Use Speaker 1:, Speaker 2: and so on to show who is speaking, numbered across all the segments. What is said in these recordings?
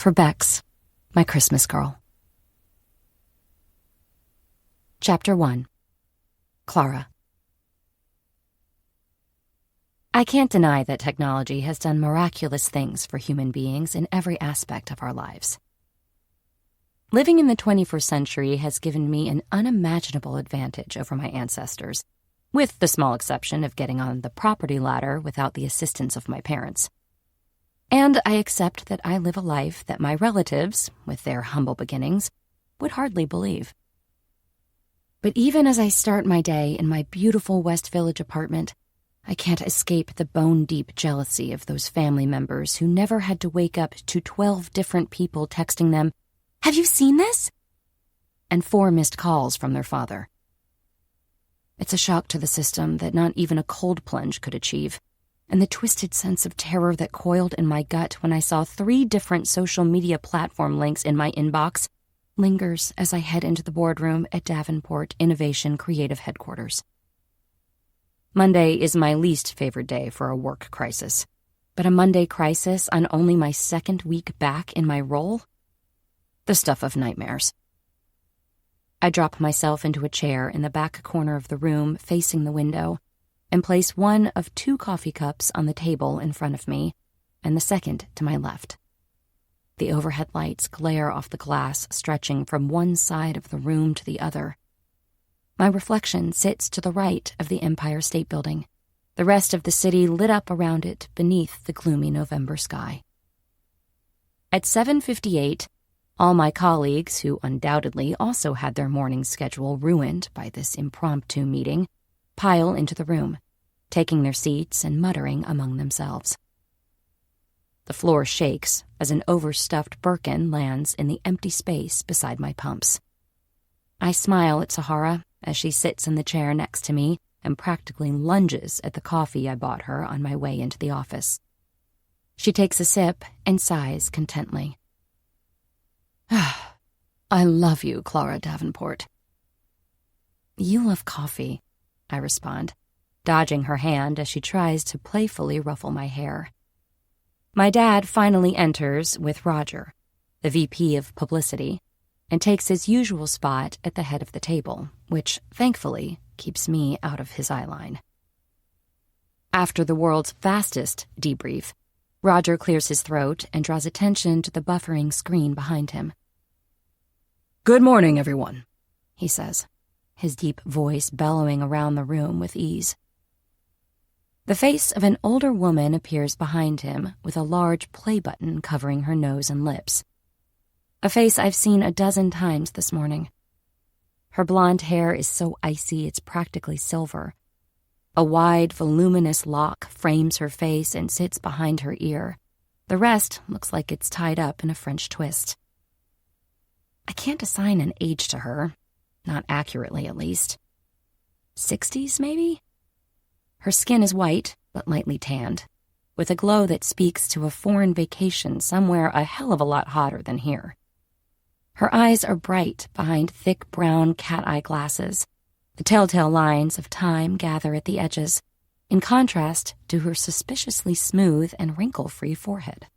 Speaker 1: For Bex, my Christmas girl. Chapter 1. Clara. I can't deny that technology has done miraculous things for human beings in every aspect of our lives. Living in the 21st century has given me an unimaginable advantage over my ancestors, with the small exception of getting on the property ladder without the assistance of my parents. And I accept that I live a life that my relatives, with their humble beginnings, would hardly believe. But even as I start my day in my beautiful West Village apartment, I can't escape the bone-deep jealousy of those family members who never had to wake up to 12 different people texting them, "Have you seen this?" and 4 missed calls from their father. It's a shock to the system that not even a cold plunge could achieve, and the twisted sense of terror that coiled in my gut when I saw 3 different social media platform links in my inbox lingers as I head into the boardroom at Davenport Innovation Creative Headquarters. Monday is my least favorite day for a work crisis, but a Monday crisis on only my 2nd week back in my role? The stuff of nightmares. I drop myself into a chair in the back corner of the room facing the window and place one of 2 coffee cups on the table in front of me and the second to my left. The overhead lights glare off the glass stretching from one side of the room to the other. My reflection sits to the right of the Empire State Building, the rest of the city lit up around it beneath the gloomy November sky. At 7:58, all my colleagues, who undoubtedly also had their morning schedule ruined by this impromptu meeting, pile into the room, taking their seats and muttering among themselves. The floor shakes as an overstuffed Birkin lands in the empty space beside my pumps. I smile at Sahara as she sits in the chair next to me and practically lunges at the coffee I bought her on my way into the office. She takes a sip and sighs contently. "I love you, Clara Davenport." "You love coffee," I respond, dodging her hand as she tries to playfully ruffle my hair. My dad finally enters with Roger, the VP of Publicity, and takes his usual spot at the head of the table, which, thankfully, keeps me out of his eyeline. After the world's fastest debrief, Roger clears his throat and draws attention to the buffering screen behind him.
Speaker 2: "Good morning, everyone,"
Speaker 1: he says, his deep voice bellowing around the room with ease. The face of an older woman appears behind him with a large play button covering her nose and lips. A face I've seen a dozen times this morning. Her blonde hair is so icy it's practically silver. A wide, voluminous lock frames her face and sits behind her ear. The rest looks like it's tied up in a French twist. I can't assign an age to her, not accurately at least. 60s, maybe? Her skin is white, but lightly tanned, with a glow that speaks to a foreign vacation somewhere a hell of a lot hotter than here. Her eyes are bright behind thick brown cat-eye glasses. The telltale lines of time gather at the edges, in contrast to her suspiciously smooth and wrinkle-free forehead.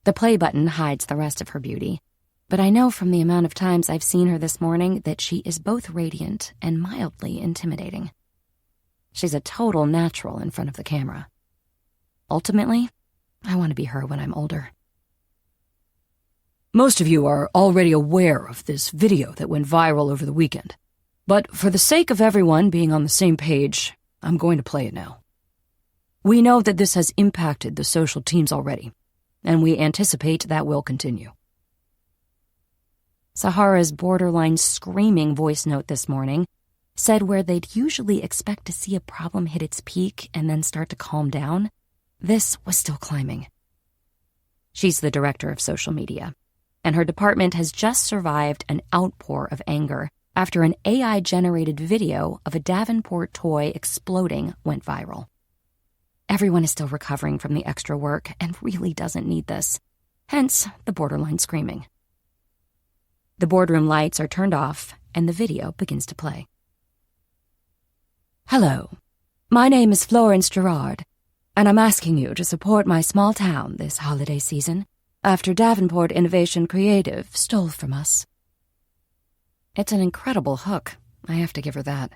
Speaker 1: The play button hides the rest of her beauty, but I know from the amount of times I've seen her this morning that she is both radiant and mildly intimidating. She's a total natural in front of the camera. Ultimately, I want to be her when I'm older.
Speaker 2: Most of you are already aware of this video that went viral over the weekend, but for the sake of everyone being on the same page, I'm going to play it now. We know that this has impacted the social teams already, and we anticipate that will continue.
Speaker 1: Sahara's borderline screaming voice note this morning said where they'd usually expect to see a problem hit its peak and then start to calm down, this was still climbing. She's the director of social media, and her department has just survived an outpour of anger after an AI-generated video of a Davenport toy exploding went viral. Everyone is still recovering from the extra work and really doesn't need this, hence the borderline screaming. The boardroom lights are turned off, and the video begins to play. "Hello, my name is Florence Gerard, and I'm asking you to support my small town this holiday season
Speaker 2: after Davenport Innovation Creative stole from us. It's an incredible hook, I have to give her that.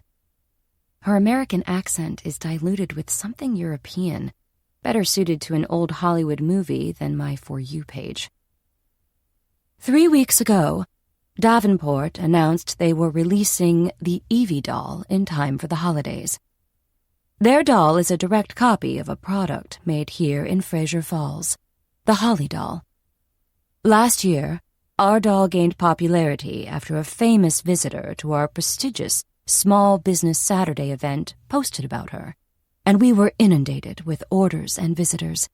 Speaker 2: Her American accent is diluted with something European, better suited to an old Hollywood movie than my For You page. 3 weeks ago, Davenport announced they were releasing the Evie doll in time for the holidays. Their doll is a direct copy of a product made here in Fraser Falls, the Holly doll. Last year, our doll gained popularity after a famous visitor to our prestigious Small Business Saturday event posted about her, and we were inundated with orders and visitors,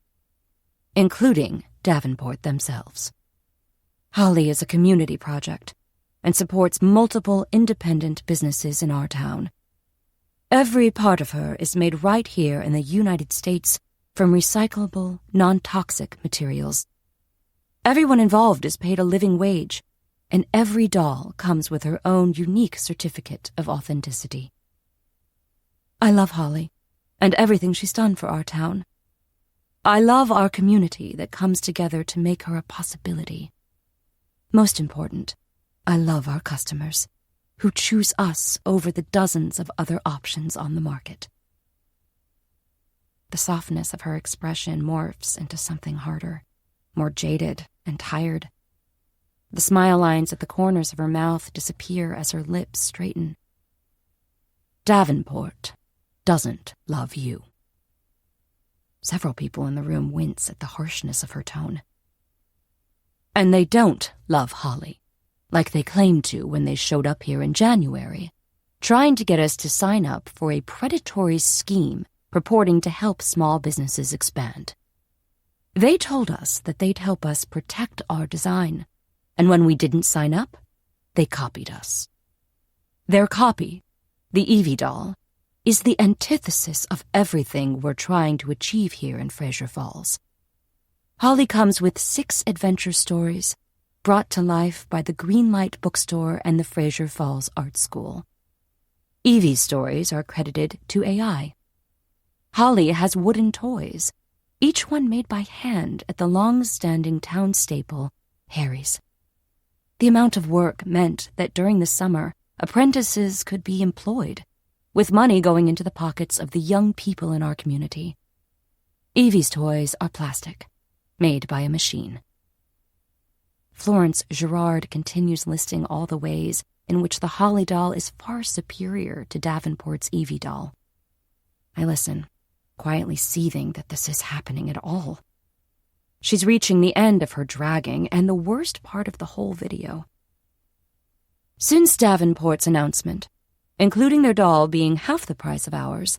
Speaker 2: including Davenport themselves. Holly is a community project and supports multiple independent businesses in our town. Every part of her is made right here in the United States from recyclable, non-toxic materials. Everyone involved is paid a living wage, and every doll comes with her own unique certificate of authenticity. I love Holly and everything she's done for our town. I love our community that comes together to make her a possibility. Most important, I love our customers, who choose us over the dozens of other options on the market. The softness of her expression morphs into something harder, more jaded and tired. The smile lines at the corners of her mouth disappear as her lips straighten. Davenport doesn't love you. Several people in the room wince at the harshness of her tone. And they don't love Holly, like they claimed to when they showed up here in January, trying to get us to sign up for a predatory scheme purporting to help small businesses expand. They told us that they'd help us protect our design, and when we didn't sign up, they copied us. Their copy, the Evie doll, is the antithesis of everything we're trying to achieve here in Fraser Falls. Holly comes with 6 adventure stories brought to life by the Greenlight Bookstore and the Fraser Falls Art School. Evie's stories are credited to AI. Holly has wooden toys, each one made by hand at the long-standing town staple, Harry's. The amount of work meant that during the summer, apprentices could be employed, with money going into the pockets of the young people in our community. Evie's toys are plastic, made by a machine. Florence Gerard continues listing all the ways in which the Holly doll is far superior to Davenport's Evie doll. I listen, quietly seething that this is happening at all. She's reaching the end of her dragging and the worst part of the whole video. Since Davenport's announcement, including their doll being half the price of ours,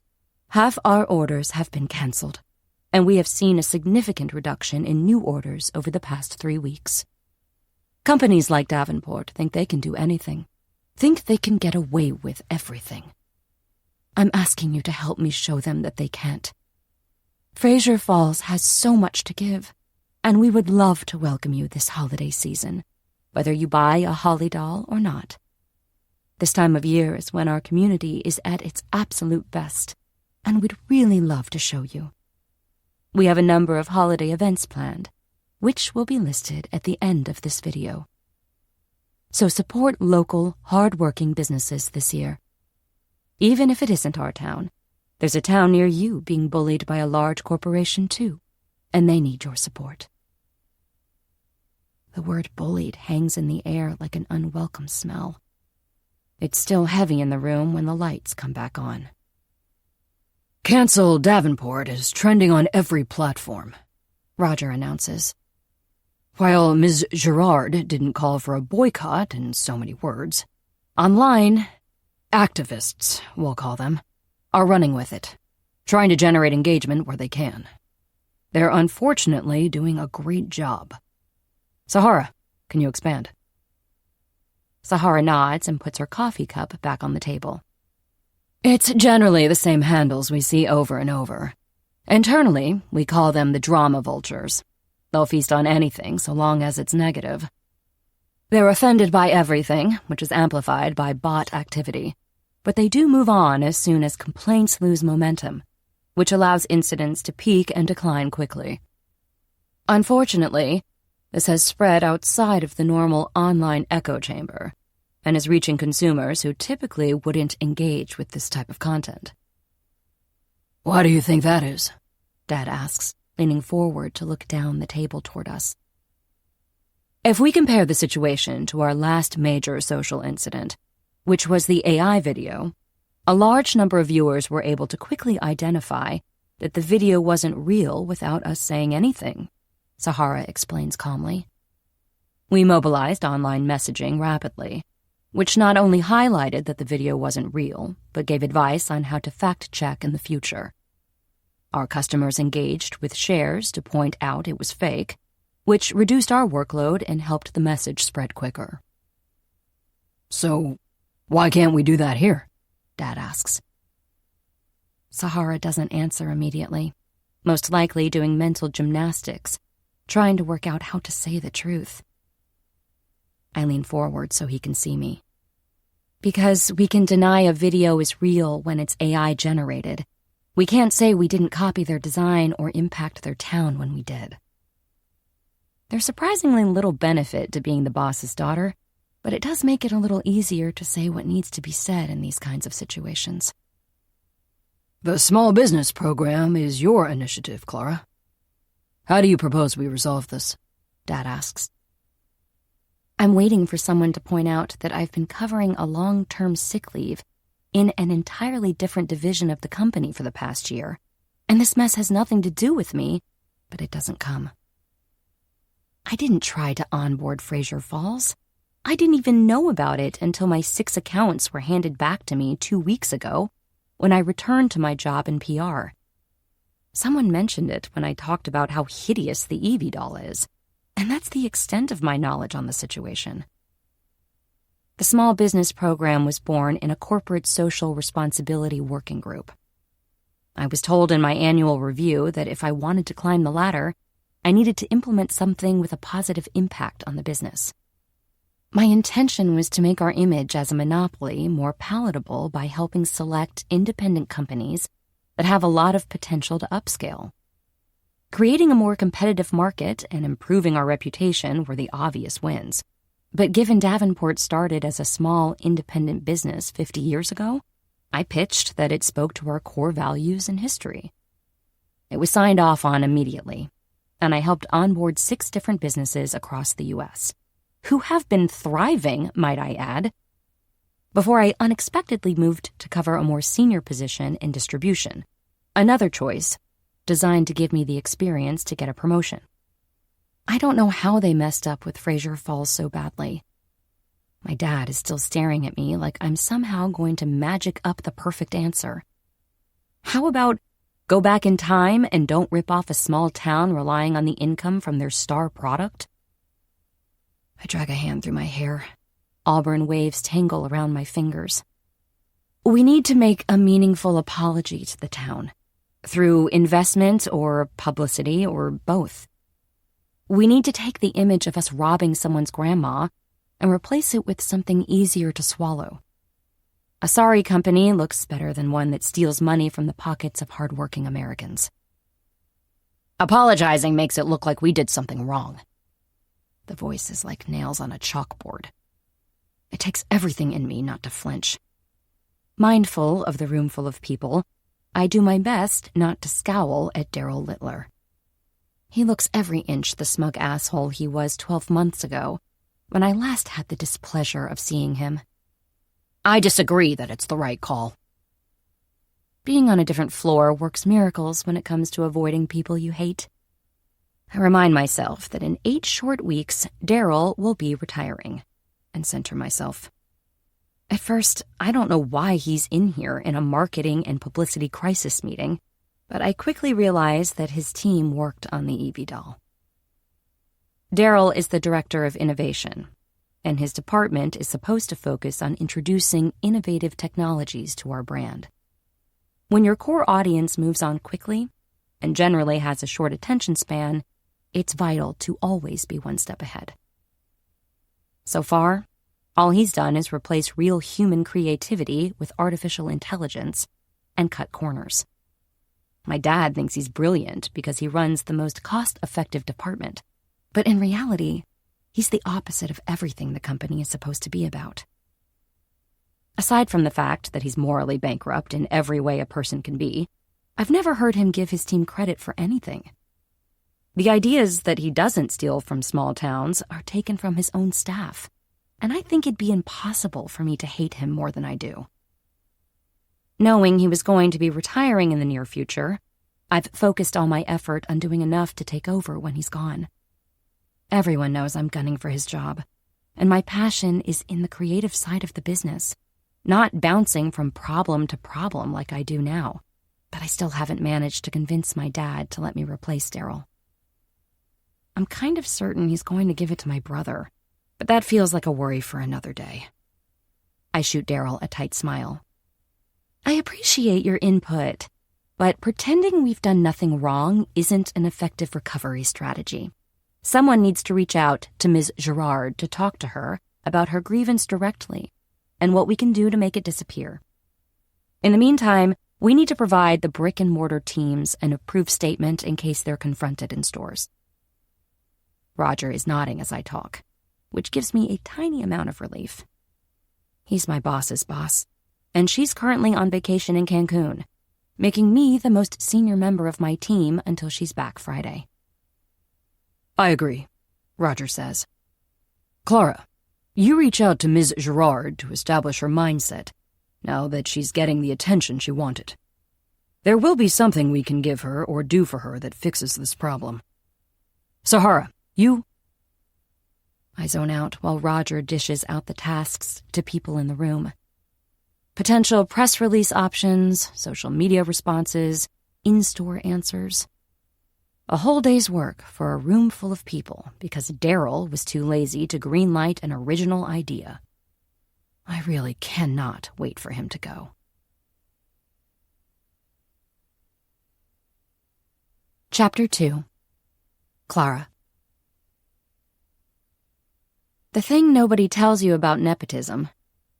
Speaker 2: half our orders have been canceled, and we have seen a significant reduction in new orders over the past 3 weeks. Companies like Davenport think they can do anything, think they can get away with everything. I'm asking you to help me show them that they can't. Fraser Falls has so much to give, and we would love to welcome you this holiday season, whether you buy a Holly doll or not. This time of year is when our community is at its absolute best, and we'd really love to show you. We have a number of holiday events planned, which will be listed at the end of this video. So support local, hard-working businesses this year. Even if it isn't our town, there's a town near you being bullied by a large corporation too, and they need your support. The word bullied hangs in the air like an unwelcome smell. It's still heavy in the room when the lights come back on.
Speaker 3: Cancel Davenport is trending on every platform,
Speaker 2: Roger announces.
Speaker 3: While Ms. Gerard didn't call for a boycott in so many words, online, activists, we'll call them, are running with it, trying to generate engagement where they can. They're unfortunately doing a great job. Sahara, can you expand?
Speaker 2: Sahara nods and puts her coffee cup back on the table.
Speaker 3: It's generally the same handles we see over and over. Internally, we call them the drama vultures. They'll feast on anything so long as it's negative. They're offended by everything, which is amplified by bot activity, but they do move on as soon as complaints lose momentum, which allows incidents to peak and decline quickly. Unfortunately, This has spread outside of the normal online echo chamber and is reaching consumers who typically wouldn't engage with this type of content.
Speaker 2: Why do you think that is?
Speaker 3: Dad asks, leaning forward to look down the table toward us. If we compare the situation to our last major social incident, which was the AI video, a large number of viewers were able to quickly identify that the video wasn't real without us saying anything, Sahara explains calmly. We mobilized online messaging rapidly, which not only highlighted that the video wasn't real, but gave advice on how to fact-check in the future. Our customers engaged with shares to point out it was fake, which reduced our workload and helped the message spread quicker.
Speaker 2: So, why can't we do that here?
Speaker 3: Dad asks. Sahara doesn't answer immediately, most likely doing mental gymnastics, trying to work out how to say the truth. I lean forward so he can see me. Because we can deny a video is real when it's AI generated. We can't say we didn't copy their design or impact their town when we did. There's surprisingly little benefit to being the boss's daughter, but it does make it a little easier to say what needs to be said in these kinds of situations.
Speaker 2: The small business program is your initiative, Clara. How do you propose we resolve this?
Speaker 3: Dad asks. I'm waiting for someone to point out that I've been covering a long-term sick leave in an entirely different division of the company for the past year, and this mess has nothing to do with me, but it doesn't come. I didn't try to onboard Fraser Falls. I didn't even know about it until my 6 accounts were handed back to me 2 weeks ago when I returned to my job in PR. Someone mentioned it when I talked about how hideous the Evie doll is, and that's the extent of my knowledge on the situation. The small business program was born in a corporate social responsibility working group. I was told in my annual review that if I wanted to climb the ladder, I needed to implement something with a positive impact on the business. My intention was to make our image as a monopoly more palatable by helping select independent companies that have a lot of potential to upscale. Creating a more competitive market and improving our reputation were the obvious wins. But given Davenport started as a small, independent business 50 years ago, I pitched that it spoke to our core values and history. It was signed off on immediately, and I helped onboard 6 different businesses across the U.S., who have been thriving, might I add, before I unexpectedly moved to cover a more senior position in distribution, another choice designed to give me the experience to get a promotion. I don't know how they messed up with Fraser Falls so badly. My dad is still staring at me like I'm somehow going to magic up the perfect answer. How about go back in time and don't rip off a small town relying on the income from their star product? I drag a hand through my hair. Auburn waves tangle around my fingers. We need to make a meaningful apology to the town, through investment or publicity or both. We need to take the image of us robbing someone's grandma and replace it with something easier to swallow. A sorry company looks better than one that steals money from the pockets of hardworking Americans. Apologizing makes it look like we did something wrong. The voice is like nails on a chalkboard. It takes everything in me not to flinch. Mindful of the room full of people, I do my best not to scowl at Daryl Littler. He looks every inch the smug asshole he was 12 months ago, when I last had the displeasure of seeing him. I disagree that it's the right call. Being on a different floor works miracles when it comes to avoiding people you hate. I remind myself that in 8 short weeks, Daryl will be retiring, and center myself. At first, I don't know why he's in here in a marketing and publicity crisis meeting, but I quickly realize that his team worked on the Evie doll. Daryl is the director of innovation, and his department is supposed to focus on introducing innovative technologies to our brand. When your core audience moves on quickly, and generally has a short attention span, it's vital to always be one step ahead. So far, all he's done is replace real human creativity with artificial intelligence and cut corners. My dad thinks he's brilliant because he runs the most cost-effective department,
Speaker 1: But in reality, he's the opposite of everything the company is supposed to be about. Aside from the fact that he's morally bankrupt in every way a person can be, I've never heard him give his team credit for anything. The ideas that he doesn't steal from small towns are taken from his own staff, and I think it'd be impossible for me to hate him more than I do. Knowing he was going to be retiring in the near future, I've focused all my effort on doing enough to take over when he's gone. Everyone knows I'm gunning for his job, and my passion is in the creative side of the business, not bouncing from problem to problem like I do now, but I still haven't managed to convince my dad to let me replace Daryl. I'm kind of certain he's going to give it to my brother, but that feels like a worry for another day. I shoot Daryl a tight smile. I appreciate your input, but pretending we've done nothing wrong isn't an effective recovery strategy. Someone needs to reach out to Ms. Girard to talk to her about her grievance directly and what we can do to make it disappear. In the meantime, we need to provide the brick-and-mortar teams an approved statement in case they're confronted in stores. Roger is nodding as I talk, which gives me a tiny amount of relief. He's my boss's boss, and she's currently on vacation in Cancun, making me the most senior member of my team until she's back Friday.
Speaker 2: I agree, Roger says. Clara, you reach out to Ms. Girard to establish her mindset, now that she's getting the attention she wanted. There will be something we can give her or do for her that fixes this problem. Sahara, you...
Speaker 1: I zone out while Roger dishes out the tasks to people in the room. Potential press release options, social media responses, in-store answers. A whole day's work for a room full of people because Daryl was too lazy to greenlight an original idea. I really cannot wait for him to go. Chapter 2. Clara. The thing nobody tells you about nepotism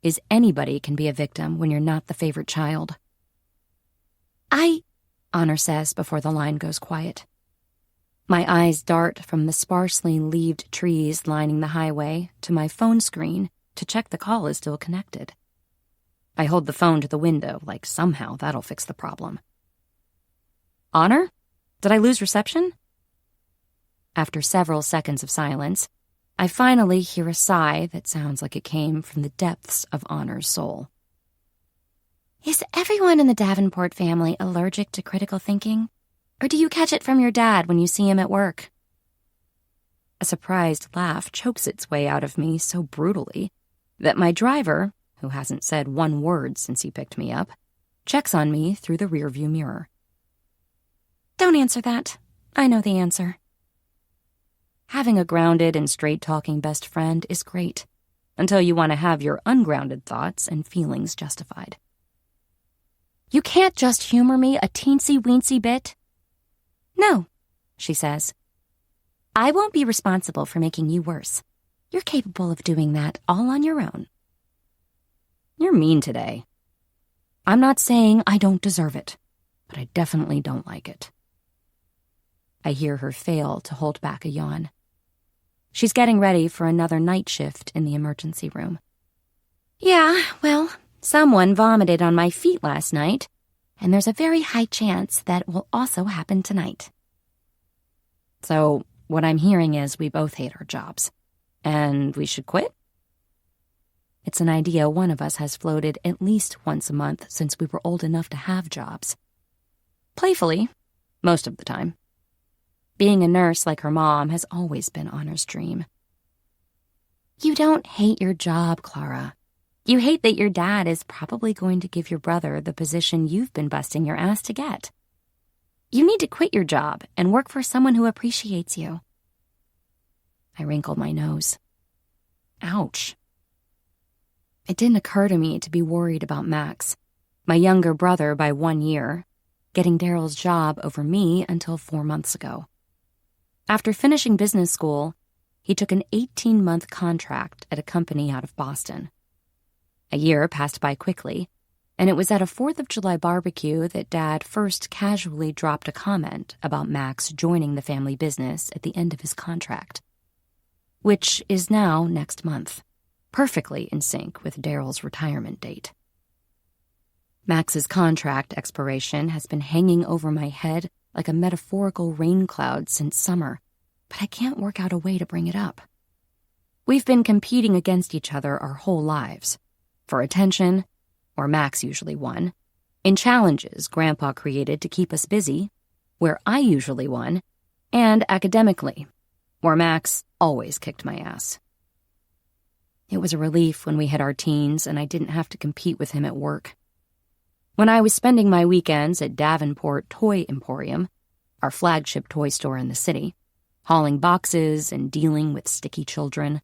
Speaker 1: is anybody can be a victim when you're not the favorite child. Honor says before the line goes quiet. My eyes dart from the sparsely leaved trees lining the highway to my phone screen to check the call is still connected. I hold the phone to the window like somehow that'll fix the problem. Honor? Did I lose reception? After several seconds of silence, I finally hear a sigh that sounds like it came from the depths of Honor's soul. Is everyone in the Davenport family allergic to critical thinking? Or do you catch it from your dad when you see him at work? A surprised laugh chokes its way out of me so brutally that my driver, who hasn't said one word since he picked me up, checks on me through the rearview mirror. Don't answer that. I know the answer. Having a grounded and straight-talking best friend is great, until you want to have your ungrounded thoughts and feelings justified. You can't just humor me a teensy-weensy bit? No, she says. I won't be responsible for making you worse. You're capable of doing that all on your own. You're mean today. I'm not saying I don't deserve it, but I definitely don't like it. I hear her fail to hold back a yawn. She's getting ready for another night shift in the emergency room. Yeah, well, someone vomited on my feet last night, and there's a very high chance that will also happen tonight. So, what I'm hearing is we both hate our jobs, and we should quit? It's an idea one of us has floated at least once a month since we were old enough to have jobs. Playfully, most of the time. Being a nurse like her mom has always been Honor's dream. You don't hate your job, Clara. You hate that your dad is probably going to give your brother the position you've been busting your ass to get. You need to quit your job and work for someone who appreciates you. I wrinkle my nose. Ouch. It didn't occur to me to be worried about Max, my younger brother by 1 year, getting Daryl's job over me until 4 months ago. After finishing business school, he took an 18-month contract at a company out of Boston. A year passed by quickly, and it was at a 4th of July barbecue that Dad first casually dropped a comment about Max joining the family business at the end of his contract, which is now next month, perfectly in sync with Daryl's retirement date. Max's contract expiration has been hanging over my head like a metaphorical rain cloud since summer, but I can't work out a way to bring it up. We've been competing against each other our whole lives, for attention, or Max usually won, in challenges Grandpa created to keep us busy, where I usually won, and academically, where Max always kicked my ass. It was a relief when we hit our teens and I didn't have to compete with him at work. When I was spending my weekends at Davenport Toy Emporium, our flagship toy store in the city, hauling boxes and dealing with sticky children,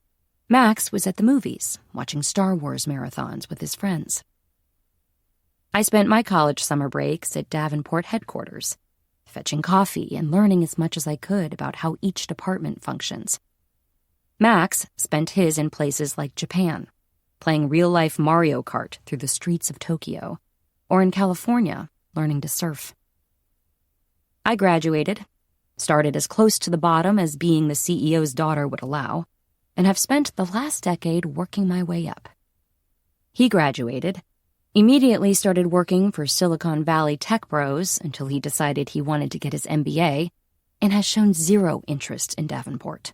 Speaker 1: Max was at the movies, watching Star Wars marathons with his friends. I spent my college summer breaks at Davenport headquarters, fetching coffee and learning as much as I could about how each department functions. Max spent his in places like Japan, playing real-life Mario Kart through the streets of Tokyo, or in California, learning to surf. I graduated, started as close to the bottom as being the CEO's daughter would allow, and have spent the last decade working my way up. He graduated, immediately started working for Silicon Valley tech bros until he decided he wanted to get his MBA, and has shown zero interest in Davenport.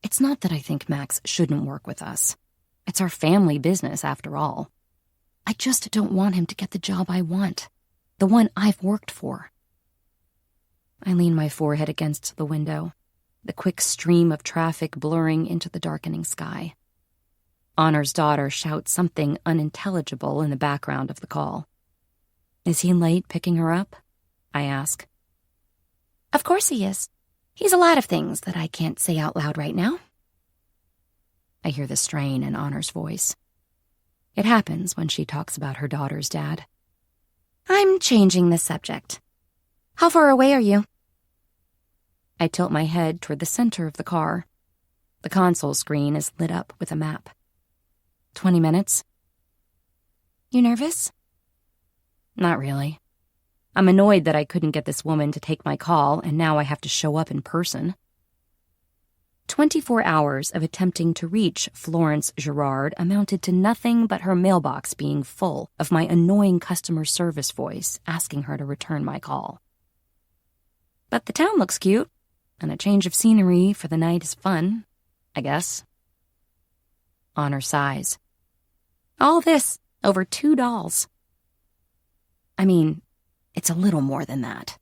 Speaker 1: It's not that I think Max shouldn't work with us. It's our family business, after all. I just don't want him to get the job I want, the one I've worked for. I lean my forehead against the window, the quick stream of traffic blurring into the darkening sky. Honor's daughter shouts something unintelligible in the background of the call. Is he late picking her up? I ask. Of course he is. He's a lot of things that I can't say out loud right now. I hear the strain in Honor's voice. It happens when she talks about her daughter's dad. I'm changing the subject. How far away are you? I tilt my head toward the center of the car. The console screen is lit up with a map. 20 minutes. You nervous? Not really. I'm annoyed that I couldn't get this woman to take my call, and now I have to show up in person. 24 hours of attempting to reach Florence Girard amounted to nothing but her mailbox being full of my annoying customer service voice asking her to return my call. But the town looks cute, and a change of scenery for the night is fun, I guess. Honor sighs. All this over 2 dolls. I mean, it's a little more than that.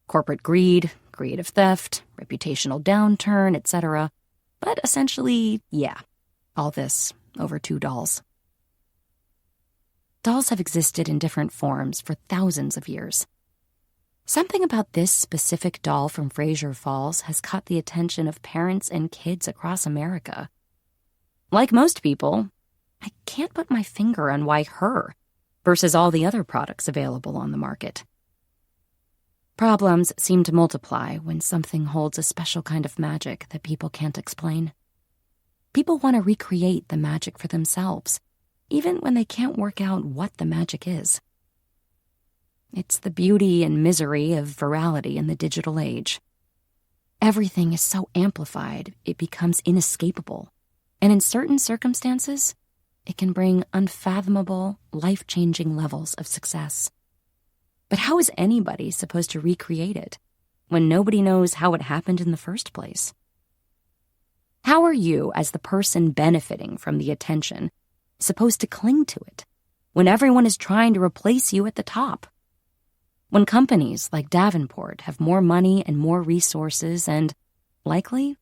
Speaker 1: Corporate greed, creative theft, reputational downturn, etc. But essentially, yeah, all this over 2 dolls. Dolls have existed in different forms for thousands of years. Something about this specific doll from Fraser Falls has caught the attention of parents and kids across America. Like most people, I can't put my finger on why her versus all the other products available on the market. Problems seem to multiply when something holds a special kind of magic that people can't explain. People want to recreate the magic for themselves, even when they can't work out what the magic is. It's the beauty and misery of virality in the digital age. Everything is so amplified, it becomes inescapable, and in certain circumstances, it can bring unfathomable, life-changing levels of success. But how is anybody supposed to recreate it when nobody knows how it happened in the first place? How are you, as the person benefiting from the attention, supposed to cling to it when everyone is trying to replace you at the top? When companies like Davenport have more money and more resources and, likely,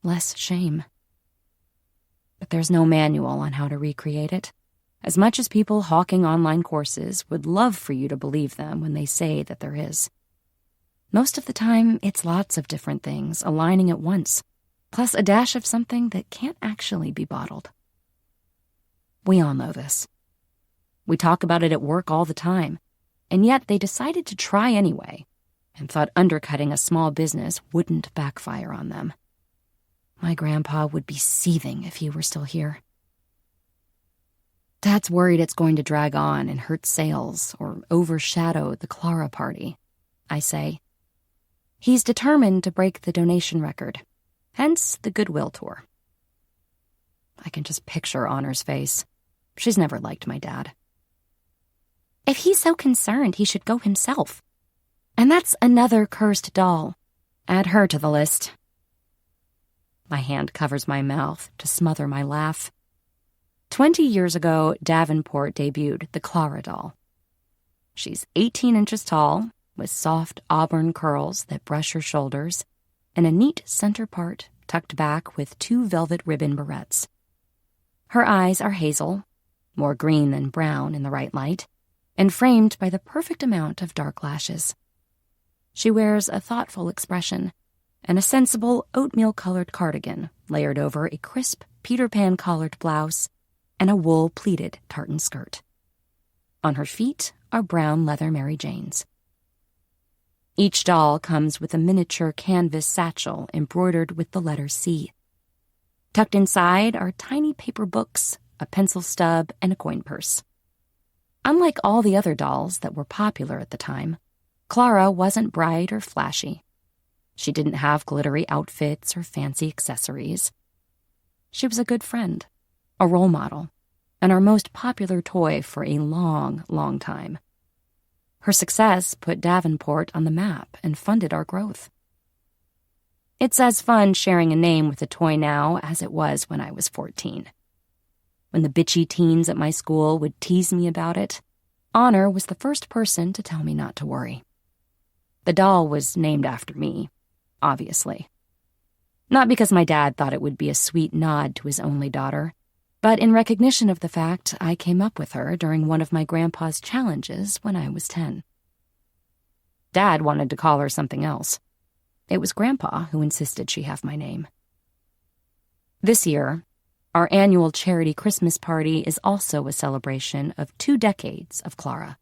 Speaker 1: less shame. But there's no manual on how to recreate it. As much as people hawking online courses would love for you to believe them when they say that there is. Most of the time, it's lots of different things aligning at once, plus a dash of something that can't actually be bottled. We all know this. We talk about it at work all the time, and yet they decided to try anyway and thought undercutting a small business wouldn't backfire on them. My grandpa would be seething if he were still here. Dad's worried it's going to drag on and hurt sales or overshadow the Clara party, I say. He's determined to break the donation record, hence the goodwill tour. I can just picture Honor's face. She's never liked my dad. If he's so concerned, he should go himself. And that's another cursed doll. Add her to the list. My hand covers my mouth to smother my laugh. 20 years ago, Davenport debuted the Clara doll. She's 18 inches tall, with soft auburn curls that brush her shoulders, and a neat center part tucked back with 2 velvet ribbon barrettes. Her eyes are hazel, more green than brown in the right light, and framed by the perfect amount of dark lashes. She wears a thoughtful expression and a sensible oatmeal-colored cardigan layered over a crisp Peter Pan-collared blouse and a wool-pleated tartan skirt. On her feet are brown leather Mary Janes. Each doll comes with a miniature canvas satchel embroidered with the letter C. Tucked inside are tiny paper books, a pencil stub, and a coin purse. Unlike all the other dolls that were popular at the time, Clara wasn't bright or flashy. She didn't have glittery outfits or fancy accessories. She was a good friend, a role model, and our most popular toy for a long, long time. Her success put Davenport on the map and funded our growth. It's as fun sharing a name with a toy now as it was when I was 14. When the bitchy teens at my school would tease me about it, Honor was the first person to tell me not to worry. The doll was named after me, obviously. Not because my dad thought it would be a sweet nod to his only daughter, but in recognition of the fact I came up with her during one of my grandpa's challenges when I was 10. Dad wanted to call her something else. It was Grandpa who insisted she have my name. This year, our annual charity Christmas party is also a celebration of 2 decades of Clara.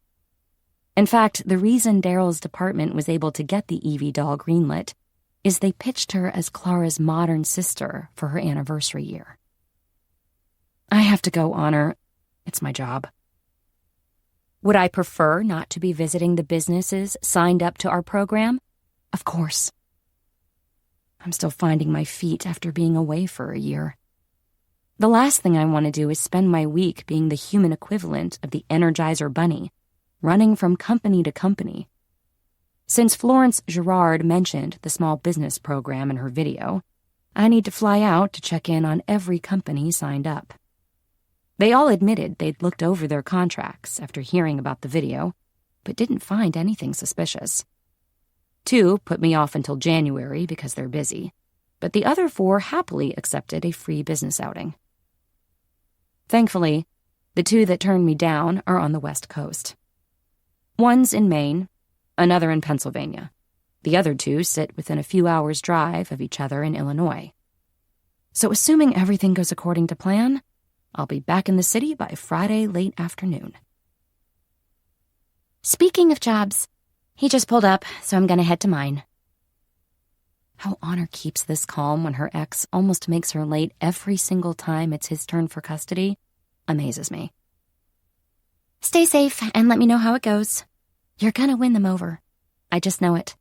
Speaker 1: In fact, the reason Daryl's department was able to get the Evie doll greenlit is they pitched her as Clara's modern sister for her anniversary year. I have to go, Honor. It's my job. Would I prefer not to be visiting the businesses signed up to our program? Of course. I'm still finding my feet after being away for a year. The last thing I want to do is spend my week being the human equivalent of the Energizer Bunny, running from company to company. Since Florence Girard mentioned the small business program in her video, I need to fly out to check in on every company signed up. They all admitted they'd looked over their contracts after hearing about the video, but didn't find anything suspicious. 2 put me off until January because they're busy, but the other 4 happily accepted a free business outing. Thankfully, the 2 that turned me down are on the West Coast. One's in Maine, another in Pennsylvania. The other 2 sit within a few hours' drive of each other in Illinois. So assuming everything goes according to plan, I'll be back in the city by Friday late afternoon. Speaking of jobs, he just pulled up, so I'm gonna head to mine. How Honor keeps this calm when her ex almost makes her late every single time it's his turn for custody amazes me. Stay safe and let me know how it goes. You're gonna win them over. I just know it.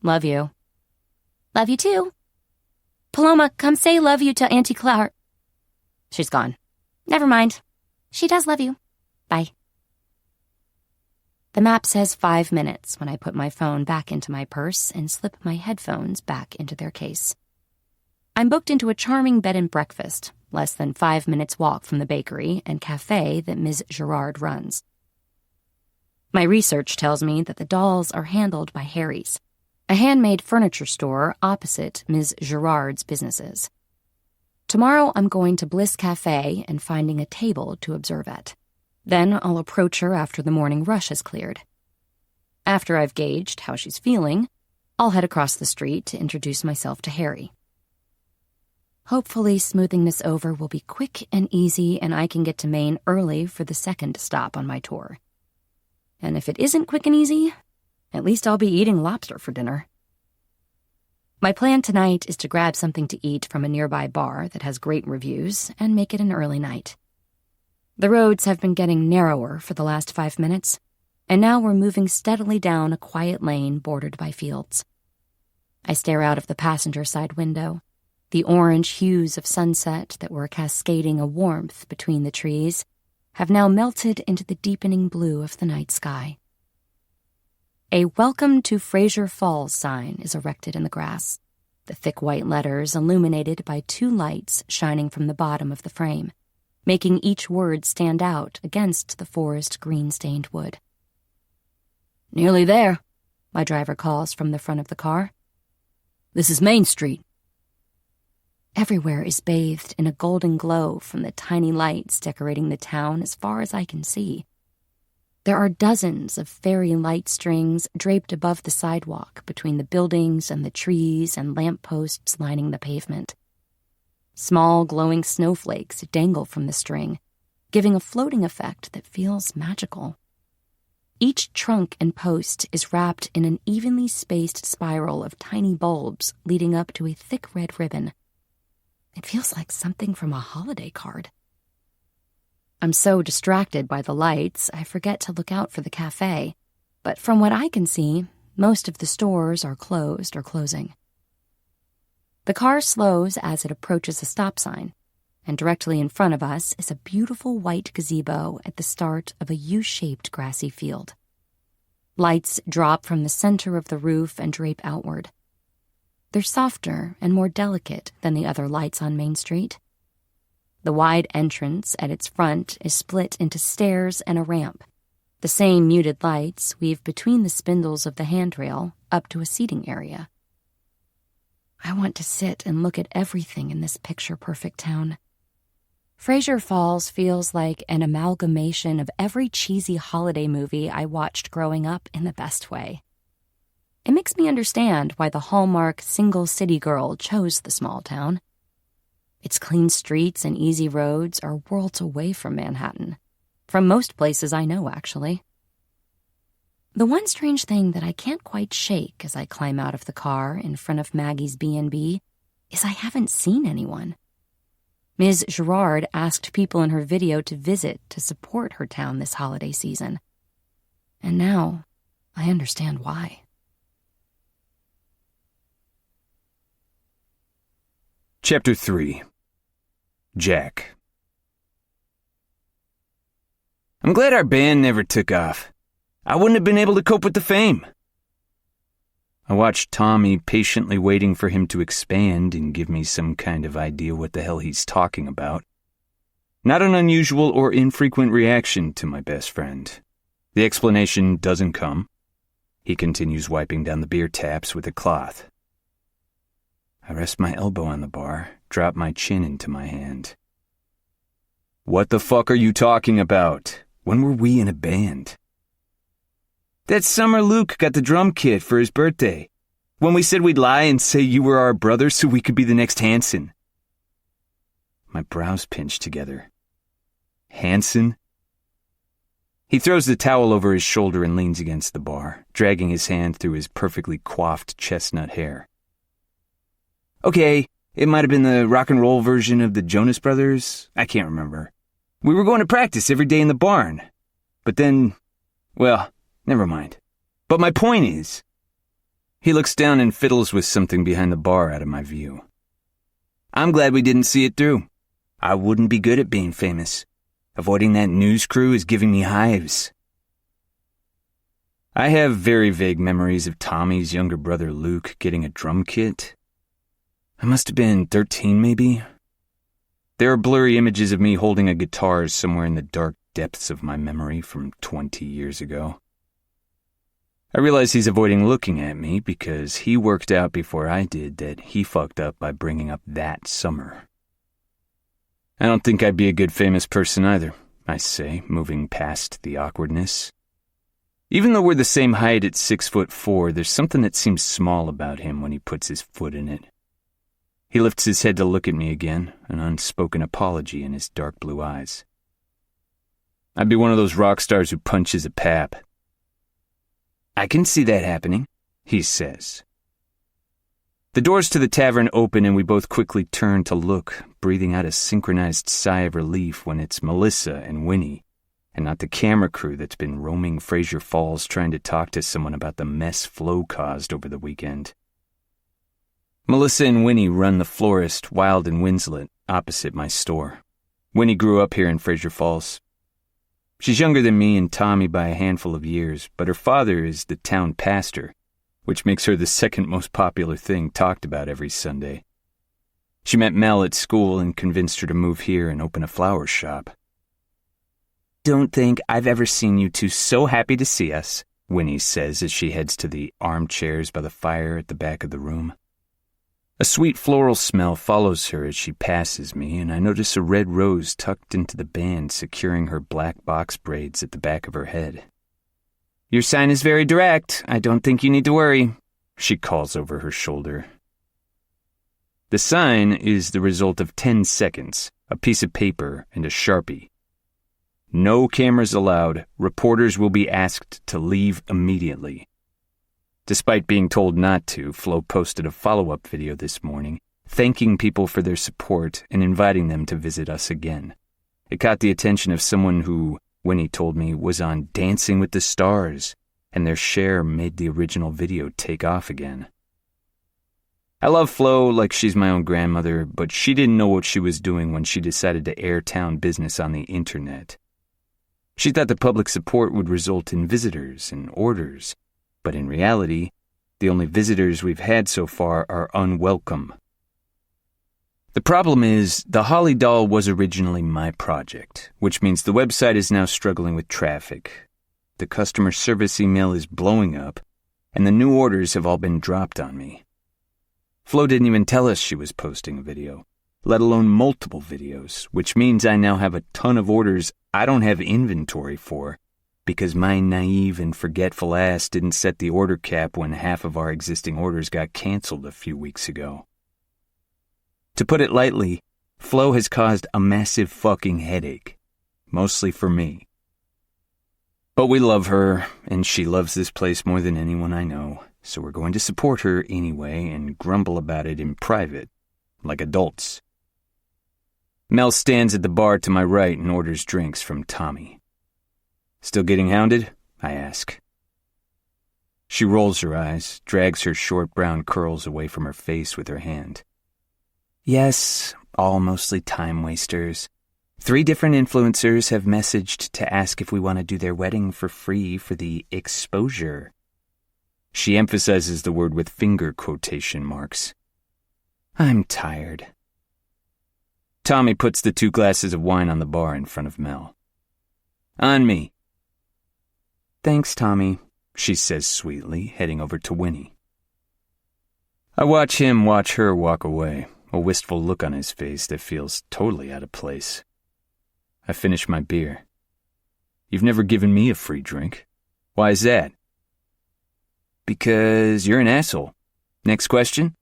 Speaker 1: Love you. Love you too. Paloma, come say love you to Auntie Clara. She's gone. Never mind. She does love you. Bye. The map says 5 minutes when I put my phone back into my purse and slip my headphones back into their case. I'm booked into a charming bed and breakfast, less than 5 minutes walk from the bakery and cafe that Ms. Girard runs. My research tells me that the dolls are handled by Harry's, a handmade furniture store opposite Ms. Girard's businesses. Tomorrow I'm going to Bliss Cafe and finding a table to observe at. Then I'll approach her after the morning rush has cleared. After I've gauged how she's feeling, I'll head across the street to introduce myself to Harry. Hopefully smoothing this over will be quick and easy and I can get to Maine early for the second stop on my tour. And if it isn't quick and easy, at least I'll be eating lobster for dinner. My plan tonight is to grab something to eat from a nearby bar that has great reviews and make it an early night. The roads have been getting narrower for the last 5 minutes, and now we're moving steadily down a quiet lane bordered by fields. I stare out of the passenger side window. The orange hues of sunset that were cascading a warmth between the trees have now melted into the deepening blue of the night sky. A "Welcome to Fraser Falls" sign is erected in the grass, the thick white letters illuminated by 2 lights shining from the bottom of the frame, making each word stand out against the forest green-stained wood.
Speaker 2: "Nearly there,"
Speaker 1: my driver calls from the front of the car.
Speaker 2: "This is Main Street."
Speaker 1: Everywhere is bathed in a golden glow from the tiny lights decorating the town as far as I can see. There are dozens of fairy light strings draped above the sidewalk between the buildings and the trees and lampposts lining the pavement. Small glowing snowflakes dangle from the string, giving a floating effect that feels magical. Each trunk and post is wrapped in an evenly spaced spiral of tiny bulbs leading up to a thick red ribbon. It feels like something from a holiday card. I'm so distracted by the lights, I forget to look out for the cafe, but from what I can see, most of the stores are closed or closing. The car slows as it approaches a stop sign, and directly in front of us is a beautiful white gazebo at the start of a U-shaped grassy field. Lights drop from the center of the roof and drape outward. They're softer and more delicate than the other lights on Main Street. The wide entrance at its front is split into stairs and a ramp. The same muted lights weave between the spindles of the handrail up to a seating area. I want to sit and look at everything in this picture-perfect town. Fraser Falls feels like an amalgamation of every cheesy holiday movie I watched growing up in the best way. It makes me understand why the Hallmark single city girl chose the small town. Its clean streets and easy roads are worlds away from Manhattan. From most places I know, actually. The one strange thing that I can't quite shake as I climb out of the car in front of Maggie's B&B is I haven't seen anyone. Ms. Girard asked people in her video to visit to support her town this holiday season. And now, I understand why.
Speaker 4: Chapter 3. Jack. I'm glad our band never took off. I wouldn't have been able to cope with the fame. I watched Tommy patiently waiting for him to expand and give me some kind of idea what the hell he's talking about. Not an unusual or infrequent reaction to my best friend. The explanation doesn't come. He continues wiping down the beer taps with a cloth. I rest my elbow on the bar, drop my chin into my hand. What the fuck are you talking about? When were we in a band? That summer Luke got the drum kit for his birthday. When we said we'd lie and say you were our brother so we could be the next Hanson. My brows pinched together. Hanson? He throws the towel over his shoulder and leans against the bar, dragging his hand through his perfectly coiffed chestnut hair. Okay, it might have been the rock and roll version of the Jonas Brothers. I can't remember. We were going to practice every day in the barn. But then, well, never mind. But my point is... He looks down and fiddles with something behind the bar out of my view. I'm glad we didn't see it through. I wouldn't be good at being famous. Avoiding that news crew is giving me hives. I have very vague memories of Tommy's younger brother Luke getting a drum kit. I must have been 13 maybe. There are blurry images of me holding a guitar somewhere in the dark depths of my memory from 20 years ago. I realize he's avoiding looking at me because he worked out before I did that he fucked up by bringing up that summer. I don't think I'd be a good famous person either, I say, moving past the awkwardness. Even though we're the same height at 6'4", there's something that seems small about him when he puts his foot in it. He lifts his head to look at me again, an unspoken apology in his dark blue eyes. I'd be one of those rock stars who punches a pap. I can see that happening, he says. The doors to the tavern open and we both quickly turn to look, breathing out a synchronized sigh of relief when it's Melissa and Winnie, and not the camera crew that's been roaming Fraser Falls trying to talk to someone about the mess Flo caused over the weekend. Melissa and Winnie run the florist Wild and Winslet opposite my store. Winnie grew up here in Fraser Falls. She's younger than me and Tommy by a handful of years, but her father is the town pastor, which makes her the second most popular thing talked about every Sunday. She met Mel at school and convinced her to move here and open a flower shop. "Don't think I've ever seen you two so happy to see us," Winnie says as she heads to the armchairs by the fire at the back of the room. A sweet floral smell follows her as she passes me, and I notice a red rose tucked into the band securing her black box braids at the back of her head. "Your sign is very direct. I don't think you need to worry," she calls over her shoulder. The sign is the result of 10 seconds, a piece of paper, and a Sharpie. No cameras allowed. Reporters will be asked to leave immediately. Despite being told not to, Flo posted a follow-up video this morning, thanking people for their support and inviting them to visit us again. It caught the attention of someone who, Winnie told me, was on Dancing with the Stars, and their share made the original video take off again. I love Flo like she's my own grandmother, but she didn't know what she was doing when she decided to air town business on the internet. She thought the public support would result in visitors and orders, but in reality, the only visitors we've had so far are unwelcome. The problem is, the Holly doll was originally my project, which means the website is now struggling with traffic. The customer service email is blowing up, and the new orders have all been dropped on me. Flo didn't even tell us she was posting a video, let alone multiple videos, which means I now have a ton of orders I don't have inventory for, because my naive and forgetful ass didn't set the order cap when half of our existing orders got canceled a few weeks ago. To put it lightly, Flo has caused a massive fucking headache, mostly for me. But we love her, and she loves this place more than anyone I know, so we're going to support her anyway and grumble about it in private, like adults. Mel stands at the bar to my right and orders drinks from Tommy. "Still getting hounded?" I ask. She rolls her eyes, drags her short brown curls away from her face with her hand. "Yes, all mostly time wasters. 3 different influencers have messaged to ask if we want to do their wedding for free for the exposure." She emphasizes the word with finger quotation marks. "I'm tired." Tommy puts the 2 glasses of wine on the bar in front of Mel. "On me." "Thanks, Tommy," she says sweetly, heading over to Winnie. I watch him watch her walk away, a wistful look on his face that feels totally out of place. I finish my beer. "You've never given me a free drink. Why is that?" "Because you're an asshole. Next question?"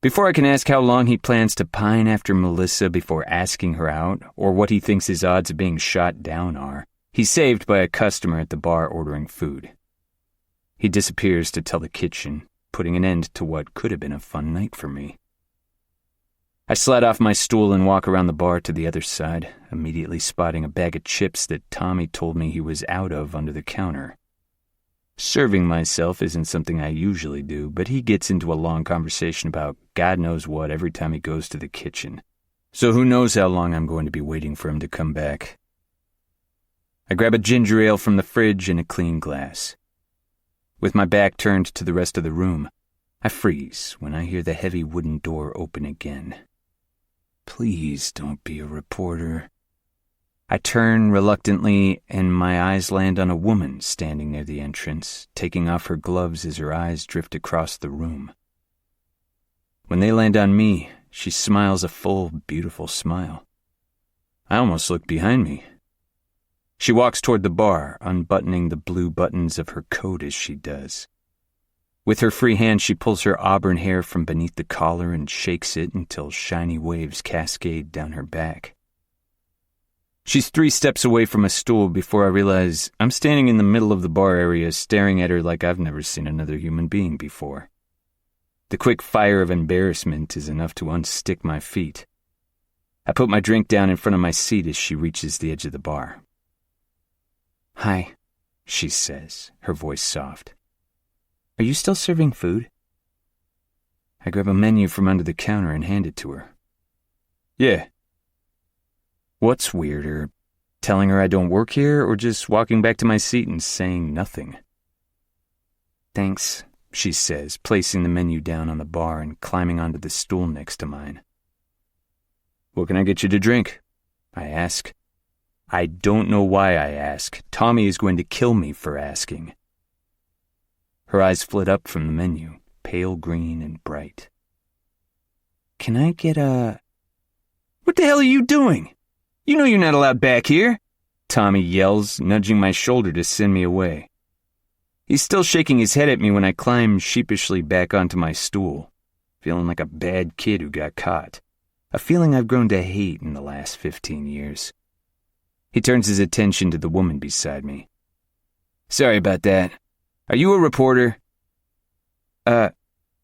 Speaker 4: Before I can ask how long he plans to pine after Melissa before asking her out, or what he thinks his odds of being shot down are, he's saved by a customer at the bar ordering food. He disappears to tell the kitchen, putting an end to what could have been a fun night for me. I slide off my stool and walk around the bar to the other side, immediately spotting a bag of chips that Tommy told me he was out of under the counter. Serving myself isn't something I usually do, but he gets into a long conversation about God knows what every time he goes to the kitchen. So who knows how long I'm going to be waiting for him to come back. I grab a ginger ale from the fridge and a clean glass. With my back turned to the rest of the room, I freeze when I hear the heavy wooden door open again. Please don't be a reporter. I turn reluctantly, and my eyes land on a woman standing near the entrance, taking off her gloves as her eyes drift across the room. When they land on me, she smiles a full, beautiful smile. I almost look behind me. She walks toward the bar, unbuttoning the blue buttons of her coat as she does. With her free hand, she pulls her auburn hair from beneath the collar and shakes it until shiny waves cascade down her back. She's 3 steps away from a stool before I realize I'm standing in the middle of the bar area staring at her like I've never seen another human being before. The quick fire of embarrassment is enough to unstick my feet. I put my drink down in front of my seat as she reaches the edge of the bar. "Hi," she says, her voice soft. "Are you still serving food?" I grab a menu from under the counter and hand it to her. "Yeah." What's weirder, telling her I don't work here or just walking back to my seat and saying nothing? "Thanks," she says, placing the menu down on the bar and climbing onto the stool next to mine. "What can I get you to drink?" I ask. I don't know why I ask. Tommy is going to kill me for asking. Her eyes flit up from the menu, pale green and bright. "Can I get a..." "What the hell are you doing? You know you're not allowed back here," Tommy yells, nudging my shoulder to send me away. He's still shaking his head at me when I climb sheepishly back onto my stool, feeling like a bad kid who got caught, a feeling I've grown to hate in the last 15 years. He turns his attention to the woman beside me. "Sorry about that. Are you a reporter?"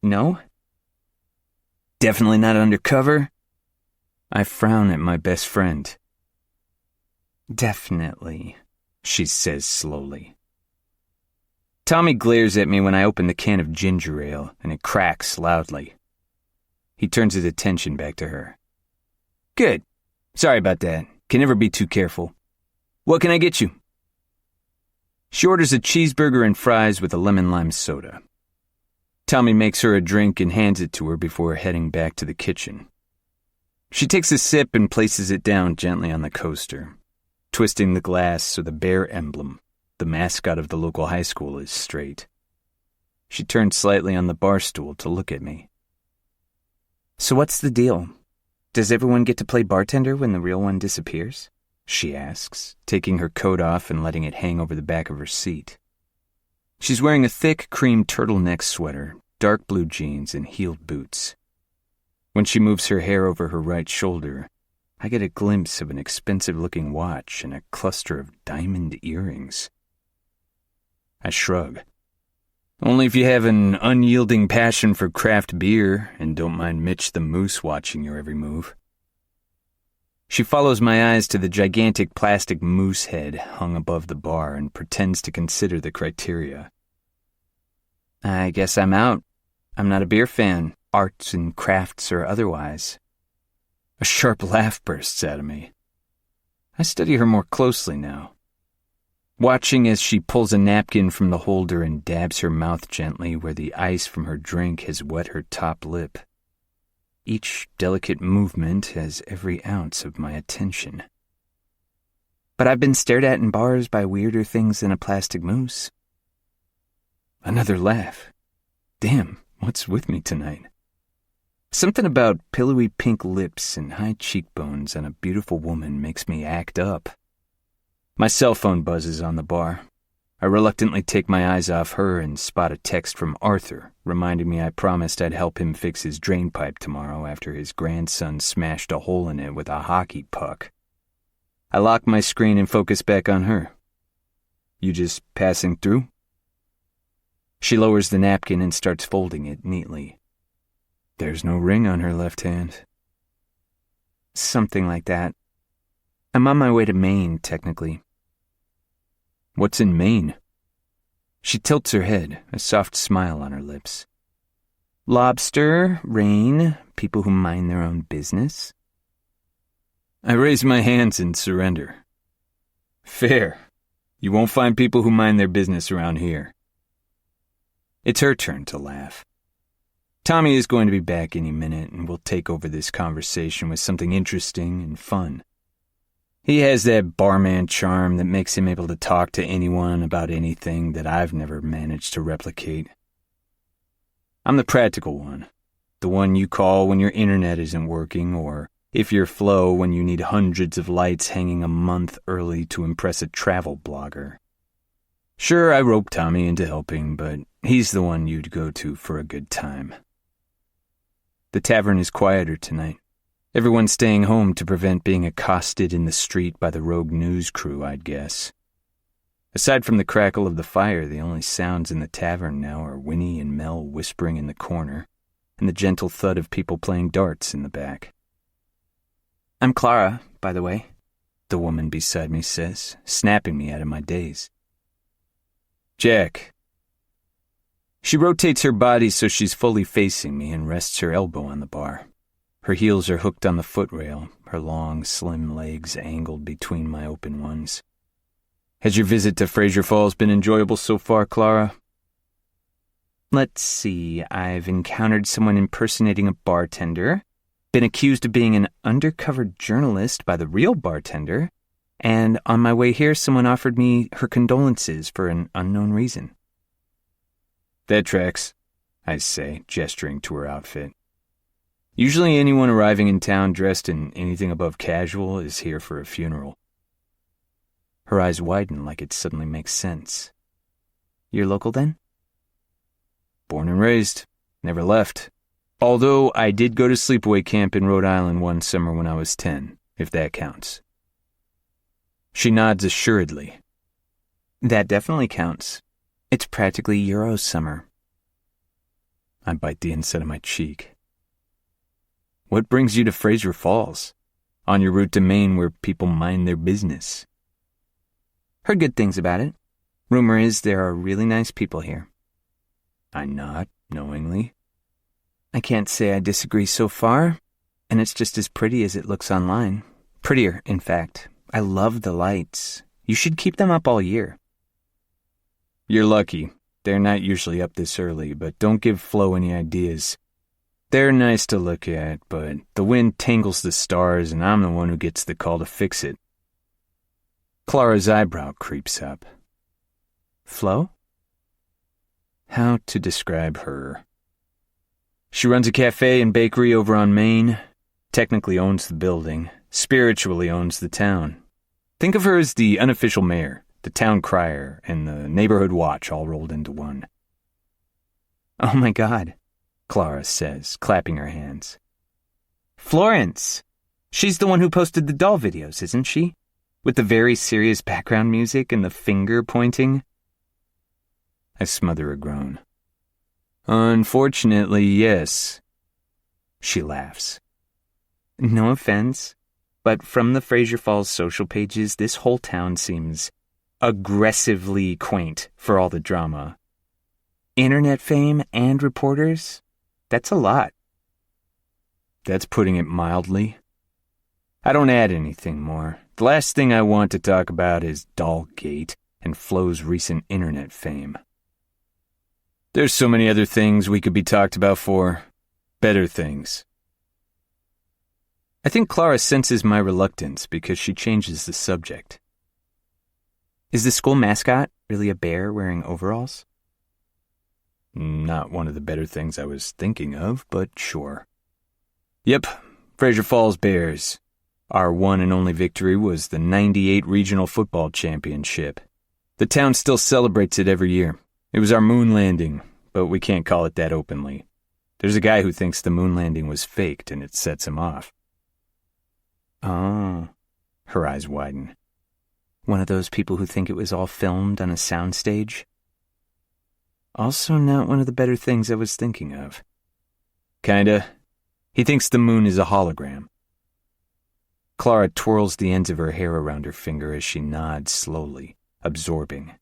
Speaker 4: No." "Definitely not undercover?" I frown at my best friend. "Definitely," she says slowly. Tommy glares at me when I open the can of ginger ale, and it cracks loudly. He turns his attention back to her. "Good. Sorry about that. Can never be too careful. What can I get you?" She orders a cheeseburger and fries with a lemon-lime soda. Tommy makes her a drink and hands it to her before heading back to the kitchen. She takes a sip and places it down gently on the coaster, twisting the glass so the bear emblem, the mascot of the local high school, is straight. She turns slightly on the bar stool to look at me. "So what's the deal? Does everyone get to play bartender when the real one disappears?" she asks, taking her coat off and letting it hang over the back of her seat. She's wearing a thick cream turtleneck sweater, dark blue jeans, and heeled boots. When she moves her hair over her right shoulder, I get a glimpse of an expensive-looking watch and a cluster of diamond earrings. I shrug. "Only if you have an unyielding passion for craft beer and don't mind Mitch the Moose watching your every move." She follows my eyes to the gigantic plastic moose head hung above the bar and pretends to consider the criteria. "I guess I'm out. I'm not a beer fan, arts and crafts or otherwise." A sharp laugh bursts out of me. I study her more closely now, watching as she pulls a napkin from the holder and dabs her mouth gently where the ice from her drink has wet her top lip. Each delicate movement has every ounce of my attention. "But I've been stared at in bars by weirder things than a plastic moose." Another laugh. Damn, what's with me tonight? Something about pillowy pink lips and high cheekbones on a beautiful woman makes me act up. My cell phone buzzes on the bar. I reluctantly take my eyes off her and spot a text from Arthur, reminding me I promised I'd help him fix his drain pipe tomorrow after his grandson smashed a hole in it with a hockey puck. I lock my screen and focus back on her. "You just passing through?" She lowers the napkin and starts folding it neatly. There's no ring on her left hand. "Something like that. I'm on my way to Maine, technically." "What's in Maine?" She tilts her head, a soft smile on her lips. "Lobster, rain, people who mind their own business." I raise my hands in surrender. "Fair. You won't find people who mind their business around here." It's her turn to laugh. Tommy is going to be back any minute and will take over this conversation with something interesting and fun. He has that barman charm that makes him able to talk to anyone about anything that I've never managed to replicate. I'm the practical one, the one you call when your internet isn't working, or if you're Flo when you need hundreds of lights hanging a month early to impress a travel blogger. Sure, I roped Tommy into helping, but he's the one you'd go to for a good time. The tavern is quieter tonight. Everyone's staying home to prevent being accosted in the street by the rogue news crew, I'd guess. Aside from the crackle of the fire, the only sounds in the tavern now are Winnie and Mel whispering in the corner, and the gentle thud of people playing darts in the back. I'm Clara, by the way, the woman beside me says, snapping me out of my daze. Jack. She rotates her body so she's fully facing me and rests her elbow on the bar. Her heels are hooked on the footrail, her long, slim legs angled between my open ones. Has your visit to Fraser Falls been enjoyable so far, Clara? Let's see, I've encountered someone impersonating a bartender, been accused of being an undercover journalist by the real bartender, and on my way here someone offered me her condolences for an unknown reason. That tracks, I say, gesturing to her outfit. Usually anyone arriving in town dressed in anything above casual is here for a funeral. Her eyes widen like it suddenly makes sense. You're local then? Born and raised, never left. Although I did go to sleepaway camp in Rhode Island one summer when I was 10, if that counts. She nods assuredly. That definitely counts. It's practically Euro summer. I bite the inside of my cheek. What brings you to Fraser Falls? On your route to Maine where people mind their business? Heard good things about it. Rumor is there are really nice people here. I nod, knowingly. I can't say I disagree so far, and it's just as pretty as it looks online. Prettier, in fact. I love the lights. You should keep them up all year. You're lucky. They're not usually up this early, but don't give Flo any ideas. They're nice to look at, but the wind tangles the stars and I'm the one who gets the call to fix it. Clara's eyebrow creeps up. Flo? How to describe her? She runs a cafe and bakery over on Main, technically owns the building, spiritually owns the town. Think of her as the unofficial mayor, the town crier, and the neighborhood watch all rolled into one. Oh my God, Clara says, clapping her hands. Florence! She's the one who posted the doll videos, isn't she? With the very serious background music and the finger pointing? I smother a groan. Unfortunately, yes. She laughs. No offense, but from the Fraser Falls social pages, this whole town seems aggressively quaint for all the drama. Internet fame and reporters? That's a lot. That's putting it mildly. I don't add anything more. The last thing I want to talk about is Dollgate and Flo's recent internet fame. There's so many other things we could be talked about for. Better things. I think Clara senses my reluctance because she changes the subject. Is the school mascot really a bear wearing overalls? Not one of the better things I was thinking of, but sure. Yep, Fraser Falls Bears. Our one and only victory was the '98 Regional Football Championship. The town still celebrates it every year. It was our moon landing, but we can't call it that openly. There's a guy who thinks the moon landing was faked and it sets him off. Oh, her eyes widen. One of those people who think it was all filmed on a soundstage? Also not one of the better things I was thinking of. Kinda. He thinks the moon is a hologram. Clara twirls the ends of her hair around her finger as she nods slowly, absorbing.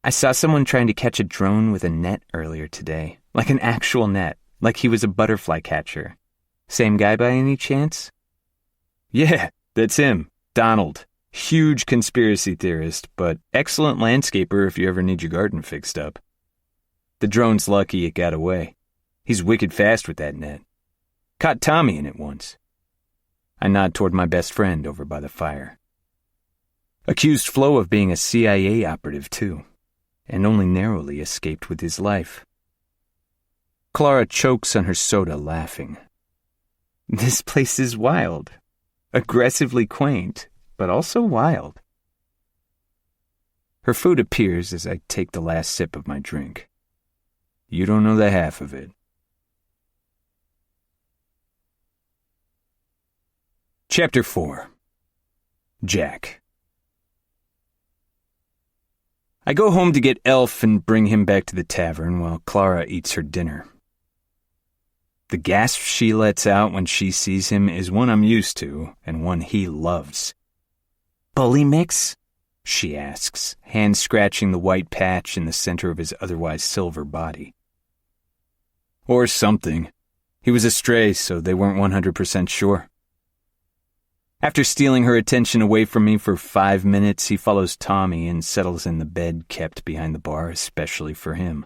Speaker 4: I saw someone trying to catch a drone with a net earlier today, like an actual net, like he was a butterfly catcher. Same guy by any chance? Yeah, that's him, Donald. Huge conspiracy theorist, but excellent landscaper if you ever need your garden fixed up. The drone's lucky it got away. He's wicked fast with that net. Caught Tommy in it once. I nod toward my best friend over by the fire. Accused Flo of being a CIA operative, too, and only narrowly escaped with his life. Clara chokes on her soda, laughing. This place is wild. Aggressively quaint, but also wild. Her food appears as I take the last sip of my drink. You don't know the half of it. Chapter 4. Jack. I go home to get Elf and bring him back to the tavern while Clara eats her dinner. The gasp she lets out when she sees him is one I'm used to and one he loves. "Bully mix?" she asks, hand scratching the white patch in the center of his otherwise silver body. Or something. He was a stray, so they weren't 100% sure. After stealing her attention away from me for 5 minutes, he follows Tommy and settles in the bed kept behind the bar especially for him.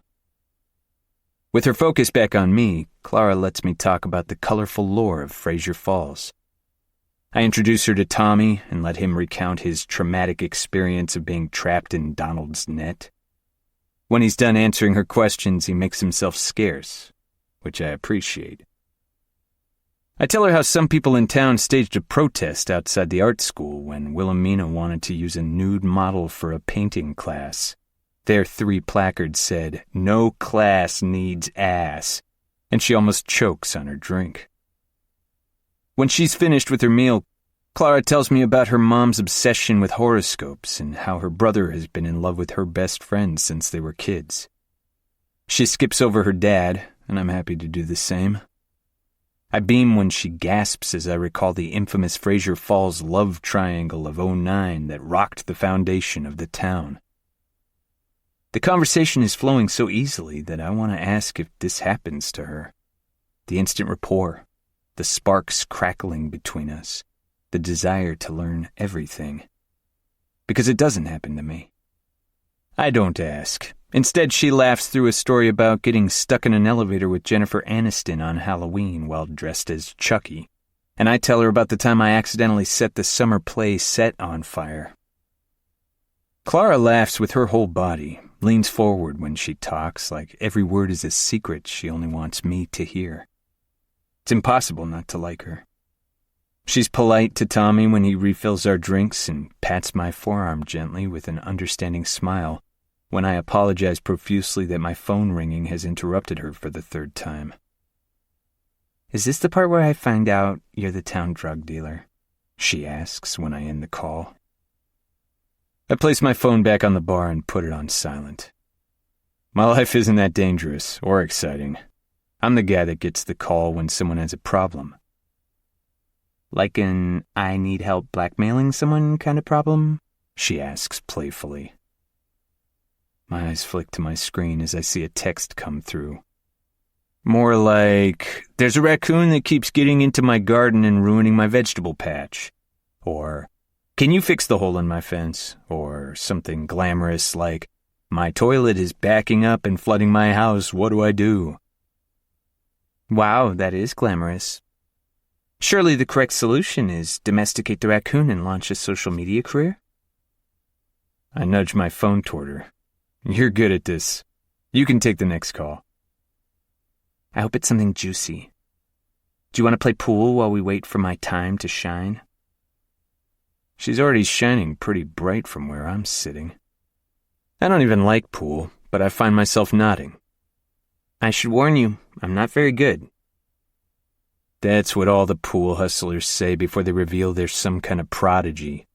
Speaker 4: With her focus back on me, Clara lets me talk about the colorful lore of Fraser Falls. I introduce her to Tommy and let him recount his traumatic experience of being trapped in Donald's net. When he's done answering her questions, he makes himself scarce, which I appreciate. I tell her how some people in town staged a protest outside the art school when Wilhelmina wanted to use a nude model for a painting class. Their 3 placards said, "No class needs ass," and she almost chokes on her drink. When she's finished with her meal, Clara tells me about her mom's obsession with horoscopes and how her brother has been in love with her best friend since they were kids. She skips over her dad, and I'm happy to do the same. I beam when she gasps as I recall the infamous Fraser Falls love triangle of '09 that rocked the foundation of the town. The conversation is flowing so easily that I want to ask if this happens to her. The instant rapport, the sparks crackling between us, the desire to learn everything. Because it doesn't happen to me. I don't ask. Instead, she laughs through a story about getting stuck in an elevator with Jennifer Aniston on Halloween while dressed as Chucky, and I tell her about the time I accidentally set the summer play set on fire. Clara laughs with her whole body, leans forward when she talks like every word is a secret she only wants me to hear. It's impossible not to like her. She's polite to Tommy when he refills our drinks and pats my forearm gently with an understanding smile when I apologize profusely that my phone ringing has interrupted her for the 3rd time. "Is this the part where I find out you're the town drug dealer?" she asks when I end the call. I place my phone back on the bar and put it on silent. My life isn't that dangerous or exciting. I'm the guy that gets the call when someone has a problem. "Like an I need help blackmailing someone kind of problem?" she asks playfully. My eyes flick to my screen as I see a text come through. More like, "There's a raccoon that keeps getting into my garden and ruining my vegetable patch." Or, "Can you fix the hole in my fence?" Or something glamorous like, "My toilet is backing up and flooding my house, what do I do?" Wow, that is glamorous. Surely the correct solution is domesticate the raccoon and launch a social media career? I nudge my phone toward her. "You're good at this. You can take the next call." "I hope it's something juicy. Do you want to play pool while we wait for my time to shine?" She's already shining pretty bright from where I'm sitting. I don't even like pool, but I find myself nodding. "I should warn you, I'm not very good." That's what all the pool hustlers say before they reveal they're some kind of prodigy.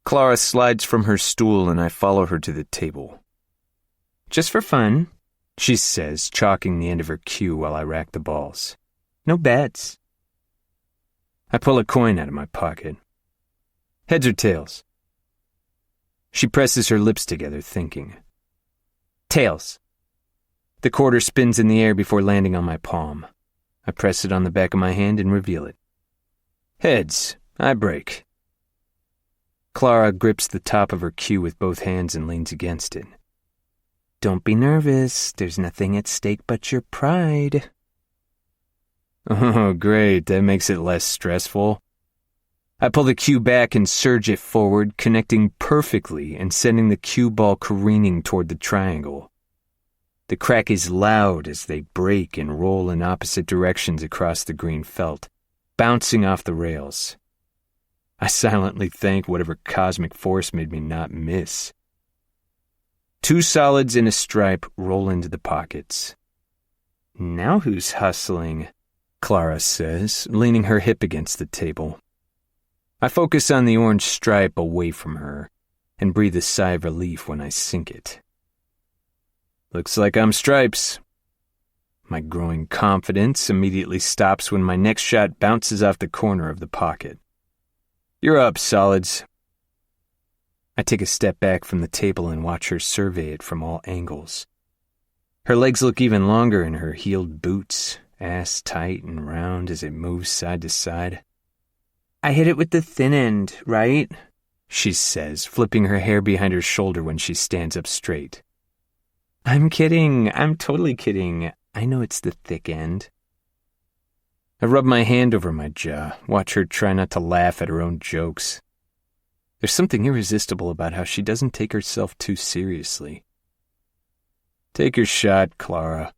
Speaker 4: Clara slides from her stool and I follow her to the table. "Just for fun," she says, chalking the end of her cue while I rack the balls. "No bets." I pull a coin out of my pocket. "Heads or tails?" She presses her lips together, thinking. "Tails." The quarter spins in the air before landing on my palm. I press it on the back of my hand and reveal it. "Heads. I break." Clara grips the top of her cue with both hands and leans against it. "Don't be nervous. There's nothing at stake but your pride." Oh, great. That makes it less stressful. I pull the cue back and surge it forward, connecting perfectly and sending the cue ball careening toward the triangle. The crack is loud as they break and roll in opposite directions across the green felt, bouncing off the rails. I silently thank whatever cosmic force made me not miss. 2 solids in a stripe roll into the pockets. "Now who's hustling?" Clara says, leaning her hip against the table. I focus on the orange stripe away from her and breathe a sigh of relief when I sink it. "Looks like I'm stripes." My growing confidence immediately stops when my next shot bounces off the corner of the pocket. You're up, Solids. I take a step back from the table and watch her survey it from all angles. Her legs look even longer in her heeled boots, ass tight and round as it moves side to side. I hit it with the thin end, right? She says, flipping her hair behind her shoulder when she stands up straight. I'm kidding. I'm totally kidding. I know it's the thick end. I rub my hand over my jaw, watch her try not to laugh at her own jokes. There's something irresistible about how she doesn't take herself too seriously. Take your shot, Clara.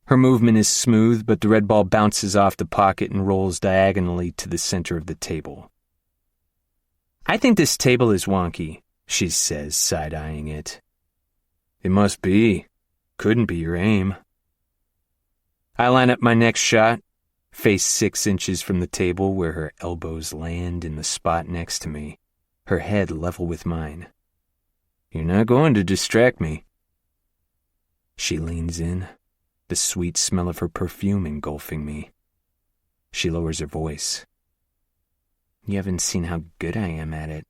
Speaker 4: Her movement is smooth, but the red ball bounces off the pocket and rolls diagonally to the center of the table. I think this table is wonky, she says, side-eyeing it. It must be. Couldn't be your aim. I line up my next shot, face 6 inches from the table where her elbows land in the spot next to me, her head level with mine. You're not going to distract me. She leans in, the sweet smell of her perfume engulfing me. She lowers her voice. You haven't seen how good I am at it.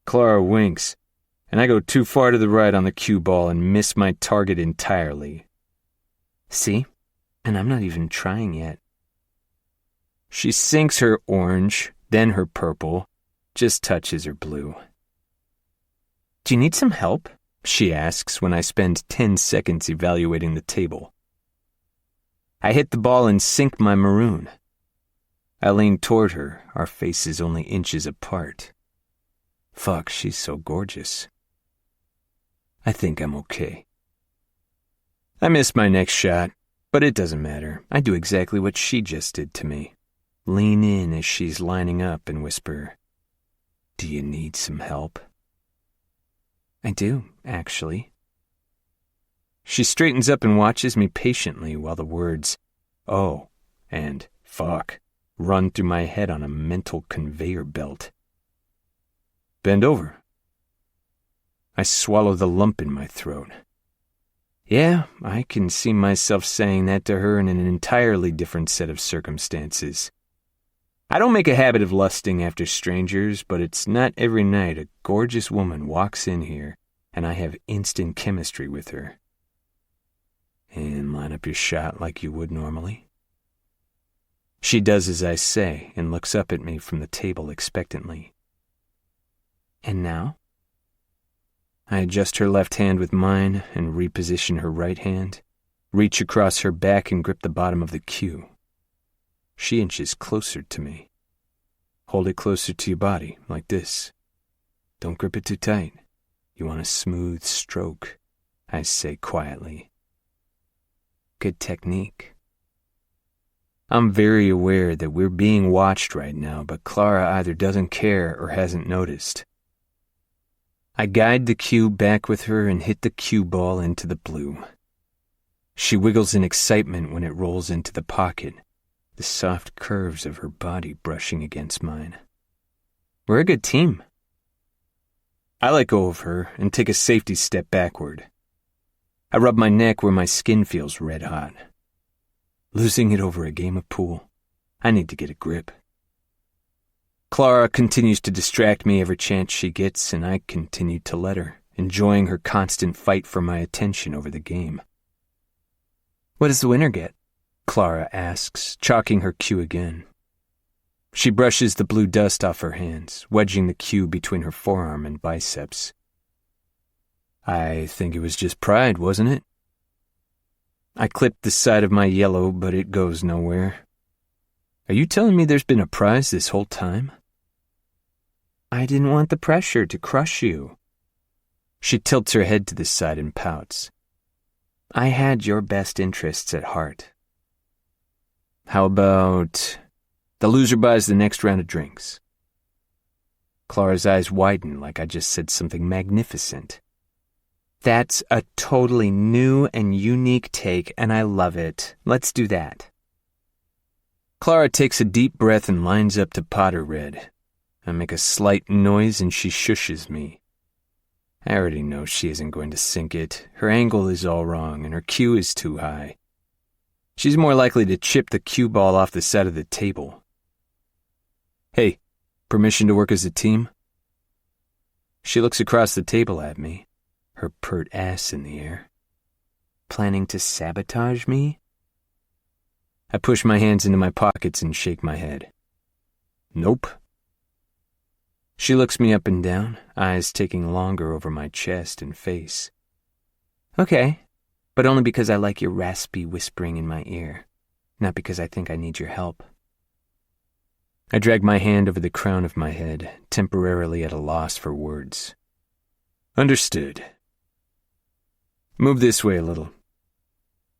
Speaker 4: Clara winks, and I go too far to the right on the cue ball and miss my target entirely. See? And I'm not even trying yet. She sinks her orange, then her purple, just touches her blue. Do you need some help? She asks when I spend 10 seconds evaluating the table. I hit the ball and sink my maroon. I lean toward her, our faces only inches apart. Fuck, she's so gorgeous. I think I'm okay. I miss my next shot, but it doesn't matter. I do exactly what she just did to me. Lean in as she's lining up and whisper, Do you need some help? I do, actually. She straightens up and watches me patiently while the words, oh, and fuck, run through my head on a mental conveyor belt. Bend over. I swallow the lump in my throat. Yeah, I can see myself saying that to her in an entirely different set of circumstances. I don't make a habit of lusting after strangers, but it's not every night a gorgeous woman walks in here and I have instant chemistry with her. And line up your shot like you would normally. She does as I say and looks up at me from the table expectantly. And now? I adjust her left hand with mine and reposition her right hand, reach across her back and grip the bottom of the cue. She inches closer to me. Hold it closer to your body, like this. Don't grip it too tight. You want a smooth stroke, I say quietly. Good technique. I'm very aware that we're being watched right now, but Clara either doesn't care or hasn't noticed. I guide the cue back with her and hit the cue ball into the blue. She wiggles in excitement when it rolls into the pocket, the soft curves of her body brushing against mine. We're a good team. I let go of her and take a safety step backward. I rub my neck where my skin feels red hot. Losing it over a game of pool. I need to get a grip. Clara continues to distract me every chance she gets, and I continue to let her, enjoying her constant fight for my attention over the game. What does the winner get? Clara asks, chalking her cue again. She brushes the blue dust off her hands, wedging the cue between her forearm and biceps. I think it was just pride, wasn't it? I clipped the side of my yellow, but it goes nowhere. Are you telling me there's been a prize this whole time? I didn't want the pressure to crush you. She tilts her head to the side and pouts. I had your best interests at heart. How about the loser buys the next round of drinks? Clara's eyes widen like I just said something magnificent. That's a totally new and unique take, and I love it. Let's do that. Clara takes a deep breath and lines up to pot her red. I make a slight noise and she shushes me. I already know she isn't going to sink it. Her angle is all wrong, and her cue is too high. She's more likely to chip the cue ball off the side of the table. Hey, permission to work as a team? She looks across the table at me, her pert ass in the air. Planning to sabotage me? I push my hands into my pockets and shake my head. Nope. She looks me up and down, eyes taking longer over my chest and face. Okay, but only because I like your raspy whispering in my ear, not because I think I need your help. I drag my hand over the crown of my head, temporarily at a loss for words. Understood. Move this way a little.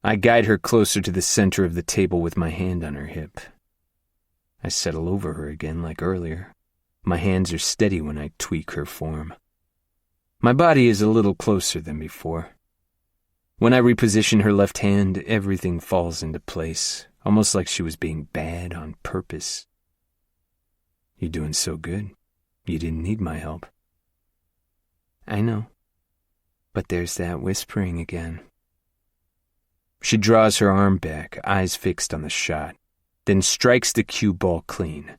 Speaker 4: I guide her closer to the center of the table with my hand on her hip. I settle over her again like earlier. My hands are steady when I tweak her form. My body is a little closer than before. When I reposition her left hand, everything falls into place, almost like she was being bad on purpose. You're doing so good. You didn't need my help. I know. But there's that whispering again. She draws her arm back, eyes fixed on the shot, then strikes the cue ball clean.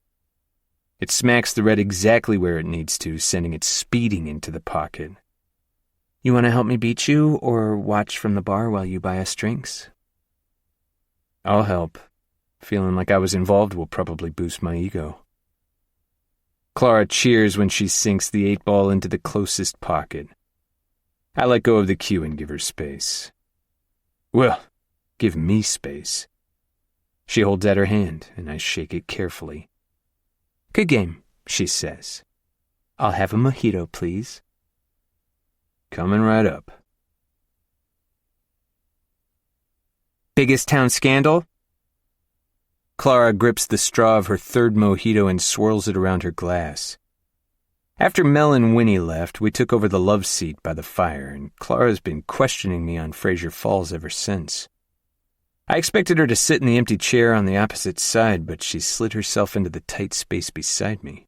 Speaker 4: It smacks the red exactly where it needs to, sending it speeding into the pocket. You want to help me beat you, or watch from the bar while you buy us drinks? I'll help. Feeling like I was involved will probably boost my ego. Clara cheers when she sinks the 8-ball into the closest pocket. I let go of the cue and give her space. Well, give me space. She holds out her hand, and I shake it carefully. Good game, she says. I'll have a mojito, please. Coming right up. Biggest town scandal? Clara grips the straw of her third mojito and swirls it around her glass. After Mel and Winnie left, we took over the love seat by the fire, and Clara's been questioning me on Fraser Falls ever since. I expected her to sit in the empty chair on the opposite side, but she slid herself into the tight space beside me.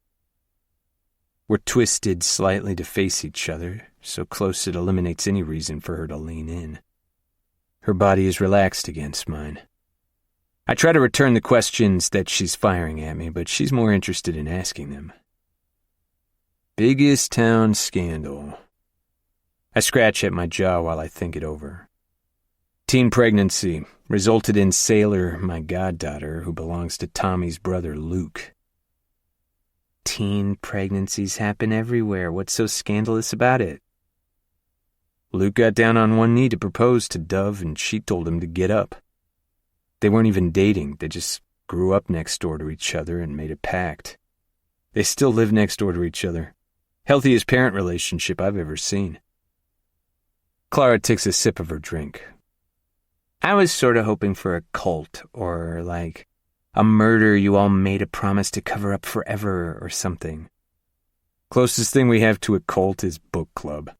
Speaker 4: We're twisted slightly to face each other, so close it eliminates any reason for her to lean in. Her body is relaxed against mine. I try to return the questions that she's firing at me, but she's more interested in asking them. Biggest town scandal. I scratch at my jaw while I think it over. Teen pregnancy resulted in Sailor, my goddaughter, who belongs to Tommy's brother, Luke. Teen pregnancies happen everywhere. What's so scandalous about it? Luke got down on one knee to propose to Dove, and she told him to get up. They weren't even dating. They just grew up next door to each other and made a pact. They still live next door to each other. Healthiest parent relationship I've ever seen. Clara takes a sip of her drink. I was sort of hoping for a cult, or like a murder you all made a promise to cover up forever or something. Closest thing we have to a cult is book club.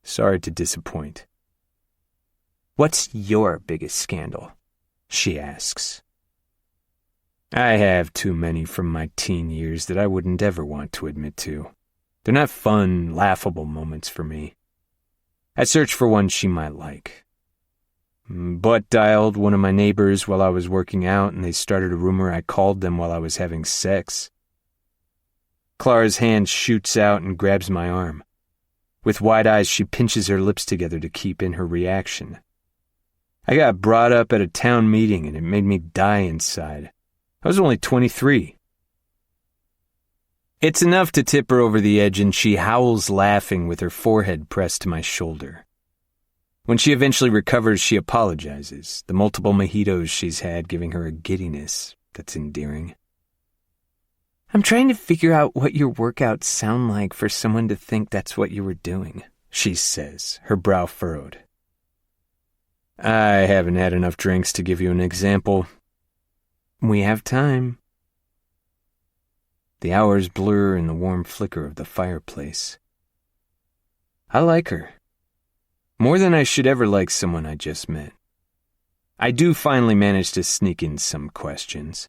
Speaker 4: Sorry to disappoint. What's your biggest scandal? She asks. I have too many from my teen years that I wouldn't ever want to admit to. They're not fun, laughable moments for me. I search for one she might like. Butt dialed one of my neighbors while I was working out, and they started a rumor I called them while I was having sex. Clara's hand shoots out and grabs my arm. With wide eyes, she pinches her lips together to keep in her reaction. I got brought up at a town meeting, and it made me die inside. I was only 23. It's enough to tip her over the edge, and she howls laughing with her forehead pressed to my shoulder. When she eventually recovers, she apologizes, the multiple mojitos she's had giving her a giddiness that's endearing. I'm trying to figure out what your workouts sound like for someone to think that's what you were doing, she says, her brow furrowed. I haven't had enough drinks to give you an example. We have time. The hours blur in the warm flicker of the fireplace. I like her. More than I should ever like someone I just met. I do finally manage to sneak in some questions.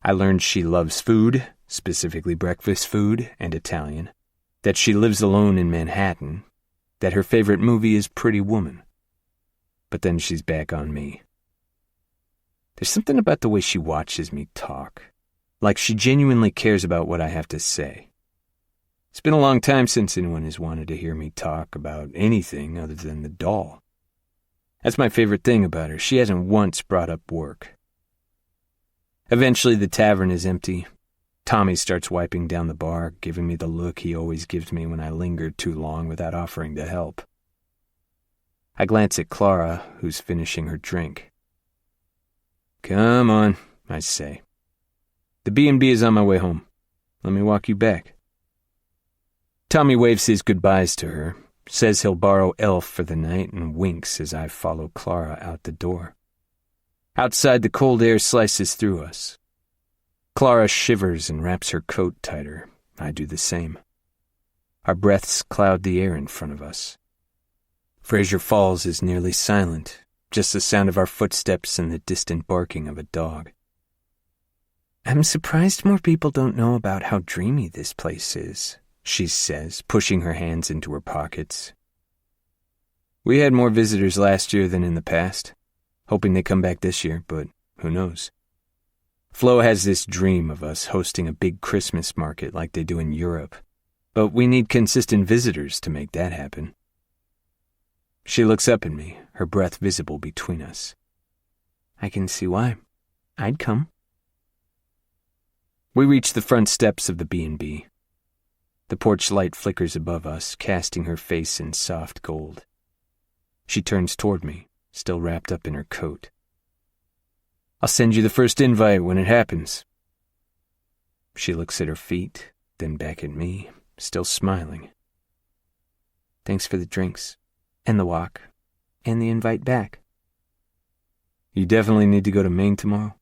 Speaker 4: I learned she loves food, specifically breakfast food and Italian, that she lives alone in Manhattan, that her favorite movie is Pretty Woman. But then she's back on me. There's something about the way she watches me talk, like she genuinely cares about what I have to say. It's been a long time since anyone has wanted to hear me talk about anything other than the doll. That's my favorite thing about her. She hasn't once brought up work. Eventually, the tavern is empty. Tommy starts wiping down the bar, giving me the look he always gives me when I linger too long without offering to help. I glance at Clara, who's finishing her drink. "Come on," I say. "The B&B is on my way home. Let me walk you back." Tommy waves his goodbyes to her, says he'll borrow Elf for the night, and winks as I follow Clara out the door. Outside, the cold air slices through us. Clara shivers and wraps her coat tighter. I do the same. Our breaths cloud the air in front of us. Fraser Falls is nearly silent, just the sound of our footsteps and the distant barking of a dog. "I'm surprised more people don't know about how dreamy this place is," she says, pushing her hands into her pockets. "We had more visitors last year than in the past. Hoping they come back this year, but who knows? Flo has this dream of us hosting a big Christmas market like they do in Europe, but we need consistent visitors to make that happen." She looks up at me, her breath visible between us. "I can see why. I'd come." We reach the front steps of the B&B. The porch light flickers above us, casting her face in soft gold. She turns toward me, still wrapped up in her coat. "I'll send you the first invite when it happens." She looks at her feet, then back at me, still smiling. "Thanks for the drinks, and the walk, and the invite back." "You definitely need to go to Maine tomorrow.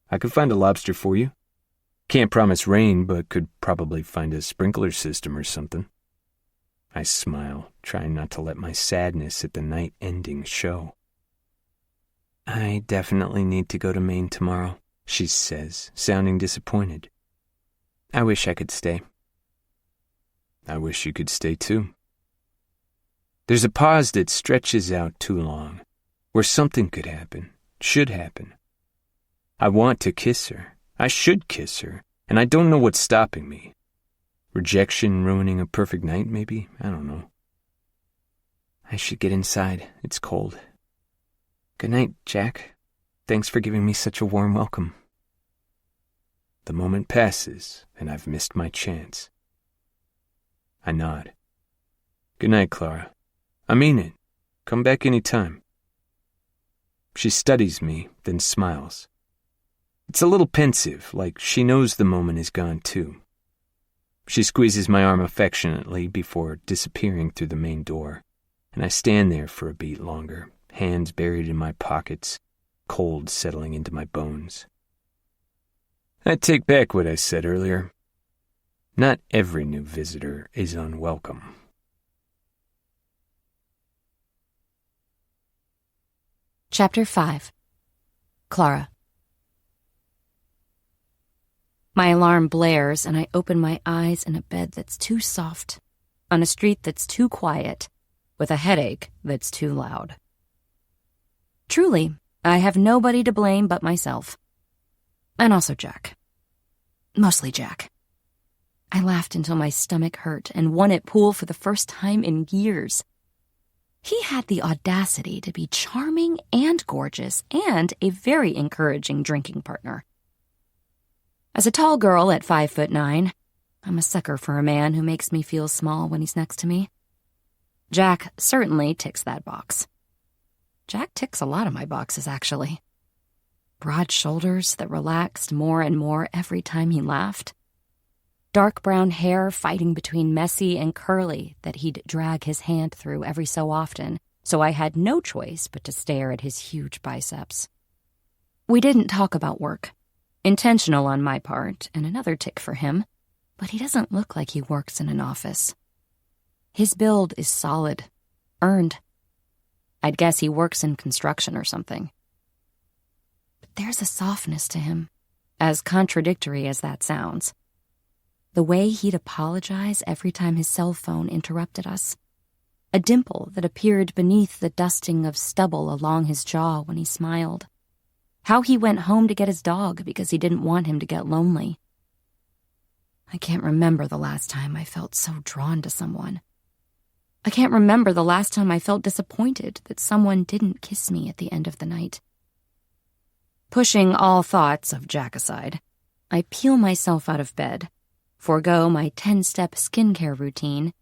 Speaker 4: I could find a lobster for you. Can't promise rain, but could probably find a sprinkler system or something." I smile, trying not to let my sadness at the night ending show. "I definitely need to go to Maine tomorrow," she says, sounding disappointed. "I wish I could stay." "I wish you could stay too." There's a pause that stretches out too long, where something could happen, should happen. I want to kiss her. I should kiss her, and I don't know what's stopping me. Rejection ruining a perfect night, maybe? I don't know. "I should get inside. It's cold. Good night, Jack. Thanks for giving me such a warm welcome." The moment passes, and I've missed my chance. I nod. "Good night, Clara. I mean it. Come back any time." She studies me, then smiles. It's a little pensive, like she knows the moment is gone too. She squeezes my arm affectionately before disappearing through the main door, and I stand there for a beat longer, hands buried in my pockets, cold settling into my bones. I take back what I said earlier. Not every new visitor is unwelcome.
Speaker 1: Chapter 5. Clara. My alarm blares and I open my eyes in a bed that's too soft, on a street that's too quiet, with a headache that's too loud. Truly, I have nobody to blame but myself. And also Jack. Mostly Jack. I laughed until my stomach hurt and won at pool for the first time in years. He had the audacity to be charming and gorgeous and a very encouraging drinking partner. As a tall girl at 5'9", I'm a sucker for a man who makes me feel small when he's next to me. Jack certainly ticks that box. Jack ticks a lot of my boxes, actually. Broad shoulders that relaxed more and more every time he laughed. Dark brown hair fighting between messy and curly that he'd drag his hand through every so often, so I had no choice but to stare at his huge biceps. We didn't talk about work. Intentional on my part, and another tick for him, but he doesn't look like he works in an office. His build is solid, earned. I'd guess he works in construction or something. But there's a softness to him, as contradictory as that sounds. The way he'd apologize every time his cell phone interrupted us. a dimple that appeared beneath the dusting of stubble along his jaw when he smiled. How he went home to get his dog because he didn't want him to get lonely. I can't remember the last time I felt so drawn to someone. I can't remember the last time I felt disappointed that someone didn't kiss me at the end of the night. Pushing all thoughts of Jack aside, I peel myself out of bed, forego my 10-step skincare routine,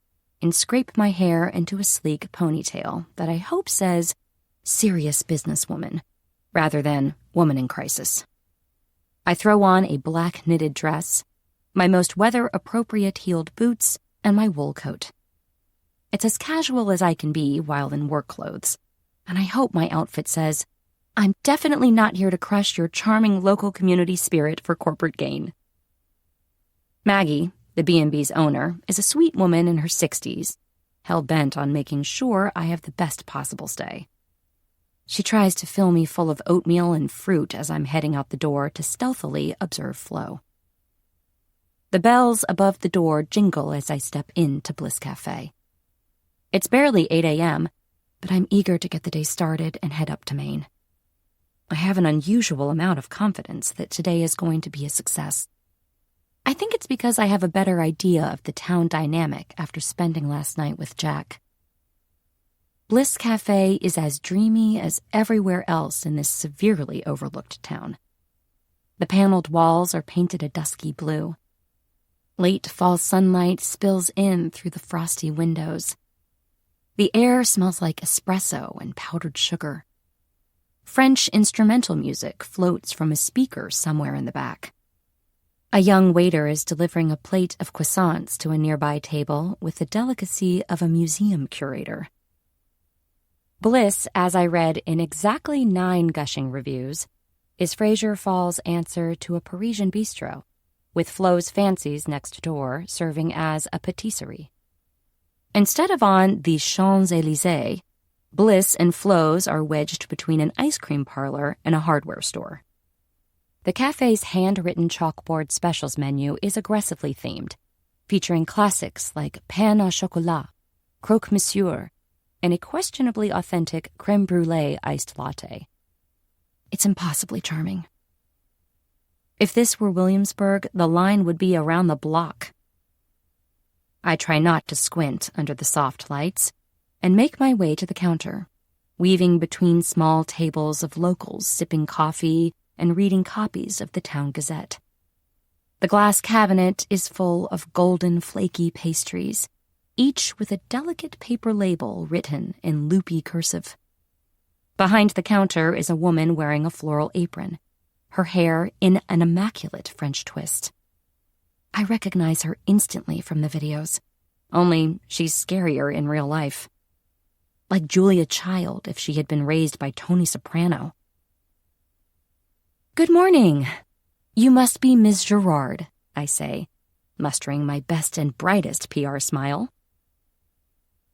Speaker 1: and scrape my hair into a sleek ponytail that I hope says serious businesswoman rather than woman in crisis. I throw on a black knitted dress, my most weather-appropriate heeled boots, and my wool coat. It's as casual as I can be while in work clothes, and I hope my outfit says, I'm definitely not here to crush your charming local community spirit for corporate gain. Maggie, the B&B's owner, is a sweet woman in her 60s, hell-bent on making sure I have the best possible stay. She tries to fill me full of oatmeal and fruit as I'm heading out the door to stealthily observe Flo. The bells above the door jingle as I step into Bliss Cafe. It's barely 8 a.m., but I'm eager to get the day started and head up to Maine. I have an unusual amount of confidence that today is going to be a success. I think it's because I have a better idea of the town dynamic after spending last night with Jack. Bliss Cafe is as dreamy as everywhere else in this severely overlooked town. The paneled walls are painted a dusky blue. Late fall sunlight spills in through the frosty windows. The air smells like espresso and powdered sugar. French instrumental music floats from a speaker somewhere in the back. A young waiter is delivering a plate of croissants to a nearby table with the delicacy of a museum curator. Bliss, as I read in exactly 9 gushing reviews, is Fraser Falls' answer to a Parisian bistro, with Flo's Fancies next door serving as a patisserie. Instead of on the Champs-Élysées, Bliss and Flo's are wedged between an ice cream parlor and a hardware store. The cafe's handwritten chalkboard specials menu is aggressively themed, featuring classics like pain au chocolat, croque monsieur, and a questionably authentic creme brulee iced latte. It's impossibly charming. If this were Williamsburg, the line would be around the block. I try not to squint under the soft lights and make my way to the counter, weaving between small tables of locals sipping coffee and reading copies of the Town Gazette. The glass cabinet is full of golden, flaky pastries, each with a delicate paper label written in loopy cursive. Behind the counter is a woman wearing a floral apron, her hair in an immaculate French twist. I recognize her instantly from the videos, only she's scarier in real life. Like Julia Child if she had been raised by Tony Soprano. Good morning. You must be Ms. Gerard, I say, mustering my best and brightest PR smile.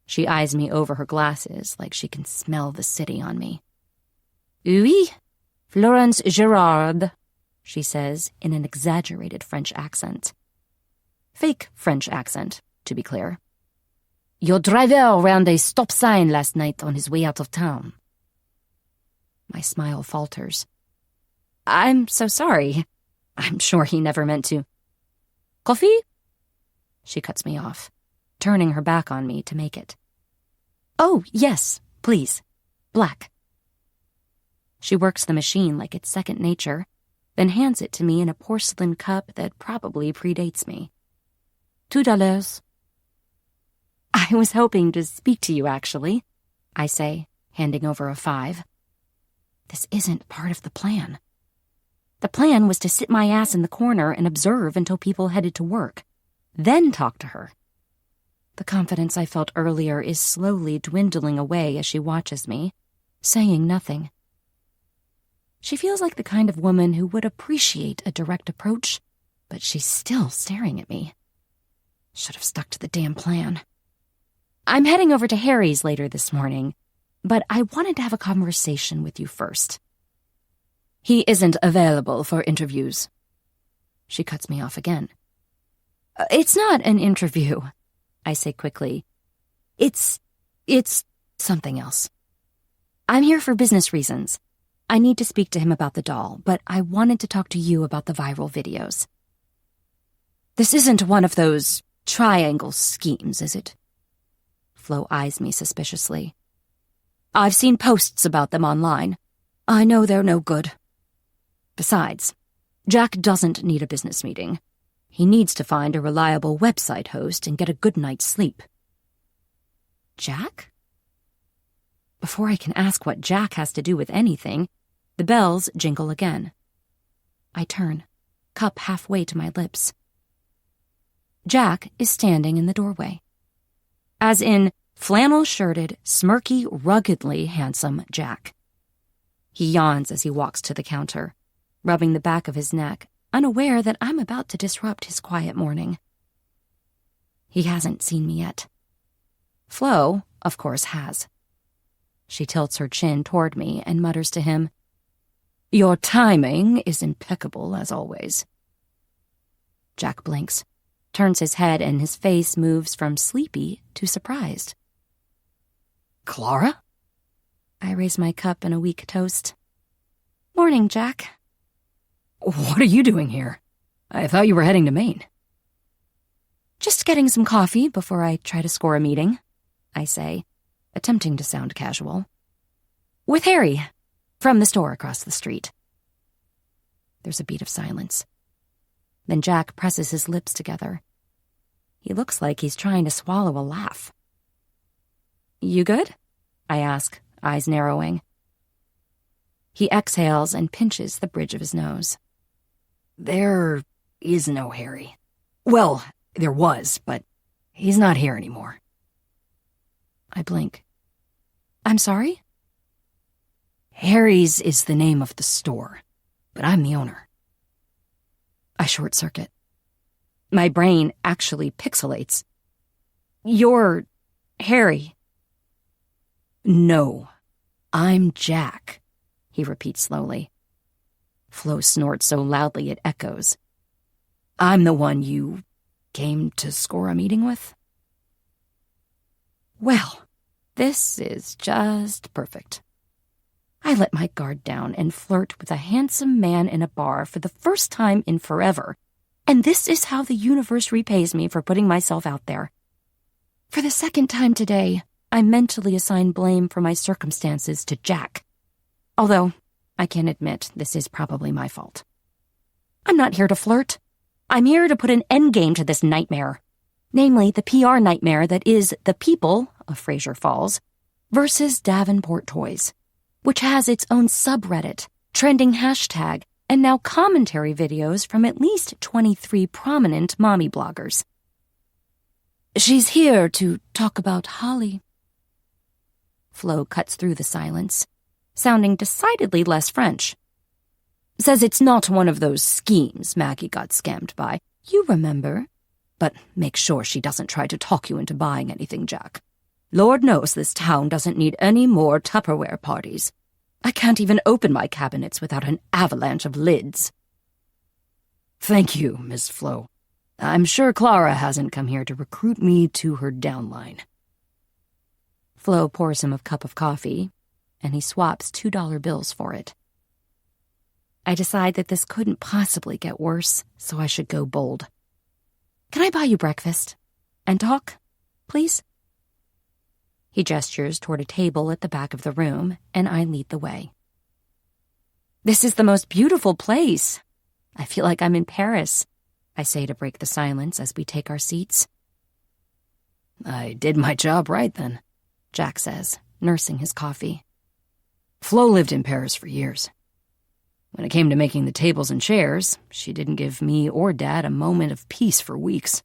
Speaker 1: She eyes me over her glasses like she can smell the city on me. Oui, Florence Gerard, she says in an exaggerated French accent. Fake French accent, to be clear. Your driver ran a stop sign last night on his way out of town. My smile falters. I'm so sorry. I'm sure he never meant to. Coffee? She cuts me off, turning her back on me to make it. Oh, yes, please. Black. She works the machine like it's second nature, then hands it to me in a porcelain cup that probably predates me. $2. I was hoping to speak to you, actually, I say, handing over a 5. This isn't part of the plan. The plan was to sit my ass in the corner and observe until people headed to work, then talk to her. The confidence I felt earlier is slowly dwindling away as she watches me, saying nothing. She feels like the kind of woman who would appreciate a direct approach, but she's still staring at me. Should have stuck to the damn plan. I'm heading over to Harry's later this morning, but I wanted to have a conversation with you first. He isn't available for interviews. She cuts me off again. It's not an interview, I say quickly. It's It's something else. I'm here for business reasons. I need to speak to him about the doll, but I wanted to talk to you about the viral videos. This isn't one of those triangle schemes, is it? Flo eyes me suspiciously. I've seen posts about them online. I know they're no good. Besides, Jack doesn't need a business meeting. He needs to find a reliable website host and get a good night's sleep. Jack? Before I can ask what Jack has to do with anything, the bells jingle again. I turn, cup halfway to my lips. Jack is standing in the doorway. As in, flannel-shirted, smirky, ruggedly handsome Jack. He yawns as he walks to the counter, rubbing the back of his neck, unaware that I'm about to disrupt his quiet morning. He hasn't seen me yet. Flo, of course, has. She tilts her chin toward me and mutters to him, "Your timing is impeccable, as always." Jack blinks, turns his head, and his face moves from sleepy to surprised.
Speaker 2: Clara?
Speaker 1: I raise my cup in a weak toast. Morning, Jack.
Speaker 2: What are you doing here? I thought you were heading to Maine.
Speaker 1: Just getting some coffee before I try to score a meeting, I say, attempting to sound casual. With Harry, from the store across the street. There's a beat of silence. Then Jack presses his lips together. He looks like he's trying to swallow a laugh. You good? I ask, eyes narrowing. He exhales and pinches the bridge of his nose.
Speaker 2: There is no Harry. Well, there was, but he's not here anymore.
Speaker 1: I blink. I'm sorry?
Speaker 2: Harry's is the name of the store, but I'm the owner.
Speaker 1: I short-circuit. My brain actually pixelates. You're Harry.
Speaker 2: No, I'm Jack, he repeats slowly.
Speaker 1: Flo snorts so loudly it echoes.
Speaker 2: I'm the one you came to score a meeting with?
Speaker 1: Well, this is just perfect. I let my guard down and flirt with a handsome man in a bar for the first time in forever, and this is how the universe repays me for putting myself out there. For the second time today, I mentally assign blame for my circumstances to Jack. Although, I can admit this is probably my fault. I'm not here to flirt. I'm here to put an endgame to this nightmare. Namely, the PR nightmare that is the people of Fraser Falls versus Davenport Toys, which has its own subreddit, trending hashtag, and now commentary videos from at least 23 prominent mommy bloggers. She's here to talk about Holly. Flo cuts through the silence, sounding decidedly less French. Says it's not one of those schemes Maggie got scammed by. You remember? But make sure she doesn't try to talk you into buying anything, Jack. Lord knows this town doesn't need any more Tupperware parties. I can't even open my cabinets without an avalanche of lids.
Speaker 2: Thank you, Miss Flo. I'm sure Clara hasn't come here to recruit me to her downline.
Speaker 1: Flo pours him a cup of coffee, and he swaps $2 bills for it. I decide that this couldn't possibly get worse, so I should go bold. Can I buy you breakfast? And talk, please? He gestures toward a table at the back of the room, and I lead the way. This is the most beautiful place. I feel like I'm in Paris, I say to break the silence as we take our seats.
Speaker 2: I did my job right then,
Speaker 1: Jack says, nursing his coffee.
Speaker 2: Flo lived in Paris for years. When it came to making the tables and chairs, she didn't give me or Dad a moment of peace for weeks.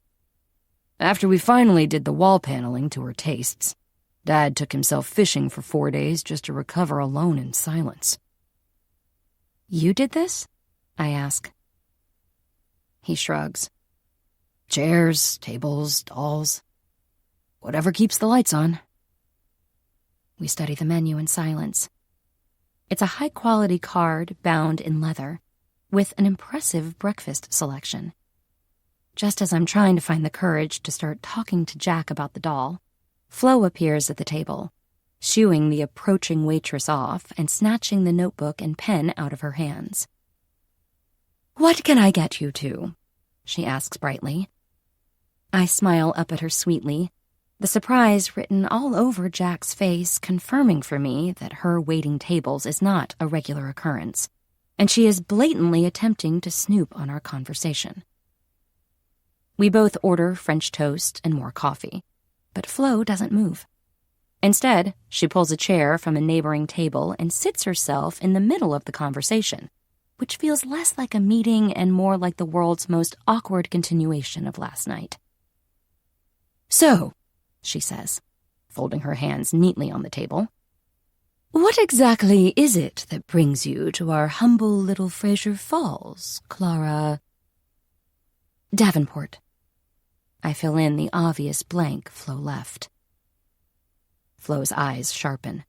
Speaker 2: After we finally did the wall paneling to her tastes, Dad took himself fishing for 4 days just to recover alone in silence.
Speaker 1: You did this? I ask. He shrugs.
Speaker 2: Chairs, tables, dolls. Whatever keeps the lights on.
Speaker 1: We study the menu in silence. It's a high-quality card bound in leather, with an impressive breakfast selection. Just as I'm trying to find the courage to start talking to Jack about the doll, Flo appears at the table, shooing the approaching waitress off and snatching the notebook and pen out of her hands. "What can I get you to?" she asks brightly. I smile up at her sweetly, the surprise written all over Jack's face confirming for me that her waiting tables is not a regular occurrence, and she is blatantly attempting to snoop on our conversation. We both order French toast and more coffee, but Flo doesn't move. Instead, she pulls a chair from a neighboring table and sits herself in the middle of the conversation, which feels less like a meeting and more like the world's most awkward continuation of last night. "So," she says, folding her hands neatly on the table, "what exactly is it that brings you to our humble little Fraser Falls, Clara Davenport?" I fill in the obvious blank Flo left. Flo's eyes sharpen.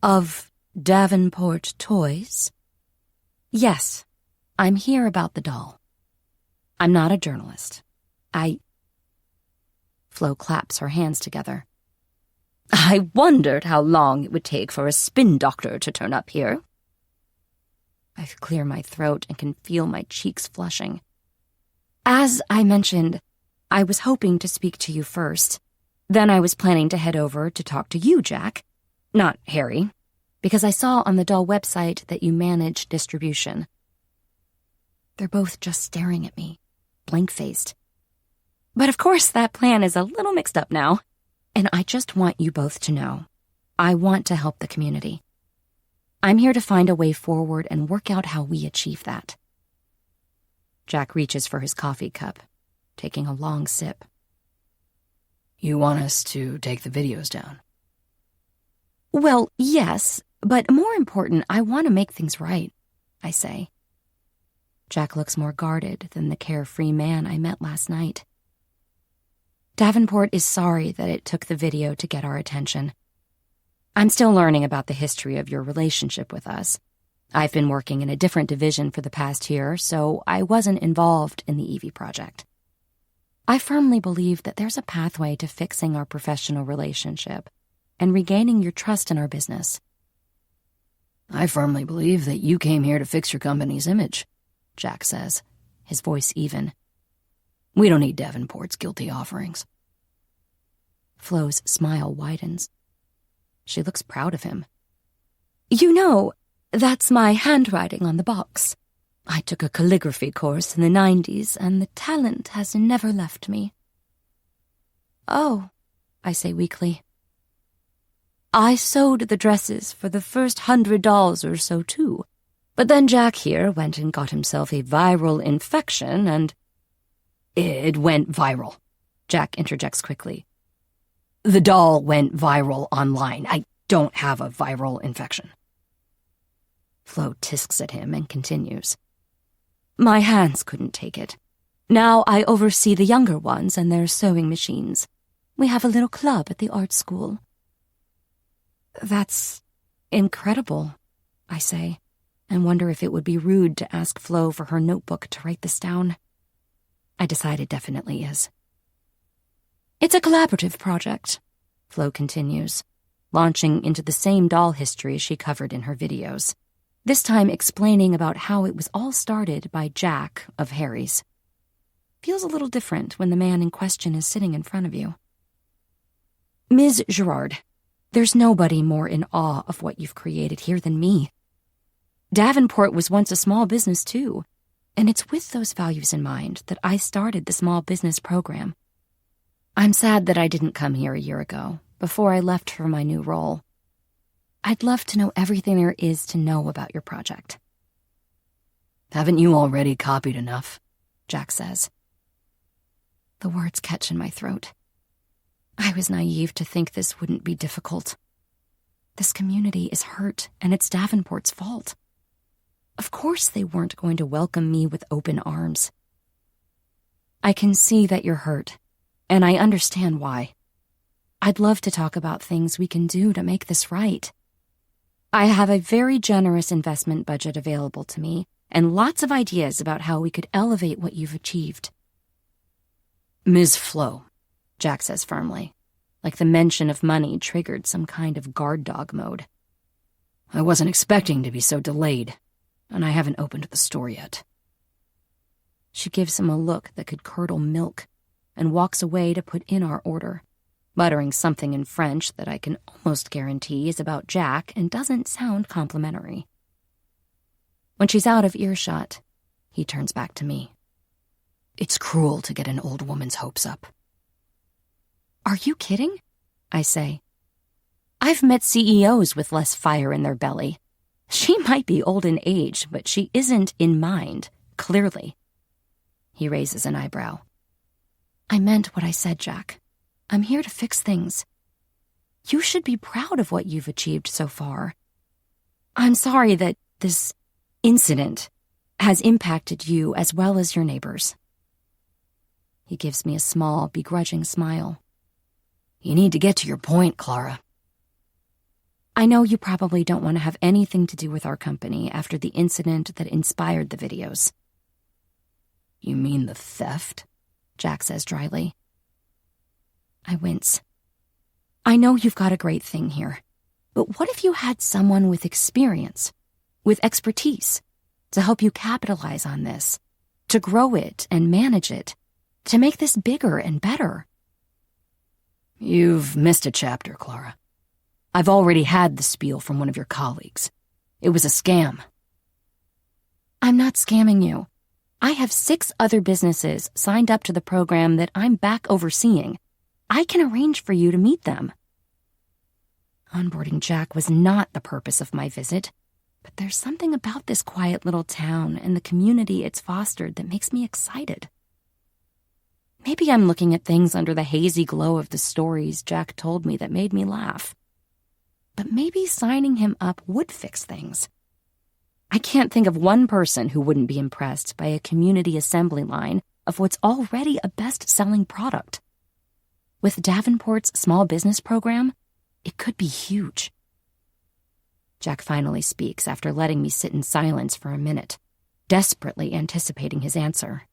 Speaker 1: "Of Davenport Toys?" "Yes, I'm here about the doll. I'm not a journalist. Flo claps her hands together. "I wondered how long it would take for a spin doctor to turn up here." I clear my throat and can feel my cheeks flushing. "As I mentioned, I was hoping to speak to you first. Then I was planning to head over to talk to you, Jack, not Harry, because I saw on the doll website that you manage distribution." They're both just staring at me, blank-faced. But of course that plan is a little mixed up now, and I just want you both to know. I want to help the community. I'm here to find a way forward and work out how we achieve that. Jack reaches for his coffee cup, taking a long sip.
Speaker 2: "You want us to take the videos down?"
Speaker 1: "Well, yes, but more important, I want to make things right," I say. Jack looks more guarded than the carefree man I met last night. "Davenport is sorry that it took the video to get our attention. I'm still learning about the history of your relationship with us. I've been working in a different division for the past year, so I wasn't involved in the Evie project. I firmly believe that there's a pathway to fixing our professional relationship and regaining your trust in our business."
Speaker 2: "I firmly believe that you came here to fix your company's image," Jack says, his voice even. "We don't need Davenport's guilty offerings."
Speaker 1: Flo's smile widens. She looks proud of him. "You know, that's my handwriting on the box. I took a calligraphy course in the 90s, and the talent has never left me." "Oh," I say weakly. "I sewed the dresses for the first 100 dolls or so, too. But then Jack here went and got himself a viral infection, and—"
Speaker 2: "It went viral," Jack interjects quickly. "The doll went viral online. I don't have a viral infection."
Speaker 1: Flo tisks at him and continues. "My hands couldn't take it. Now I oversee the younger ones and their sewing machines. We have a little club at the art school." "That's incredible," I say, and wonder if it would be rude to ask Flo for her notebook to write this down. I decide it definitely is. "It's a collaborative project," Flo continues, launching into the same doll history she covered in her videos, this time explaining about how it was all started by Jack of Harry's. Feels a little different when the man in question is sitting in front of you. "Ms. Gerard, there's nobody more in awe of what you've created here than me. Davenport was once a small business too, and it's with those values in mind that I started the small business program. I'm sad that I didn't come here a year ago, before I left for my new role. I'd love to know everything there is to know about your project."
Speaker 2: "Haven't you already copied enough?" Jack says.
Speaker 1: The words catch in my throat. I was naive to think this wouldn't be difficult. This community is hurt, and it's Davenport's fault. Of course they weren't going to welcome me with open arms. "I can see that you're hurt, and I understand why. I'd love to talk about things we can do to make this right. I have a very generous investment budget available to me, and lots of ideas about how we could elevate what you've achieved."
Speaker 2: "Ms. Flo," Jack says firmly,
Speaker 1: like the mention of money triggered some kind of guard dog mode.
Speaker 2: I wasn't expecting to be so delayed, and I haven't opened the store yet.
Speaker 1: She gives him a look that could curdle milk and walks away to put in our order, muttering something in French that I can almost guarantee is about Jack and doesn't sound complimentary. When she's out of earshot, he turns back to me.
Speaker 2: It's cruel to get an old woman's hopes up.
Speaker 1: Are you kidding? I say. I've met CEOs with less fire in their belly. She might be old in age, but she isn't in mind, clearly. He raises an eyebrow. I meant what I said, Jack. I'm here to fix things. You should be proud of what you've achieved so far. I'm sorry that this incident has impacted you as well as your neighbors. He gives me a small, begrudging smile.
Speaker 2: You need to get to your point, Clara.
Speaker 1: I know you probably don't want to have anything to do with our company after the incident that inspired the videos.
Speaker 2: You mean the theft?
Speaker 1: Jack says dryly. I wince. I know you've got a great thing here, but what if you had someone with experience, with expertise, to help you capitalize on this, to grow it and manage it, to make this bigger and better?
Speaker 2: You've missed a chapter, Clara. I've already had the spiel from one of your colleagues. It was a scam.
Speaker 1: I'm not scamming you. I have 6 other businesses signed up to the program that I'm back overseeing. I can arrange for you to meet them. Onboarding Jack was not the purpose of my visit, but there's something about this quiet little town and the community it's fostered that makes me excited. Maybe I'm looking at things under the hazy glow of the stories Jack told me that made me laugh. But maybe signing him up would fix things. I can't think of one person who wouldn't be impressed by a community assembly line of what's already a best-selling product. With Davenport's small business program, it could be huge. Jack finally speaks after letting me sit in silence for a minute, desperately anticipating his answer.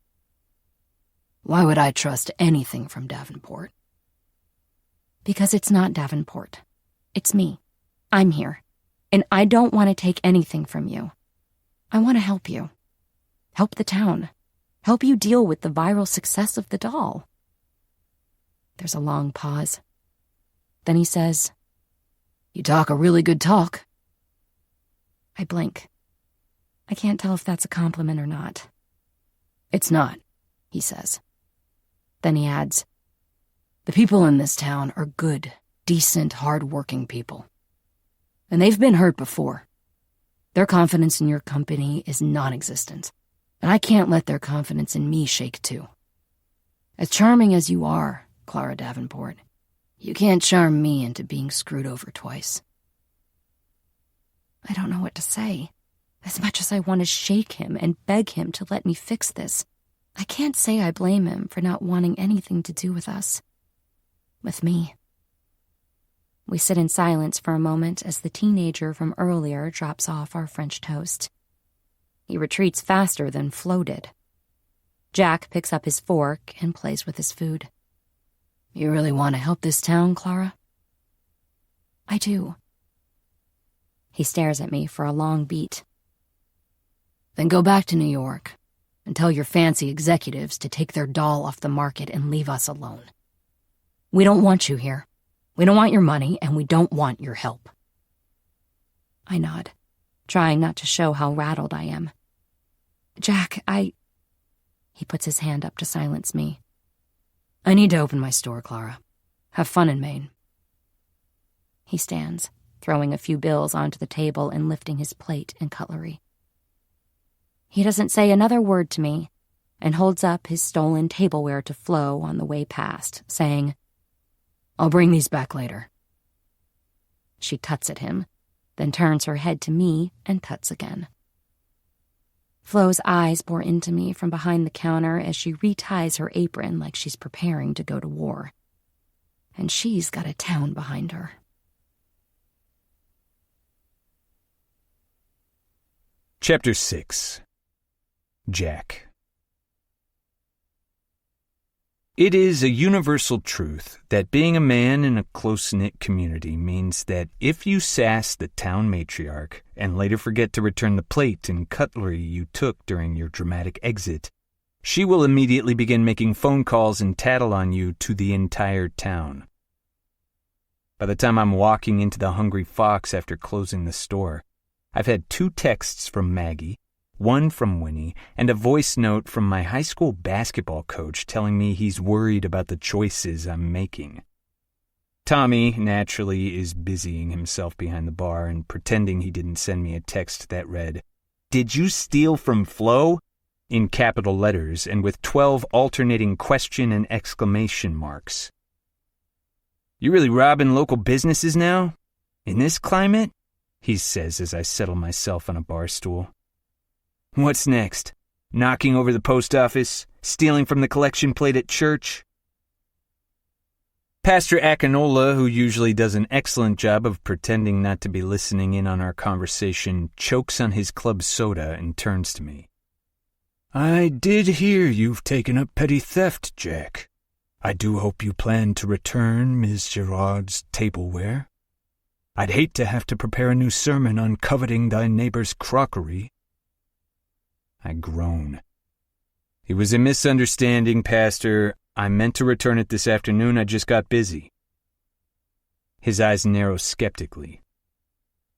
Speaker 2: Why would I trust anything from Davenport?
Speaker 1: Because it's not Davenport. It's me. I'm here, and I don't want to take anything from you. I want to help you. Help the town. Help you deal with the viral success of the doll. There's a long pause. Then he says,
Speaker 2: You talk a really good talk.
Speaker 1: I blink. I can't tell if that's a compliment or not.
Speaker 2: It's not, he says.
Speaker 1: Then he adds,
Speaker 2: The people in this town are good, decent, hard-working people. And they've been hurt before. Their confidence in your company is non-existent, and I can't let their confidence in me shake too. As charming as you are, Clara Davenport, you can't charm me into being screwed over twice.
Speaker 1: I don't know what to say. As much as I want to shake him and beg him to let me fix this, I can't say I blame him for not wanting anything to do with us. With me. We sit in silence for a moment as the teenager from earlier drops off our French toast. He retreats faster than Flo did. Jack picks up his fork and plays with his food.
Speaker 2: You really want to help this town, Clara?
Speaker 1: I do. He stares at me for a long beat.
Speaker 2: Then go back to New York and tell your fancy executives to take their doll off the market and leave us alone. We don't want you here. We don't want your money, and we don't want your help.
Speaker 1: I nod, trying not to show how rattled I am. Jack, He puts his hand up to silence me.
Speaker 2: I need to open my store, Clara. Have fun in Maine.
Speaker 1: He stands, throwing a few bills onto the table and lifting his plate and cutlery. He doesn't say another word to me and holds up his stolen tableware to Flo on the way past, saying,
Speaker 2: I'll bring these back later.
Speaker 1: She tuts at him, then turns her head to me and tuts again. Flo's eyes bore into me from behind the counter as she reties her apron like she's preparing to go to war. And she's got a town behind her.
Speaker 4: Chapter 6. Jack. It is a universal truth that being a man in a close-knit community means that if you sass the town matriarch and later forget to return the plate and cutlery you took during your dramatic exit, she will immediately begin making phone calls and tattle on you to the entire town. By the time I'm walking into the Hungry Fox after closing the store, I've had 2 texts from Maggie, 1 from Winnie, and a voice note from my high school basketball coach telling me he's worried about the choices I'm making. Tommy, naturally, is busying himself behind the bar and pretending he didn't send me a text that read, "Did you steal from Flo?" in capital letters and with 12 alternating question and exclamation marks. "You really robbing local businesses now? In this climate?" he says as I settle myself on a bar stool. "What's next? Knocking over the post office? Stealing from the collection plate at church?" Pastor Akinola, who usually does an excellent job of pretending not to be listening in on our conversation, chokes on his club soda and turns to me. "I did hear you've taken up petty theft, Jack. I do hope you plan to return Ms. Gerard's tableware. I'd hate to have to prepare a new sermon on coveting thy neighbor's crockery." I groan. "It was a misunderstanding, Pastor. I meant to return it this afternoon. I just got busy." His eyes narrow skeptically.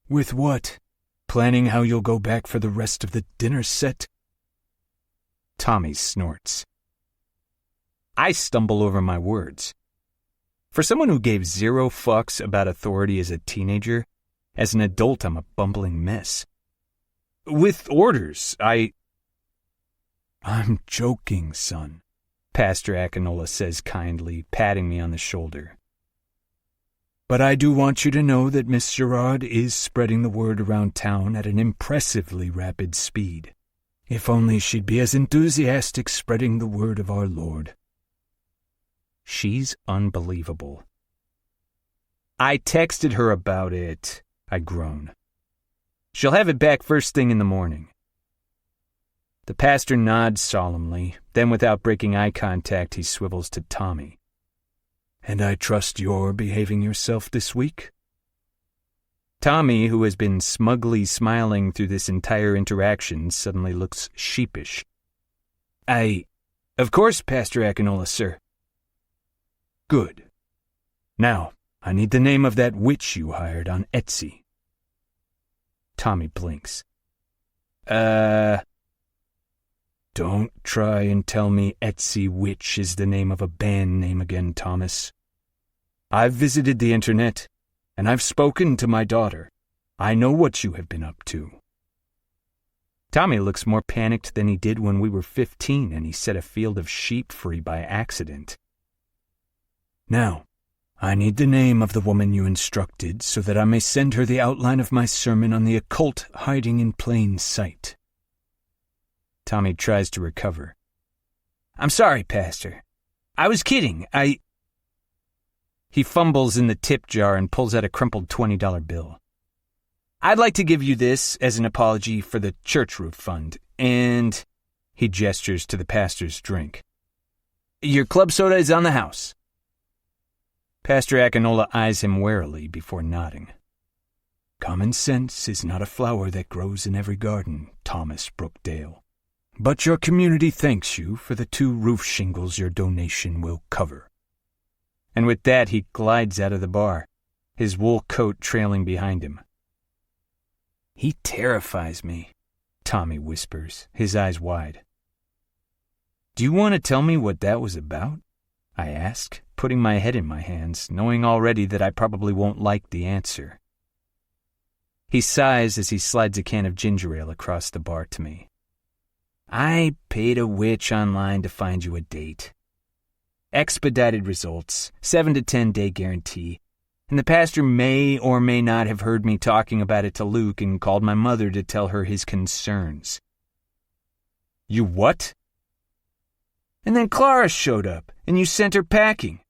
Speaker 4: "With what? Planning how you'll go back for the rest of the dinner set?" Tommy snorts. I stumble over my words. For someone who gave 0 fucks about authority as a teenager, as an adult I'm a bumbling mess. "With orders, I'm joking, son," Pastor Akinola says kindly, patting me on the shoulder. "But I do want you to know that Miss Gerard is spreading the word around town at an impressively rapid speed. If only she'd be as enthusiastic spreading the word of our Lord." She's unbelievable. "I texted her about it," I groan. "She'll have it back first thing in the morning." The pastor nods solemnly, then without breaking eye contact he swivels to Tommy. "And I trust you're behaving yourself this week?" Tommy, who has been smugly smiling through this entire interaction, suddenly looks sheepish. Of course, Pastor Akinola, sir." "Good. Now, I need the name of that witch you hired on Etsy." Tommy blinks. Don't try and tell me Etsy Witch is the name of a band name again, Thomas. I've visited the internet, and I've spoken to my daughter. I know what you have been up to." Tommy looks more panicked than he did when we were 15 and he set a field of sheep free by accident. "Now, I need the name of the woman you instructed so that I may send her the outline of my sermon on the occult hiding in plain sight." Tommy tries to recover. "I'm sorry, Pastor. I was kidding. He fumbles in the tip jar and pulls out a crumpled $20 bill. "I'd like to give you this as an apology for the church roof fund, and..." He gestures to the pastor's drink. "Your club soda is on the house." Pastor Akinola eyes him warily before nodding. "Common sense is not a flower that grows in every garden, Thomas Brookdale. But your community thanks you for the 2 roof shingles your donation will cover." And with that he glides out of the bar, his wool coat trailing behind him. "He terrifies me," Tommy whispers, his eyes wide. "Do you want to tell me what that was about?" I ask, putting my head in my hands, knowing already that I probably won't like the answer. He sighs as he slides a can of ginger ale across the bar to me. "I paid a witch online to find you a date. Expedited results, 7 to 10 day guarantee, and the pastor may or may not have heard me talking about it to Luke and called my mother to tell her his concerns." "You what?" "And then Clara showed up, and you sent her packing."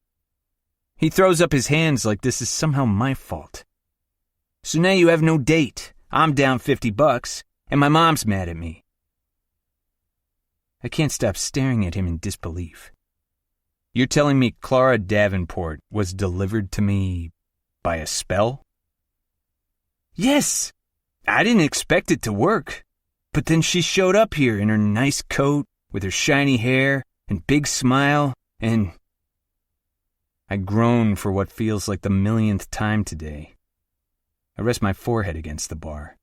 Speaker 4: He throws up his hands like this is somehow my fault. "So now you have no date. I'm down $50, and my mom's mad at me." I can't stop staring at him in disbelief. You're telling me Clara Davenport was delivered to me by a spell? Yes! I didn't expect it to work. But then she showed up here in her nice coat, with her shiny hair and big smile, and... I groan for what feels like the millionth time today. I rest my forehead against the bar.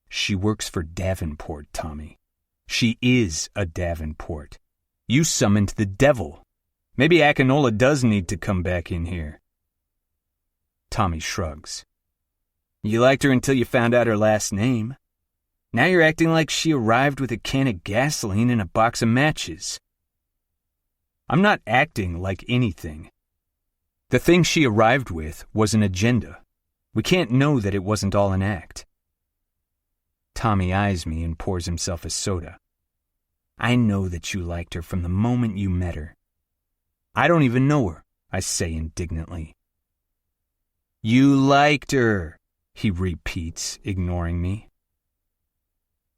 Speaker 4: She works for Davenport, Tommy. She is a Davenport. You summoned the devil. Maybe Akinola does need to come back in here. Tommy shrugs. You liked her until you found out her last name. Now you're acting like she arrived with a can of gasoline and a box of matches. I'm not acting like anything. The thing she arrived with was an agenda. We can't know that it wasn't all an act. Tommy eyes me and pours himself a soda. I know that you liked her from the moment you met her. I don't even know her, I say indignantly. You liked her, he repeats, ignoring me.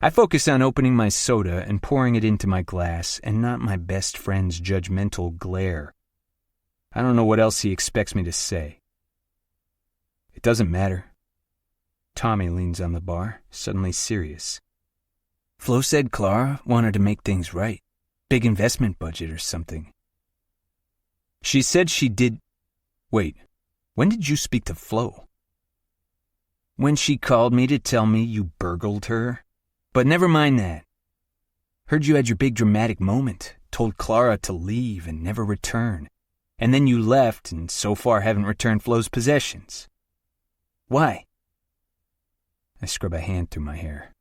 Speaker 4: I focus on opening my soda and pouring it into my glass and not my best friend's judgmental glare. I don't know what else he expects me to say. It doesn't matter. Tommy leans on the bar, suddenly serious. Flo said Clara wanted to make things right. Big investment budget or something. She said she did... Wait, when did you speak to Flo? When she called me to tell me you burgled her. But never mind that. Heard you had your big dramatic moment, told Clara to leave and never return. And then you left and so far haven't returned Flo's possessions. Why? I scrub a hand through my hair.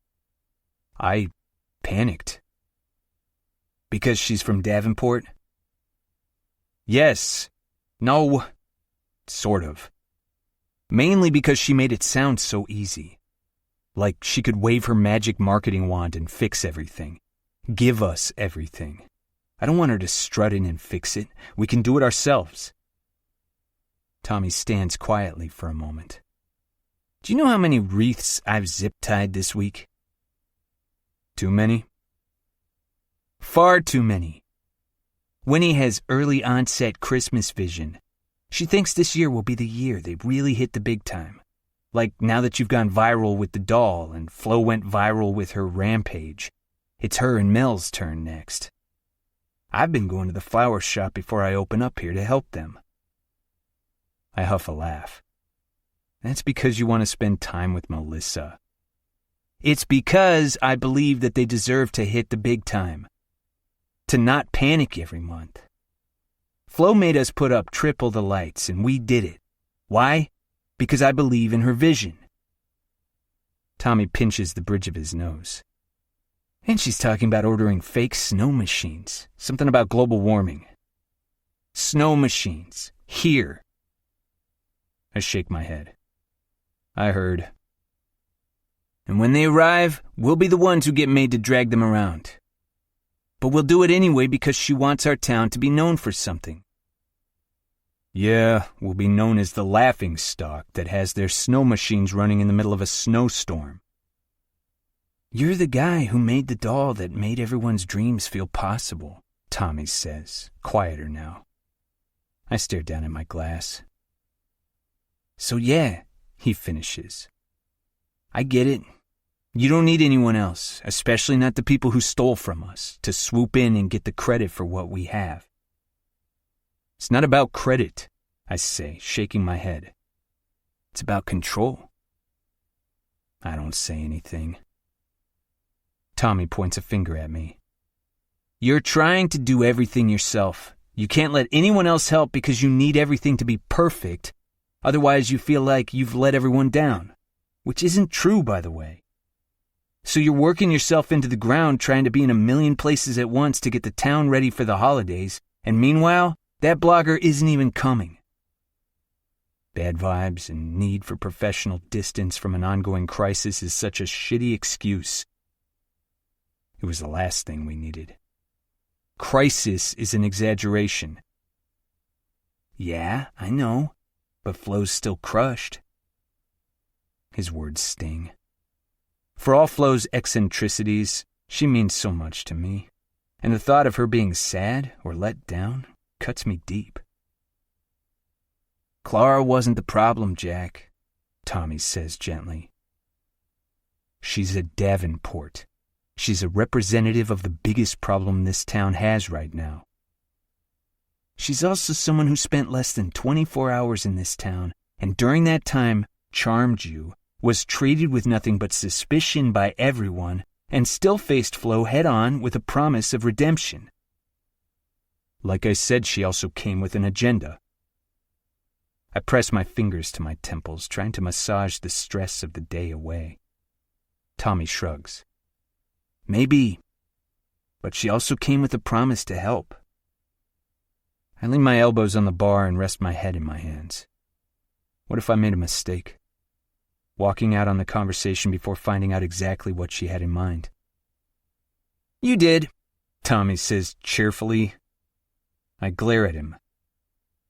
Speaker 4: I panicked. Because she's from Davenport? Yes. No. Sort of. Mainly because she made it sound so easy. Like she could wave her magic marketing wand and fix everything. Give us everything. I don't want her to strut in and fix it. We can do it ourselves. Tommy stands quietly for a moment. Do you know how many wreaths I've zip-tied this week? Too many? Far too many. Winnie has early onset Christmas vision. She thinks this year will be the year they really hit the big time. Like now that you've gone viral with the doll and Flo went viral with her rampage, it's her and Mel's turn next. I've been going to the flower shop before I open up here to help them. I huff a laugh. That's because you want to spend time with Melissa. It's because I believe that they deserve to hit the big time. To not panic every month. Flo made us put up triple the lights, and we did it. Why? Because I believe in her vision. Tommy pinches the bridge of his nose. And she's talking about ordering fake snow machines. Something about global warming. Snow machines. Here. I shake my head. I heard. And when they arrive, we'll be the ones who get made to drag them around. But we'll do it anyway because she wants our town to be known for something. Yeah, we'll be known as the laughingstock that has their snow machines running in the middle of a snowstorm. You're the guy who made the doll that made everyone's dreams feel possible, Tommy says, quieter now. I stare down at my glass. So yeah, he finishes. I get it. You don't need anyone else, especially not the people who stole from us, to swoop in and get the credit for what we have. It's not about credit, I say, shaking my head. It's about control. I don't say anything. Tommy points a finger at me. You're trying to do everything yourself. You can't let anyone else help because you need everything to be perfect. Otherwise, you feel like you've let everyone down. Which isn't true, by the way. So you're working yourself into the ground trying to be in a million places at once to get the town ready for the holidays, and meanwhile, that blogger isn't even coming. Bad vibes and need for professional distance from an ongoing crisis is such a shitty excuse. It was the last thing we needed. Crisis is an exaggeration. Yeah, I know, but Flo's still crushed. His words sting. For all Flo's eccentricities, she means so much to me, and the thought of her being sad or let down cuts me deep. Clara wasn't the problem, Jack, Tommy says gently. She's a Davenport. She's a representative of the biggest problem this town has right now. She's also someone who spent less than 24 hours in this town, and during that time charmed you, was treated with nothing but suspicion by everyone, and still faced Flo head-on with a promise of redemption. Like I said, she also came with an agenda. I press my fingers to my temples, trying to massage the stress of the day away. Tommy shrugs. Maybe, but she also came with a promise to help. I lean my elbows on the bar and rest my head in my hands. What if I made a mistake? Walking out on the conversation before finding out exactly what she had in mind. You did, Tommy says cheerfully. I glare at him.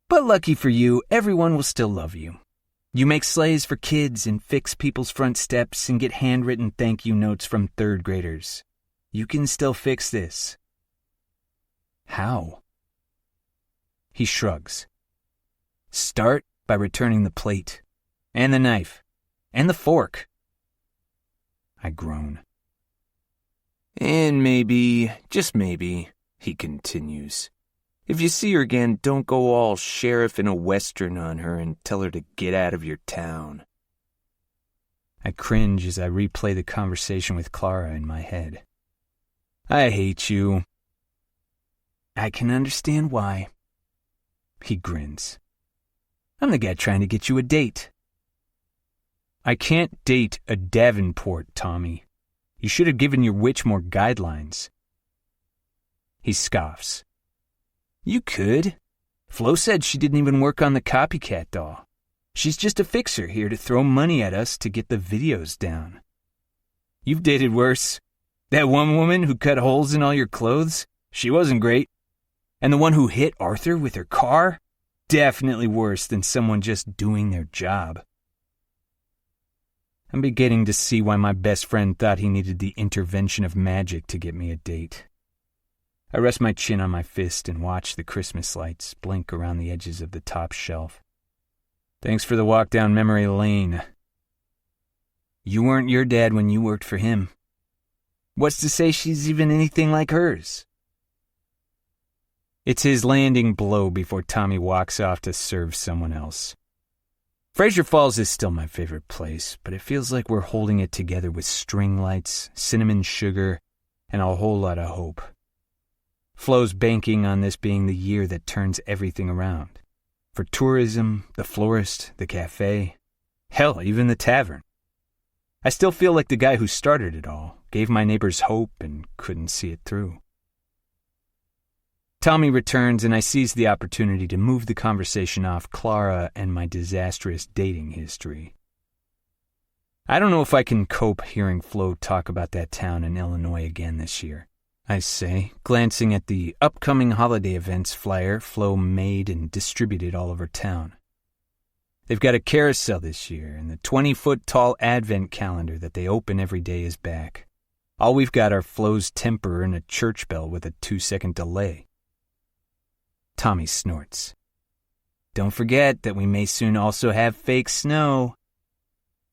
Speaker 4: But lucky for you, everyone will still love you. You make sleighs for kids and fix people's front steps and get handwritten thank you notes from third graders. You can still fix this. How? He shrugs. Start by returning the plate, and the knife, and the fork. I groan. And maybe, just maybe, he continues, if you see her again, don't go all sheriff in a western on her and tell her to get out of your town. I cringe as I replay the conversation with Clara in my head. I hate you. I can understand why. He grins. I'm the guy trying to get you a date. I can't date a Davenport, Tommy. You should have given your witch more guidelines. He scoffs. You could. Flo said she didn't even work on the copycat doll. She's just a fixer here to throw money at us to get the videos down. You've dated worse. That one woman who cut holes in all your clothes, she wasn't great. And the one who hit Arthur with her car, definitely worse than someone just doing their job. I'm beginning to see why my best friend thought he needed the intervention of magic to get me a date. I rest my chin on my fist and watch the Christmas lights blink around the edges of the top shelf. Thanks for the walk down memory lane. You weren't your dad when you worked for him. What's to say she's even anything like hers? It's his landing blow before Tommy walks off to serve someone else. Fraser Falls is still my favorite place, but it feels like we're holding it together with string lights, cinnamon sugar, and a whole lot of hope. Flo's banking on this being the year that turns everything around. For tourism, the florist, the cafe, hell, even the tavern. I still feel like the guy who started it all, gave my neighbors hope and couldn't see it through. Tommy returns and I seize the opportunity to move the conversation off Clara and my disastrous dating history. I don't know if I can cope hearing Flo talk about that town in Illinois again this year, I say, glancing at the upcoming holiday events flyer Flo made and distributed all over town. They've got a carousel this year, and the 20-foot-tall advent calendar that they open every day is back. All we've got are Flo's temper and a church bell with a 2-second delay. Tommy snorts. Don't forget that we may soon also have fake snow.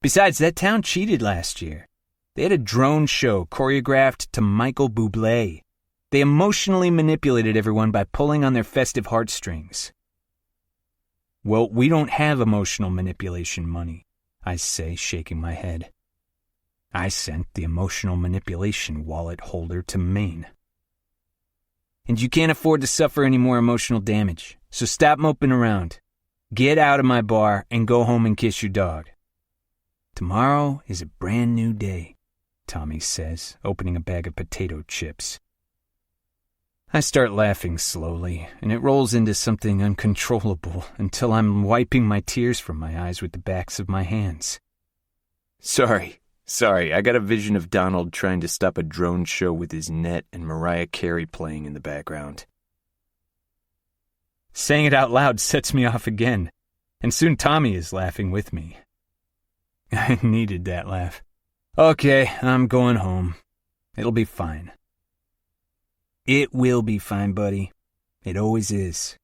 Speaker 4: Besides, that town cheated last year. They had a drone show choreographed to Michael Bublé. They emotionally manipulated everyone by pulling on their festive heartstrings. Well, we don't have emotional manipulation money, I say, shaking my head. I sent the emotional manipulation wallet holder to Maine. And you can't afford to suffer any more emotional damage, so stop moping around. Get out of my bar and go home and kiss your dog. Tomorrow is a brand new day, Tommy says, opening a bag of potato chips. I start laughing slowly, and it rolls into something uncontrollable until I'm wiping my tears from my eyes with the backs of my hands. Sorry, I got a vision of Donald trying to stop a drone show with his net and Mariah Carey playing in the background. Saying it out loud sets me off again, and soon Tommy is laughing with me. I needed that laugh. Okay, I'm going home. It'll be fine. It will be fine, buddy. It always is.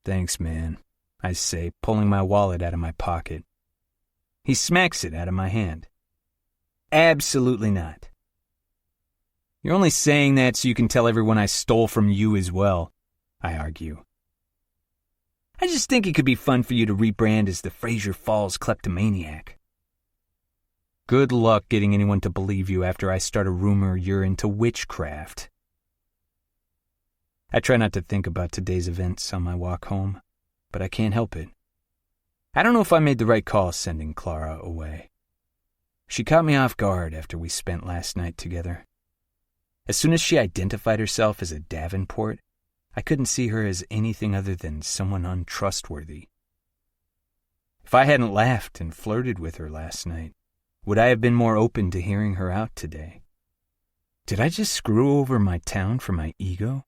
Speaker 4: Thanks, man, I say, pulling my wallet out of my pocket. He smacks it out of my hand. Absolutely not. You're only saying that so you can tell everyone I stole from you as well, I argue. I just think it could be fun for you to rebrand as the Fraser Falls kleptomaniac. Good luck getting anyone to believe you after I start a rumor you're into witchcraft. I try not to think about today's events on my walk home, but I can't help it. I don't know if I made the right call sending Clara away. She caught me off guard after we spent last night together. As soon as she identified herself as a Davenport, I couldn't see her as anything other than someone untrustworthy. If I hadn't laughed and flirted with her last night, would I have been more open to hearing her out today? Did I just screw over my town for my ego?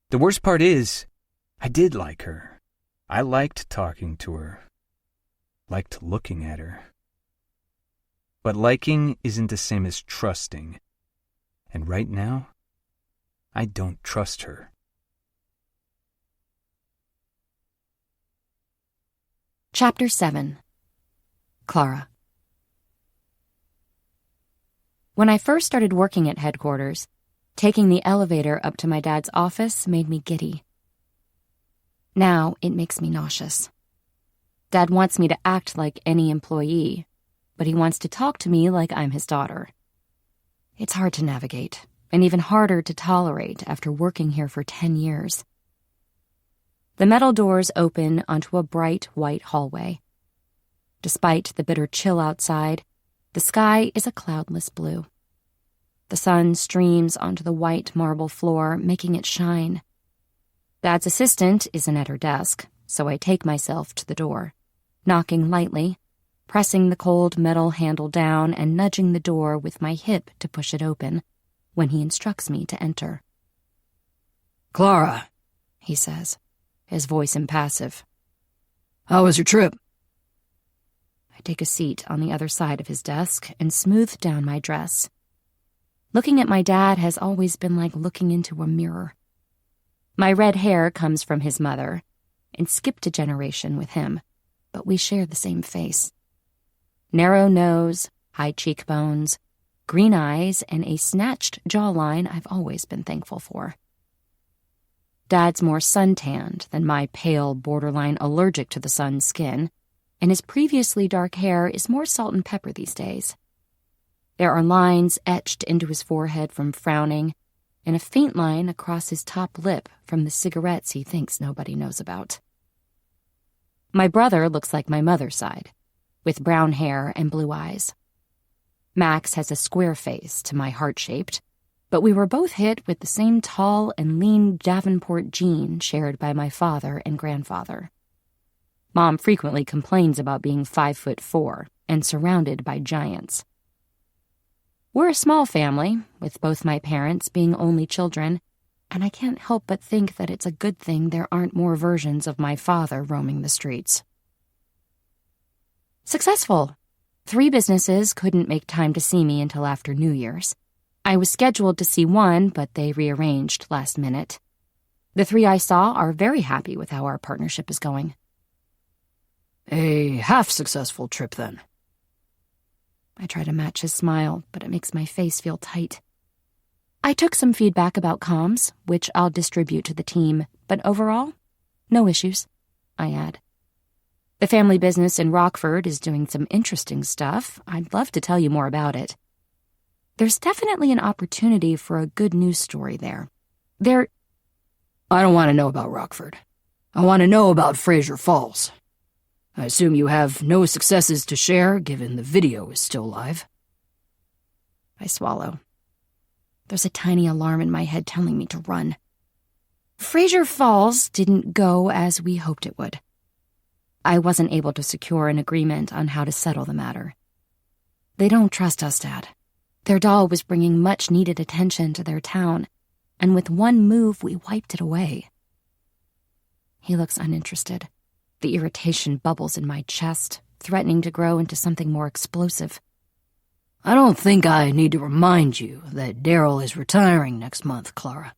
Speaker 4: The worst part is, I did like her. I liked talking to her. Liked looking at her. But liking isn't the same as trusting. And right now, I don't trust her.
Speaker 1: Chapter 7. Clara. When I first started working at headquarters, taking the elevator up to my dad's office made me giddy. Now it makes me nauseous. Dad wants me to act like any employee, but he wants to talk to me like I'm his daughter. It's hard to navigate, and even harder to tolerate after working here for 10 years. The metal doors open onto a bright white hallway. Despite the bitter chill outside, the sky is a cloudless blue. The sun streams onto the white marble floor, making it shine. Dad's assistant isn't at her desk, so I take myself to the door, knocking lightly, pressing the cold metal handle down and nudging the door with my hip to push it open, when he instructs me to enter.
Speaker 2: Clara,
Speaker 1: He says, his voice impassive.
Speaker 2: how was your trip?
Speaker 1: I take a seat on the other side of his desk and smooth down my dress. Looking at my dad has always been like looking into a mirror. My red hair comes from his mother, and skipped a generation with him, but we share the same face. Narrow nose, high cheekbones, green eyes, and a snatched jawline I've always been thankful for. Dad's more suntanned than my pale, borderline allergic to the sun's skin, and his previously dark hair is more salt and pepper these days. There are lines etched into his forehead from frowning, and a faint line across his top lip from the cigarettes he thinks nobody knows about. My brother looks like my mother's side, with brown hair and blue eyes. Max has a square face to my heart-shaped, but we were both hit with the same tall and lean Davenport gene shared by my father and grandfather. Mom frequently complains about being 5'4" and surrounded by giants. We're a small family, with both my parents being only children, and I can't help but think that it's a good thing there aren't more versions of my father roaming the streets. Successful. 3 businesses couldn't make time to see me until after New Year's. I was scheduled to see one, but they rearranged last minute. The 3 I saw are very happy with how our partnership is going.
Speaker 2: A half-successful trip, then.
Speaker 1: I try to match his smile, but it makes my face feel tight. I took some feedback about comms, which I'll distribute to the team, but overall, no issues, I add. The family business in Rockford is doing some interesting stuff. I'd love to tell you more about it. There's definitely an opportunity for a good news story there.
Speaker 2: I don't want to know about Rockford. I want to know about Fraser Falls. I assume you have no successes to share, given the video is still live.
Speaker 1: I swallow. There's a tiny alarm in my head telling me to run. Fraser Falls didn't go as we hoped it would. I wasn't able to secure an agreement on how to settle the matter. They don't trust us, Dad. Their doll was bringing much-needed attention to their town, and with one move, we wiped it away. He looks uninterested. The irritation bubbles in my chest, threatening to grow into something more explosive.
Speaker 2: I don't think I need to remind you that Daryl is retiring next month, Clara.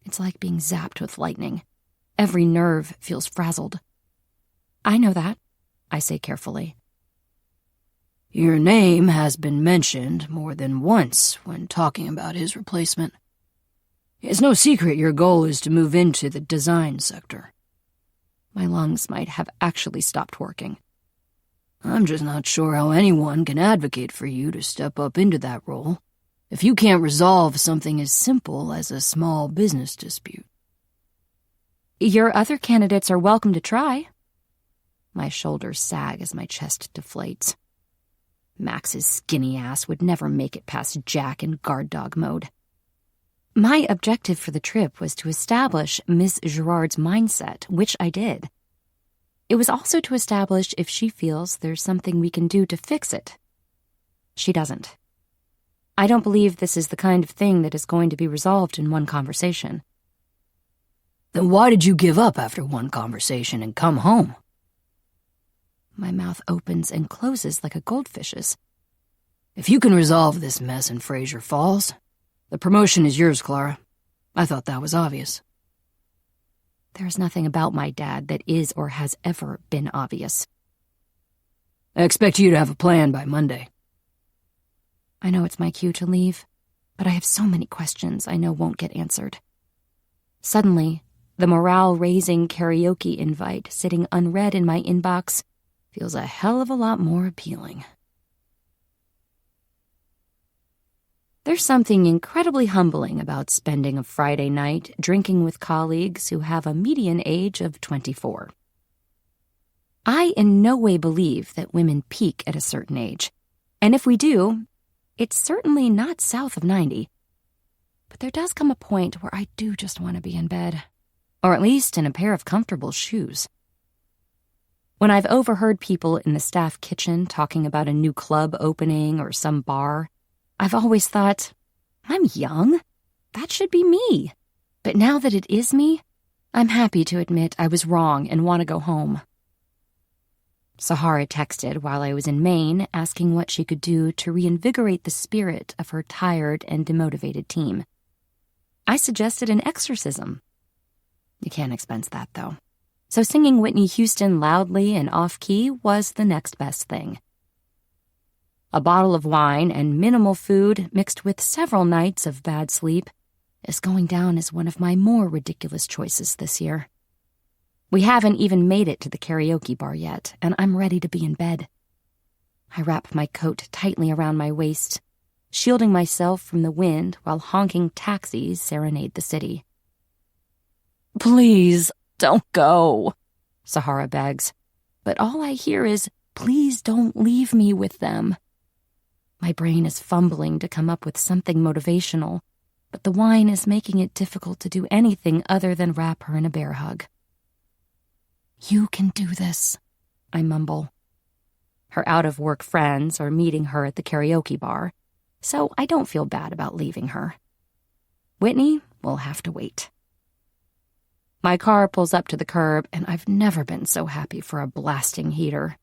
Speaker 1: It's like being zapped with lightning. Every nerve feels frazzled. I know that, I say carefully.
Speaker 2: Your name has been mentioned more than once when talking about his replacement. It's no secret your goal is to move into the design sector.
Speaker 1: My lungs might have actually stopped working.
Speaker 2: I'm just not sure how anyone can advocate for you to step up into that role if you can't resolve something as simple as a small business dispute.
Speaker 1: Your other candidates are welcome to try. My shoulders sag as my chest deflates. Max's skinny ass would never make it past Jack in guard dog mode. My objective for the trip was to establish Miss Girard's mindset, which I did. It was also to establish if she feels there's something we can do to fix it. She doesn't. I don't believe this is the kind of thing that is going to be resolved in one conversation.
Speaker 2: Then why did you give up after one conversation and come home?
Speaker 1: My mouth opens and closes like a goldfish's.
Speaker 2: If you can resolve this mess in Fraser Falls, the promotion is yours, Clara. I thought that was obvious.
Speaker 1: There's nothing about my dad that is or has ever been obvious.
Speaker 2: I expect you to have a plan by Monday.
Speaker 1: I know it's my cue to leave, but I have so many questions I know won't get answered. Suddenly, the morale-raising karaoke invite sitting unread in my inbox feels a hell of a lot more appealing. There's something incredibly humbling about spending a Friday night drinking with colleagues who have a median age of 24. I in no way believe that women peak at a certain age, and if we do, it's certainly not south of 90. But there does come a point where I do just want to be in bed, or at least in a pair of comfortable shoes. When I've overheard people in the staff kitchen talking about a new club opening or some bar, I've always thought, I'm young. That should be me. But now that it is me, I'm happy to admit I was wrong and want to go home. Sahara texted while I was in Maine asking what she could do to reinvigorate the spirit of her tired and demotivated team. I suggested an exorcism. You can't expense that, though. So singing Whitney Houston loudly and off-key was the next best thing. A bottle of wine and minimal food mixed with several nights of bad sleep is going down as one of my more ridiculous choices this year. We haven't even made it to the karaoke bar yet, and I'm ready to be in bed. I wrap my coat tightly around my waist, shielding myself from the wind while honking taxis serenade the city. Please, don't go, Sahara begs, but all I hear is, please don't leave me with them. My brain is fumbling to come up with something motivational, but the wine is making it difficult to do anything other than wrap her in a bear hug. You can do this, I mumble. Her out-of-work friends are meeting her at the karaoke bar, so I don't feel bad about leaving her. Whitney will have to wait. My car pulls up to the curb, and I've never been so happy for a blasting heater.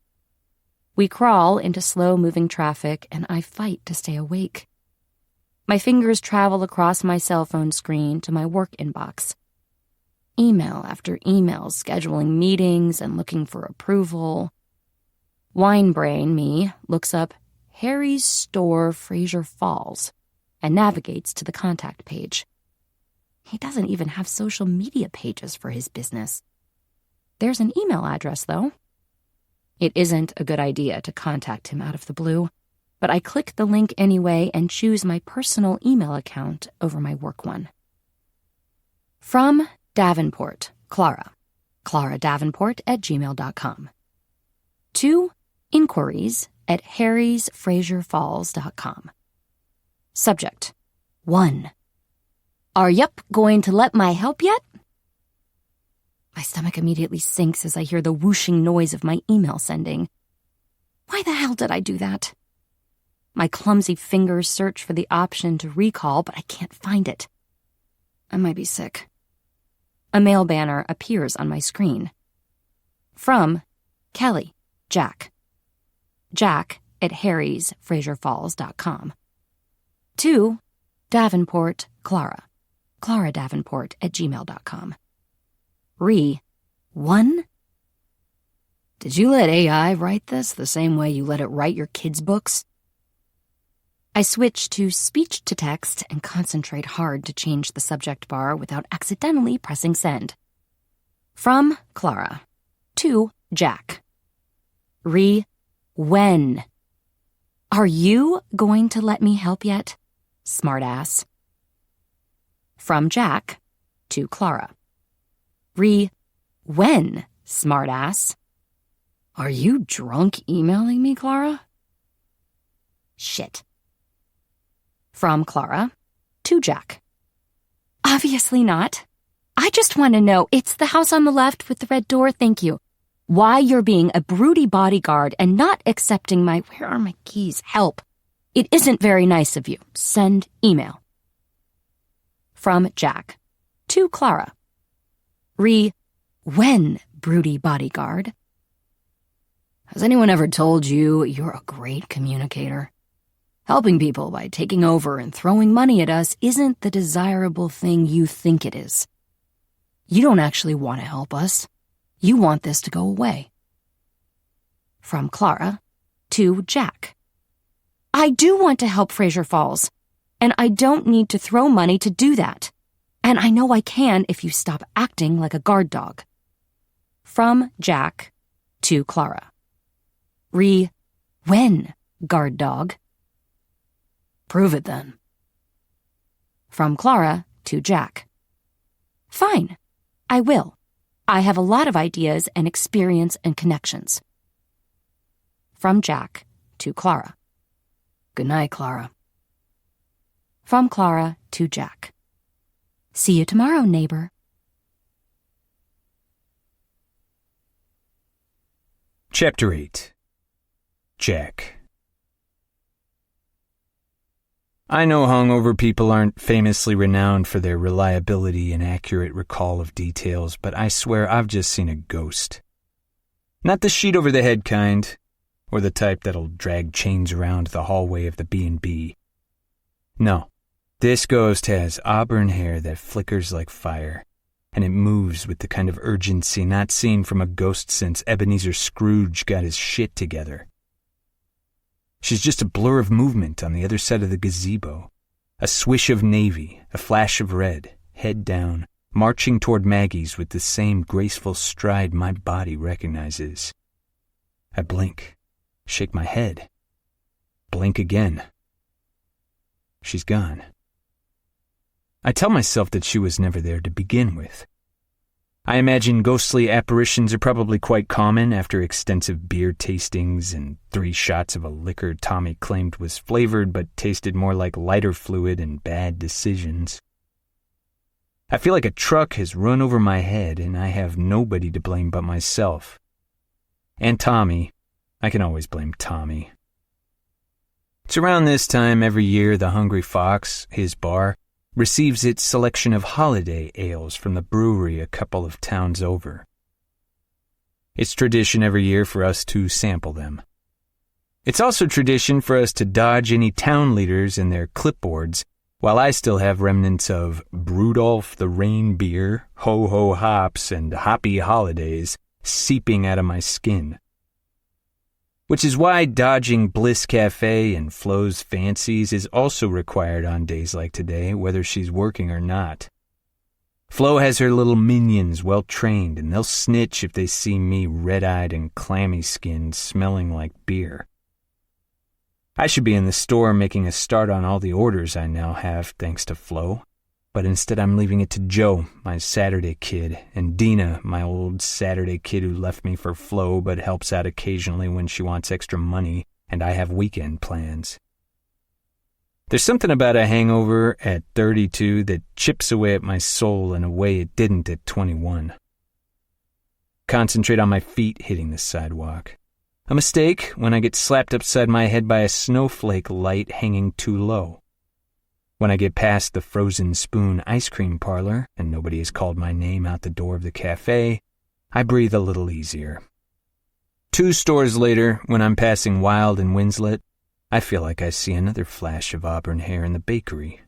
Speaker 1: We crawl into slow-moving traffic, and I fight to stay awake. My fingers travel across my cell phone screen to my work inbox. Email after email scheduling meetings and looking for approval. Winebrain me looks up Harry's Store, Fraser Falls, and navigates to the contact page. He doesn't even have social media pages for his business. There's an email address, though. It isn't a good idea to contact him out of the blue, but I click the link anyway and choose my personal email account over my work one. From Davenport, Clara. ClaraDavenport@gmail.com. To inquiries@harrysfraserfalls.com. Subject: 1. Are yup going to let my help yet? My stomach immediately sinks as I hear the whooshing noise of my email sending. Why the hell did I do that? My clumsy fingers search for the option to recall, but I can't find it. I might be sick. A mail banner appears on my screen. From Kelly, Jack. Jack@harrysfraserfalls.com. To Davenport, Clara. ClaraDavenport@gmail.com.
Speaker 3: One? Did you let AI write this the same way you let it write your kids' books?
Speaker 1: I switch to speech to text and concentrate hard to change the subject bar without accidentally pressing send. From Clara. To Jack. When? Are you going to let me help yet? Smartass. From Jack. To Clara. When? Smartass.
Speaker 3: Are you drunk emailing me, Clara?
Speaker 1: Shit. From Clara. To Jack. Obviously not. I just want to know, it's the house on the left with the red door, thank you. Why you're being a broody bodyguard and not accepting my where are my keys help. It isn't very nice of you. Send email. From Jack. To Clara. When, broody bodyguard?
Speaker 3: Has anyone ever told you you're a great communicator? Helping people by taking over and throwing money at us isn't the desirable thing you think it is. You don't actually want to help us. You want this to go away.
Speaker 1: From Clara. To Jack. I do want to help Fraser Falls, and I don't need to throw money to do that. And I know I can if you stop acting like a guard dog. From Jack. To Clara. When, guard dog?
Speaker 3: Prove it then.
Speaker 1: From Clara. To Jack. Fine, I will. I have a lot of ideas and experience and connections. From Jack. To Clara.
Speaker 3: Good night, Clara.
Speaker 1: From Clara. To Jack. See you tomorrow, neighbor.
Speaker 4: Chapter 8. Jack. I know hungover people aren't famously renowned for their reliability and accurate recall of details, but I swear I've just seen a ghost. Not the sheet over the head kind, or the type that'll drag chains around the hallway of the B&B. No, this ghost has auburn hair that flickers like fire, and it moves with the kind of urgency not seen from a ghost since Ebenezer Scrooge got his shit together. She's just a blur of movement on the other side of the gazebo, a swish of navy, a flash of red, head down, marching toward Maggie's with the same graceful stride my body recognizes. I blink, shake my head, blink again. She's gone. I tell myself that she was never there to begin with. I imagine ghostly apparitions are probably quite common after extensive beer tastings and 3 shots of a liquor Tommy claimed was flavored but tasted more like lighter fluid and bad decisions. I feel like a truck has run over my head and I have nobody to blame but myself. And Tommy. I can always blame Tommy. It's around this time every year the Hungry Fox, his bar, receives its selection of holiday ales from the brewery a couple of towns over. It's tradition every year for us to sample them. It's also tradition for us to dodge any town leaders and their clipboards, while I still have remnants of Brudolph the Rain beer, ho-ho hops, and hoppy holidays seeping out of my skin. Which is why dodging Bliss Cafe and Flo's Fancies is also required on days like today, whether she's working or not. Flo has her little minions well trained, and they'll snitch if they see me red-eyed and clammy-skinned, smelling like beer. I should be in the store making a start on all the orders I now have, thanks to Flo. But instead I'm leaving it to Joe, my Saturday kid, and Dina, my old Saturday kid who left me for Flo but helps out occasionally when she wants extra money and I have weekend plans. There's something about a hangover at 32 that chips away at my soul in a way it didn't at 21. Concentrate on my feet hitting the sidewalk. A mistake when I get slapped upside my head by a snowflake light hanging too low. When I get past the Frozen Spoon ice cream parlor and nobody has called my name out the door of the cafe, I breathe a little easier. 2 stores later, when I'm passing Wild and Winslet, I feel like I see another flash of auburn hair in the bakery.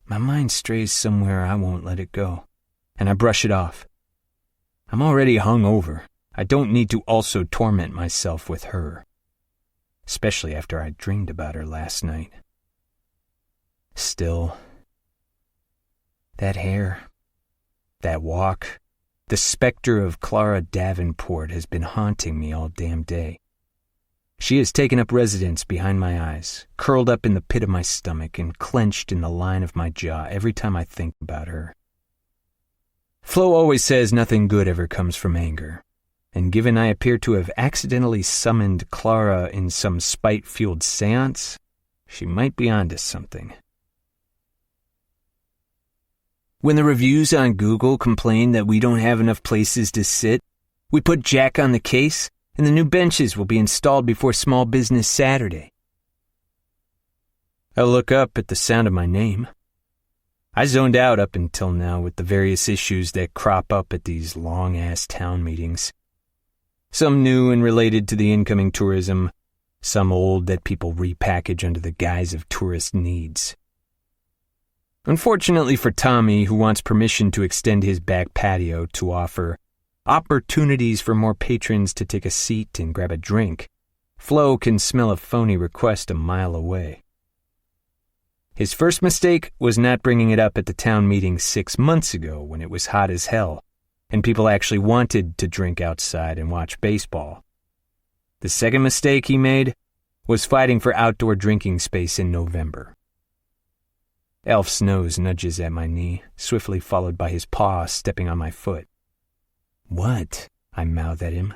Speaker 4: My mind strays somewhere I won't let it go, and I brush it off. I'm already hungover. I don't need to also torment myself with her, especially after I dreamed about her last night. Still, that hair, that walk, the specter of Clara Davenport has been haunting me all damn day. She has taken up residence behind my eyes, curled up in the pit of my stomach and clenched in the line of my jaw every time I think about her. Flo always says nothing good ever comes from anger, and given I appear to have accidentally summoned Clara in some spite-fueled seance, she might be onto something. When the reviews on Google complain that we don't have enough places to sit, we put Jack on the case, and the new benches will be installed before Small Business Saturday. I look up at the sound of my name. I zoned out up until now with the various issues that crop up at these long-ass town meetings. Some new and related to the incoming tourism, some old that people repackage under the guise of tourist needs. Unfortunately for Tommy, who wants permission to extend his back patio to offer opportunities for more patrons to take a seat and grab a drink, Flo can smell a phony request a mile away. His first mistake was not bringing it up at the town meeting 6 months ago when it was hot as hell, and people actually wanted to drink outside and watch baseball. The second mistake he made was fighting for outdoor drinking space in November. Elf's nose nudges at my knee, swiftly followed by his paw stepping on my foot. "What?" I mouth at him.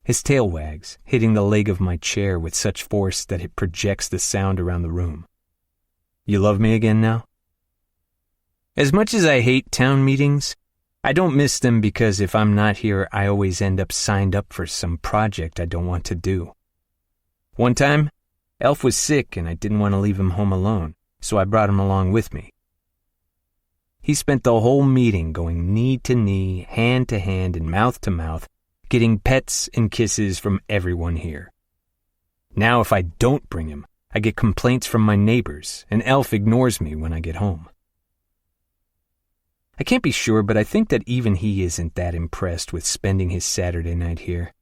Speaker 4: His tail wags, hitting the leg of my chair with such force that it projects the sound around the room. "You love me again now?" As much as I hate town meetings, I don't miss them because if I'm not here, I always end up signed up for some project I don't want to do. One time, Elf was sick and I didn't want to leave him home alone, so I brought him along with me. He spent the whole meeting going knee to knee, hand to hand, and mouth to mouth, getting pets and kisses from everyone here. Now if I don't bring him, I get complaints from my neighbors, and Elf ignores me when I get home. I can't be sure, but I think that even he isn't that impressed with spending his Saturday night here.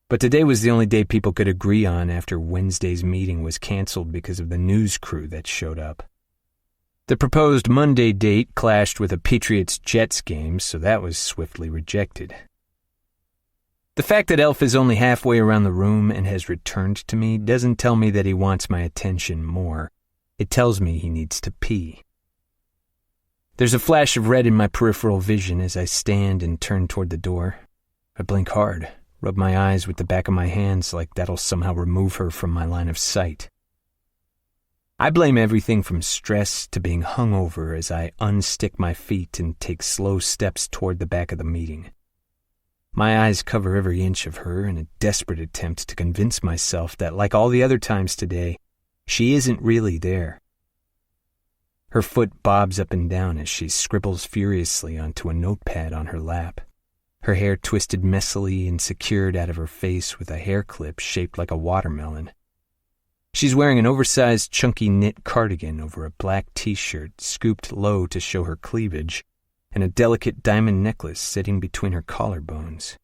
Speaker 4: But today was the only day people could agree on after Wednesday's meeting was canceled because of the news crew that showed up. The proposed Monday date clashed with a Patriots-Jets game, so that was swiftly rejected. The fact that Elf is only halfway around the room and has returned to me doesn't tell me that he wants my attention more. It tells me he needs to pee. There's a flash of red in my peripheral vision as I stand and turn toward the door. I blink hard, rub my eyes with the back of my hands like that'll somehow remove her from my line of sight. I blame everything from stress to being hungover as I unstick my feet and take slow steps toward the back of the meeting. My eyes cover every inch of her in a desperate attempt to convince myself that, like all the other times today, she isn't really there. Her foot bobs up and down as she scribbles furiously onto a notepad on her lap, her hair twisted messily and secured out of her face with a hair clip shaped like a watermelon. She's wearing an oversized, chunky knit cardigan over a black t-shirt scooped low to show her cleavage, and a delicate diamond necklace sitting between her collarbones.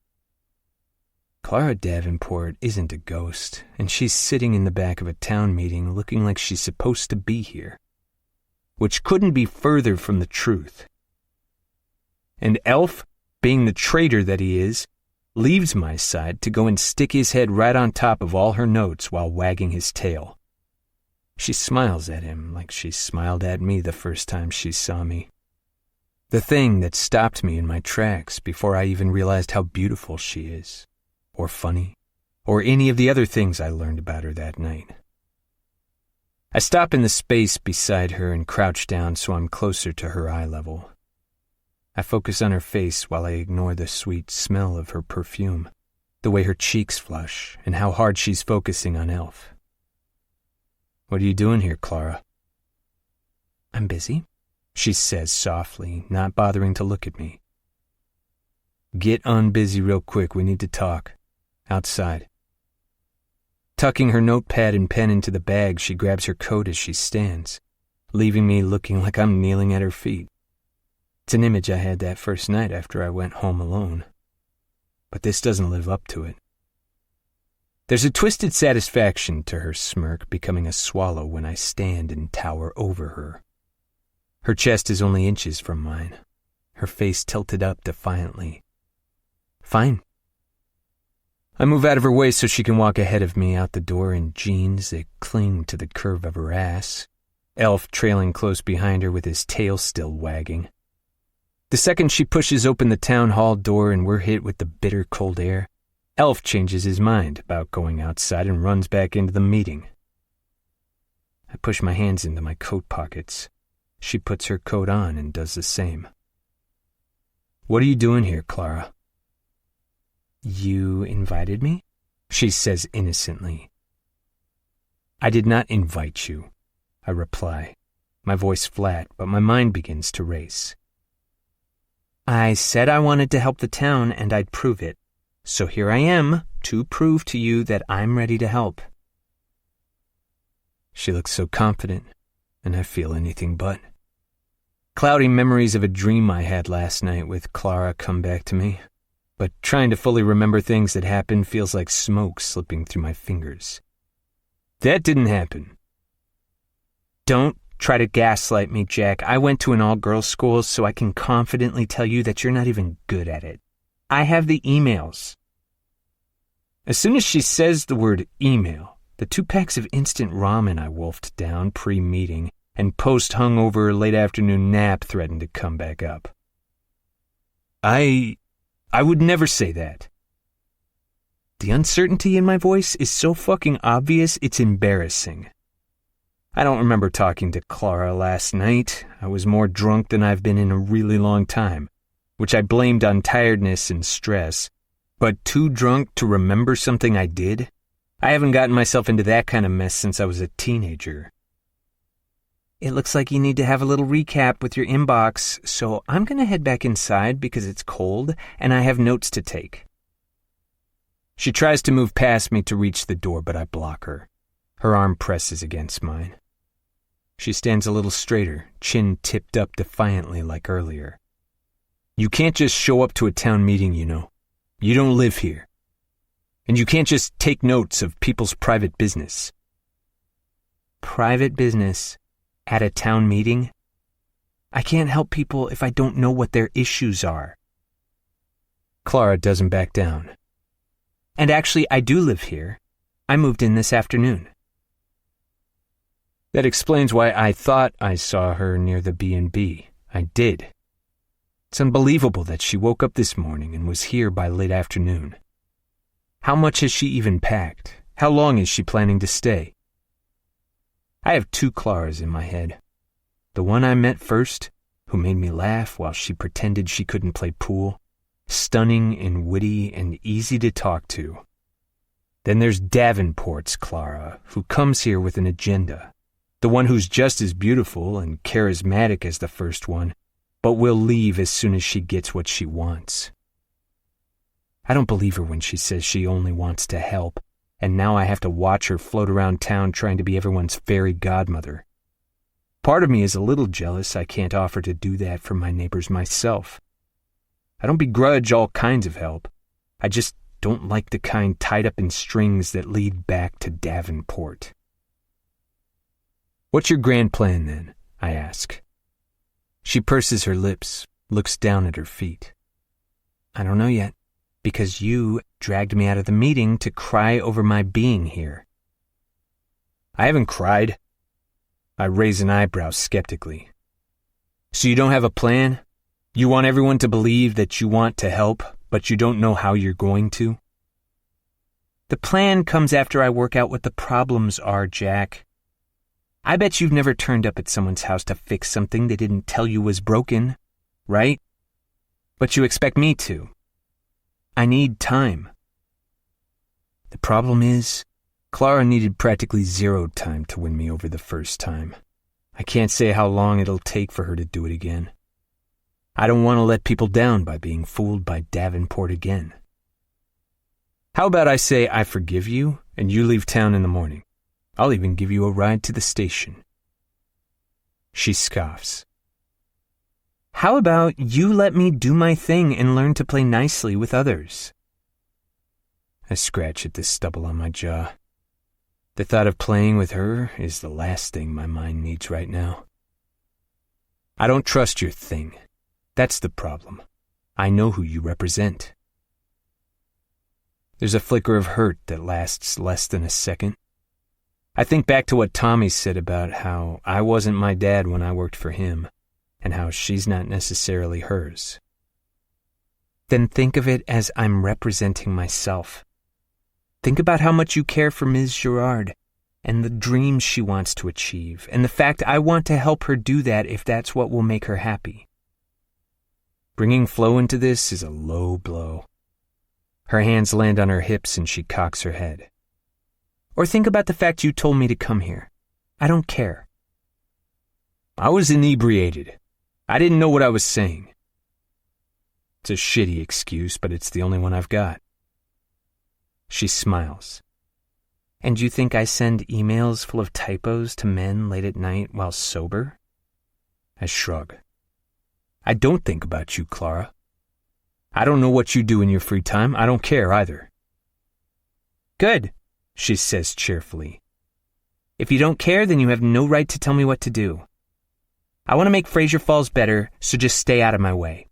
Speaker 4: Clara Davenport isn't a ghost, and she's sitting in the back of a town meeting looking like she's supposed to be here, which couldn't be further from the truth. And Elf, being the traitor that he is, leaves my side to go and stick his head right on top of all her notes while wagging his tail. She smiles at him like she smiled at me the first time she saw me. The thing that stopped me in my tracks before I even realized how beautiful she is, or funny, or any of the other things I learned about her that night. I stop in the space beside her and crouch down so I'm closer to her eye level. I focus on her face while I ignore the sweet smell of her perfume, the way her cheeks flush, and how hard she's focusing on Elf. "What are you doing here, Clara?" "I'm busy," she says softly, not bothering to look at me. "Get unbusy real quick, we need to talk. Outside." Tucking her notepad and pen into the bag, she grabs her coat as she stands, leaving me looking like I'm kneeling at her feet. It's an image I had that first night after I went home alone. But this doesn't live up to it. There's a twisted satisfaction to her smirk becoming a swallow when I stand and tower over her. Her chest is only inches from mine, her face tilted up defiantly. Fine. I move out of her way so she can walk ahead of me out the door in jeans that cling to the curve of her ass, Elf trailing close behind her with his tail still wagging. The second she pushes open the town hall door and we're hit with the bitter cold air, Elf changes his mind about going outside and runs back into the meeting. I push my hands into my coat pockets. She puts her coat on and does the same. What are you doing here, Clara? You invited me? She says innocently. I did not invite you, I reply, my voice flat, but my mind begins to race. I said I wanted to help the town and I'd prove it, so here I am to prove to you that I'm ready to help. She looks so confident, and I feel anything but. Cloudy memories of a dream I had last night with Clara come back to me, but trying to fully remember things that happened feels like smoke slipping through my fingers. That didn't happen. Don't try to gaslight me, Jack. I went to an all-girls school, so I can confidently tell you that you're not even good at it. I have the emails. As soon as she says the word email, the 2 packs of instant ramen I wolfed down pre-meeting and post-hungover late-afternoon nap threatened to come back up. I would never say that. The uncertainty in my voice is so fucking obvious it's embarrassing. I don't remember talking to Clara last night. I was more drunk than I've been in a really long time, which I blamed on tiredness and stress, but too drunk to remember something I did? I haven't gotten myself into that kind of mess since I was a teenager. It looks like you need to have a little recap with your inbox, so I'm going to head back inside because it's cold and I have notes to take. She tries to move past me to reach the door, but I block her. Her arm presses against mine. She stands a little straighter, chin tipped up defiantly like earlier. You can't just show up to a town meeting, you know. You don't live here. And you can't just take notes of people's private business. Private business? At a town meeting? I can't help people if I don't know what their issues are. Clara doesn't back down. And actually, I do live here. I moved in this afternoon. That explains why I thought I saw her near the B&B. I did. It's unbelievable that she woke up this morning and was here by late afternoon. How much has she even packed? How long is she planning to stay? I have 2 Claras in my head. The one I met first, who made me laugh while she pretended she couldn't play pool, stunning and witty and easy to talk to. Then there's Davenport's Clara, who comes here with an agenda. The one who's just as beautiful and charismatic as the first one, but will leave as soon as she gets what she wants. I don't believe her when she says she only wants to help, and now I have to watch her float around town trying to be everyone's fairy godmother. Part of me is a little jealous I can't offer to do that for my neighbors myself. I don't begrudge all kinds of help. I just don't like the kind tied up in strings that lead back to Davenport. What's your grand plan, then? I ask. She purses her lips, looks down at her feet. I don't know yet, because you dragged me out of the meeting to cry over my being here. I haven't cried. I raise an eyebrow skeptically. So you don't have a plan? You want everyone to believe that you want to help, but you don't know how you're going to? The plan comes after I work out what the problems are, Jack. I bet you've never turned up at someone's house to fix something they didn't tell you was broken, right? But you expect me to. I need time. The problem is, Clara needed practically 0 time to win me over the first time. I can't say how long it'll take for her to do it again. I don't want to let people down by being fooled by Davenport again. How about I say I forgive you and you leave town in the morning? I'll even give you a ride to the station. She scoffs. How about you let me do my thing and learn to play nicely with others? I scratch at the stubble on my jaw. The thought of playing with her is the last thing my mind needs right now. I don't trust your thing. That's the problem. I know who you represent. There's a flicker of hurt that lasts less than a second. I think back to what Tommy said about how I wasn't my dad when I worked for him, and how she's not necessarily hers. Then think of it as I'm representing myself. Think about how much you care for Ms. Gerard, and the dreams she wants to achieve, and the fact I want to help her do that if that's what will make her happy. Bringing Flo into this is a low blow. Her hands land on her hips and she cocks her head. Or think about the fact you told me to come here. I don't care. I was inebriated. I didn't know what I was saying. It's a shitty excuse, but it's the only one I've got. She smiles. And you think I send emails full of typos to men late at night while sober? I shrug. I don't think about you, Clara. I don't know what you do in your free time. I don't care either. Good, she says cheerfully. If you don't care, then you have no right to tell me what to do. I want to make Fraser Falls better, so just stay out of my way.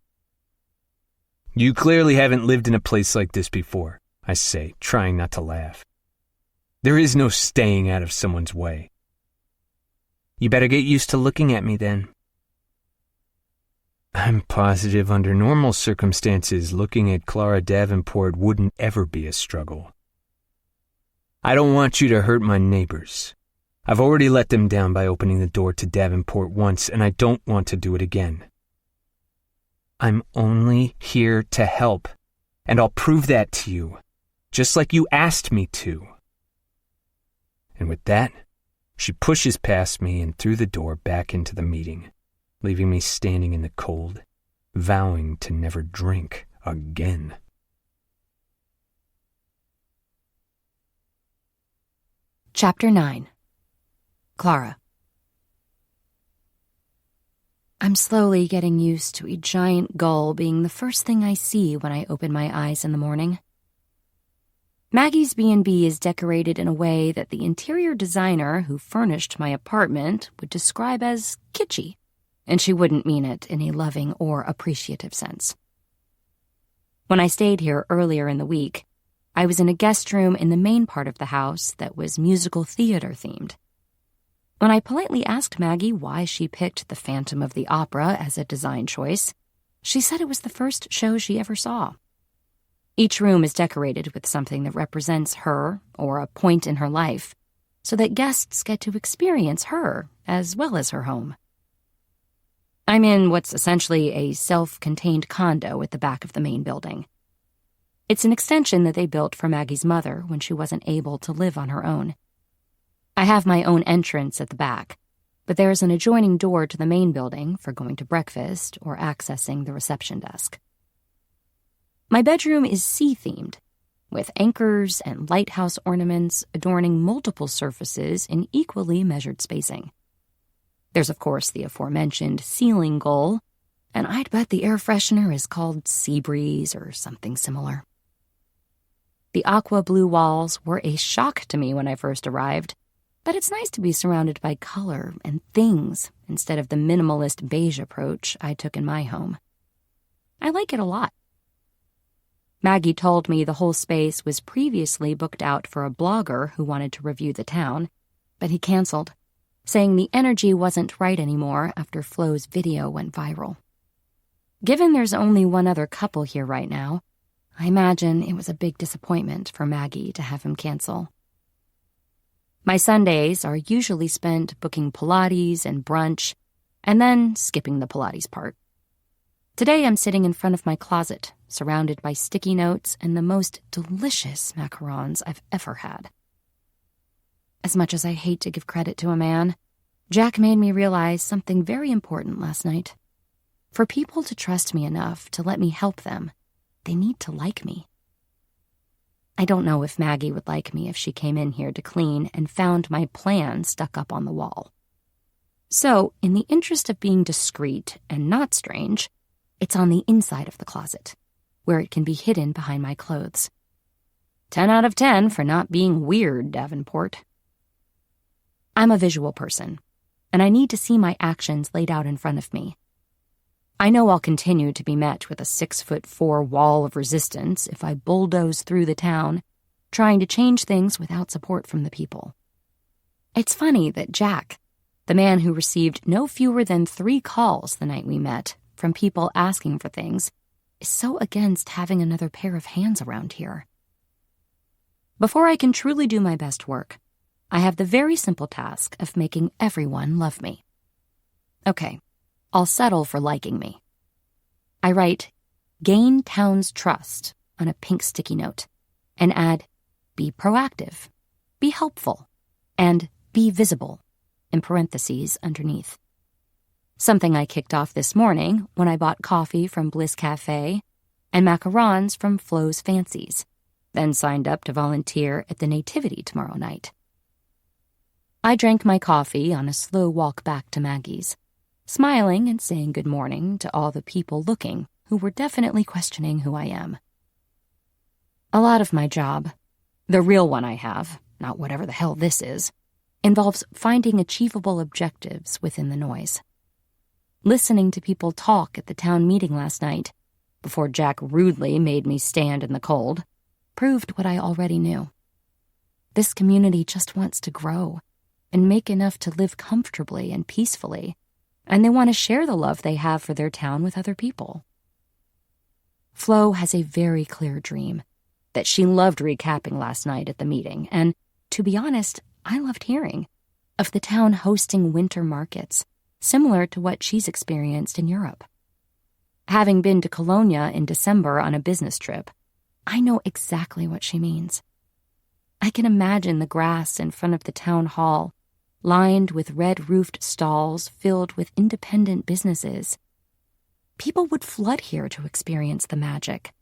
Speaker 4: You clearly haven't lived in a place like this before, I say, trying not to laugh. There is no staying out of someone's way. You better get used to looking at me then. I'm positive under normal circumstances, looking at Clara Davenport wouldn't ever be a struggle. I don't want you to hurt my neighbors. I've already let them down by opening the door to Davenport once, and I don't want to do it again. I'm only here to help, and I'll prove that to you, just like you asked me to. And with that, she pushes past me and through the door back into the meeting, leaving me standing in the cold, vowing to never drink again.
Speaker 1: Chapter 9. Clara. I'm slowly getting used to a giant gull being the first thing I see when I open my eyes in the morning. Maggie's B&B is decorated in a way that the interior designer who furnished my apartment would describe as kitschy, and she wouldn't mean it in a loving or appreciative sense. When I stayed here earlier in the week, I was in a guest room in the main part of the house that was musical theater themed. When I politely asked Maggie why she picked the Phantom of the Opera as a design choice, she said it was the first show she ever saw. Each room is decorated with something that represents her or a point in her life, so that guests get to experience her as well as her home. I'm in what's essentially a self-contained condo at the back of the main building. It's an extension that they built for Maggie's mother when she wasn't able to live on her own. I have my own entrance at the back, but there is an adjoining door to the main building for going to breakfast or accessing the reception desk. My bedroom is sea-themed, with anchors and lighthouse ornaments adorning multiple surfaces in equally measured spacing. There's, of course, the aforementioned ceiling goal, and I'd bet the air freshener is called Sea Breeze or something similar. The aqua blue walls were a shock to me when I first arrived, but it's nice to be surrounded by color and things instead of the minimalist beige approach I took in my home. I like it a lot. Maggie told me the whole space was previously booked out for a blogger who wanted to review the town, but he canceled, saying the energy wasn't right anymore after Flo's video went viral. Given there's only one other couple here right now, I imagine it was a big disappointment for Maggie to have him cancel. My Sundays are usually spent booking Pilates and brunch, and then skipping the Pilates part. Today I'm sitting in front of my closet, surrounded by sticky notes and the most delicious macarons I've ever had. As much as I hate to give credit to a man, Jack made me realize something very important last night. For people to trust me enough to let me help them, they need to like me. I don't know if Maggie would like me if she came in here to clean and found my plan stuck up on the wall. So, in the interest of being discreet and not strange, it's on the inside of the closet, where it can be hidden behind my clothes. 10 out of 10 for not being weird, Davenport. I'm a visual person, and I need to see my actions laid out in front of me. I know I'll continue to be met with a 6'4" wall of resistance if I bulldoze through the town, trying to change things without support from the people. It's funny that Jack, the man who received no fewer than 3 calls the night we met from people asking for things, is so against having another pair of hands around here. Before I can truly do my best work, I have the very simple task of making everyone love me. Okay, I'll settle for liking me. I write, "Gain town's trust" on a pink sticky note, and add, "Be proactive, be helpful, and be visible" in parentheses underneath. Something I kicked off this morning when I bought coffee from Bliss Cafe and macarons from Flo's Fancies, then signed up to volunteer at the Nativity tomorrow night. I drank my coffee on a slow walk back to Maggie's, smiling and saying good morning to all the people looking who were definitely questioning who I am. A lot of my job, the real one I have, not whatever the hell this is, involves finding achievable objectives within the noise. Listening to people talk at the town meeting last night, before Jack rudely made me stand in the cold, proved what I already knew. This community just wants to grow and make enough to live comfortably and peacefully, and they want to share the love they have for their town with other people. Flo has a very clear dream that she loved recapping last night at the meeting, and, to be honest, I loved hearing, of the town hosting winter markets, similar to what she's experienced in Europe. Having been to Cologne in December on a business trip, I know exactly what she means. I can imagine the grass in front of the town hall, lined with red-roofed stalls filled with independent businesses. People would flood here to experience the magic,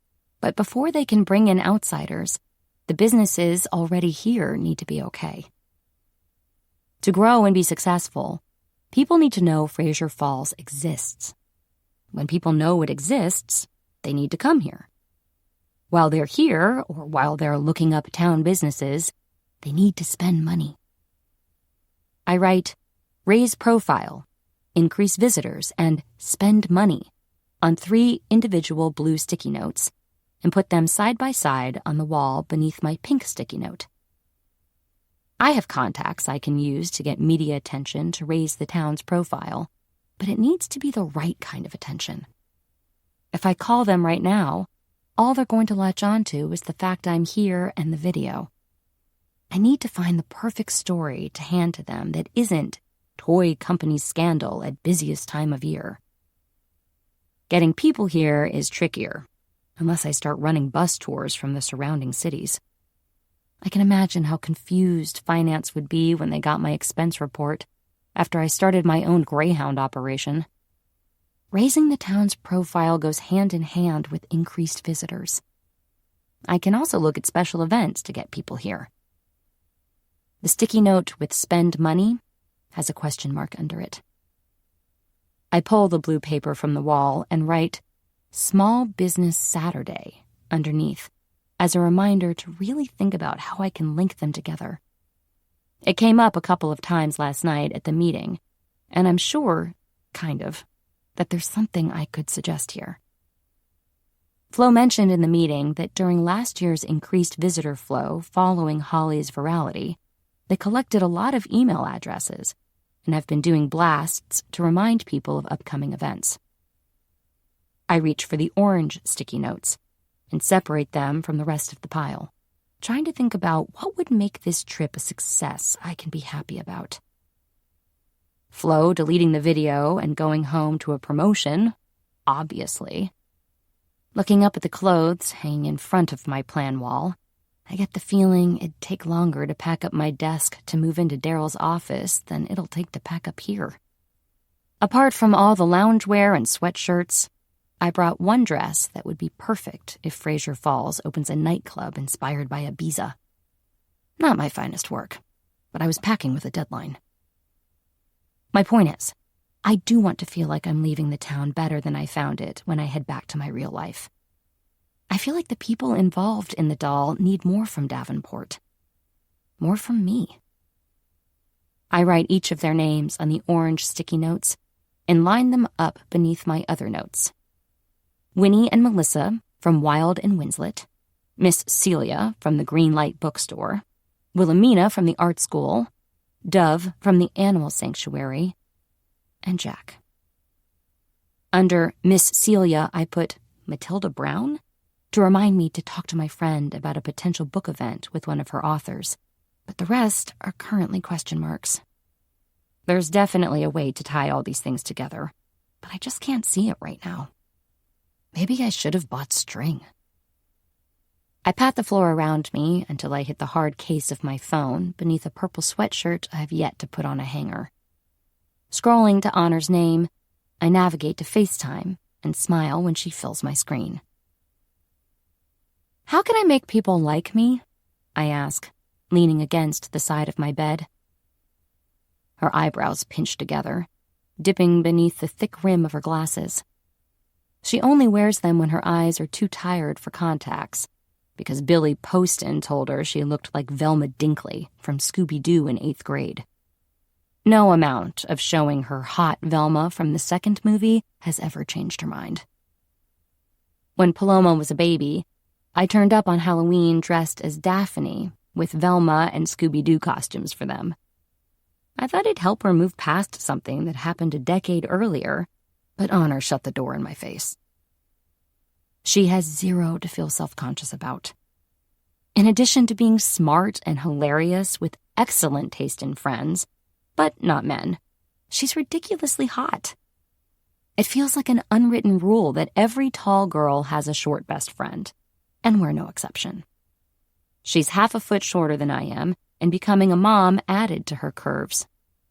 Speaker 1: but before they can bring in outsiders, the businesses already here need to be okay. To grow and be successful, people need to know Fraser Falls exists. When people know it exists, they need to come here. While they're here, or while they're looking up town businesses, they need to spend money. I write, "Raise profile, increase visitors, and spend money" on 3 individual blue sticky notes and put them side by side on the wall beneath my pink sticky note. I have contacts I can use to get media attention to raise the town's profile, but it needs to be the right kind of attention. If I call them right now, all they're going to latch onto is the fact I'm here and the video. I need to find the perfect story to hand to them that isn't toy company scandal at busiest time of year. Getting people here is trickier, unless I start running bus tours from the surrounding cities. I can imagine how confused finance would be when they got my expense report after I started my own Greyhound operation. Raising the town's profile goes hand in hand with increased visitors. I can also look at special events to get people here. The sticky note with "spend money" has a question mark under it. I pull the blue paper from the wall and write "Small Business Saturday" underneath, as a reminder to really think about how I can link them together. It came up a couple of times last night at the meeting, and I'm sure, kind of, that there's something I could suggest here. Flo mentioned in the meeting that during last year's increased visitor flow following Holly's virality, they collected a lot of email addresses and have been doing blasts to remind people of upcoming events. I reach for the orange sticky notes and separate them from the rest of the pile, trying to think about what would make this trip a success I can be happy about. Flo deleting the video and going home to a promotion, obviously. Looking up at the clothes hanging in front of my plan wall, I get the feeling it'd take longer to pack up my desk to move into Daryl's office than it'll take to pack up here. Apart from all the loungewear and sweatshirts, I brought one dress that would be perfect if Fraser Falls opens a nightclub inspired by Ibiza. Not my finest work, but I was packing with a deadline. My point is, I do want to feel like I'm leaving the town better than I found it when I head back to my real life. I feel like the people involved in the doll need more from Davenport. More from me. I write each of their names on the orange sticky notes and line them up beneath my other notes. Winnie and Melissa from Wild and Winslet, Miss Celia from the Green Light Bookstore, Wilhelmina from the art school, Dove from the Animal Sanctuary, and Jack. Under Miss Celia, I put Matilda Brown to remind me to talk to my friend about a potential book event with one of her authors, but the rest are currently question marks. There's definitely a way to tie all these things together, but I just can't see it right now. Maybe I should have bought string. I pat the floor around me until I hit the hard case of my phone beneath a purple sweatshirt I have yet to put on a hanger. Scrolling to Honor's name, I navigate to FaceTime and smile when she fills my screen. How can I make people like me? I ask, leaning against the side of my bed. Her eyebrows pinch together, dipping beneath the thick rim of her glasses. She only wears them when her eyes are too tired for contacts, because Billy Poston told her she looked like Velma Dinkley from Scooby-Doo in 8th grade. No amount of showing her hot Velma from the second movie has ever changed her mind. When Paloma was a baby, I turned up on Halloween dressed as Daphne, with Velma and Scooby-Doo costumes for them. I thought it'd help her move past something that happened a decade earlier, but Honor shut the door in my face. She has zero to feel self-conscious about. In addition to being smart and hilarious with excellent taste in friends, but not men, she's ridiculously hot. It feels like an unwritten rule that every tall girl has a short best friend, and we're no exception. She's half a foot shorter than I am, and becoming a mom added to her curves,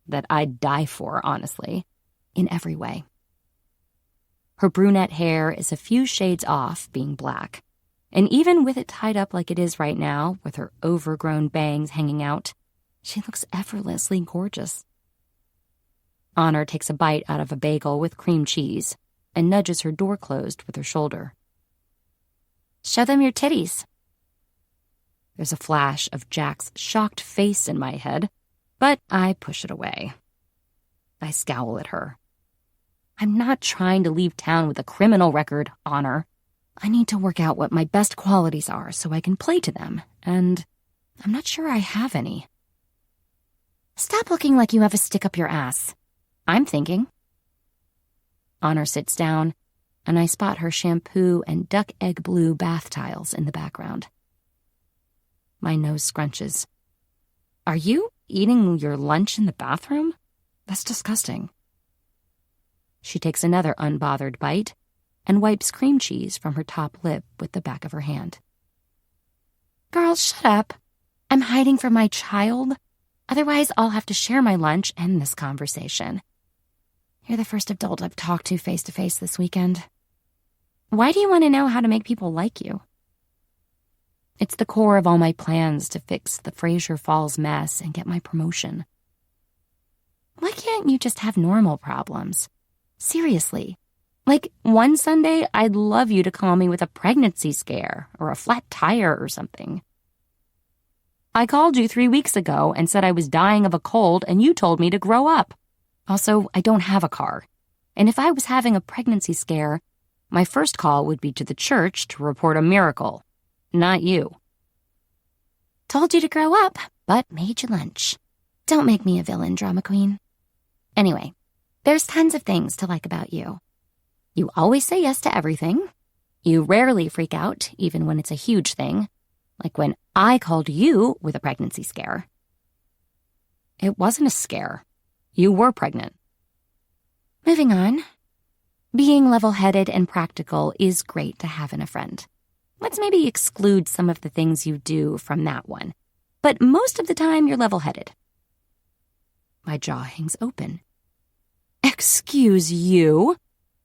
Speaker 1: that I'd die for, honestly, in every way. Her brunette hair is a few shades off being black, and even with it tied up like it is right now, with her overgrown bangs hanging out, she looks effortlessly gorgeous. Honor takes a bite out of a bagel with cream cheese and nudges her door closed with her shoulder. Show them your titties. There's a flash of Jack's shocked face in my head, but I push it away. I scowl at her. I'm not trying to leave town with a criminal record, Honor. I need to work out what my best qualities are so I can play to them, and I'm not sure I have any. Stop looking like you have a stick up your ass. I'm thinking. Honor sits down, and I spot her shampoo and duck egg blue bath tiles in the background. My nose scrunches. Are you eating your lunch in the bathroom? That's disgusting. She takes another unbothered bite and wipes cream cheese from her top lip with the back of her hand. Girl, shut up. I'm hiding from my child. Otherwise, I'll have to share my lunch and this conversation. You're the first adult I've talked to face-to-face this weekend. Why do you want to know how to make people like you? It's the core of all my plans to fix the Fraser Falls mess and get my promotion. Why can't you just have normal problems? Seriously. Like, one Sunday, I'd love you to call me with a pregnancy scare or a flat tire or something. I called you 3 weeks ago and said I was dying of a cold, and you told me to grow up. Also, I don't have a car. And if I was having a pregnancy scare, my first call would be to the church to report a miracle, not you. Told you to grow up, but made you lunch. Don't make me a villain, drama queen. Anyway, there's tons of things to like about you. You always say yes to everything. You rarely freak out, even when it's a huge thing, like when I called you with a pregnancy scare. It wasn't a scare. You were pregnant. Moving on. Being level-headed and practical is great to have in a friend. Let's maybe exclude some of the things you do from that one. But most of the time, you're level-headed. My jaw hangs open. Excuse you?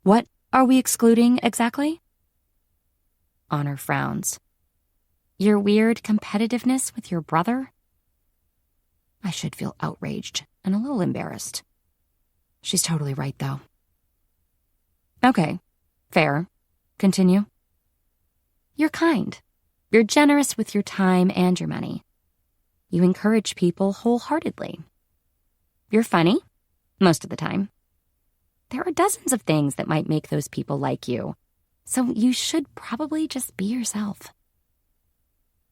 Speaker 1: What are we excluding exactly? Honor frowns. Your weird competitiveness with your brother? I should feel outraged and a little embarrassed. She's totally right, though. Okay, fair. Continue. You're kind. You're generous with your time and your money. You encourage people wholeheartedly. You're funny, most of the time. There are dozens of things that might make those people like you, so you should probably just be yourself.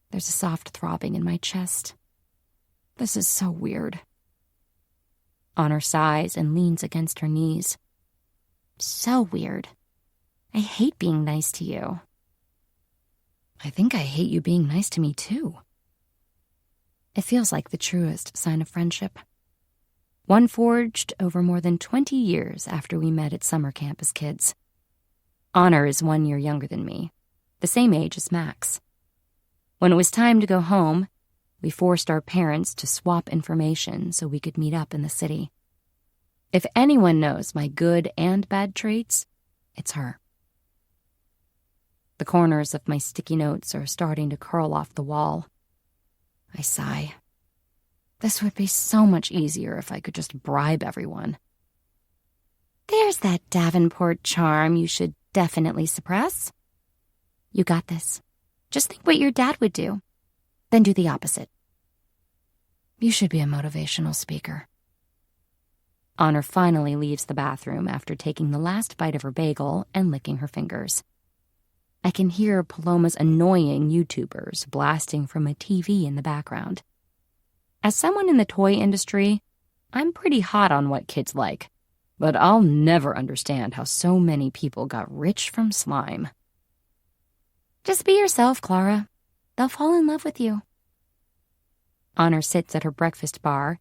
Speaker 1: There's a soft throbbing in my chest. This is so weird. Honor sighs and leans against her knees. So weird. I hate being nice to you. I think I hate you being nice to me, too. It feels like the truest sign of friendship. One forged over more than 20 years after we met at summer camp as kids. Honor is 1 year younger than me, the same age as Max. When it was time to go home, we forced our parents to swap information so we could meet up in the city. If anyone knows my good and bad traits, it's her. The corners of my sticky notes are starting to curl off the wall. I sigh. This would be so much easier if I could just bribe everyone. There's that Davenport charm you should definitely suppress. You got this. Just think what your dad would do. Then do the opposite. You should be a motivational speaker. Honor finally leaves the bathroom after taking the last bite of her bagel and licking her fingers. I can hear Paloma's annoying YouTubers blasting from a TV in the background. As someone in the toy industry, I'm pretty hot on what kids like, but I'll never understand how so many people got rich from slime. Just be yourself, Clara. They'll fall in love with you. Honor sits at her breakfast bar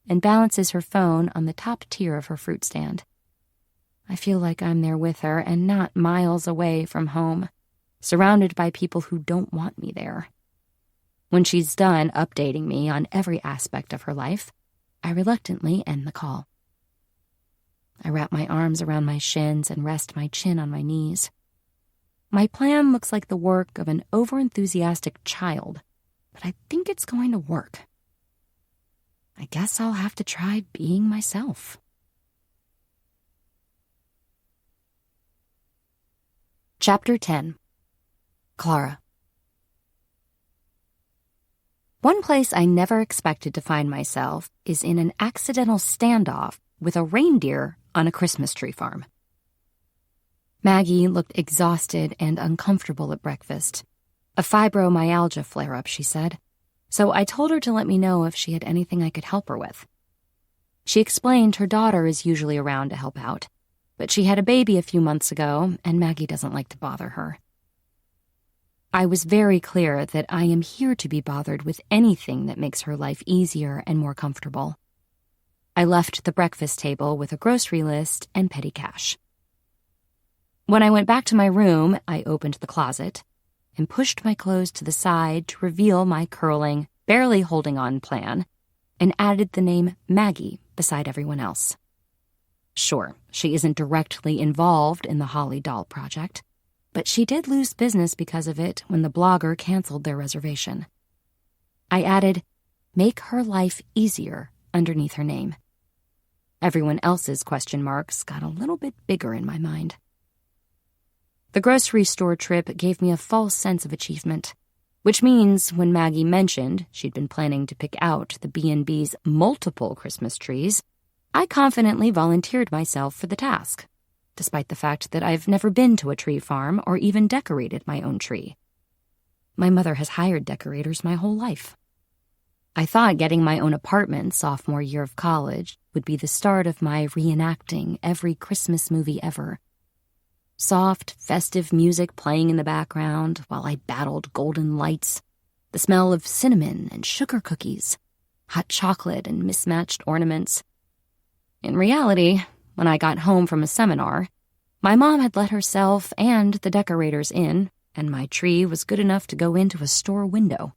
Speaker 1: and balances her phone on the top tier of her fruit stand. I feel like I'm there with her and not miles away from home, surrounded by people who don't want me there. When she's done updating me on every aspect of her life, I reluctantly end the call. I wrap my arms around my shins and rest my chin on my knees. My plan looks like the work of an overenthusiastic child, but I think it's going to work. I guess I'll have to try being myself. Chapter 10. Clara. One place I never expected to find myself is in an accidental standoff with a reindeer on a Christmas tree farm. Maggie looked exhausted and uncomfortable at breakfast. A fibromyalgia flare-up, she said, so I told her to let me know if she had anything I could help her with. She explained her daughter is usually around to help out, but she had a baby a few months ago, and Maggie doesn't like to bother her. I was very clear that I am here to be bothered with anything that makes her life easier and more comfortable. I left the breakfast table with a grocery list and petty cash. When I went back to my room, I opened the closet and pushed my clothes to the side to reveal my curling, barely holding on plan, and added the name Maggie beside everyone else. Sure, she isn't directly involved in the Holly doll project, but she did lose business because of it when the blogger canceled their reservation. I added, "Make her life easier," underneath her name. Everyone else's question marks got a little bit bigger in my mind. The grocery store trip gave me a false sense of achievement, which means when Maggie mentioned she'd been planning to pick out the B&B's multiple Christmas trees, I confidently volunteered myself for the task, despite the fact that I've never been to a tree farm or even decorated my own tree. My mother has hired decorators my whole life. I thought getting my own apartment sophomore year of college would be the start of my reenacting every Christmas movie ever. Soft, festive music playing in the background while I battled golden lights, the smell of cinnamon and sugar cookies, hot chocolate and mismatched ornaments. In reality, when I got home from a seminar, my mom had let herself and the decorators in, and my tree was good enough to go into a store window.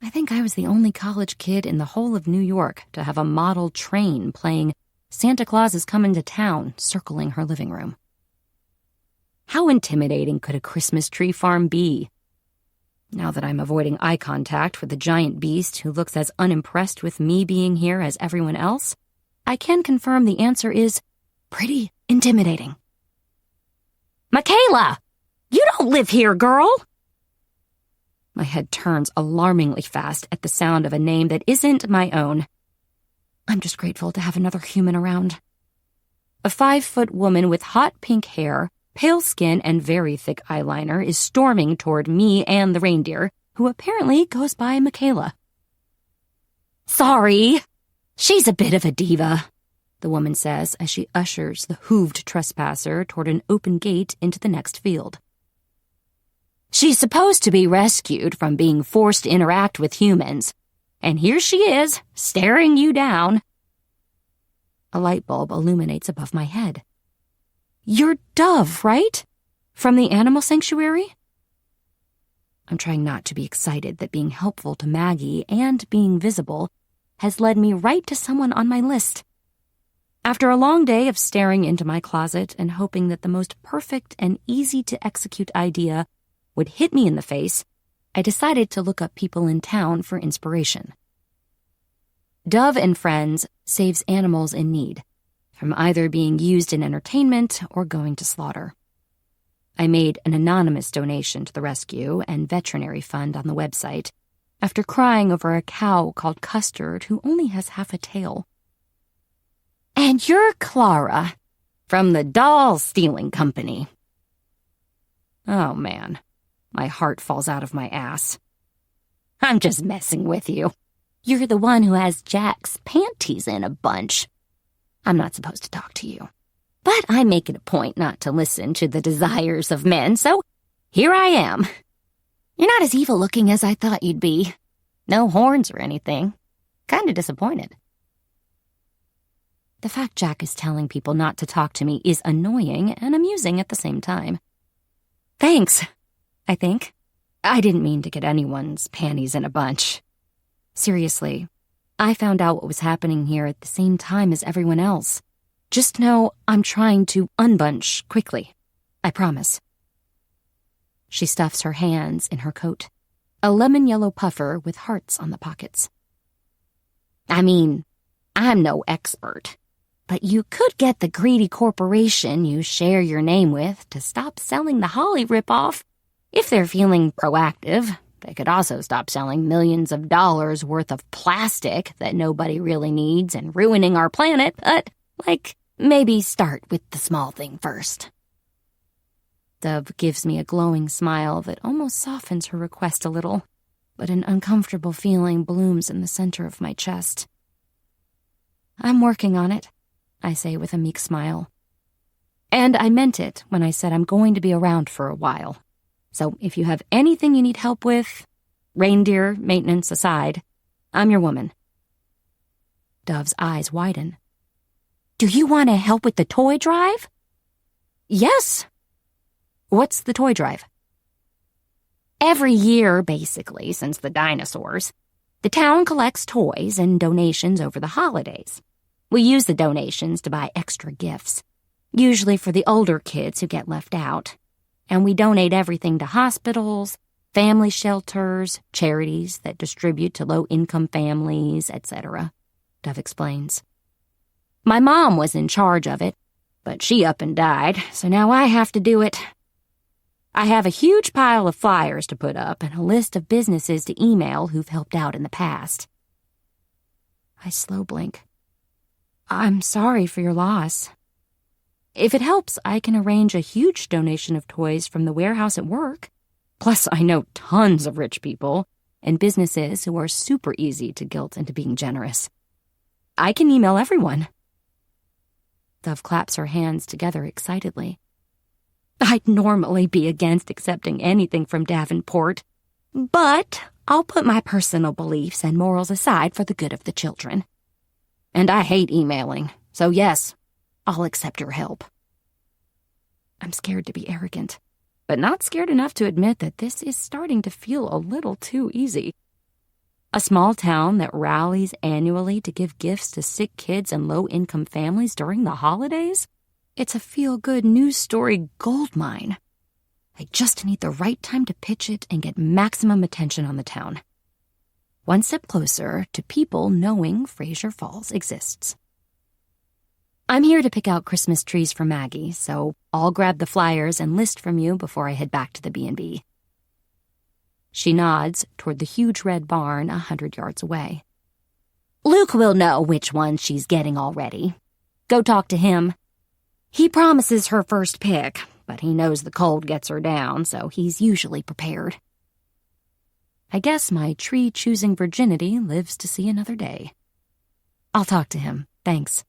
Speaker 1: I think I was the only college kid in the whole of New York to have a model train playing "Santa Claus is Coming to Town" circling her living room. How intimidating could a Christmas tree farm be? Now that I'm avoiding eye contact with the giant beast who looks as unimpressed with me being here as everyone else, I can confirm the answer is pretty intimidating. Michaela! You don't live here, girl! My head turns alarmingly fast at the sound of a name that isn't my own. I'm just grateful to have another human around. A 5-foot woman with hot pink hair, pale skin, and very thick eyeliner is storming toward me and the reindeer, who apparently goes by Michaela. Sorry. She's a bit of a diva, the woman says as she ushers the hooved trespasser toward an open gate into the next field. She's supposed to be rescued from being forced to interact with humans, and here she is, staring you down. A light bulb illuminates above my head. You're Dove, right? From the animal sanctuary? I'm trying not to be excited that being helpful to Maggie and being visible has led me right to someone on my list. After a long day of staring into my closet and hoping that the most perfect and easy-to-execute idea would hit me in the face, I decided to look up people in town for inspiration. Dove and Friends saves animals in need, from either being used in entertainment or going to slaughter. I made an anonymous donation to the rescue and veterinary fund on the website after crying over a cow called Custard who only has half a tail. And you're Clara, from the doll stealing company. Oh, man. My heart falls out of my ass. I'm just messing with you. You're the one who has Jack's panties in a bunch. I'm not supposed to talk to you. But I make it a point not to listen to the desires of men, so here I am. You're not as evil-looking as I thought you'd be. No horns or anything. Kinda disappointed. The fact Jack is telling people not to talk to me is annoying and amusing at the same time. Thanks, I think. I didn't mean to get anyone's panties in a bunch. Seriously, I found out what was happening here at the same time as everyone else. Just know I'm trying to unbunch quickly. I promise. She stuffs her hands in her coat, a lemon-yellow puffer with hearts on the pockets. I mean, I'm no expert, but you could get the greedy corporation you share your name with to stop selling the Holly ripoff. If they're feeling proactive, they could also stop selling millions of dollars worth of plastic that nobody really needs and ruining our planet, but, maybe start with the small thing first. Dove gives me a glowing smile that almost softens her request a little, but an uncomfortable feeling blooms in the center of my chest. I'm working on it, I say with a meek smile. And I meant it when I said I'm going to be around for a while. So if you have anything you need help with, reindeer maintenance aside, I'm your woman. Dove's eyes widen. Do you want to help with the toy drive? Yes. What's the toy drive? Every year, basically, since the dinosaurs, the town collects toys and donations over the holidays. We use the donations to buy extra gifts, usually for the older kids who get left out. And we donate everything to hospitals, family shelters, charities that distribute to low-income families, etc., Dove explains. My mom was in charge of it, but she up and died, so now I have to do it. I have a huge pile of flyers to put up and a list of businesses to email who've helped out in the past. I slow blink. I'm sorry for your loss. If it helps, I can arrange a huge donation of toys from the warehouse at work. Plus, I know tons of rich people and businesses who are super easy to guilt into being generous. I can email everyone. Dove claps her hands together excitedly. I'd normally be against accepting anything from Davenport, but I'll put my personal beliefs and morals aside for the good of the children. And I hate emailing, so yes, I'll accept your help. I'm scared to be arrogant, but not scared enough to admit that this is starting to feel a little too easy. A small town that rallies annually to give gifts to sick kids and low-income families during the holidays? It's a feel-good news story goldmine. I just need the right time to pitch it and get maximum attention on the town. One step closer to people knowing Fraser Falls exists. I'm here to pick out Christmas trees for Maggie, so I'll grab the flyers and list from you before I head back to the B&B. She nods toward the huge red barn 100 yards away. Luke will know which one she's getting already. Go talk to him. He promises her first pick, but he knows the cold gets her down, so he's usually prepared. I guess my tree-choosing virginity lives to see another day. I'll talk to him, thanks.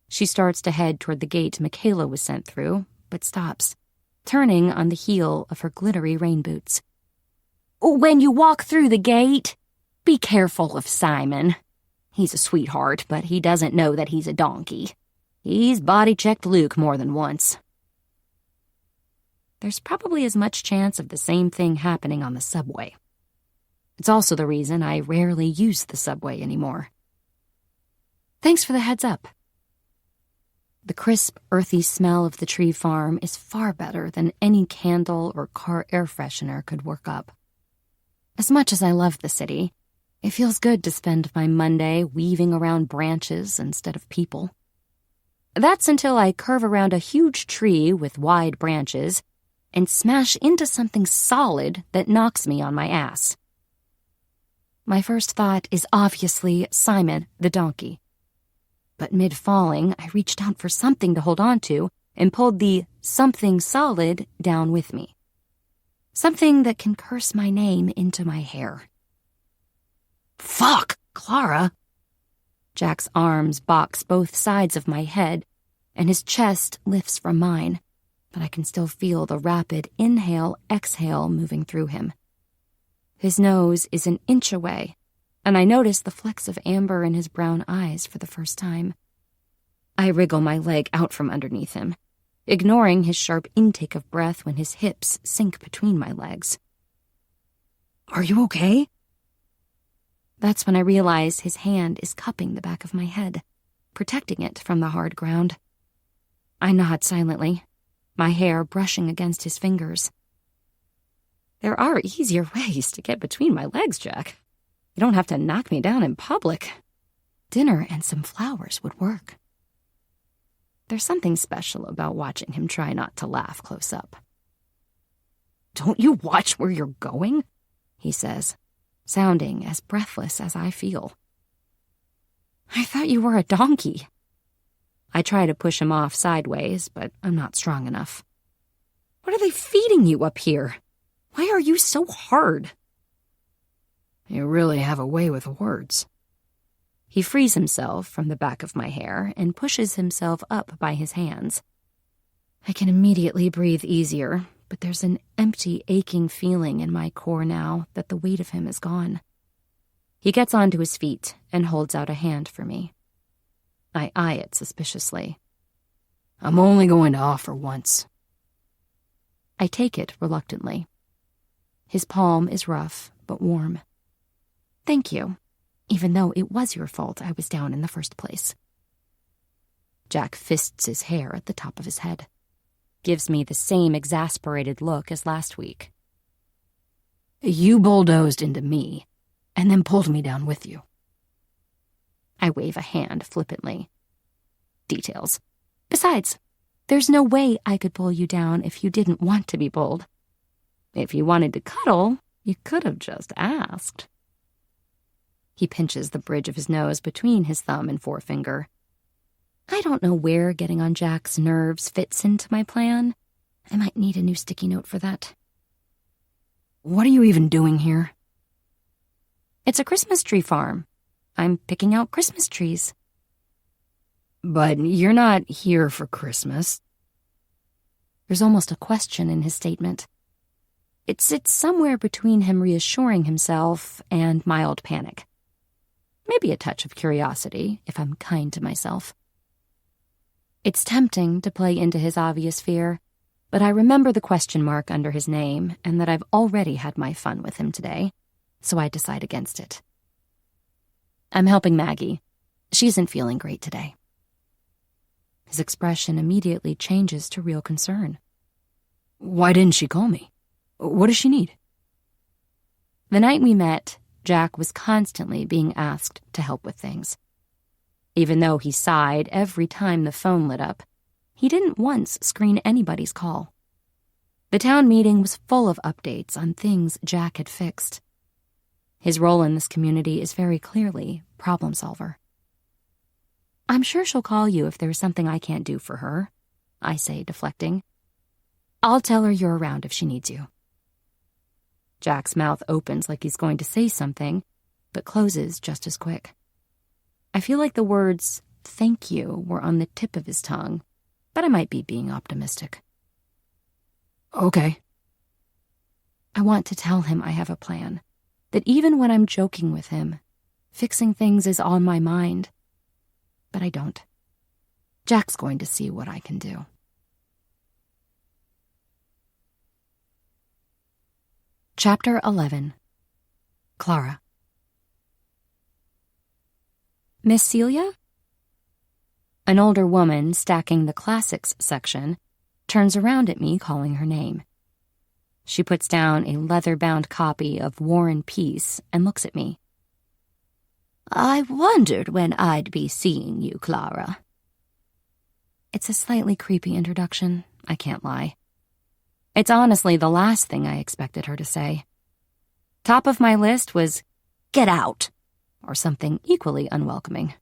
Speaker 1: She starts to head toward the gate Michaela was sent through, but stops, turning on the heel of her glittery rain boots. When you walk through the gate, be careful of Simon. He's a sweetheart, but he doesn't know that he's a donkey. He's body-checked Luke more than once. There's probably as much chance of the same thing happening on the subway. It's also the reason I rarely use the subway anymore. Thanks for the heads up. The crisp, earthy smell of the tree farm is far better than any candle or car air freshener could work up. As much as I love the city, it feels good to spend my Monday weaving around branches instead of people. That's until I curve around a huge tree with wide branches and smash into something solid that knocks me on my ass. My first thought is obviously Simon, the donkey. But mid-falling, I reached out for something to hold on to and pulled the something solid down with me. Something that can curse my name into my hair. Fuck, Clara! Jack's arms box both sides of my head, and his chest lifts from mine, but I can still feel the rapid inhale-exhale moving through him. His nose is an inch away, and I notice the flecks of amber in his brown eyes for the first time. I wriggle my leg out from underneath him, ignoring his sharp intake of breath when his hips sink between my legs. Are you okay? That's when I realize his hand is cupping the back of my head, protecting it from the hard ground. I nod silently, my hair brushing against his fingers. There are easier ways to get between my legs, Jack. You don't have to knock me down in public. Dinner and some flowers would work. There's something special about watching him try not to laugh close up. Don't you watch where you're going? He says, sounding as breathless as I feel. I thought you were a donkey. I try to push him off sideways, but I'm not strong enough. What are they feeding you up here? Why are you so hard? You really have a way with words. He frees himself from the back of my hair and pushes himself up by his hands. I can immediately breathe easier, but there's an empty, aching feeling in my core now that the weight of him is gone. He gets onto his feet and holds out a hand for me. I eye it suspiciously. I'm only going to offer once. I take it reluctantly. His palm is rough, but warm. Thank you, even though it was your fault I was down in the first place. Jack fists his hair at the top of his head. Gives me the same exasperated look as last week. You bulldozed into me, and then pulled me down with you. I wave a hand flippantly. Details. Besides, there's no way I could pull you down if you didn't want to be pulled. If you wanted to cuddle, you could have just asked. He pinches the bridge of his nose between his thumb and forefinger. I don't know where getting on Jack's nerves fits into my plan. I might need a new sticky note for that. What are you even doing here? It's a Christmas tree farm. I'm picking out Christmas trees. But you're not here for Christmas. There's almost a question in his statement. It sits somewhere between him reassuring himself and mild panic. Maybe a touch of curiosity, if I'm kind to myself. It's tempting to play into his obvious fear, but I remember the question mark under his name and that I've already had my fun with him today, so I decide against it. I'm helping Maggie. She isn't feeling great today. His expression immediately changes to real concern. Why didn't she call me? What does she need? The night we met, Jack was constantly being asked to help with things. Even though he sighed every time the phone lit up, he didn't once screen anybody's call. The town meeting was full of updates on things Jack had fixed. His role in this community is very clearly problem solver. I'm sure she'll call you if there's something I can't do for her, I say, deflecting. I'll tell her you're around if she needs you. Jack's mouth opens like he's going to say something, but closes just as quick. I feel like the words, thank you, were on the tip of his tongue, but I might be being optimistic.
Speaker 2: Okay.
Speaker 1: I want to tell him I have a plan, that even when I'm joking with him, fixing things is on my mind. But I don't. Jack's going to see what I can do. Chapter 11. Clara. Miss Celia? An older woman stacking the classics section turns around at me calling her name. She puts down a leather-bound copy of War and Peace and looks at me. I wondered when I'd be seeing you, Clara. It's a slightly creepy introduction, I can't lie. It's honestly the last thing I expected her to say. Top of my list was, get out, or something equally unwelcoming.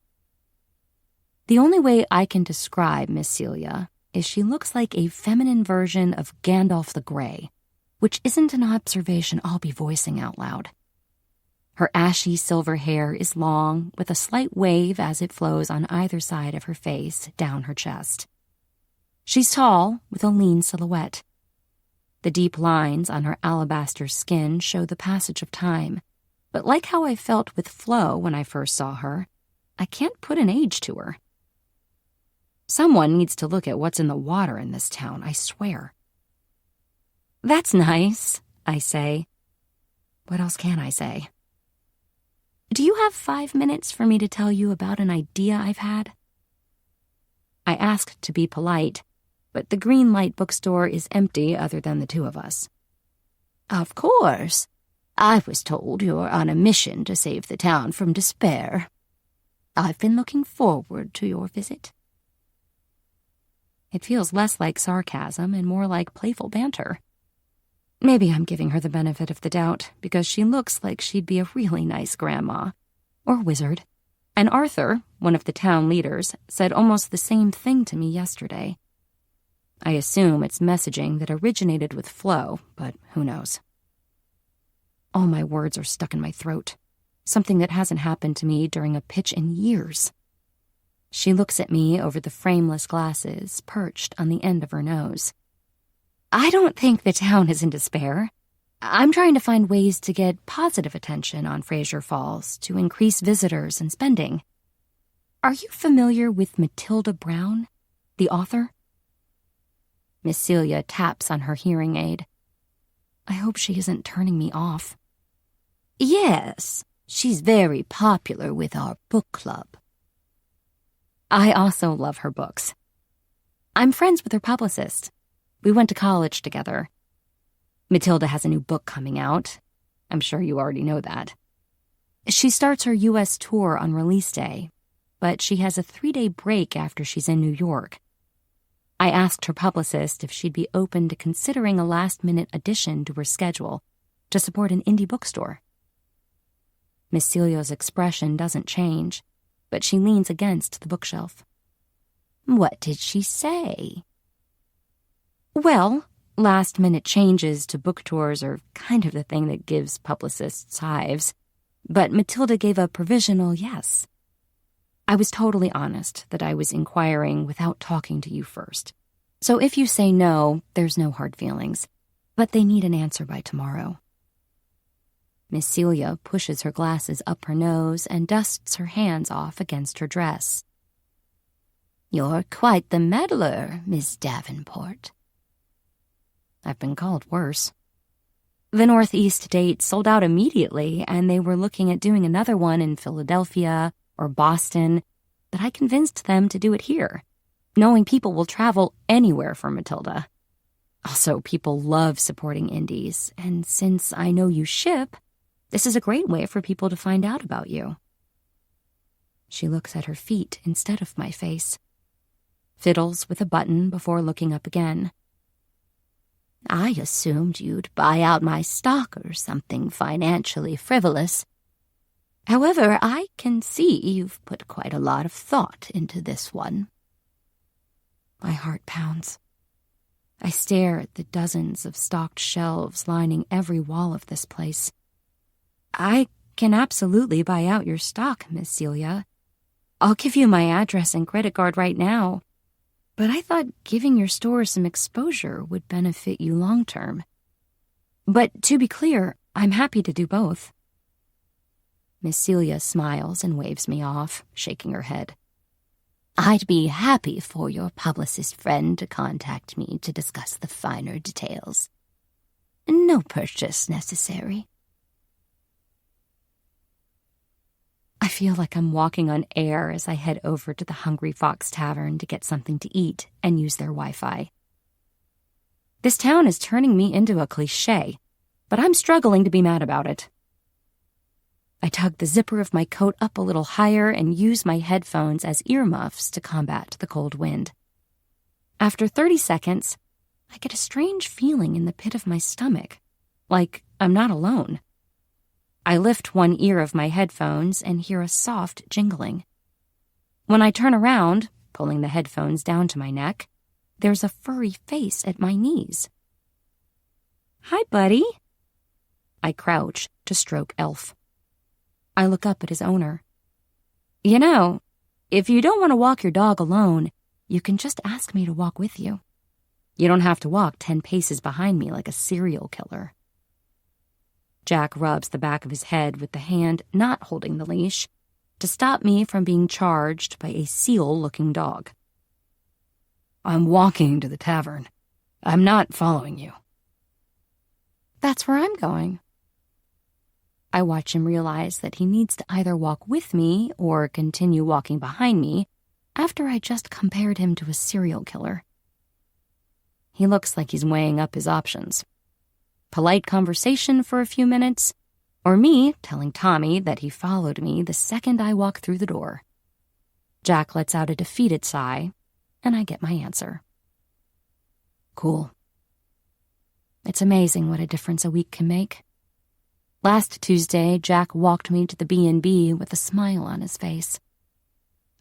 Speaker 1: The only way I can describe Miss Celia is she looks like a feminine version of Gandalf the Grey, which isn't an observation I'll be voicing out loud. Her ashy silver hair is long, with a slight wave as it flows on either side of her face down her chest. She's tall, with a lean silhouette. The deep lines on her alabaster skin show the passage of time, but like how I felt with Flo when I first saw her, I can't put an age to her. Someone needs to look at what's in the water in this town, I swear. That's nice, I say. What else can I say? Do you have 5 minutes for me to tell you about an idea I've had? I asked to be polite, but the green light bookstore is empty other than the two of us. Of course. I was told you're on a mission to save the town from despair. I've been looking forward to your visit. It feels less like sarcasm and more like playful banter. Maybe I'm giving her the benefit of the doubt because she looks like she'd be a really nice grandma or wizard. And Arthur, one of the town leaders, said almost the same thing to me yesterday. I assume it's messaging that originated with Flo, but who knows? All my words are stuck in my throat, something that hasn't happened to me during a pitch in years. She looks at me over the frameless glasses perched on the end of her nose. I don't think the town is in despair. I'm trying to find ways to get positive attention on Fraser Falls to increase visitors and spending. Are you familiar with Matilda Brown, the author? Miss Celia taps on her hearing aid. I hope she isn't turning me off. Yes, she's very popular with our book club. I also love her books. I'm friends with her publicist. We went to college together. Matilda has a new book coming out. I'm sure you already know that. She starts her U.S. tour on release day, but she has a 3-day break after she's in New York. I asked her publicist if she'd be open to considering a last-minute addition to her schedule to support an indie bookstore. Miss Celia's expression doesn't change, but she leans against the bookshelf. What did she say? Well, last-minute changes to book tours are kind of the thing that gives publicists hives, but Matilda gave a provisional yes. I was totally honest that I was inquiring without talking to you first. So if you say no, there's no hard feelings, but they need an answer by tomorrow. Miss Celia pushes her glasses up her nose and dusts her hands off against her dress. You're quite the meddler, Miss Davenport. I've been called worse. The Northeast date sold out immediately, and they were looking at doing another one in Philadelphia or Boston, but I convinced them to do it here, knowing people will travel anywhere for Matilda. Also, people love supporting indies, and since I know you ship, this is a great way for people to find out about you. She looks at her feet instead of my face. Fiddles with a button before looking up again. I assumed you'd buy out my stock or something financially frivolous. However, I can see you've put quite a lot of thought into this one. My heart pounds. I stare at the dozens of stocked shelves lining every wall of this place. I can absolutely buy out your stock, Miss Celia. I'll give you my address and credit card right now. But I thought giving your store some exposure would benefit you long-term. But to be clear, I'm happy to do both. Miss Celia smiles and waves me off, shaking her head. I'd be happy for your publicist friend to contact me to discuss the finer details. No purchase necessary. I feel like I'm walking on air as I head over to the Hungry Fox Tavern to get something to eat and use their Wi-Fi. This town is turning me into a cliché, but I'm struggling to be mad about it. I tug the zipper of my coat up a little higher and use my headphones as earmuffs to combat the cold wind. After 30 seconds, I get a strange feeling in the pit of my stomach, like I'm not alone. I lift one ear of my headphones and hear a soft jingling. When I turn around, pulling the headphones down to my neck, there's a furry face at my knees. Hi, buddy. I crouch to stroke Elf. I look up at his owner. You know, if you don't want to walk your dog alone, you can just ask me to walk with you. You don't have to walk 10 paces behind me like a serial killer. Jack rubs the back of his head with the hand not holding the leash to stop me from being charged by a seal-looking dog.
Speaker 2: I'm walking to the tavern. I'm not following you.
Speaker 1: That's where I'm going. I watch him realize that he needs to either walk with me or continue walking behind me after I just compared him to a serial killer. He looks like he's weighing up his options. Polite conversation for a few minutes, or me telling Tommy that he followed me the second I walk through the door. Jack lets out a defeated sigh, and I get my answer.
Speaker 2: Cool.
Speaker 1: It's amazing what a difference a week can make. Last Tuesday, Jack walked me to the B&B with a smile on his face.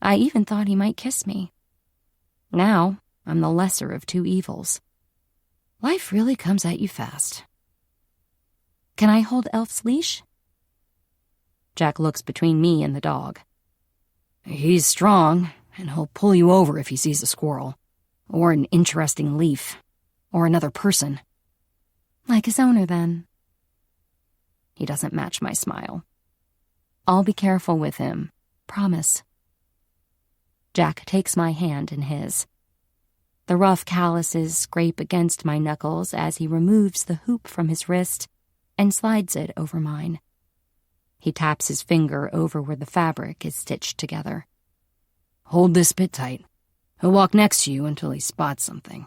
Speaker 1: I even thought he might kiss me. Now, I'm the lesser of two evils. Life really comes at you fast. Can I hold Elf's leash? Jack looks between me and the dog.
Speaker 2: He's strong, and he'll pull you over if he sees a squirrel, or an interesting leaf, or another person.
Speaker 1: Like his owner, then. He doesn't match my smile. I'll be careful with him, promise. Jack takes my hand in his. The rough calluses scrape against my knuckles as he removes the hoop from his wrist and slides it over mine. He taps his finger over where the fabric is stitched together.
Speaker 2: Hold this bit tight. He'll walk next to you until he spots something.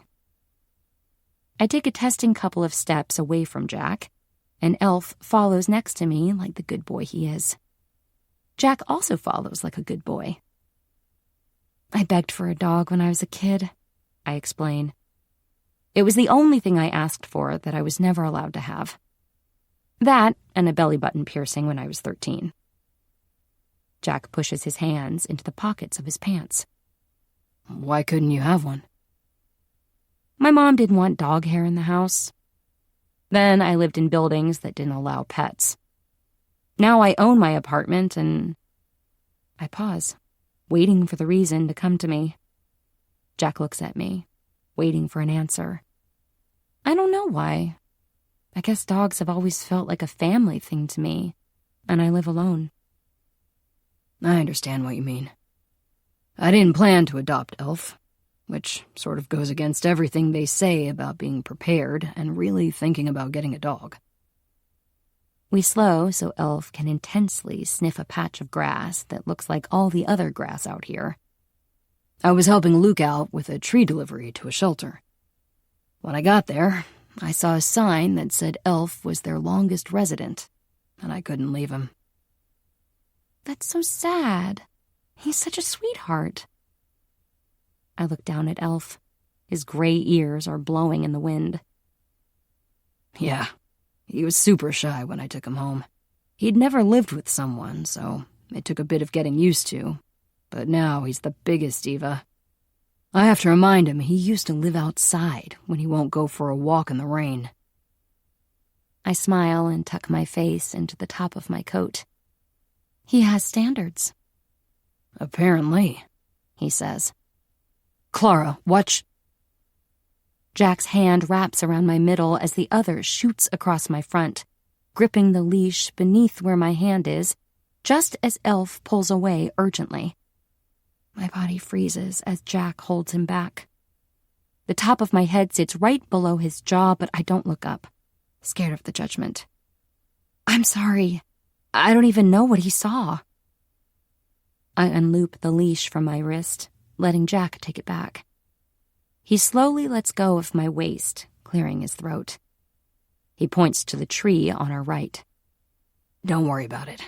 Speaker 1: I take a testing couple of steps away from Jack, and Elf follows next to me like the good boy he is. Jack also follows like a good boy. I begged for a dog when I was a kid, I explain. It was the only thing I asked for that I was never allowed to have. That and a belly button piercing when I was 13. Jack pushes his hands into the pockets of his pants.
Speaker 2: Why couldn't you have one?
Speaker 1: My mom didn't want dog hair in the house. Then I lived in buildings that didn't allow pets. Now I own my apartment and... I pause, waiting for the reason to come to me. Jack looks at me, waiting for an answer. I don't know why. I guess dogs have always felt like a family thing to me, and I live alone.
Speaker 2: I understand what you mean. I didn't plan to adopt Elf, which sort of goes against everything they say about being prepared and really thinking about getting a dog.
Speaker 1: We slow so Elf can intensely sniff a patch of grass that looks like all the other grass out here.
Speaker 2: I was helping Luke out with a tree delivery to a shelter. When I got there, I saw a sign that said Elf was their longest resident, and I couldn't leave him.
Speaker 1: That's so sad. He's such a sweetheart. I look down at Elf. His gray ears are blowing in the wind.
Speaker 2: Yeah, he was super shy when I took him home. He'd never lived with someone, so it took a bit of getting used to. But now he's the biggest diva. I have to remind him he used to live outside when he won't go for a walk in the rain.
Speaker 1: I smile and tuck my face into the top of my coat. He has standards.
Speaker 2: Apparently,
Speaker 1: he says.
Speaker 2: Clara, watch.
Speaker 1: Jack's hand wraps around my middle as the other shoots across my front, gripping the leash beneath where my hand is, just as Elf pulls away urgently. My body freezes as Jack holds him back. The top of my head sits right below his jaw, but I don't look up, scared of the judgment. I'm sorry. I don't even know what he saw. I unloop the leash from my wrist, letting Jack take it back. He slowly lets go of my waist, clearing his throat. He points to the tree on our right.
Speaker 2: Don't worry about it.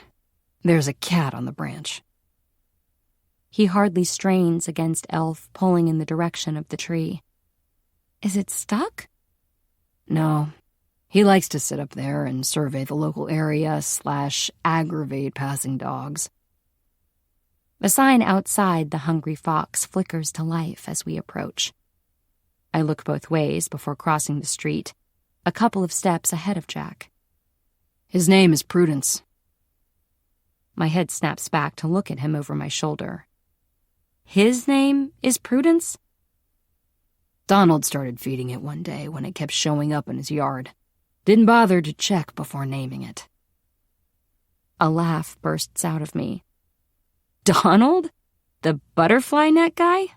Speaker 2: There's a cat on the branch.
Speaker 1: He hardly strains against Elf pulling in the direction of the tree. Is it stuck?
Speaker 2: No. He likes to sit up there and survey the local area / aggravate passing dogs.
Speaker 1: The sign outside the Hungry Fox flickers to life as we approach. I look both ways before crossing the street, a couple of steps ahead of Jack.
Speaker 2: His name is Prudence.
Speaker 1: My head snaps back to look at him over my shoulder. His name is Prudence?
Speaker 2: Donald started feeding it one day when it kept showing up in his yard. Didn't bother to check before naming it.
Speaker 1: A laugh bursts out of me. Donald? The butterfly net guy?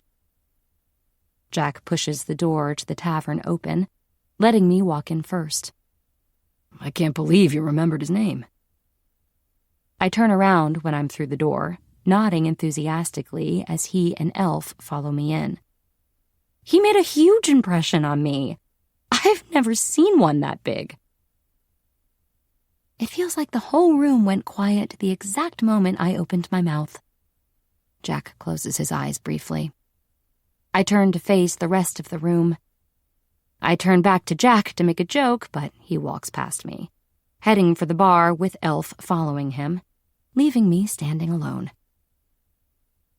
Speaker 1: Jack pushes the door to the tavern open, letting me walk in first.
Speaker 2: I can't believe you remembered his name.
Speaker 1: I turn around when I'm through the door, nodding enthusiastically as he and Elf follow me in. He made a huge impression on me. I've never seen one that big. It feels like the whole room went quiet the exact moment I opened my mouth. Jack closes his eyes briefly. I turn to face the rest of the room. I turn back to Jack to make a joke, but he walks past me, heading for the bar with Elf following him, leaving me standing alone.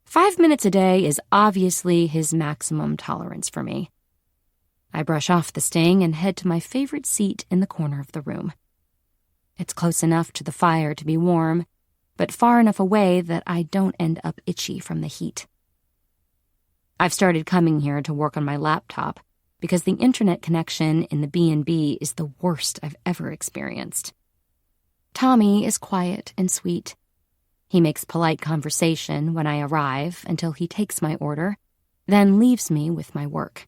Speaker 1: 5 minutes a day is obviously his maximum tolerance for me. I brush off the sting and head to my favorite seat in the corner of the room. It's close enough to the fire to be warm, but far enough away that I don't end up itchy from the heat. I've started coming here to work on my laptop because the internet connection in the B&B is the worst I've ever experienced. Tommy is quiet and sweet. He makes polite conversation when I arrive until he takes my order, then leaves me with my work.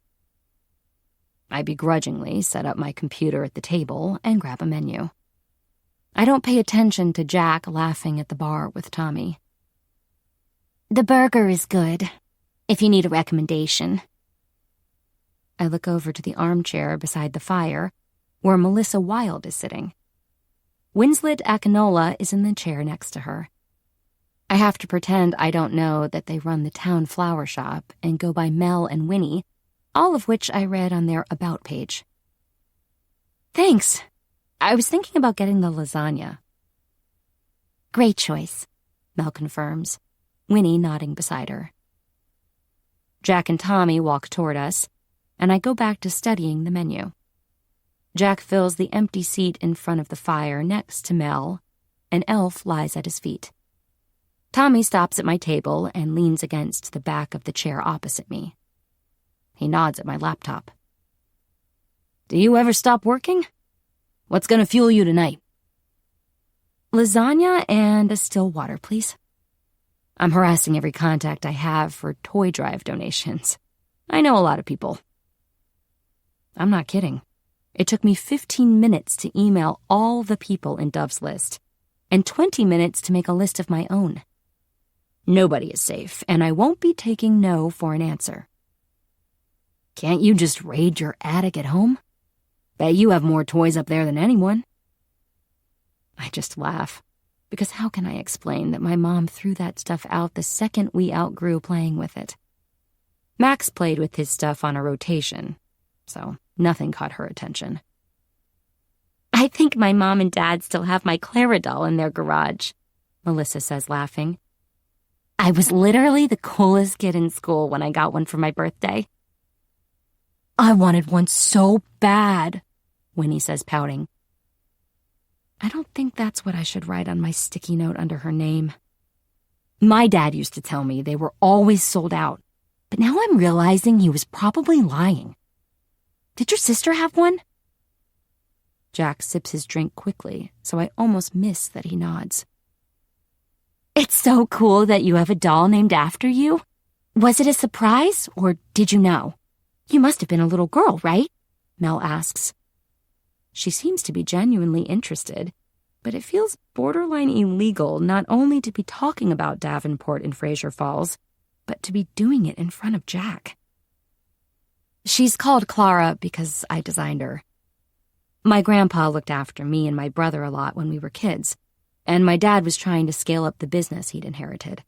Speaker 1: I begrudgingly set up my computer at the table and grab a menu. I don't pay attention to Jack laughing at the bar with Tommy. The burger is good, if you need a recommendation. I look over to the armchair beside the fire, where Melissa Wilde is sitting. Winslet Akinola is in the chair next to her. I have to pretend I don't know that they run the town flower shop and go by Mel and Winnie, all of which I read on their About page. Thanks. I was thinking about getting the lasagna. Great choice, Mel confirms, Winnie nodding beside her. Jack and Tommy walk toward us, and I go back to studying the menu. Jack fills the empty seat in front of the fire next to Mel, and Elf lies at his feet. Tommy stops at my table and leans against the back of the chair opposite me. He nods at my laptop. Do you ever stop working? What's gonna fuel you tonight? Lasagna and a still water, please. I'm harassing every contact I have for toy drive donations. I know a lot of people. I'm not kidding. It took me 15 minutes to email all the people in Dove's list, and 20 minutes to make a list of my own. Nobody is safe, and I won't be taking no for an answer. Can't you just raid your attic at home? Bet you have more toys up there than anyone. I just laugh, because how can I explain that my mom threw that stuff out the second we outgrew playing with it? Max played with his stuff on a rotation, so nothing caught her attention. I think my mom and dad still have my Clara doll in their garage, Melissa says, laughing. I was literally the coolest kid in school when I got one for my birthday. I wanted one so bad, Winnie says, pouting. I don't think that's what I should write on my sticky note under her name. My dad used to tell me they were always sold out, but now I'm realizing he was probably lying. Did your sister have one? Jack sips his drink quickly, so I almost miss that he nods. It's so cool that you have a doll named after you. Was it a surprise, or did you know? You must have been a little girl, right? Mel asks. She seems to be genuinely interested, but it feels borderline illegal not only to be talking about Davenport in Fraser Falls, but to be doing it in front of Jack. She's called Clara because I designed her. My grandpa looked after me and my brother a lot when we were kids, and my dad was trying to scale up the business he'd inherited.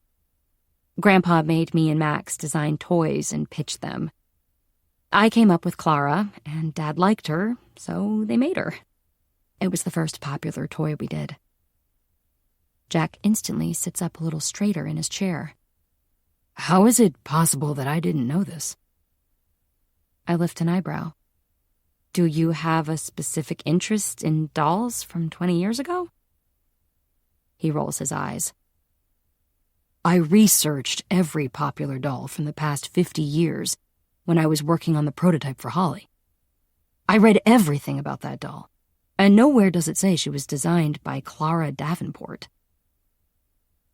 Speaker 1: Grandpa made me and Max design toys and pitch them. I came up with Clara, and Dad liked her, so they made her. It was the first popular toy we did. Jack instantly sits up a little straighter in his chair.
Speaker 2: How is it possible that I didn't know this?
Speaker 1: I lift an eyebrow. Do you have a specific interest in dolls from 20 years ago? He rolls his eyes.
Speaker 2: I researched every popular doll from the past 50 years when I was working on the prototype for Holly. I read everything about that doll, and nowhere does it say she was designed by Clara Davenport.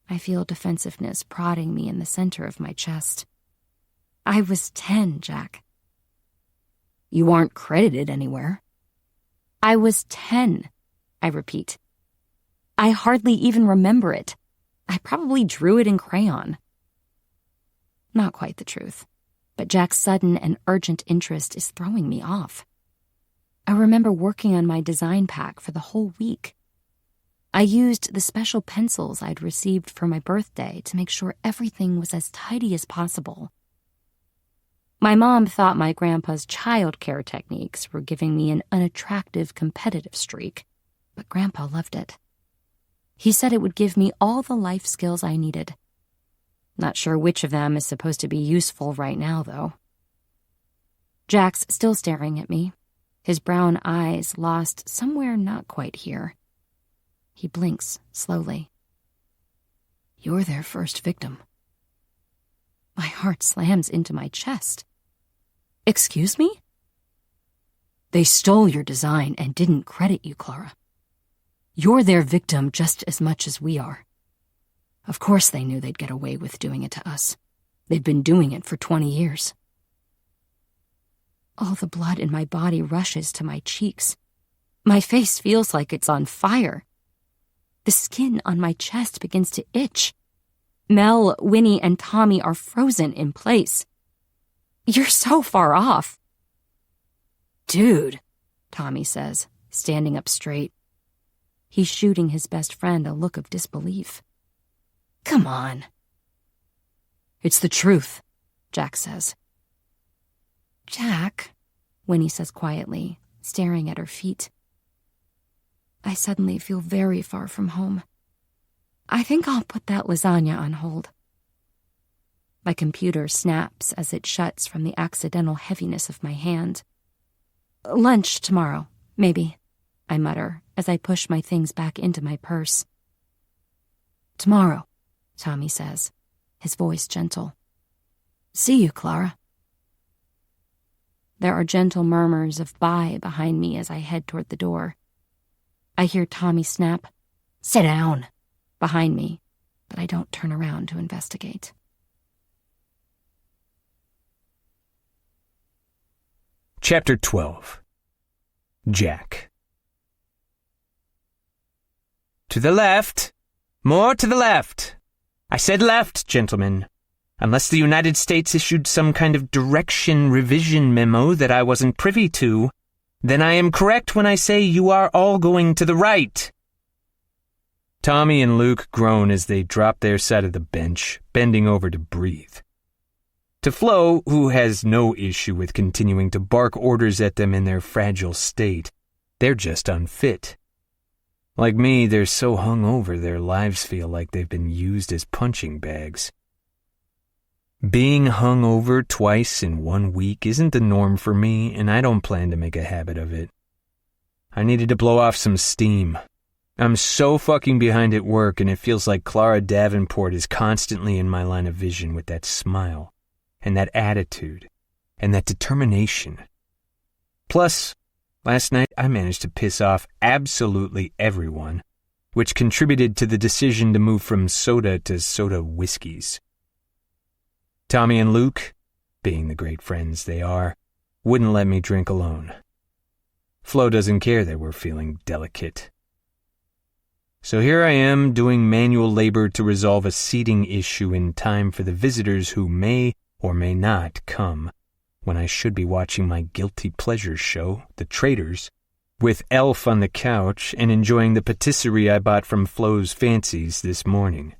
Speaker 1: I feel defensiveness prodding me in the center of my chest. I was 10, Jack.
Speaker 2: You aren't credited anywhere.
Speaker 1: I was 10, I repeat. I hardly even remember it. I probably drew it in crayon. Not quite the truth, but Jack's sudden and urgent interest is throwing me off. I remember working on my design pack for the whole week. I used the special pencils I'd received for my birthday to make sure everything was as tidy as possible. My mom thought my grandpa's childcare techniques were giving me an unattractive competitive streak, but Grandpa loved it. He said it would give me all the life skills I needed. Not sure which of them is supposed to be useful right now, though. Jack's still staring at me, his brown eyes lost somewhere not quite here. He blinks slowly.
Speaker 2: You're their first victim.
Speaker 1: My heart slams into my chest. Excuse me?
Speaker 2: They stole your design and didn't credit you, Clara. You're their victim just as much as we are. Of course they knew they'd get away with doing it to us. They've been doing it for 20 years.
Speaker 1: All the blood in my body rushes to my cheeks. My face feels like it's on fire. The skin on my chest begins to itch. Mel, Winnie, and Tommy are frozen in place. You're so far off.
Speaker 2: Dude,
Speaker 1: Tommy says, standing up straight. He's shooting his best friend a look of disbelief.
Speaker 2: Come on. It's the truth, Jack says.
Speaker 1: Jack, Winnie says quietly, staring at her feet. I suddenly feel very far from home. I think I'll put that lasagna on hold. My computer snaps as it shuts from the accidental heaviness of my hand. Lunch tomorrow, maybe, I mutter as I push my things back into my purse.
Speaker 2: Tomorrow,
Speaker 1: Tommy says, his voice gentle.
Speaker 2: See you, Clara.
Speaker 1: There are gentle murmurs of bye behind me as I head toward the door. I hear Tommy snap, "Sit down," behind me, but I don't turn around to investigate.
Speaker 4: Chapter 12. Jack. To the left. More to the left. I said left, gentlemen. Unless the United States issued some kind of direction revision memo that I wasn't privy to, then I am correct when I say you are all going to the right. Tommy and Luke groan as they drop their side of the bench, bending over to breathe. To Flo, who has no issue with continuing to bark orders at them in their fragile state, they're just unfit. Like me, they're so hungover their lives feel like they've been used as punching bags. Being hungover twice in 1 week isn't the norm for me, and I don't plan to make a habit of it. I needed to blow off some steam. I'm so fucking behind at work, and it feels like Clara Davenport is constantly in my line of vision with that smile, and that attitude, and that determination. Plus, last night I managed to piss off absolutely everyone, which contributed to the decision to move from soda to soda whiskeys. Tommy and Luke, being the great friends they are, wouldn't let me drink alone. Flo doesn't care that we're feeling delicate. So here I am doing manual labor to resolve a seating issue in time for the visitors who may or may not come, when I should be watching my guilty pleasure show, The Traitors, with Elf on the couch and enjoying the patisserie I bought from Flo's Fancies this morning.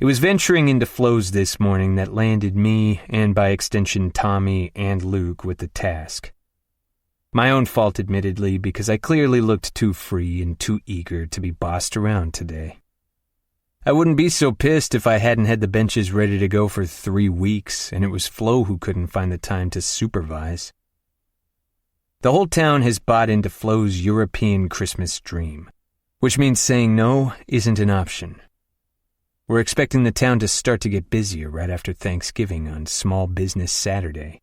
Speaker 4: It was venturing into Flo's this morning that landed me, and by extension Tommy and Luke, with the task. My own fault, admittedly, because I clearly looked too free and too eager to be bossed around today. I wouldn't be so pissed if I hadn't had the benches ready to go for 3 weeks, and it was Flo who couldn't find the time to supervise. The whole town has bought into Flo's European Christmas dream, which means saying no isn't an option. We're expecting the town to start to get busier right after Thanksgiving on Small Business Saturday.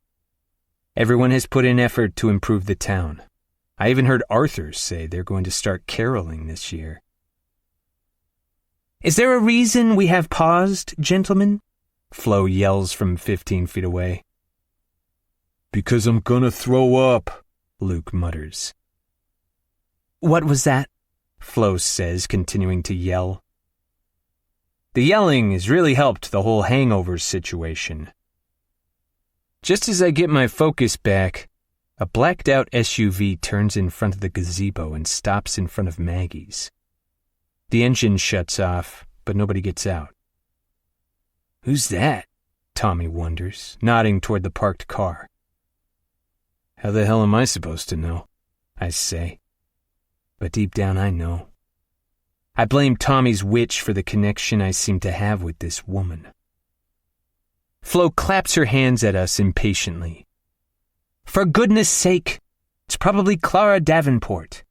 Speaker 4: Everyone has put in effort to improve the town. I even heard Arthur say they're going to start caroling this year. "Is there a reason we have paused, gentlemen?" Flo yells from 15 feet away. "Because I'm gonna throw up," Luke mutters. "What was that?" Flo says, continuing to yell. The yelling has really helped the whole hangover situation. Just as I get my focus back, a blacked-out SUV turns in front of the gazebo and stops in front of Maggie's. The engine shuts off, but nobody gets out. "Who's that?" Tommy wonders, nodding toward the parked car. "How the hell am I supposed to know?" I say. But deep down I know. I blame Tommy's witch for the connection I seem to have with this woman. Flo claps her hands at us impatiently. "For goodness sake, it's probably Clara Davenport.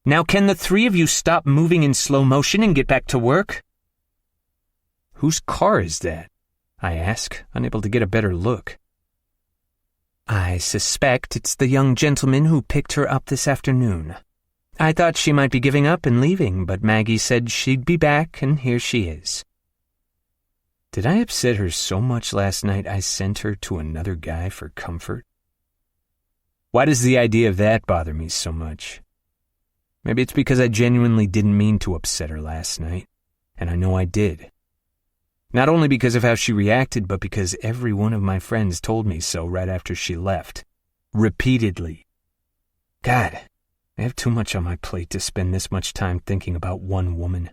Speaker 4: Now can the three of you stop moving in slow motion and get back to work?" "Whose car is that?" I ask, unable to get a better look. "I suspect it's the young gentleman who picked her up this afternoon. I thought she might be giving up and leaving, but Maggie said she'd be back, and here she is." Did I upset her so much last night I sent her to another guy for comfort? Why does the idea of that bother me so much? Maybe it's because I genuinely didn't mean to upset her last night, and I know I did. Not only because of how she reacted, but because every one of my friends told me so right after she left. Repeatedly. God, I have too much on my plate to spend this much time thinking about one woman.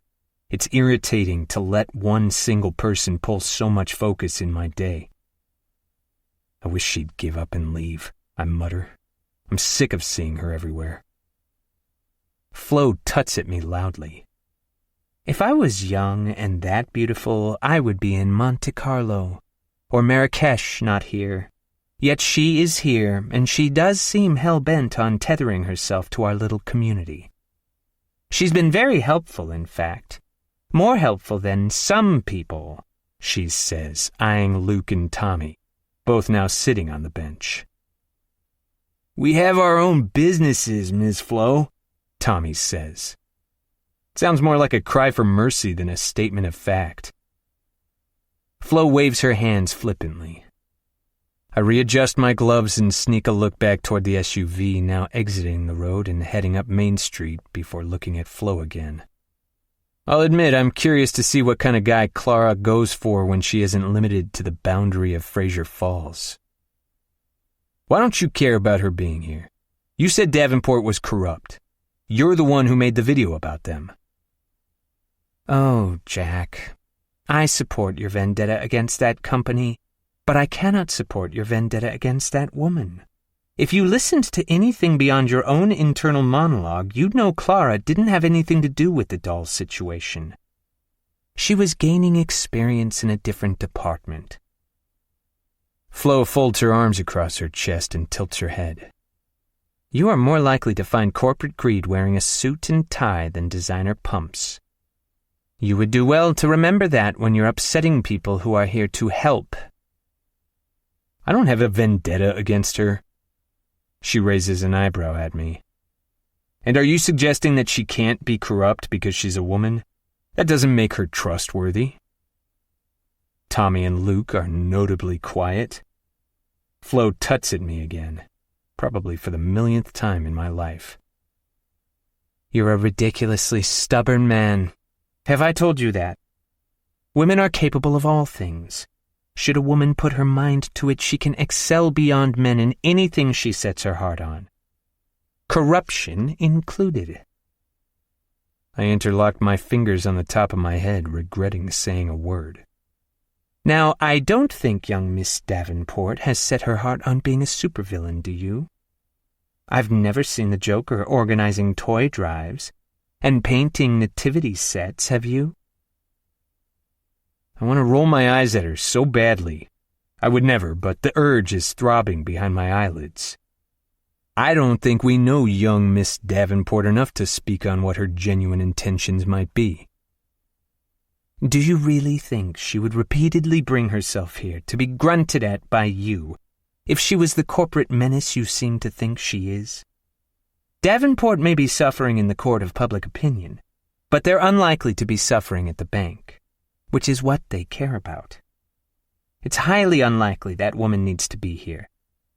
Speaker 4: It's irritating to let one single person pull so much focus in my day. I wish she'd give up and leave, I mutter. I'm sick of seeing her everywhere. Flo tuts at me loudly. "If I was young and that beautiful, I would be in Monte Carlo, or Marrakesh, not here. Yet she is here, and she does seem hell-bent on tethering herself to our little community. She's been very helpful, in fact. More helpful than some people," she says, eyeing Luke and Tommy, both now sitting on the bench. "We have our own businesses, Ms. Flo," Tommy says. It sounds more like a cry for mercy than a statement of fact. Flo waves her hands flippantly. I readjust my gloves and sneak a look back toward the SUV, now exiting the road and heading up Main Street before looking at Flo again. I'll admit I'm curious to see what kind of guy Clara goes for when she isn't limited to the boundary of Fraser Falls. "Why don't you care about her being here? You said Davenport was corrupt. You're the one who made the video about them." Oh, Jack, I support your vendetta against that company, but I cannot support your vendetta against that woman. If you listened to anything beyond your own internal monologue, you'd know Clara didn't have anything to do with the doll situation. She was gaining experience in a different department. Flo folds her arms across her chest and tilts her head. You are more likely to find corporate greed wearing a suit and tie than designer pumps. You would do well to remember that when you're upsetting people who are here to help. I don't have a vendetta against her. She raises an eyebrow at me. And are you suggesting that she can't be corrupt because she's a woman? That doesn't make her trustworthy. Tommy and Luke are notably quiet. Flo tuts at me again, probably for the millionth time in my life. You're a ridiculously stubborn man. Have I told you that? Women are capable of all things. Should a woman put her mind to it, she can excel beyond men in anything she sets her heart on. Corruption included. I interlocked my fingers on the top of my head, regretting saying a word. Now, I don't think young Miss Davenport has set her heart on being a supervillain, do you? I've never seen the Joker organizing toy drives and painting nativity sets, have you? I want to roll my eyes at her so badly. I would never, but the urge is throbbing behind my eyelids. I don't think we know young Miss Davenport enough to speak on what her genuine intentions might be. Do you really think she would repeatedly bring herself here to be grunted at by you if she was the corporate menace you seem to think she is? Davenport may be suffering in the court of public opinion, but they're unlikely to be suffering at the bank, which is what they care about. It's highly unlikely that woman needs to be here,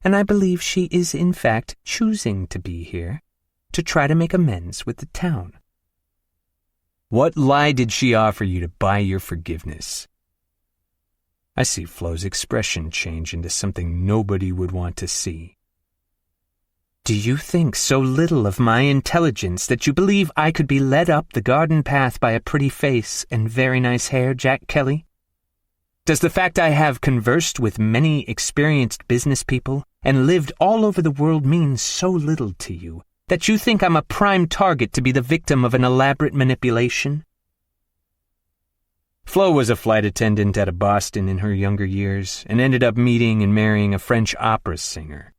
Speaker 4: and I believe she is in fact choosing to be here to try to make amends with the town. What lie did she offer you to buy your forgiveness? I see Flo's expression change into something nobody would want to see. Do you think so little of my intelligence that you believe I could be led up the garden path by a pretty face and very nice hair, Jack Kelly? Does the fact I have conversed with many experienced business people and lived all over the world mean so little to you that you think I'm a prime target to be the victim of an elaborate manipulation? Flo was a flight attendant out of Boston in her younger years and ended up meeting and marrying a French opera singer.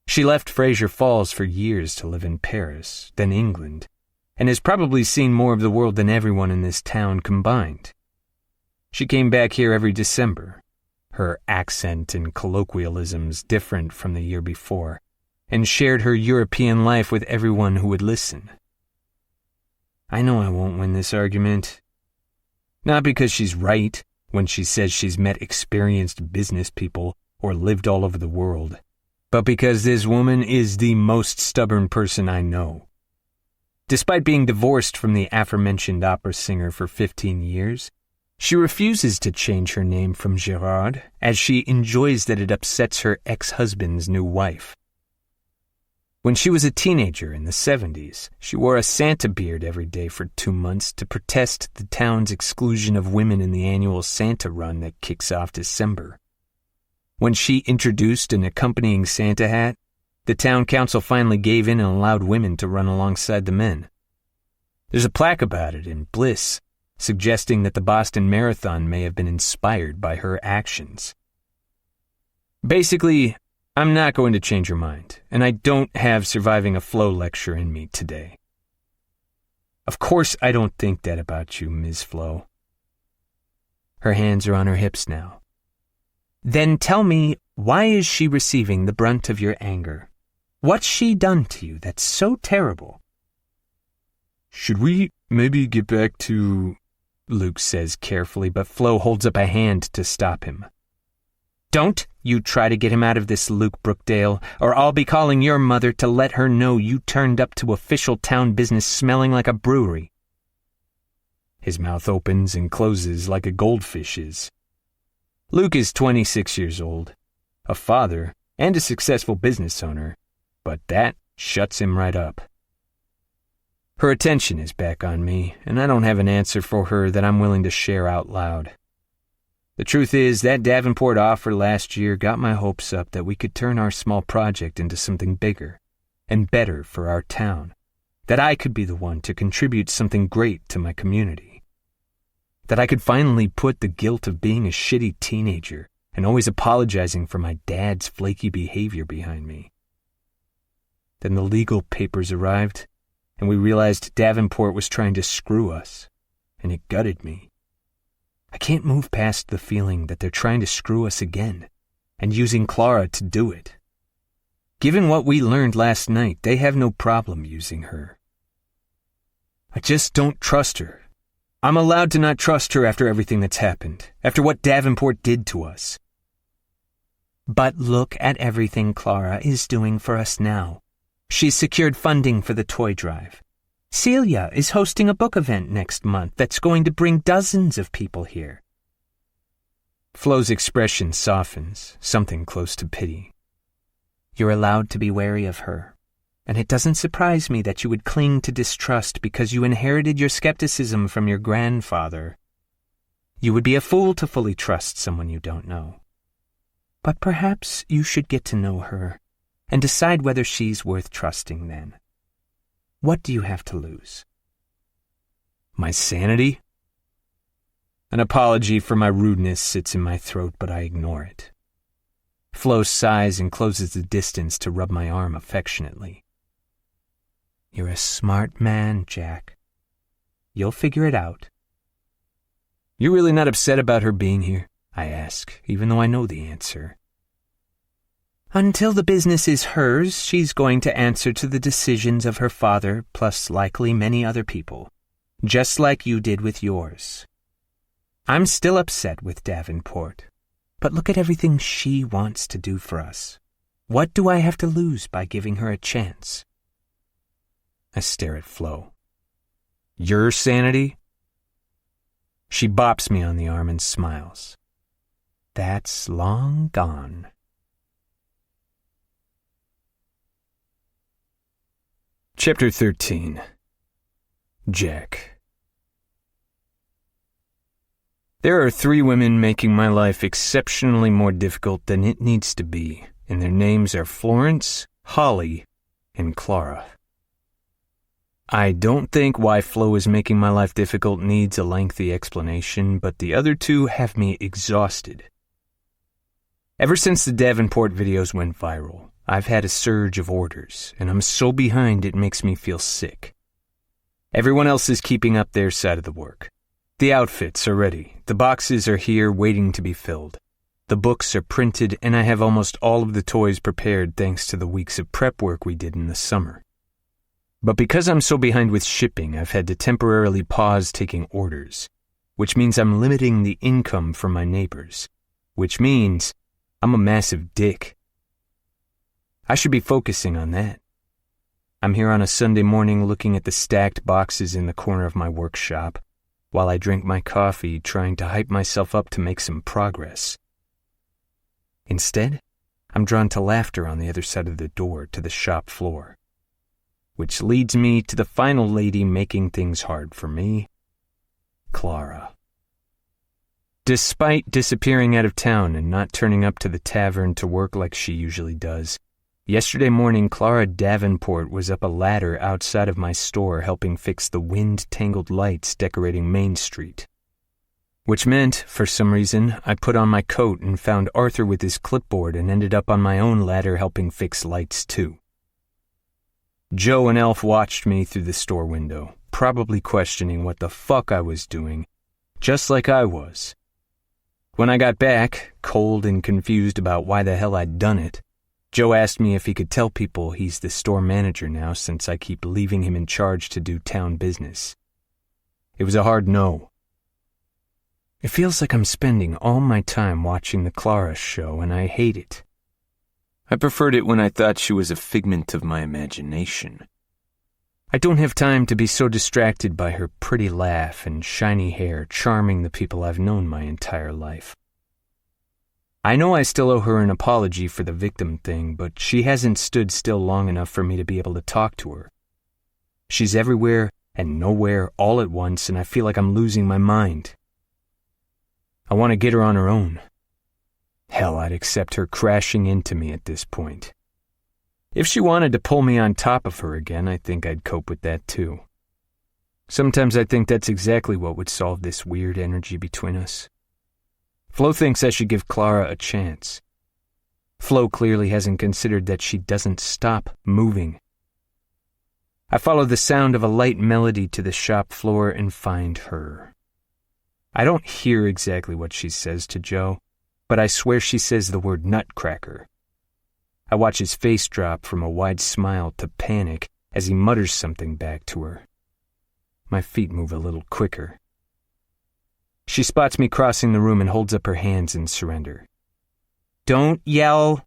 Speaker 4: She left Fraser Falls for years to live in Paris, then England, and has probably seen more of the world than everyone in this town combined. She came back here every December, her accent and colloquialisms different from the year before, and shared her European life with everyone who would listen. I know I won't win this argument. Not because she's right when she says she's met experienced business people or lived all over the world, but because this woman is the most stubborn person I know. Despite being divorced from the aforementioned opera singer for 15 years, she refuses to change her name from Gerard, as she enjoys that it upsets her ex-husband's new wife. When she was a teenager in the 70s, she wore a Santa beard every day for 2 months to protest the town's exclusion of women in the annual Santa run that kicks off December. When she introduced an accompanying Santa hat, the town council finally gave in and allowed women to run alongside the men. There's a plaque about it in Bliss, suggesting that the Boston Marathon may have been inspired by her actions. Basically, I'm not going to change her mind, and I don't have surviving a Flo lecture in me today. Of course I don't think that about you, Ms. Flo. Her hands are on her hips now. Then tell me, why is she receiving the brunt of your anger? What's she done to you that's so terrible? Should we maybe get back to... Luke says carefully, but Flo holds up a hand to stop him. Don't you try to get him out of this, Luke Brookdale, or I'll be calling your mother to let her know you turned up to official town business smelling like a brewery. His mouth opens and closes like a goldfish's. Luke is 26 years old, a father and a successful business owner, but that shuts him right up. Her attention is back on me, and I don't have an answer for her that I'm willing to share out loud. The truth is, that Davenport offer last year got my hopes up that we could turn our small project into something bigger and better for our town, that I could be the one to contribute something great to my community, that I could finally put the guilt of being a shitty teenager and always apologizing for my dad's flaky behavior behind me. Then the legal papers arrived, and we realized Davenport was trying to screw us, and it gutted me. I can't move past the feeling that they're trying to screw us again, and using Clara to do it. Given what we learned last night, they have no problem using her. I just don't trust her. I'm allowed to not trust her after everything that's happened, after what Davenport did to us. But look at everything Clara is doing for us now. She's secured funding for the toy drive. Celia is hosting a book event next month that's going to bring dozens of people here. Flo's expression softens, something close to pity. You're allowed to be wary of her, and it doesn't surprise me that you would cling to distrust because you inherited your skepticism from your grandfather. You would be a fool to fully trust someone you don't know. But perhaps you should get to know her and decide whether she's worth trusting then. What do you have to lose? My sanity? An apology for my rudeness sits in my throat, but I ignore it. Flo sighs and closes the distance to rub my arm affectionately. You're a smart man, Jack. You'll figure it out. You're really not upset about her being here? I ask, even though I know the answer. Until the business is hers, she's going to answer to the decisions of her father, plus likely many other people, just like you did with yours. I'm still upset with Davenport, but look at everything she wants to do for us. What do I have to lose by giving her a chance? I stare at Flo. Your sanity? She bops me on the arm and smiles. That's long gone. Chapter 13. Jack. There are 3 women making my life exceptionally more difficult than it needs to be, and their names are Florence, Holly, and Clara. I don't think why Flo is making my life difficult needs a lengthy explanation, but the other 2 have me exhausted. Ever since the Davenport videos went viral, I've had a surge of orders, and I'm so behind it makes me feel sick. Everyone else is keeping up their side of the work. The outfits are ready, the boxes are here waiting to be filled. The books are printed, and I have almost all of the toys prepared thanks to the weeks of prep work we did in the summer. But because I'm so behind with shipping, I've had to temporarily pause taking orders, which means I'm limiting the income from my neighbors, which means I'm a massive dick. I should be focusing on that. I'm here on a Sunday morning looking at the stacked boxes in the corner of my workshop, while I drink my coffee trying to hype myself up to make some progress. Instead, I'm drawn to laughter on the other side of the door to the shop floor, which leads me to the final lady making things hard for me, Clara. Despite disappearing out of town and not turning up to the tavern to work like she usually does, yesterday morning Clara Davenport was up a ladder outside of my store helping fix the wind-tangled lights decorating Main Street. Which meant, for some reason, I put on my coat and found Arthur with his clipboard and ended up on my own ladder helping fix lights too. Joe and Elf watched me through the store window, probably questioning what the fuck I was doing, just like I was. When I got back, cold and confused about why the hell I'd done it, Joe asked me if he could tell people he's the store manager now since I keep leaving him in charge to do town business. It was a hard no. It feels like I'm spending all my time watching the Clara show, and I hate it. I preferred it when I thought she was a figment of my imagination. I don't have time to be so distracted by her pretty laugh and shiny hair charming the people I've known my entire life. I know I still owe her an apology for the victim thing, but she hasn't stood still long enough for me to be able to talk to her. She's everywhere and nowhere all at once, and I feel like I'm losing my mind. I want to get her on her own. Hell, I'd accept her crashing into me at this point. If she wanted to pull me on top of her again, I think I'd cope with that too. Sometimes I think that's exactly what would solve this weird energy between us. Flo thinks I should give Clara a chance. Flo clearly hasn't considered that she doesn't stop moving. I follow the sound of a light melody to the shop floor and find her. I don't hear exactly what she says to Joe, but I swear she says the word nutcracker. I watch his face drop from a wide smile to panic as he mutters something back to her. My feet move a little quicker. She spots me crossing the room and holds up her hands in surrender. Don't yell.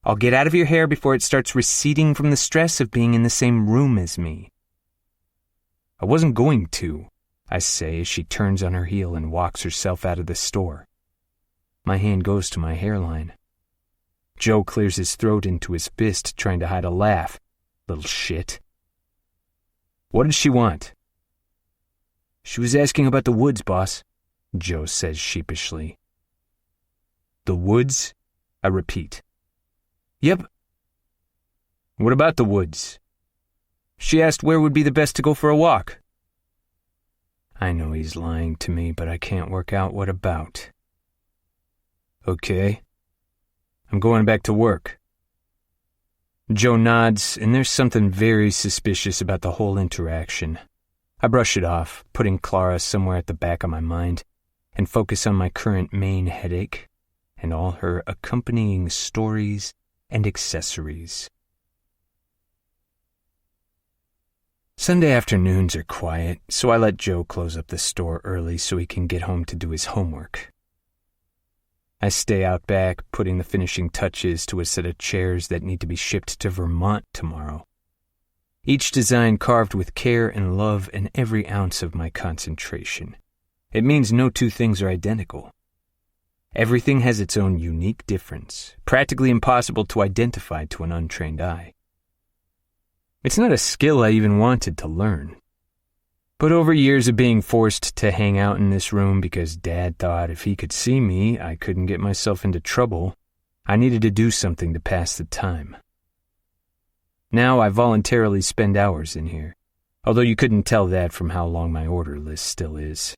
Speaker 4: I'll get out of your hair before it starts receding from the stress of being in the same room as me. I wasn't going to, I say as she turns on her heel and walks herself out of the store. My hand goes to my hairline. Joe clears his throat into his fist, trying to hide a laugh. Little shit. What did she want? She was asking about the woods, boss, Joe says sheepishly. The woods? I repeat. Yep. What about the woods? She asked where would be the best to go for a walk. I know he's lying to me, but I can't work out what about. Okay. I'm going back to work. Joe nods, and there's something very suspicious about the whole interaction. I brush it off, putting Clara somewhere at the back of my mind, and focus on my current main headache and all her accompanying stories and accessories. Sunday afternoons are quiet, so I let Joe close up the store early so he can get home to do his homework. I stay out back, putting the finishing touches to a set of chairs that need to be shipped to Vermont tomorrow. Each design carved with care and love and every ounce of my concentration. It means no two things are identical. Everything has its own unique difference, practically impossible to identify to an untrained eye. It's not a skill I even wanted to learn. But over years of being forced to hang out in this room because Dad thought if he could see me, I couldn't get myself into trouble, I needed to do something to pass the time. Now I voluntarily spend hours in here, although you couldn't tell that from how long my order list still is.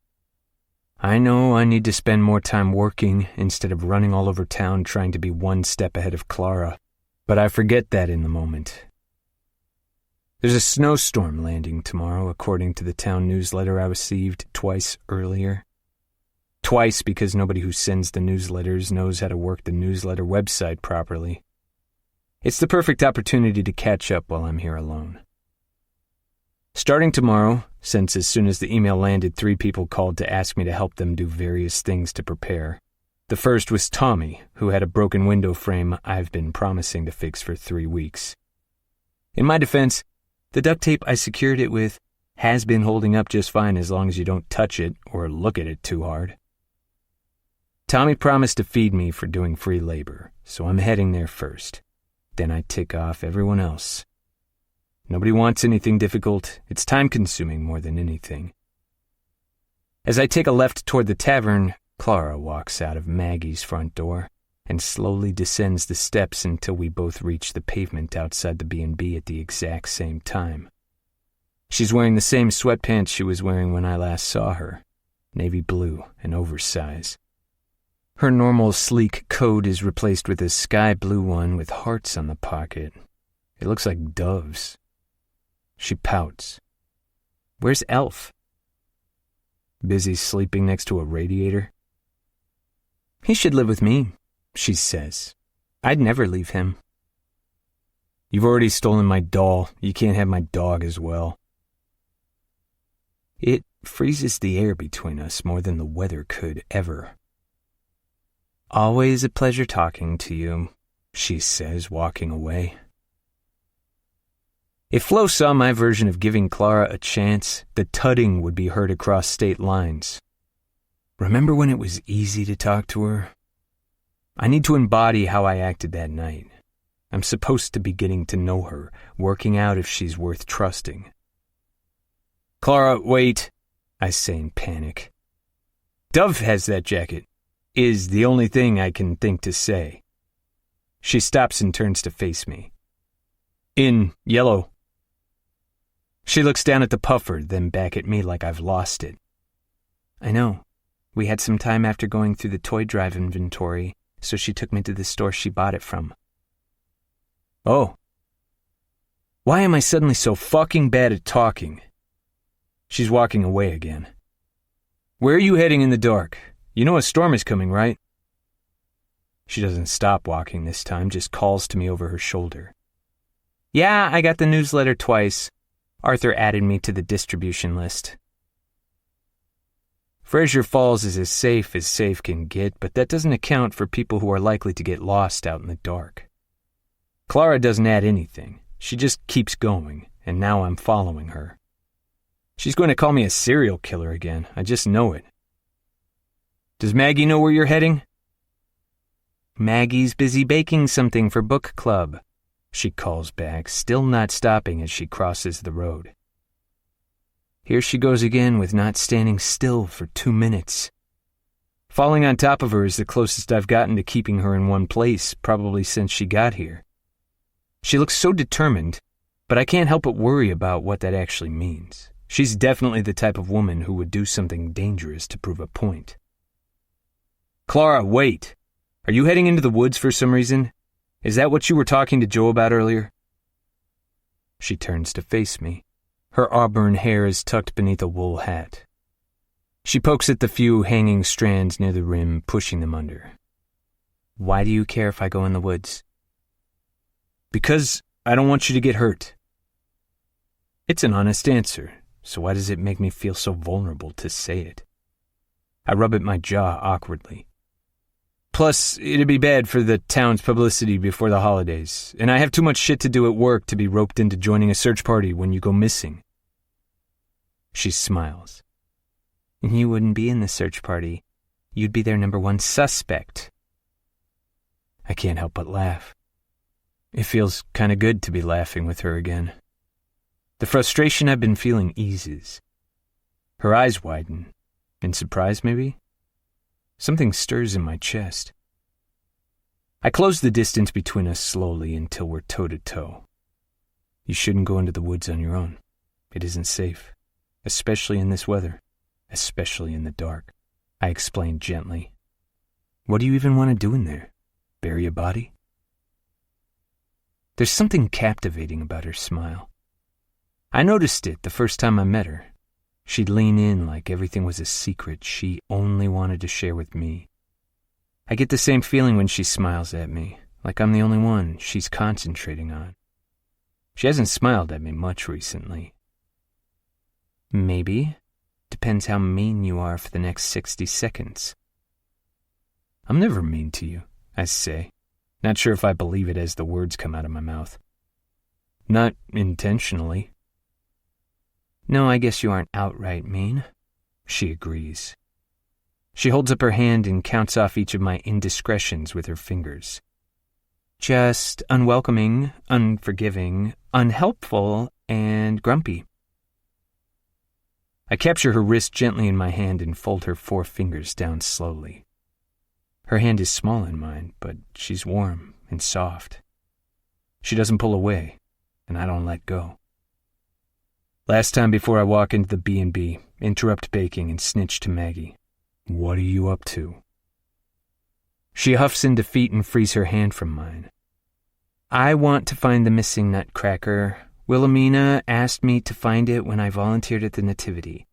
Speaker 4: I know I need to spend more time working instead of running all over town trying to be one step ahead of Clara, but I forget that in the moment. There's a snowstorm landing tomorrow, according to the town newsletter I received twice earlier. Twice because nobody who sends the newsletters knows how to work the newsletter website properly. It's the perfect opportunity to catch up while I'm here alone. Starting tomorrow, since as soon as the email landed 3 people called to ask me to help them do various things to prepare. The first was Tommy, who had a broken window frame I've been promising to fix for 3 weeks. In my defense, the duct tape I secured it with has been holding up just fine as long as you don't touch it or look at it too hard. Tommy promised to feed me for doing free labor, so I'm heading there first. Then I tick off everyone else. Nobody wants anything difficult. It's time-consuming more than anything. As I take a left toward the tavern, Clara walks out of Maggie's front door and slowly descends the steps until we both reach the pavement outside the B&B at the exact same time. She's wearing the same sweatpants she was wearing when I last saw her, navy blue and oversized. Her normal sleek coat is replaced with a sky blue one with hearts on the pocket. It looks like doves. She pouts. Where's Elf? Busy sleeping next to a radiator? He should live with me, she says. I'd never leave him. You've already stolen my doll. You can't have my dog as well. It freezes the air between us more than the weather could ever. Always a pleasure talking to you, she says, walking away. If Flo saw my version of giving Clara a chance, the tutting would be heard across state lines. Remember when it was easy to talk to her? I need to embody how I acted that night. I'm supposed to be getting to know her, working out if she's worth trusting. Clara, wait, I say in panic. Dove has that jacket, is the only thing I can think to say. She stops and turns to face me. In yellow. She looks down at the puffer, then back at me like I've lost it. I know. We had some time after going through the toy drive inventory, so she took me to the store she bought it from. Oh. Why am I suddenly so fucking bad at talking? She's walking away again. Where are you heading in the dark? You know a storm is coming, right? She doesn't stop walking this time, just calls to me over her shoulder. Yeah, I got the newsletter twice. Arthur added me to the distribution list. Fraser Falls is as safe can get, but that doesn't account for people who are likely to get lost out in the dark. Clara doesn't add anything. She just keeps going, and now I'm following her. She's going to call me a serial killer again. I just know it. Does Maggie know where you're heading? Maggie's busy baking something for book club, she calls back, still not stopping as she crosses the road. Here she goes again with not standing still for 2 minutes. Falling on top of her is the closest I've gotten to keeping her in one place, probably since she got here. She looks so determined, but I can't help but worry about what that actually means. She's definitely the type of woman who would do something dangerous to prove a point. Clara, wait. Are you heading into the woods for some reason? Is that what you were talking to Joe about earlier? She turns to face me. Her auburn hair is tucked beneath a wool hat. She pokes at the few hanging strands near the rim, pushing them under. Why do you care if I go in the woods? Because I don't want you to get hurt. It's an honest answer, so why does it make me feel so vulnerable to say it? I rub at my jaw awkwardly. Plus, it'd be bad for the town's publicity before the holidays, and I have too much shit to do at work to be roped into joining a search party when you go missing. She smiles. You wouldn't be in the search party. You'd be their #1 suspect. I can't help but laugh. It feels kind of good to be laughing with her again. The frustration I've been feeling eases. Her eyes widen. In surprise, maybe? Something stirs in my chest. I close the distance between us slowly until we're toe-to-toe. You shouldn't go into the woods on your own. It isn't safe, especially in this weather, especially in the dark, I explained gently. What do you even want to do in there? Bury a body? There's something captivating about her smile. I noticed it the first time I met her. She'd lean in like everything was a secret she only wanted to share with me. I get the same feeling when she smiles at me, like I'm the only one she's concentrating on. She hasn't smiled at me much recently. Maybe. Depends how mean you are for the next 60 seconds. I'm never mean to you, I say, not sure if I believe it as the words come out of my mouth. Not intentionally. No, I guess you aren't outright mean, she agrees. She holds up her hand and counts off each of my indiscretions with her fingers. Just unwelcoming, unforgiving, unhelpful, and grumpy. I capture her wrist gently in my hand and fold her 4 fingers down slowly. Her hand is small in mine, but she's warm and soft. She doesn't pull away, and I don't let go. Last time before I walk into the B&B, interrupt baking and snitch to Maggie. What are you up to? She huffs in defeat and frees her hand from mine. I want to find the missing nutcracker. Wilhelmina asked me to find it when I volunteered at the Nativity.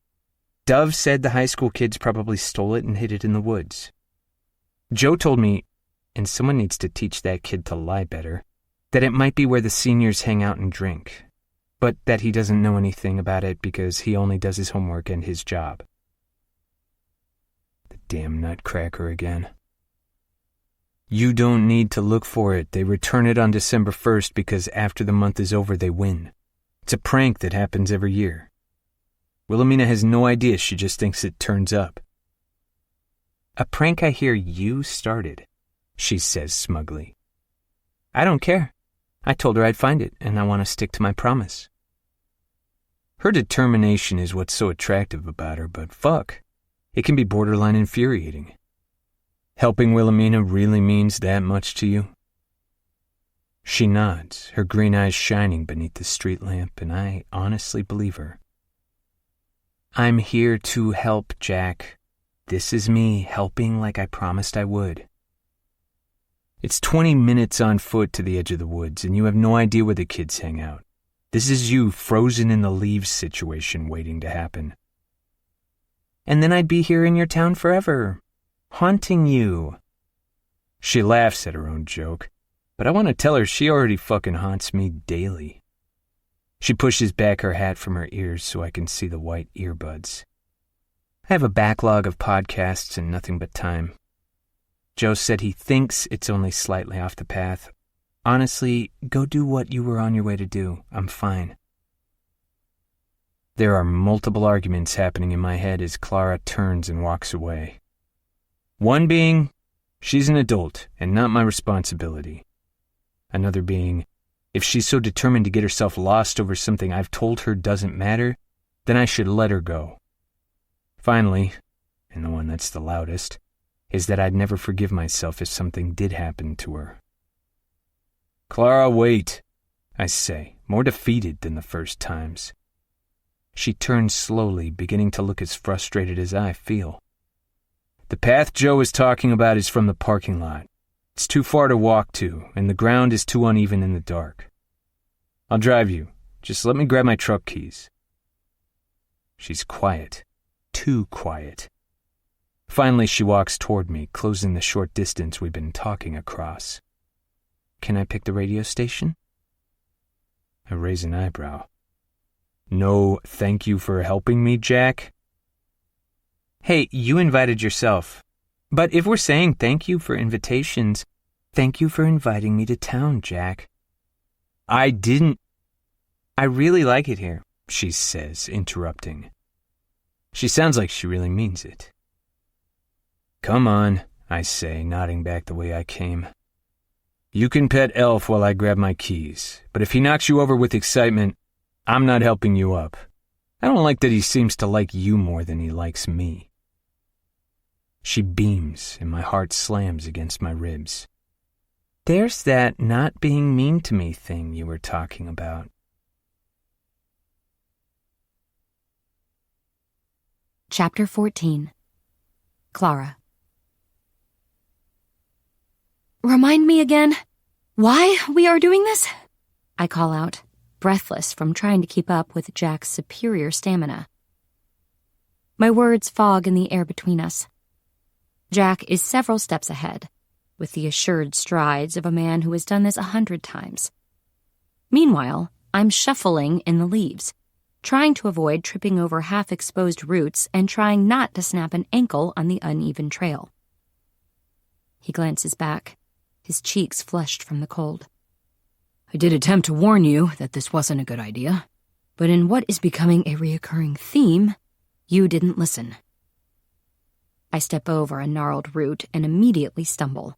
Speaker 4: Dove said the high school kids probably stole it and hid it in the woods. Joe told me, and someone needs to teach that kid to lie better, that it might be where the seniors hang out and drink, but that he doesn't know anything about it because he only does his homework and his job. The damn nutcracker again. You don't need to look for it. They return it on December 1st because after the month is over, they win. It's a prank that happens every year. Wilhelmina has no idea. She just thinks it turns up. A prank I hear you started, she says smugly. I don't care. I told her I'd find it, and I want to stick to my promise. Her determination is what's so attractive about her, but fuck, it can be borderline infuriating. Helping Wilhelmina really means that much to you? She nods, her green eyes shining beneath the street lamp, and I honestly believe her. I'm here to help, Jack. This is me helping like I promised I would. It's 20 minutes on foot to the edge of the woods, and you have no idea where the kids hang out. This is you frozen in the leaves situation waiting to happen. And then I'd be here in your town forever, haunting you. She laughs at her own joke, but I want to tell her she already fucking haunts me daily. She pushes back her hat from her ears so I can see the white earbuds. I have a backlog of podcasts and nothing but time. Joe said he thinks it's only slightly off the path. Honestly, go do what you were on your way to do. I'm fine. There are multiple arguments happening in my head as Clara turns and walks away. One being, she's an adult and not my responsibility. Another being, if she's so determined to get herself lost over something I've told her doesn't matter, then I should let her go. Finally, and the one that's the loudest, is that I'd never forgive myself if something did happen to her. Clara, wait, I say, more defeated than the first times. She turns slowly, beginning to look as frustrated as I feel. The path Joe is talking about is from the parking lot. It's too far to walk to, and the ground is too uneven in the dark. I'll drive you. Just let me grab my truck keys. She's quiet. Too quiet. Finally, she walks toward me, closing the short distance we've been talking across. Can I pick the radio station? I raise an eyebrow. No, thank you for helping me, Jack. Hey, you invited yourself. But if we're saying thank you for invitations, thank you for inviting me to town, Jack. I didn't. I really like it here, she says, interrupting. She sounds like she really means it. Come on, I say, nodding back the way I came. You can pet Elf while I grab my keys, but if he knocks you over with excitement, I'm not helping you up. I don't like that he seems to like you more than he likes me. She beams, and my heart slams against my ribs. There's that not being mean to me thing you were talking about.
Speaker 1: Chapter 14. Clara. Remind me again why we are doing this? I call out, breathless from trying to keep up with Jack's superior stamina. My words fog in the air between us. Jack is several steps ahead, with the assured strides of a man who has done this 100 times. Meanwhile, I'm shuffling in the leaves, trying to avoid tripping over half-exposed roots and trying not to snap an ankle on the uneven trail. He glances back, his cheeks flushed from the cold.
Speaker 2: I did attempt to warn you that this wasn't a good idea, but in what is becoming a reoccurring theme, you didn't listen.
Speaker 1: I step over a gnarled root and immediately stumble.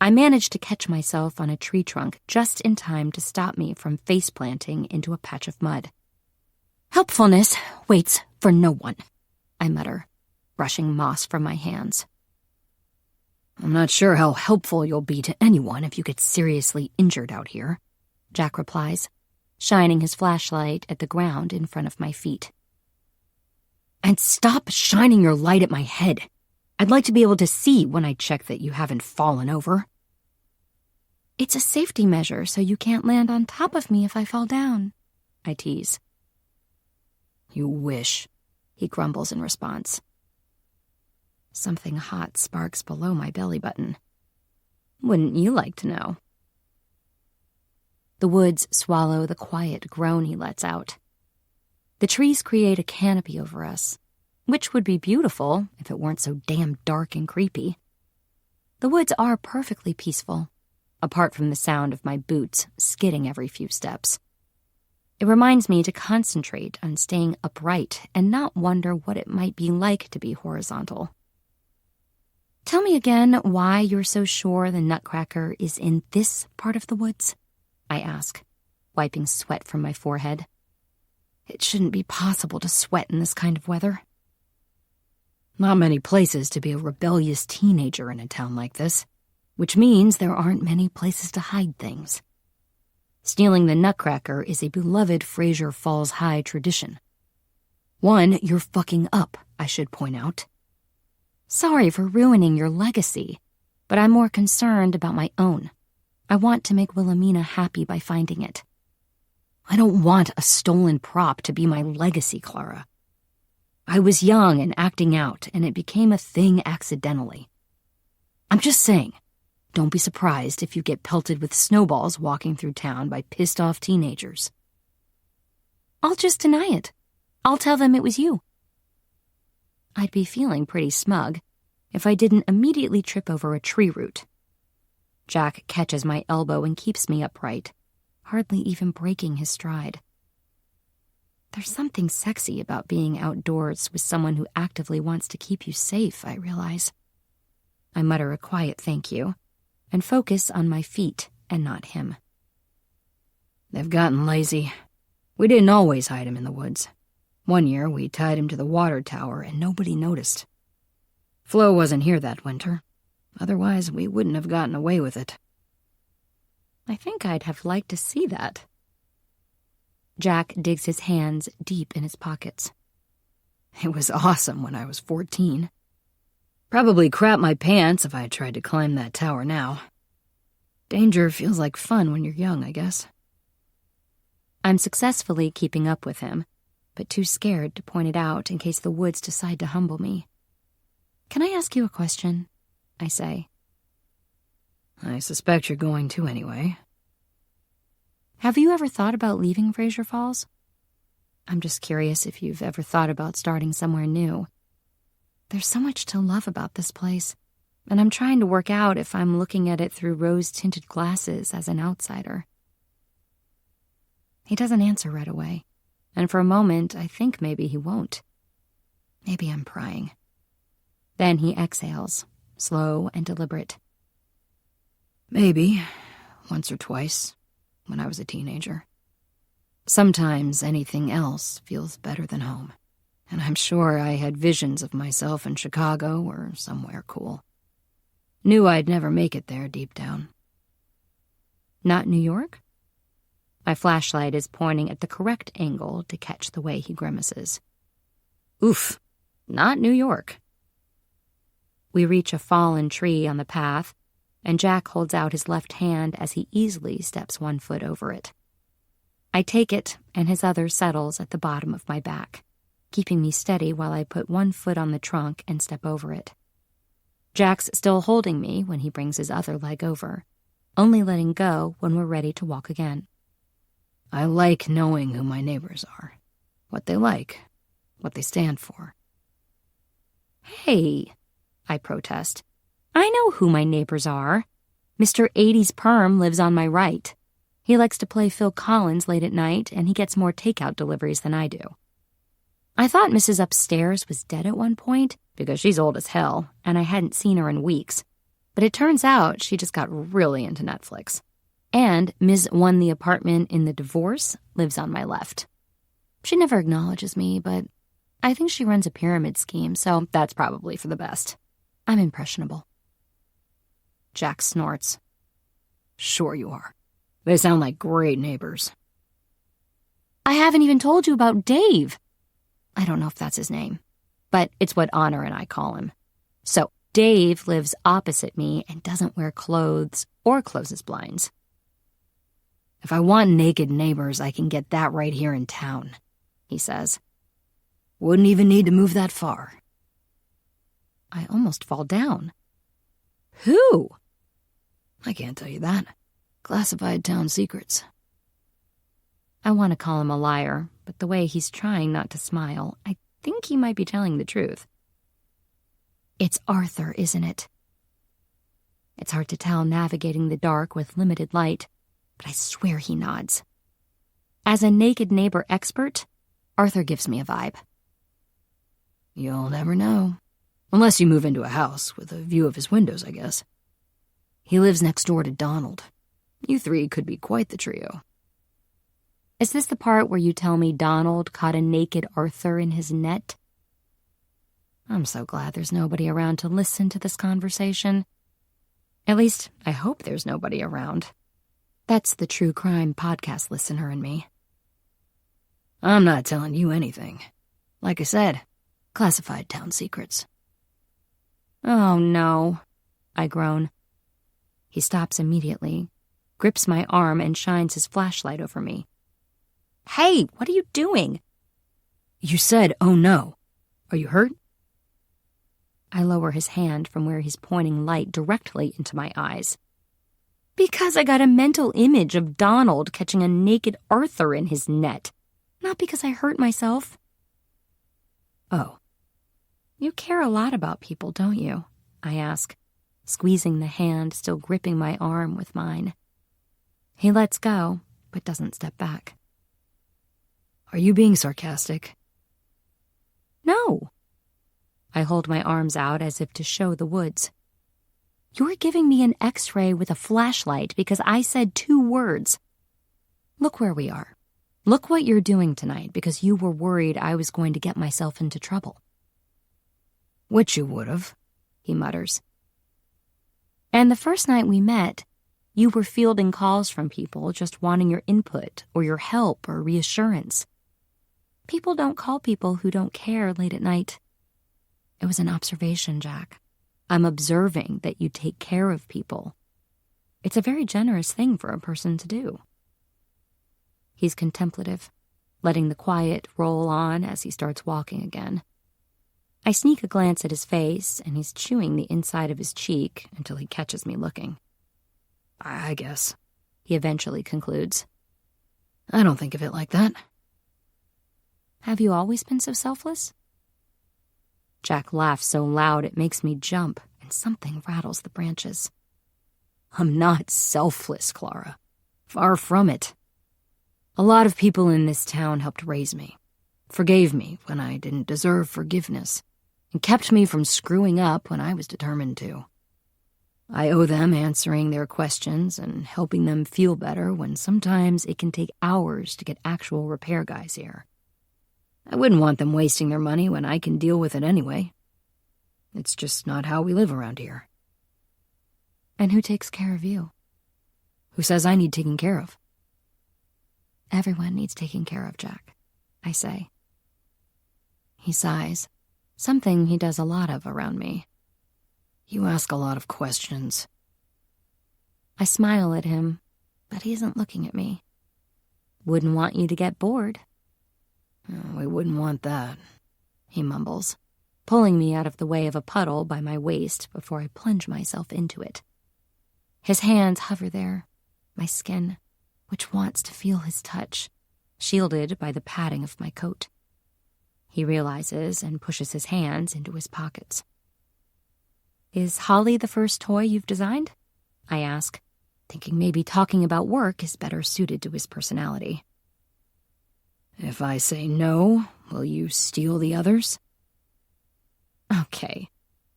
Speaker 1: I manage to catch myself on a tree trunk just in time to stop me from face-planting into a patch of mud. Helpfulness waits for no one, I mutter, brushing moss from my hands.
Speaker 2: I'm not sure how helpful you'll be to anyone if you get seriously injured out here,
Speaker 1: Jack replies, shining his flashlight at the ground in front of my feet.
Speaker 2: And stop shining your light at my head. I'd like to be able to see when I check that you haven't fallen over.
Speaker 1: It's a safety measure so you can't land on top of me if I fall down, I tease.
Speaker 2: You wish,
Speaker 1: he grumbles in response. Something hot sparks below my belly button. Wouldn't you like to know? The woods swallow the quiet groan he lets out. The trees create a canopy over us, which would be beautiful if it weren't so damn dark and creepy. The woods are perfectly peaceful, apart from the sound of my boots skidding every few steps. It reminds me to concentrate on staying upright and not wonder what it might be like to be horizontal. Tell me again why you're so sure the Nutcracker is in this part of the woods, I ask, wiping sweat from my forehead. It shouldn't be possible to sweat in this kind of weather.
Speaker 2: Not many places to be a rebellious teenager in a town like this, which means there aren't many places to hide things. Stealing the Nutcracker is a beloved Fraser Falls High tradition. One you're fucking up, I should point out.
Speaker 1: Sorry for ruining your legacy, but I'm more concerned about my own. I want to make Wilhelmina happy by finding it.
Speaker 2: I don't want a stolen prop to be my legacy, Clara. I was young and acting out, and it became a thing accidentally. I'm just saying, don't be surprised if you get pelted with snowballs walking through town by pissed-off teenagers.
Speaker 1: I'll just deny it. I'll tell them it was you. I'd be feeling pretty smug if I didn't immediately trip over a tree root. Jack catches my elbow and keeps me upright, hardly even breaking his stride. There's something sexy about being outdoors with someone who actively wants to keep you safe, I realize. I mutter a quiet thank you and focus on my feet and not him.
Speaker 2: They've gotten lazy. We didn't always hide him in the woods. One year, we tied him to the water tower and nobody noticed. Flo wasn't here that winter. Otherwise, we wouldn't have gotten away with it.
Speaker 1: I think I'd have liked to see that. Jack digs his hands deep in his pockets.
Speaker 2: It was awesome when I was 14. Probably crap my pants if I tried to climb that tower now. Danger feels like fun when you're young, I guess.
Speaker 1: I'm successfully keeping up with him, but too scared to point it out in case the woods decide to humble me. Can I ask you a question? I say.
Speaker 2: I suspect you're going to anyway.
Speaker 1: Have you ever thought about leaving Fraser Falls? I'm just curious if you've ever thought about starting somewhere new. There's so much to love about this place, and I'm trying to work out if I'm looking at it through rose-tinted glasses as an outsider. He doesn't answer right away, and for a moment I think maybe he won't. Maybe I'm prying. Then he exhales, slow and deliberate.
Speaker 2: Maybe, once or twice, when I was a teenager. Sometimes anything else feels better than home, and I'm sure I had visions of myself in Chicago or somewhere cool. Knew I'd never make it there deep down.
Speaker 1: Not New York? My flashlight is pointing at the correct angle to catch the way he grimaces.
Speaker 2: Oof, not New York.
Speaker 1: We reach a fallen tree on the path, and Jack holds out his left hand as he easily steps one foot over it. I take it, and his other settles at the bottom of my back, keeping me steady while I put one foot on the trunk and step over it. Jack's still holding me when he brings his other leg over, only letting go when we're ready to walk again.
Speaker 2: I like knowing who my neighbors are, what they like, what they stand for.
Speaker 1: Hey, I protest. I know who my neighbors are. Mr. 80s Perm lives on my right. He likes to play Phil Collins late at night, and he gets more takeout deliveries than I do. I thought Mrs. Upstairs was dead at one point, because she's old as hell, and I hadn't seen her in weeks. But it turns out she just got really into Netflix. And Ms. Won the apartment in the divorce lives on my left. She never acknowledges me, but I think she runs a pyramid scheme, so that's probably for the best. I'm impressionable. Jack snorts.
Speaker 2: Sure you are. They sound like great neighbors.
Speaker 1: I haven't even told you about Dave. I don't know if that's his name, but it's what Honor and I call him. So Dave lives opposite me and doesn't wear clothes or close his blinds.
Speaker 2: If I want naked neighbors, I can get that right here in town, he says. Wouldn't even need to move that far.
Speaker 1: I almost fall down. Who?
Speaker 2: I can't tell you that. Classified town secrets.
Speaker 1: I want to call him a liar, but the way he's trying not to smile, I think he might be telling the truth. It's Arthur, isn't it? It's hard to tell navigating the dark with limited light, but I swear he nods. As a naked neighbor expert, Arthur gives me a vibe.
Speaker 2: You'll never know. Unless you move into a house with a view of his windows, I guess. He lives next door to Donald. You three could be quite the trio.
Speaker 1: Is this the part where you tell me Donald caught a naked Arthur in his net? I'm so glad there's nobody around to listen to this conversation. At least, I hope there's nobody around. That's the true crime podcast listener in me.
Speaker 2: I'm not telling you anything. Like I said, classified town secrets.
Speaker 1: Oh no, I groan. He stops immediately, grips my arm, and shines his flashlight over me. Hey, what are you doing?
Speaker 2: You said, oh no. Are you hurt?
Speaker 1: I lower his hand from where he's pointing light directly into my eyes. Because I got a mental image of Donald catching a naked Arthur in his net, not because I hurt myself.
Speaker 2: Oh.
Speaker 1: You care a lot about people, don't you? I ask, squeezing the hand still gripping my arm with mine. He lets go, but doesn't step back.
Speaker 2: Are you being sarcastic?
Speaker 1: No. I hold my arms out as if to show the woods. You're giving me an X-ray with a flashlight because I said 2 words. Look where we are. Look what you're doing tonight because you were worried I was going to get myself into trouble.
Speaker 2: Which you would've,
Speaker 1: he mutters. And the first night we met, you were fielding calls from people just wanting your input or your help or reassurance. People don't call people who don't care late at night. It was an observation, Jack. I'm observing that you take care of people. It's a very generous thing for a person to do. He's contemplative, letting the quiet roll on as he starts walking again. I sneak a glance at his face, and he's chewing the inside of his cheek until he catches me looking.
Speaker 2: I guess,
Speaker 1: he eventually concludes.
Speaker 2: I don't think of it like that.
Speaker 1: Have you always been so selfless? Jack laughs so loud it makes me jump, and something rattles the branches.
Speaker 2: I'm not selfless, Clara. Far from it. A lot of people in this town helped raise me, forgave me when I didn't deserve forgiveness, and kept me from screwing up when I was determined to. I owe them answering their questions and helping them feel better when sometimes it can take hours to get actual repair guys here. I wouldn't want them wasting their money when I can deal with it anyway. It's just not how we live around here.
Speaker 1: And who takes care of you?
Speaker 2: Who says I need taking care of?
Speaker 1: Everyone needs taking care of, Jack, I say. He sighs, something he does a lot of around me.
Speaker 2: You ask a lot of questions.
Speaker 1: I smile at him, but he isn't looking at me. Wouldn't want you to get bored.
Speaker 2: We wouldn't want that,
Speaker 1: he mumbles, pulling me out of the way of a puddle by my waist before I plunge myself into it. His hands hover there, my skin, which wants to feel his touch, shielded by the padding of my coat. He realizes and pushes his hands into his pockets. Is Holly the first toy you've designed? I ask, thinking maybe talking about work is better suited to his personality.
Speaker 2: If I say no, will you steal the others?
Speaker 1: Okay.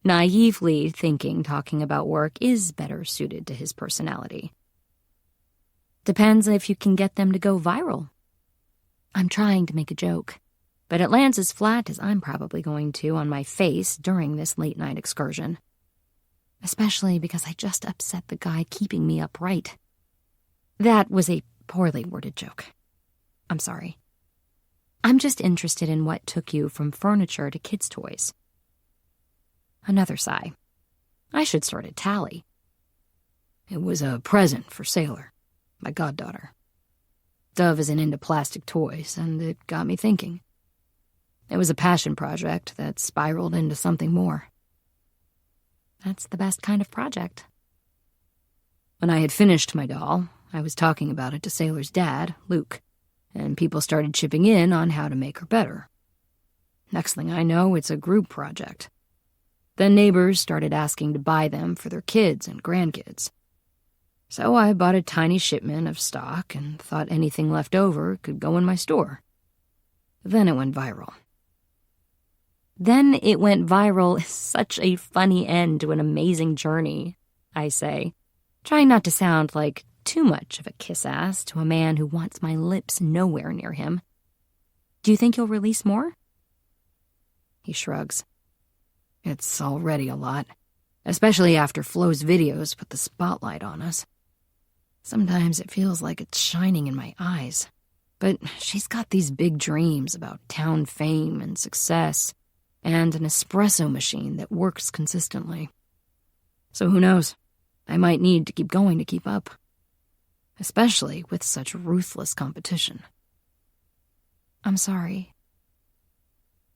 Speaker 1: Naively thinking talking about work is better suited to his personality. Depends if you can get them to go viral. I'm trying to make a joke, but it lands as flat as I'm probably going to on my face during this late-night excursion. Especially because I just upset the guy keeping me upright. That was a poorly worded joke. I'm sorry. I'm just interested in what took you from furniture to kids' toys. Another sigh. I should start a tally.
Speaker 2: It was a present for Sailor, my goddaughter. Dove isn't into plastic toys, and it got me thinking. It was a passion project that spiraled into something more.
Speaker 1: That's the best kind of project.
Speaker 2: When I had finished my doll, I was talking about it to Sailor's dad, Luke, and people started chipping in on how to make her better. Next thing I know, it's a group project. Then neighbors started asking to buy them for their kids and grandkids. So I bought a tiny shipment of stock and thought anything left over could go in my store. Then it went viral.
Speaker 1: Then it went viral is such a funny end to an amazing journey, I say, trying not to sound like too much of a kiss-ass to a man who wants my lips nowhere near him. Do you think you'll release more?
Speaker 3: He shrugs. It's already a lot, especially after Flo's videos put the spotlight on us. Sometimes it feels like it's shining in my eyes, but she's got these big dreams about town fame and success and an espresso machine that works consistently. So who knows? I might need to keep going to keep up, especially with such ruthless competition.
Speaker 1: I'm sorry.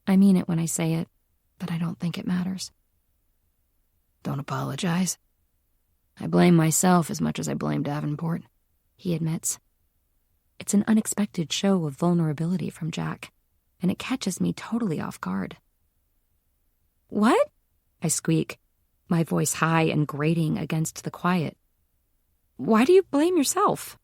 Speaker 1: I mean it when I say it, but I don't think it matters.
Speaker 3: Don't apologize. I blame myself as much as I blame Davenport,
Speaker 1: he admits. It's an unexpected show of vulnerability from Jack, and it catches me totally off guard. What? I squeak, my voice high and grating against the quiet. Why do you blame yourself?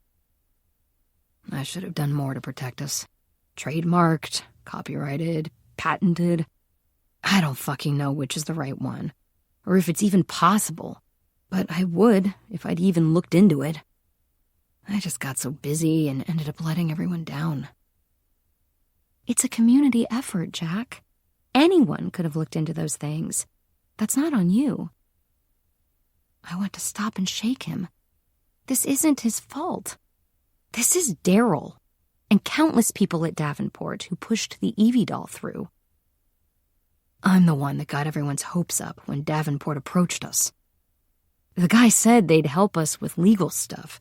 Speaker 3: I should have done more to protect us. Trademarked, copyrighted, patented. I don't fucking know which is the right one, or if it's even possible, but I would if I'd even looked into it. I just got so busy and ended up letting everyone down.
Speaker 1: It's a community effort, Jack. Anyone could have looked into those things. That's not on you. I want to stop and shake him. This isn't his fault. This is Daryl and countless people at Davenport who pushed the Evie doll through.
Speaker 3: I'm the one that got everyone's hopes up when Davenport approached us. The guy said they'd help us with legal stuff.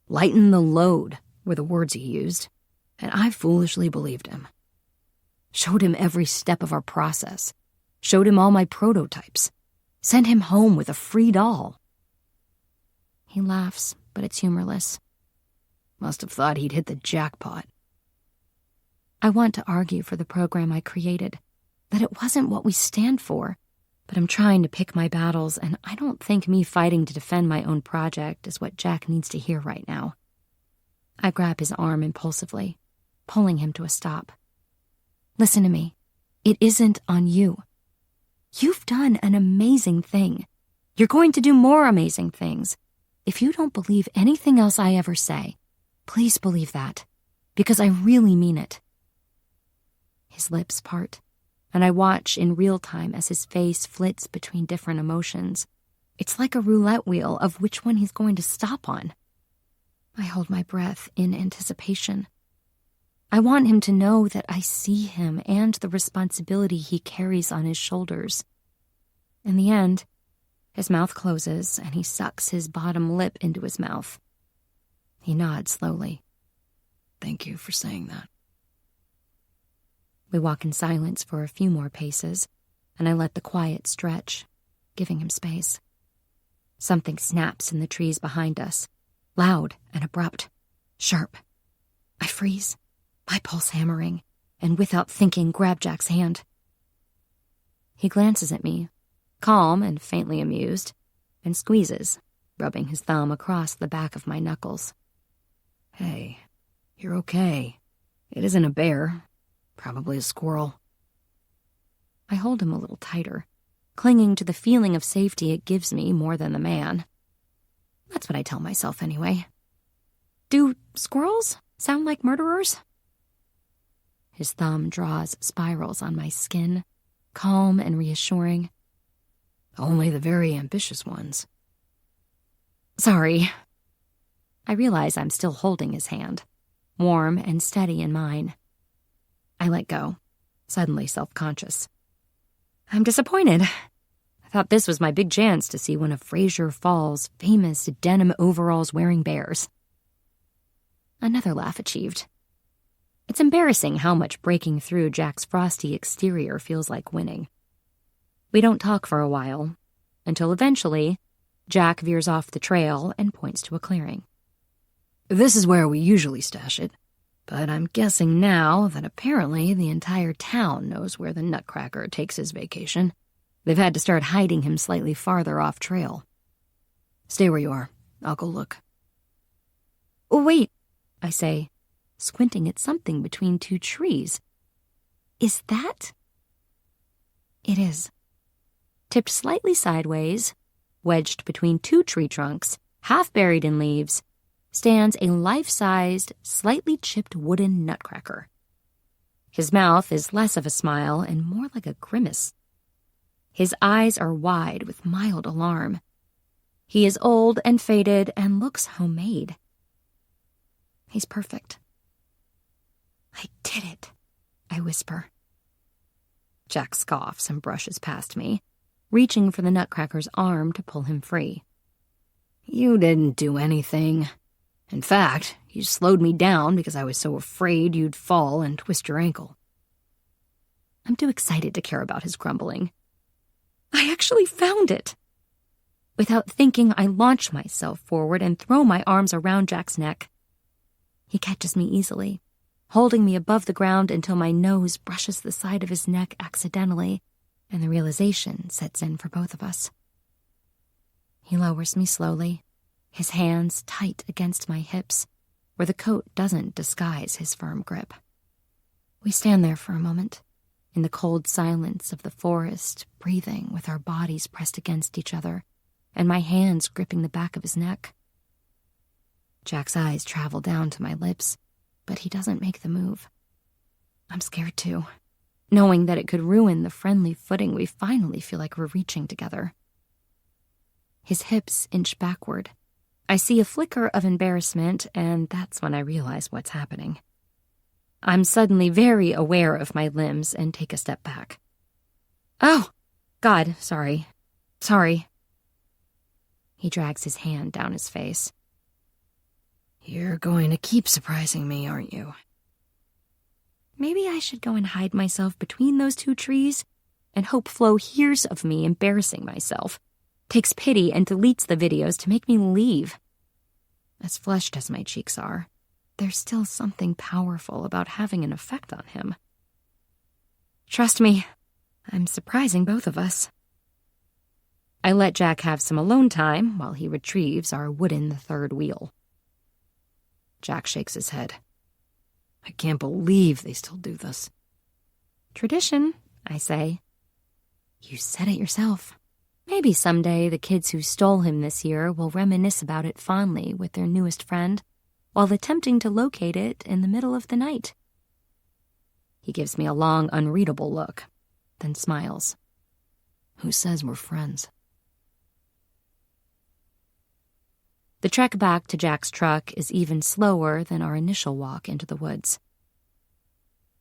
Speaker 3: Lighten the load were the words he used, and I foolishly believed him. Showed him every step of our process. Showed him all my prototypes. Sent him home with a free doll.
Speaker 1: He laughs, but it's humorless.
Speaker 3: Must have thought he'd hit the jackpot.
Speaker 1: I want to argue for the program I created, that it wasn't what we stand for, but I'm trying to pick my battles, and I don't think me fighting to defend my own project is what Jack needs to hear right now. I grab his arm impulsively, pulling him to a stop. Listen to me. It isn't on you. You've done an amazing thing. You're going to do more amazing things. If you don't believe anything else I ever say, please believe that, because I really mean it. His lips part, and I watch in real time as his face flits between different emotions. It's like a roulette wheel of which one he's going to stop on. I hold my breath in anticipation. I want him to know that I see him and the responsibility he carries on his shoulders. In the end, his mouth closes and he sucks his bottom lip into his mouth. He nods slowly.
Speaker 3: Thank you for saying that.
Speaker 1: We walk in silence for a few more paces, and I let the quiet stretch, giving him space. Something snaps in the trees behind us, loud and abrupt, sharp. I freeze, my pulse hammering, and without thinking grab Jack's hand. He glances at me, calm and faintly amused, and squeezes, rubbing his thumb across the back of my knuckles.
Speaker 3: Hey, you're okay. It isn't a bear. Probably a squirrel.
Speaker 1: I hold him a little tighter, clinging to the feeling of safety it gives me more than the man. That's what I tell myself anyway. Do squirrels sound like murderers? His thumb draws spirals on my skin, calm and reassuring.
Speaker 3: Only the very ambitious ones.
Speaker 1: Sorry. I realize I'm still holding his hand, warm and steady in mine. I let go, suddenly self-conscious. I'm disappointed. I thought this was my big chance to see one of Fraser Falls' famous denim overalls-wearing bears. Another laugh achieved. It's embarrassing how much breaking through Jack's frosty exterior feels like winning. We don't talk for a while, until eventually, Jack veers off the trail and points to a clearing.
Speaker 3: This is where we usually stash it, but I'm guessing now that apparently the entire town knows where the nutcracker takes his vacation. They've had to start hiding him slightly farther off trail. Stay where you are. I'll go look.
Speaker 1: Oh, wait, I say, squinting at something between two trees. Is that? It is. Tipped slightly sideways, wedged between two tree trunks, half buried in leaves, stands a life-sized, slightly chipped wooden nutcracker. His mouth is less of a smile and more like a grimace. His eyes are wide with mild alarm. He is old and faded and looks homemade. He's perfect. "I did it," I whisper. Jack scoffs and brushes past me, reaching for the nutcracker's arm to pull him free.
Speaker 2: "You didn't do anything. In fact, you slowed me down because I was so afraid you'd fall and twist your ankle."
Speaker 1: I'm too excited to care about his grumbling. "I actually found it!" Without thinking, I launch myself forward and throw my arms around Jack's neck. He catches me easily, holding me above the ground until my nose brushes the side of his neck accidentally, and the realization sets in for both of us. He lowers me slowly, his hands tight against my hips, where the coat doesn't disguise his firm grip. We stand there for a moment, in the cold silence of the forest, breathing with our bodies pressed against each other, and my hands gripping the back of his neck. Jack's eyes travel down to my lips, but he doesn't make the move. I'm scared too, knowing that it could ruin the friendly footing we finally feel like we're reaching together. His hips inch backward. I see a flicker of embarrassment, and that's when I realize what's happening. I'm suddenly very aware of my limbs and take a step back. "Oh, God, sorry. Sorry." He drags his hand down his face.
Speaker 2: "You're going to keep surprising me, aren't you?"
Speaker 1: Maybe I should go and hide myself between those two trees and hope Flo hears of me embarrassing myself, takes pity and deletes the videos to make me leave. As flushed as my cheeks are, there's still something powerful about having an effect on him. Trust me, I'm surprising both of us. I let Jack have some alone time while he retrieves our wooden third wheel.
Speaker 2: Jack shakes his head. "I can't believe they still do this."
Speaker 1: "Tradition," I say. "You said it yourself. Maybe someday the kids who stole him this year will reminisce about it fondly with their newest friend, while attempting to locate it in the middle of the night." He gives me a long, unreadable look, then smiles.
Speaker 2: "Who says we're friends?"
Speaker 1: The trek back to Jack's truck is even slower than our initial walk into the woods.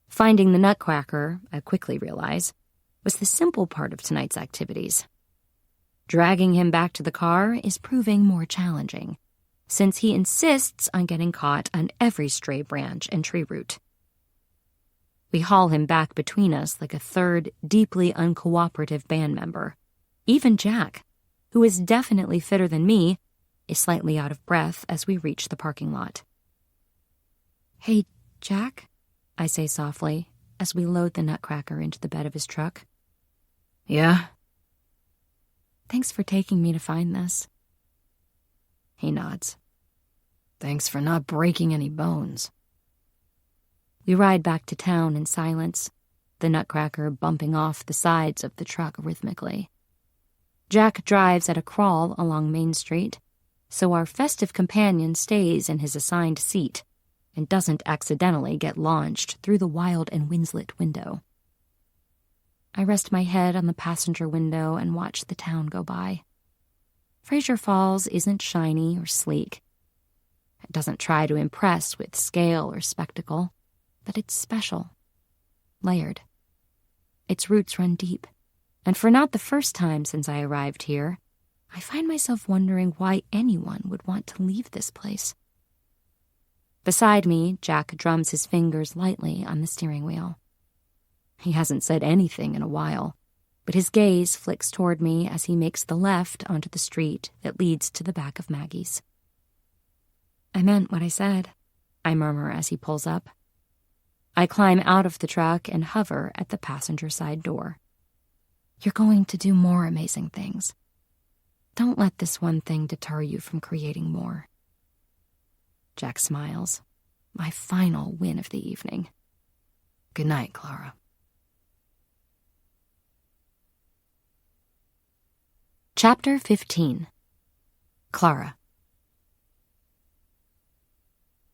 Speaker 1: Finding the nutcracker, I quickly realize, was the simple part of tonight's activities. Dragging him back to the car is proving more challenging, since he insists on getting caught on every stray branch and tree root. We haul him back between us like a third, deeply uncooperative band member. Even Jack, who is definitely fitter than me, is slightly out of breath as we reach the parking lot. "Hey, Jack," I say softly as we load the nutcracker into the bed of his truck.
Speaker 2: "Yeah?"
Speaker 1: "Thanks for taking me to find this."
Speaker 2: He nods. "Thanks for not breaking any bones."
Speaker 1: We ride back to town in silence, the nutcracker bumping off the sides of the truck rhythmically. Jack drives at a crawl along Main Street, so our festive companion stays in his assigned seat and doesn't accidentally get launched through the wild and winslet window. I rest my head on the passenger window and watch the town go by. Fraser Falls isn't shiny or sleek. It doesn't try to impress with scale or spectacle, but it's special, layered. Its roots run deep, and for not the first time since I arrived here, I find myself wondering why anyone would want to leave this place. Beside me, Jack drums his fingers lightly on the steering wheel. He hasn't said anything in a while, but his gaze flicks toward me as he makes the left onto the street that leads to the back of Maggie's. "I meant what I said," I murmur as he pulls up. I climb out of the truck and hover at the passenger side door. "You're going to do more amazing things. Don't let this one thing deter you from creating more." Jack smiles, my final win of the evening.
Speaker 2: "Good night, Clara."
Speaker 1: Chapter 15. Clara.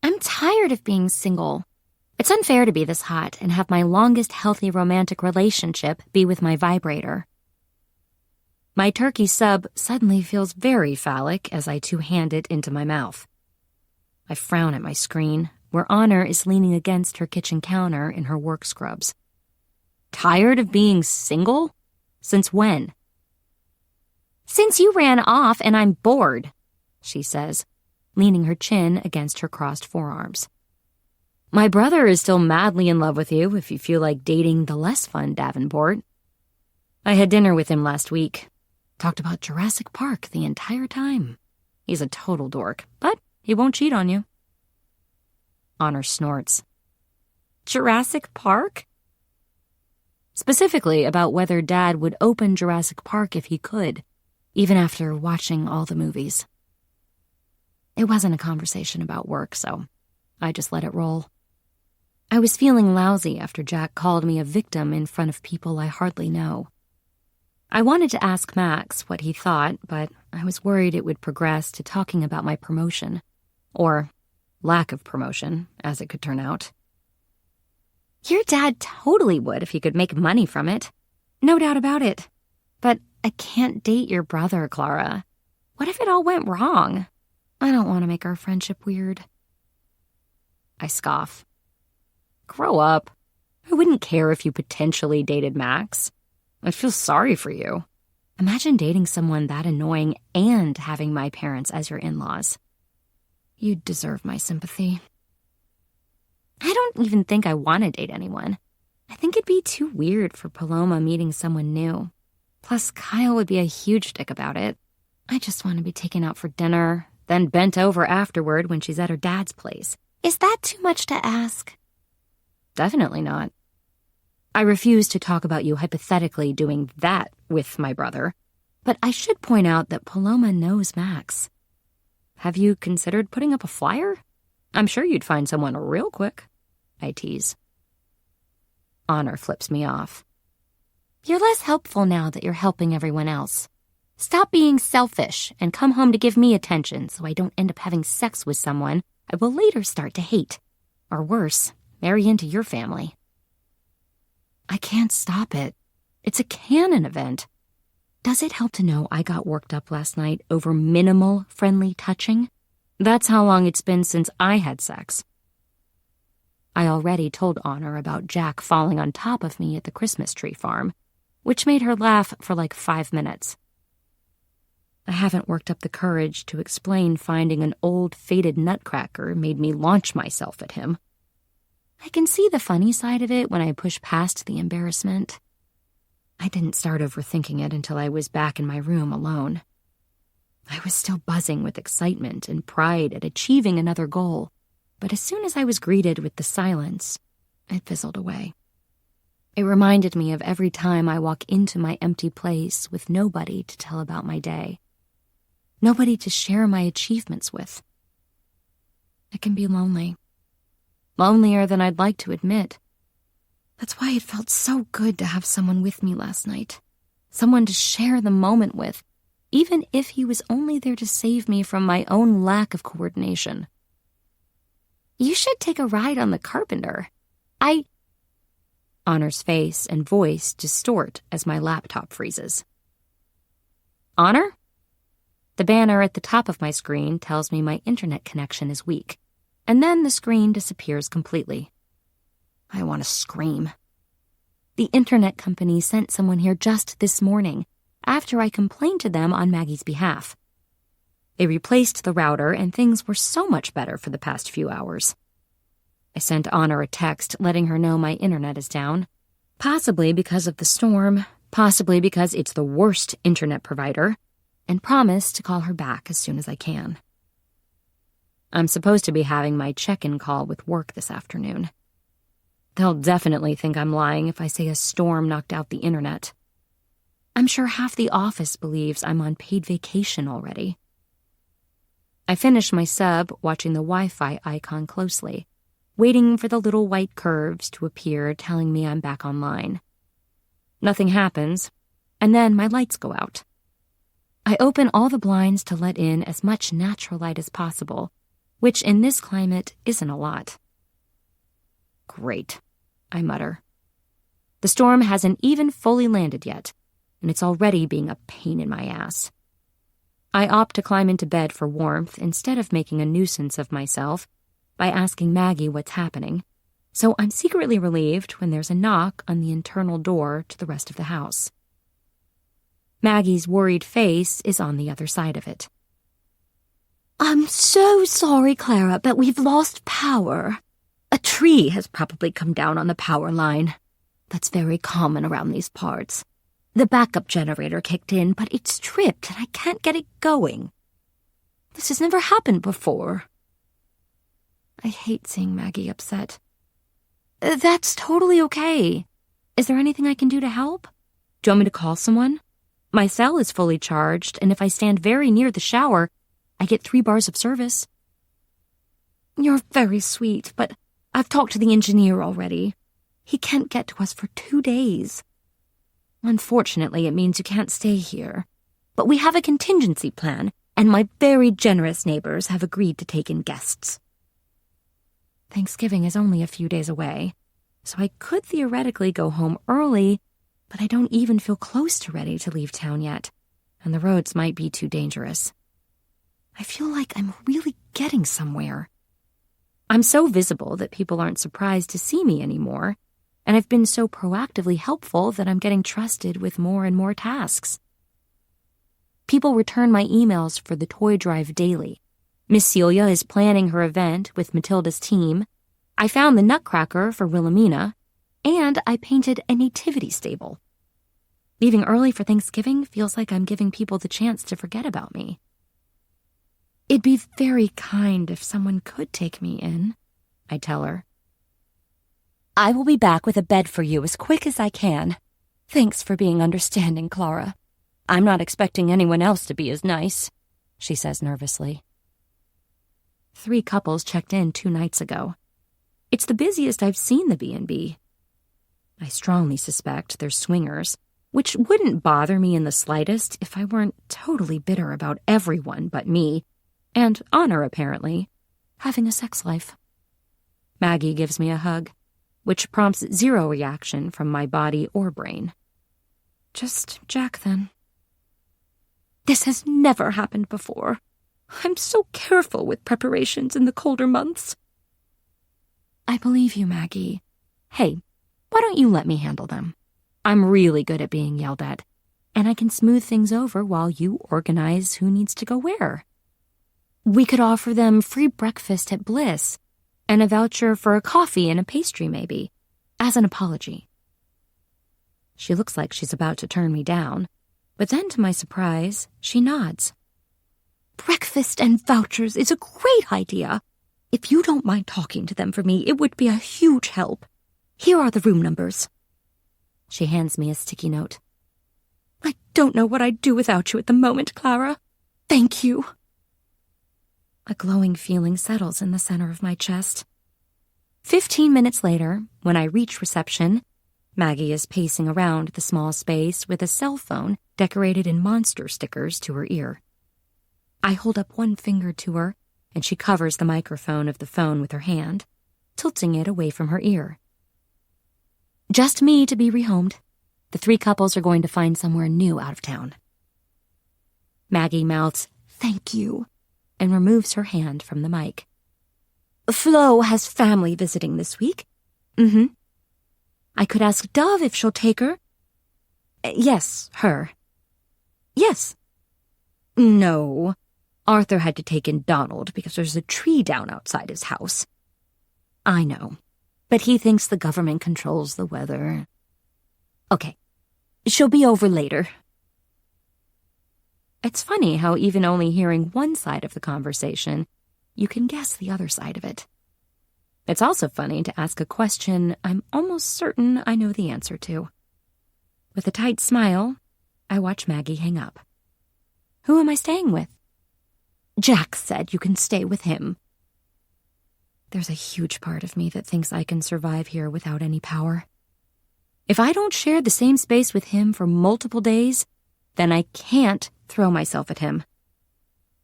Speaker 1: I'm tired of being single. It's unfair to be this hot and have my longest healthy romantic relationship be with my vibrator. My turkey sub suddenly feels very phallic as I two-hand it into my mouth. I frown at my screen, where Honor is leaning against her kitchen counter in her work scrubs. Tired of being single? Since when? Since you ran off and I'm bored, she says, leaning her chin against her crossed forearms. My brother is still madly in love with you if you feel like dating the less fun Davenport. I had dinner with him last week. Talked about Jurassic Park the entire time. He's a total dork, but he won't cheat on you. Honor snorts. Jurassic Park? Specifically about whether Dad would open Jurassic Park if he could, even after watching all the movies. It wasn't a conversation about work, so I just let it roll. I was feeling lousy after Jack called me a victim in front of people I hardly know. I wanted to ask Max what he thought, but I was worried it would progress to talking about my promotion. Or lack of promotion, as it could turn out. Your dad totally would if he could make money from it. No doubt about it. But I can't date your brother, Clara. What if it all went wrong? I don't want to make our friendship weird. I scoff. Grow up. I wouldn't care if you potentially dated Max. I'd feel sorry for you. Imagine dating someone that annoying and having my parents as your in-laws. You'd deserve my sympathy. I don't even think I want to date anyone. I think it'd be too weird for Paloma meeting someone new. Plus, Kyle would be a huge dick about it. I just want to be taken out for dinner, then bent over afterward when she's at her dad's place. Is that too much to ask? Definitely not. I refuse to talk about you hypothetically doing that with my brother, but I should point out that Paloma knows Max. Have you considered putting up a flyer? I'm sure you'd find someone real quick, I tease. Honor flips me off. You're less helpful now that you're helping everyone else. Stop being selfish and come home to give me attention so I don't end up having sex with someone I will later start to hate. Or worse, marry into your family. I can't stop it. It's a canon event. Does it help to know I got worked up last night over minimal friendly touching? That's how long it's been since I had sex. I already told Honor about Jack falling on top of me at the Christmas tree farm, which made her laugh for like 5 minutes. I haven't worked up the courage to explain finding an old faded nutcracker made me launch myself at him. I can see the funny side of it when I push past the embarrassment. I didn't start overthinking it until I was back in my room alone. I was still buzzing with excitement and pride at achieving another goal, but as soon as I was greeted with the silence, it fizzled away. It reminded me of every time I walk into my empty place with nobody to tell about my day. Nobody to share my achievements with. It can be lonely. Lonelier than I'd like to admit. That's why it felt so good to have someone with me last night. Someone to share the moment with, even if he was only there to save me from my own lack of coordination. You should take a ride on the Carpenter. Honor's face and voice distort as my laptop freezes. Honor? The banner at the top of my screen tells me my internet connection is weak, and then the screen disappears completely. I want to scream. The internet company sent someone here just this morning, after I complained to them on Maggie's behalf. They replaced the router, and things were so much better for the past few hours. I sent Honor a text letting her know my internet is down, possibly because of the storm, possibly because it's the worst internet provider, and promised to call her back as soon as I can. I'm supposed to be having my check-in call with work this afternoon. They'll definitely think I'm lying if I say a storm knocked out the internet. I'm sure half the office believes I'm on paid vacation already. I finish my sub watching the Wi-Fi icon closely, waiting for the little white curves to appear telling me I'm back online. Nothing happens, and then my lights go out. I open all the blinds to let in as much natural light as possible, which in this climate isn't a lot. Great, I mutter. The storm hasn't even fully landed yet, and it's already being a pain in my ass. I opt to climb into bed for warmth instead of making a nuisance of myself by asking Maggie what's happening, so I'm secretly relieved when there's a knock on the internal door to the rest of the house. Maggie's worried face is on the other side of it.
Speaker 3: I'm so sorry, Clara, but we've lost power. A tree has probably come down on the power line. That's very common around these parts. The backup generator kicked in, but it's tripped and I can't get it going. This has never happened before.
Speaker 1: I hate seeing Maggie upset.
Speaker 3: That's totally okay.
Speaker 1: Is there anything I can do to help? Do you want me to call someone? My cell is fully charged, and if I stand very near the shower, I get 3 bars of service.
Speaker 3: You're very sweet, but I've talked to the engineer already. He can't get to us for 2 days.
Speaker 1: Unfortunately, it means you can't stay here.
Speaker 3: But we have a contingency plan, and my very generous neighbors have agreed to take in guests.
Speaker 1: Thanksgiving is only a few days away, so I could theoretically go home early, but I don't even feel close to ready to leave town yet, and the roads might be too dangerous. I feel like I'm really getting somewhere. I'm so visible that people aren't surprised to see me anymore, and I've been so proactively helpful that I'm getting trusted with more and more tasks. People return my emails for the toy drive daily. Miss Celia is planning her event with Matilda's team. I found the nutcracker for Wilhelmina, and I painted a nativity stable. Leaving early for Thanksgiving feels like I'm giving people the chance to forget about me. It'd be very kind if someone could take me in, I tell her.
Speaker 3: I will be back with a bed for you as quick as I can. Thanks for being understanding, Clara.
Speaker 1: I'm not expecting anyone else to be as nice, she says nervously. 3 couples checked in 2 nights ago. It's the busiest I've seen the B&B. I strongly suspect they're swingers, which wouldn't bother me in the slightest if I weren't totally bitter about everyone but me, and Honor, apparently, having a sex life. Maggie gives me a hug, which prompts 0 reaction from my body or brain. Just Jack, then.
Speaker 3: This has never happened before. I'm so careful with preparations in the colder months.
Speaker 1: I believe you, Maggie. Hey, why don't you let me handle them? I'm really good at being yelled at, and I can smooth things over while you organize who needs to go where. We could offer them free breakfast at Bliss, and a voucher for a coffee and a pastry, maybe, as an apology. She looks like she's about to turn me down, but then, to my surprise, she nods.
Speaker 3: Breakfast and vouchers is a great idea. If you don't mind talking to them for me, it would be a huge help. Here are the room numbers.
Speaker 1: She hands me a sticky note.
Speaker 3: I don't know what I'd do without you at the moment, Clara. Thank you.
Speaker 1: A glowing feeling settles in the center of my chest. 15 minutes later, when I reach reception, Maggie is pacing around the small space with a cell phone decorated in monster stickers to her ear. I hold up one finger to her, and she covers the microphone of the phone with her hand, tilting it away from her ear. Just me to be rehomed. The 3 couples are going to find somewhere new out of town. Maggie mouths, "Thank you," and removes her hand from the mic.
Speaker 3: Flo has family visiting this week.
Speaker 1: I could ask Dove if she'll take her.
Speaker 3: Yes, her.
Speaker 1: Yes.
Speaker 3: No. Arthur had to take in Donald because there's a tree down outside his house.
Speaker 1: I know, but he thinks the government controls the weather.
Speaker 3: Okay, she'll be over later.
Speaker 1: It's funny how even only hearing one side of the conversation, you can guess the other side of it. It's also funny to ask a question I'm almost certain I know the answer to. With a tight smile, I watch Maggie hang up. Who am I staying with?
Speaker 3: Jack said you can stay with him.
Speaker 1: There's a huge part of me that thinks I can survive here without any power. If I don't share the same space with him for multiple days, then I can't throw myself at him.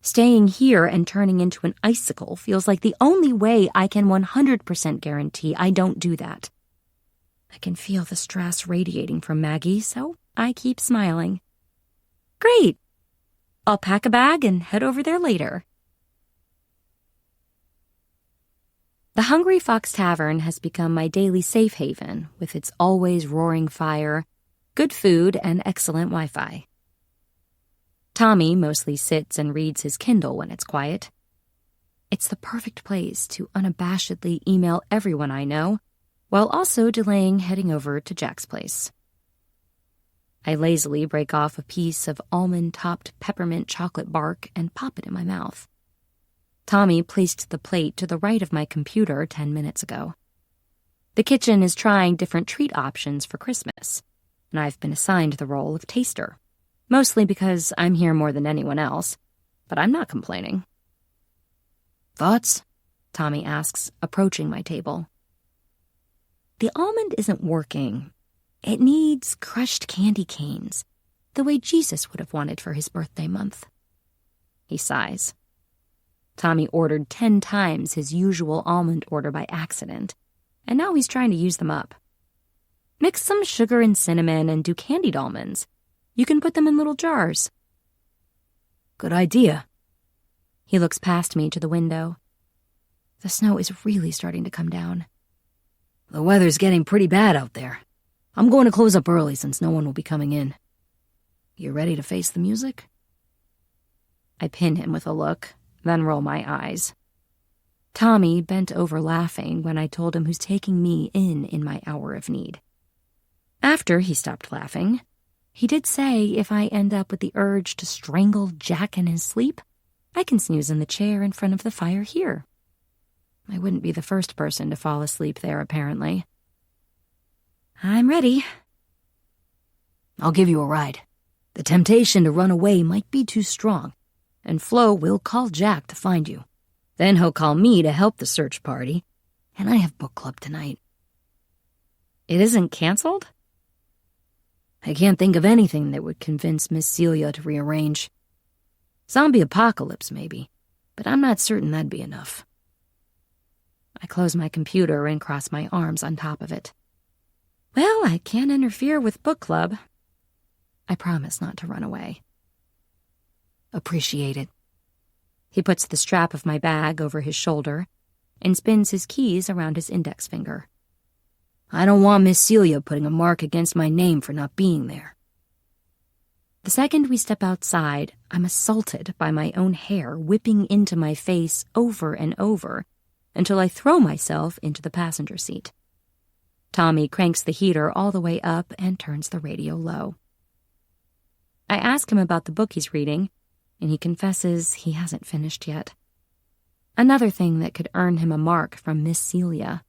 Speaker 1: Staying here and turning into an icicle feels like the only way I can 100% guarantee I don't do that. I can feel the stress radiating from Maggie, so I keep smiling. Great. I'll pack a bag and head over there later. The Hungry Fox Tavern has become my daily safe haven, with its always roaring fire, good food, and excellent Wi-Fi. Tommy mostly sits and reads his Kindle when it's quiet. It's the perfect place to unabashedly email everyone I know, while also delaying heading over to Jack's place. I lazily break off a piece of almond-topped peppermint chocolate bark and pop it in my mouth. Tommy placed the plate to the right of my computer 10 minutes ago. The kitchen is trying different treat options for Christmas, and I've been assigned the role of taster. Mostly because I'm here more than anyone else, but I'm not complaining.
Speaker 3: Thoughts?
Speaker 1: Tommy asks, approaching my table. The almond isn't working. It needs crushed candy canes, the way Jesus would have wanted for his birthday month. He sighs. Tommy ordered 10 times his usual almond order by accident, and now he's trying to use them up. Mix some sugar and cinnamon and do candied almonds. You can put them in little jars.
Speaker 3: Good idea.
Speaker 1: He looks past me to the window. The snow is really starting to come down.
Speaker 3: The weather's getting pretty bad out there. I'm going to close up early since no one will be coming in. You ready to face the music?
Speaker 1: I pin him with a look, then roll my eyes. Tommy bent over laughing when I told him who's taking me in my hour of need. After he stopped laughing, he did say if I end up with the urge to strangle Jack in his sleep, I can snooze in the chair in front of the fire here. I wouldn't be the first person to fall asleep there, apparently. I'm ready.
Speaker 3: I'll give you a ride. The temptation to run away might be too strong, and Flo will call Jack to find you. Then he'll call me to help the search party, and I have book club tonight.
Speaker 1: It isn't canceled?
Speaker 3: I can't think of anything that would convince Miss Celia to rearrange. Zombie apocalypse, maybe, but I'm not certain that'd be enough.
Speaker 1: I close my computer and cross my arms on top of it. Well, I can't interfere with book club. I promise not to run away.
Speaker 3: Appreciate it.
Speaker 1: He puts the strap of my bag over his shoulder and spins his keys around his index finger.
Speaker 3: I don't want Miss Celia putting a mark against my name for not being there.
Speaker 1: The second we step outside, I'm assaulted by my own hair whipping into my face over and over until I throw myself into the passenger seat. Tommy cranks the heater all the way up and turns the radio low. I ask him about the book he's reading, and he confesses he hasn't finished yet. Another thing that could earn him a mark from Miss Celia.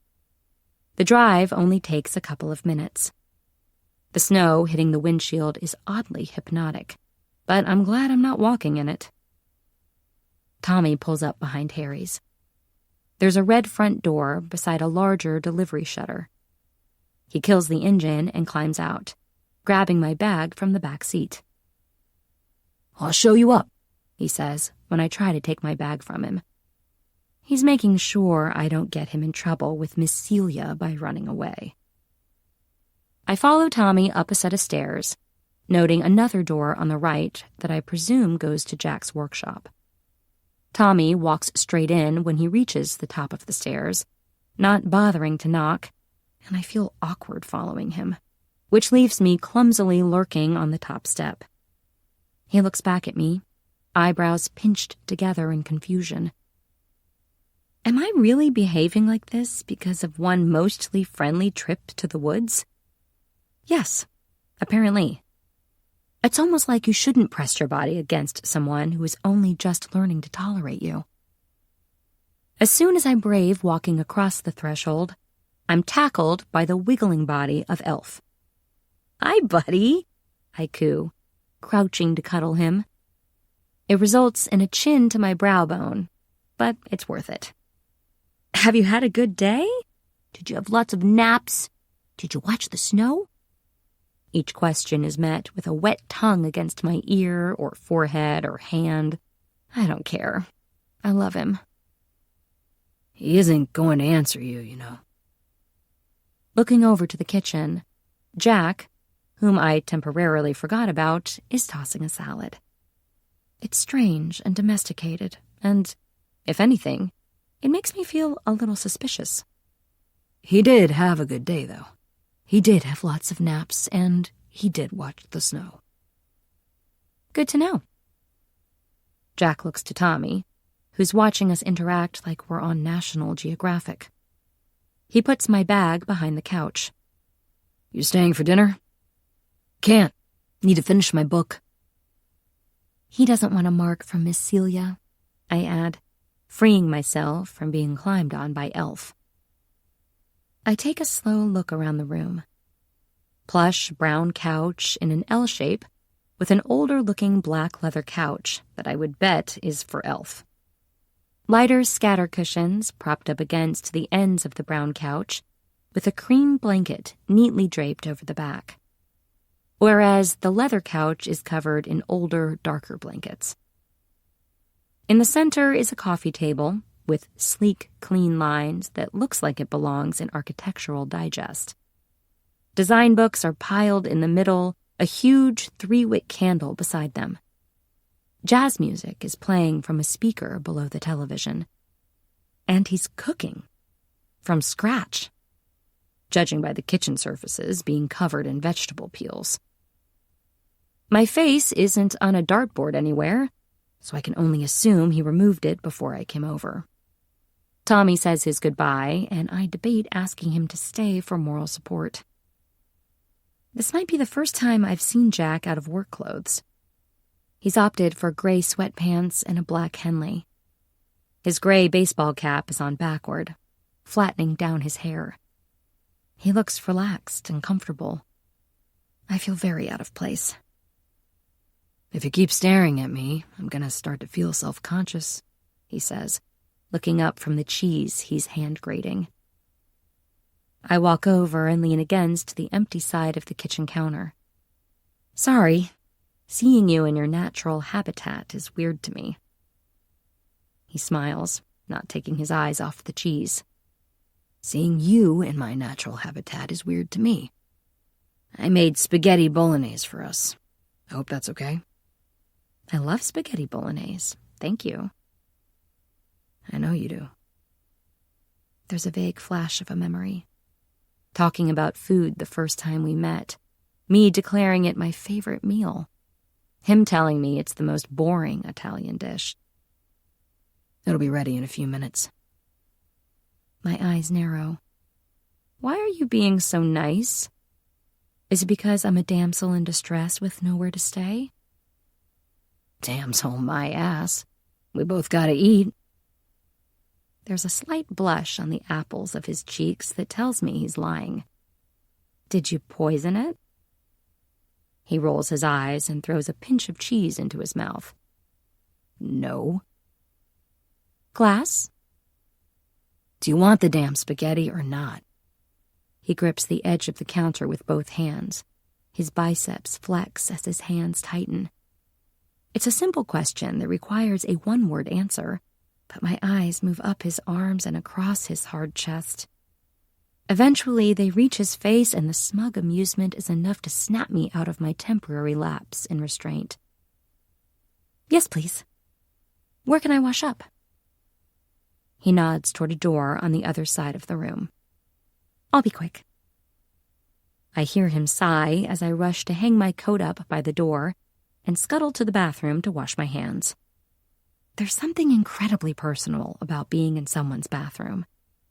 Speaker 1: The drive only takes a couple of minutes. The snow hitting the windshield is oddly hypnotic, but I'm glad I'm not walking in it. Tommy pulls up behind Harry's. There's a red front door beside a larger delivery shutter. He kills the engine and climbs out, grabbing my bag from the back seat.
Speaker 3: I'll show you up,
Speaker 1: he says when I try to take my bag from him. He's making sure I don't get him in trouble with Miss Celia by running away. I follow Tommy up a set of stairs, noting another door on the right that I presume goes to Jack's workshop. Tommy walks straight in when he reaches the top of the stairs, not bothering to knock, and I feel awkward following him, which leaves me clumsily lurking on the top step. He looks back at me, eyebrows pinched together in confusion. Am I really behaving like this because of one mostly friendly trip to the woods? Yes, apparently. It's almost like you shouldn't press your body against someone who is only just learning to tolerate you. As soon as I brave walking across the threshold, I'm tackled by the wiggling body of Elf. "Hi, buddy," I coo, crouching to cuddle him. It results in a chin to my brow bone, but it's worth it. "Have you had a good day? Did you have lots of naps? Did you watch the snow?" Each question is met with a wet tongue against my ear or forehead or hand. I don't care. I love him.
Speaker 2: He isn't going to answer you, you know.
Speaker 1: Looking over to the kitchen, Jack, whom I temporarily forgot about, is tossing a salad. It's strange and domesticated, and, if anything, it makes me feel a little suspicious.
Speaker 2: He did have a good day, though. He did have lots of naps, and he did watch the snow.
Speaker 1: Good to know. Jack looks to Tommy, who's watching us interact like we're on National Geographic. He puts my bag behind the couch.
Speaker 2: You staying for dinner? Can't. Need to finish my book.
Speaker 1: He doesn't want a mark from Miss Celia, I add, freeing myself from being climbed on by Elf. I take a slow look around the room. Plush brown couch in an L shape with an older-looking black leather couch that I would bet is for Elf. Lighter scatter cushions propped up against the ends of the brown couch with a cream blanket neatly draped over the back, whereas the leather couch is covered in older, darker blankets. In the center is a coffee table with sleek, clean lines that looks like it belongs in Architectural Digest. Design books are piled in the middle, a huge 3-wick candle beside them. Jazz music is playing from a speaker below the television. And he's cooking. From scratch. Judging by the kitchen surfaces being covered in vegetable peels. My face isn't on a dartboard anywhere, so I can only assume he removed it before I came over. Tommy says his goodbye, and I debate asking him to stay for moral support. This might be the first time I've seen Jack out of work clothes. He's opted for gray sweatpants and a black Henley. His gray baseball cap is on backward, flattening down his hair. He looks relaxed and comfortable. I feel very out of place.
Speaker 2: If you keep staring at me, I'm gonna start to feel self-conscious, he says, looking up from the cheese he's hand-grating.
Speaker 1: I walk over and lean against the empty side of the kitchen counter. Sorry, seeing you in your natural habitat is weird to me. He smiles, not taking his eyes off the cheese.
Speaker 2: Seeing you in my natural habitat is weird to me. I made spaghetti bolognese for us. I hope that's okay.
Speaker 1: I love spaghetti bolognese. Thank you.
Speaker 2: I know you do.
Speaker 1: There's a vague flash of a memory. Talking about food the first time we met. Me declaring it my favorite meal. Him telling me it's the most boring Italian dish.
Speaker 2: It'll be ready in a few minutes.
Speaker 1: My eyes narrow. Why are you being so nice? Is it because I'm a damsel in distress with nowhere to stay?
Speaker 2: Damsel my ass. We both gotta eat.
Speaker 1: There's a slight blush on the apples of his cheeks that tells me he's lying. Did you poison it? He rolls his eyes and throws a pinch of cheese into his mouth.
Speaker 2: No.
Speaker 1: Glass?
Speaker 2: Do you want the damn spaghetti or not?
Speaker 1: He grips the edge of the counter with both hands. His biceps flex as his hands tighten. It's a simple question that requires a one-word answer, but my eyes move up his arms and across his hard chest. Eventually, they reach his face, and the smug amusement is enough to snap me out of my temporary lapse in restraint. Yes, please. Where can I wash up? He nods toward a door on the other side of the room. I'll be quick. I hear him sigh as I rush to hang my coat up by the door and scuttle to the bathroom to wash my hands. There's something incredibly personal about being in someone's bathroom,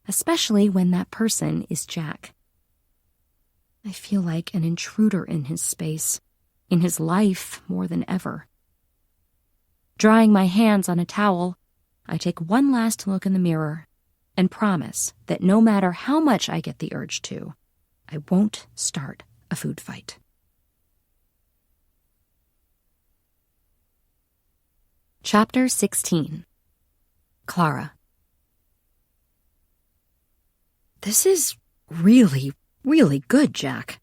Speaker 1: especially when that person is Jack. I feel like an intruder in his space, in his life more than ever. Drying my hands on a towel, I take one last look in the mirror and promise that no matter how much I get the urge to, I won't start a food fight. Chapter 16. Clara.
Speaker 2: This is really, really good, Jack.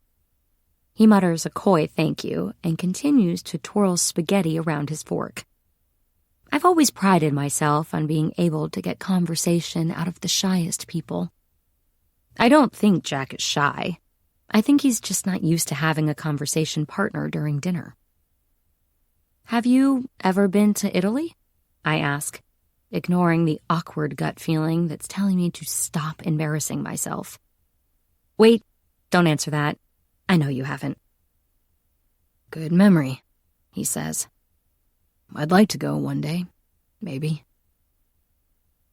Speaker 1: He mutters a coy thank you and continues to twirl spaghetti around his fork. I've always prided myself on being able to get conversation out of the shyest people. I don't think Jack is shy. I think he's just not used to having a conversation partner during dinner. Have you ever been to Italy? I ask, ignoring the awkward gut feeling that's telling me to stop embarrassing myself. Wait, don't answer that. I know you haven't.
Speaker 2: Good memory, he says. I'd like to go one day, maybe.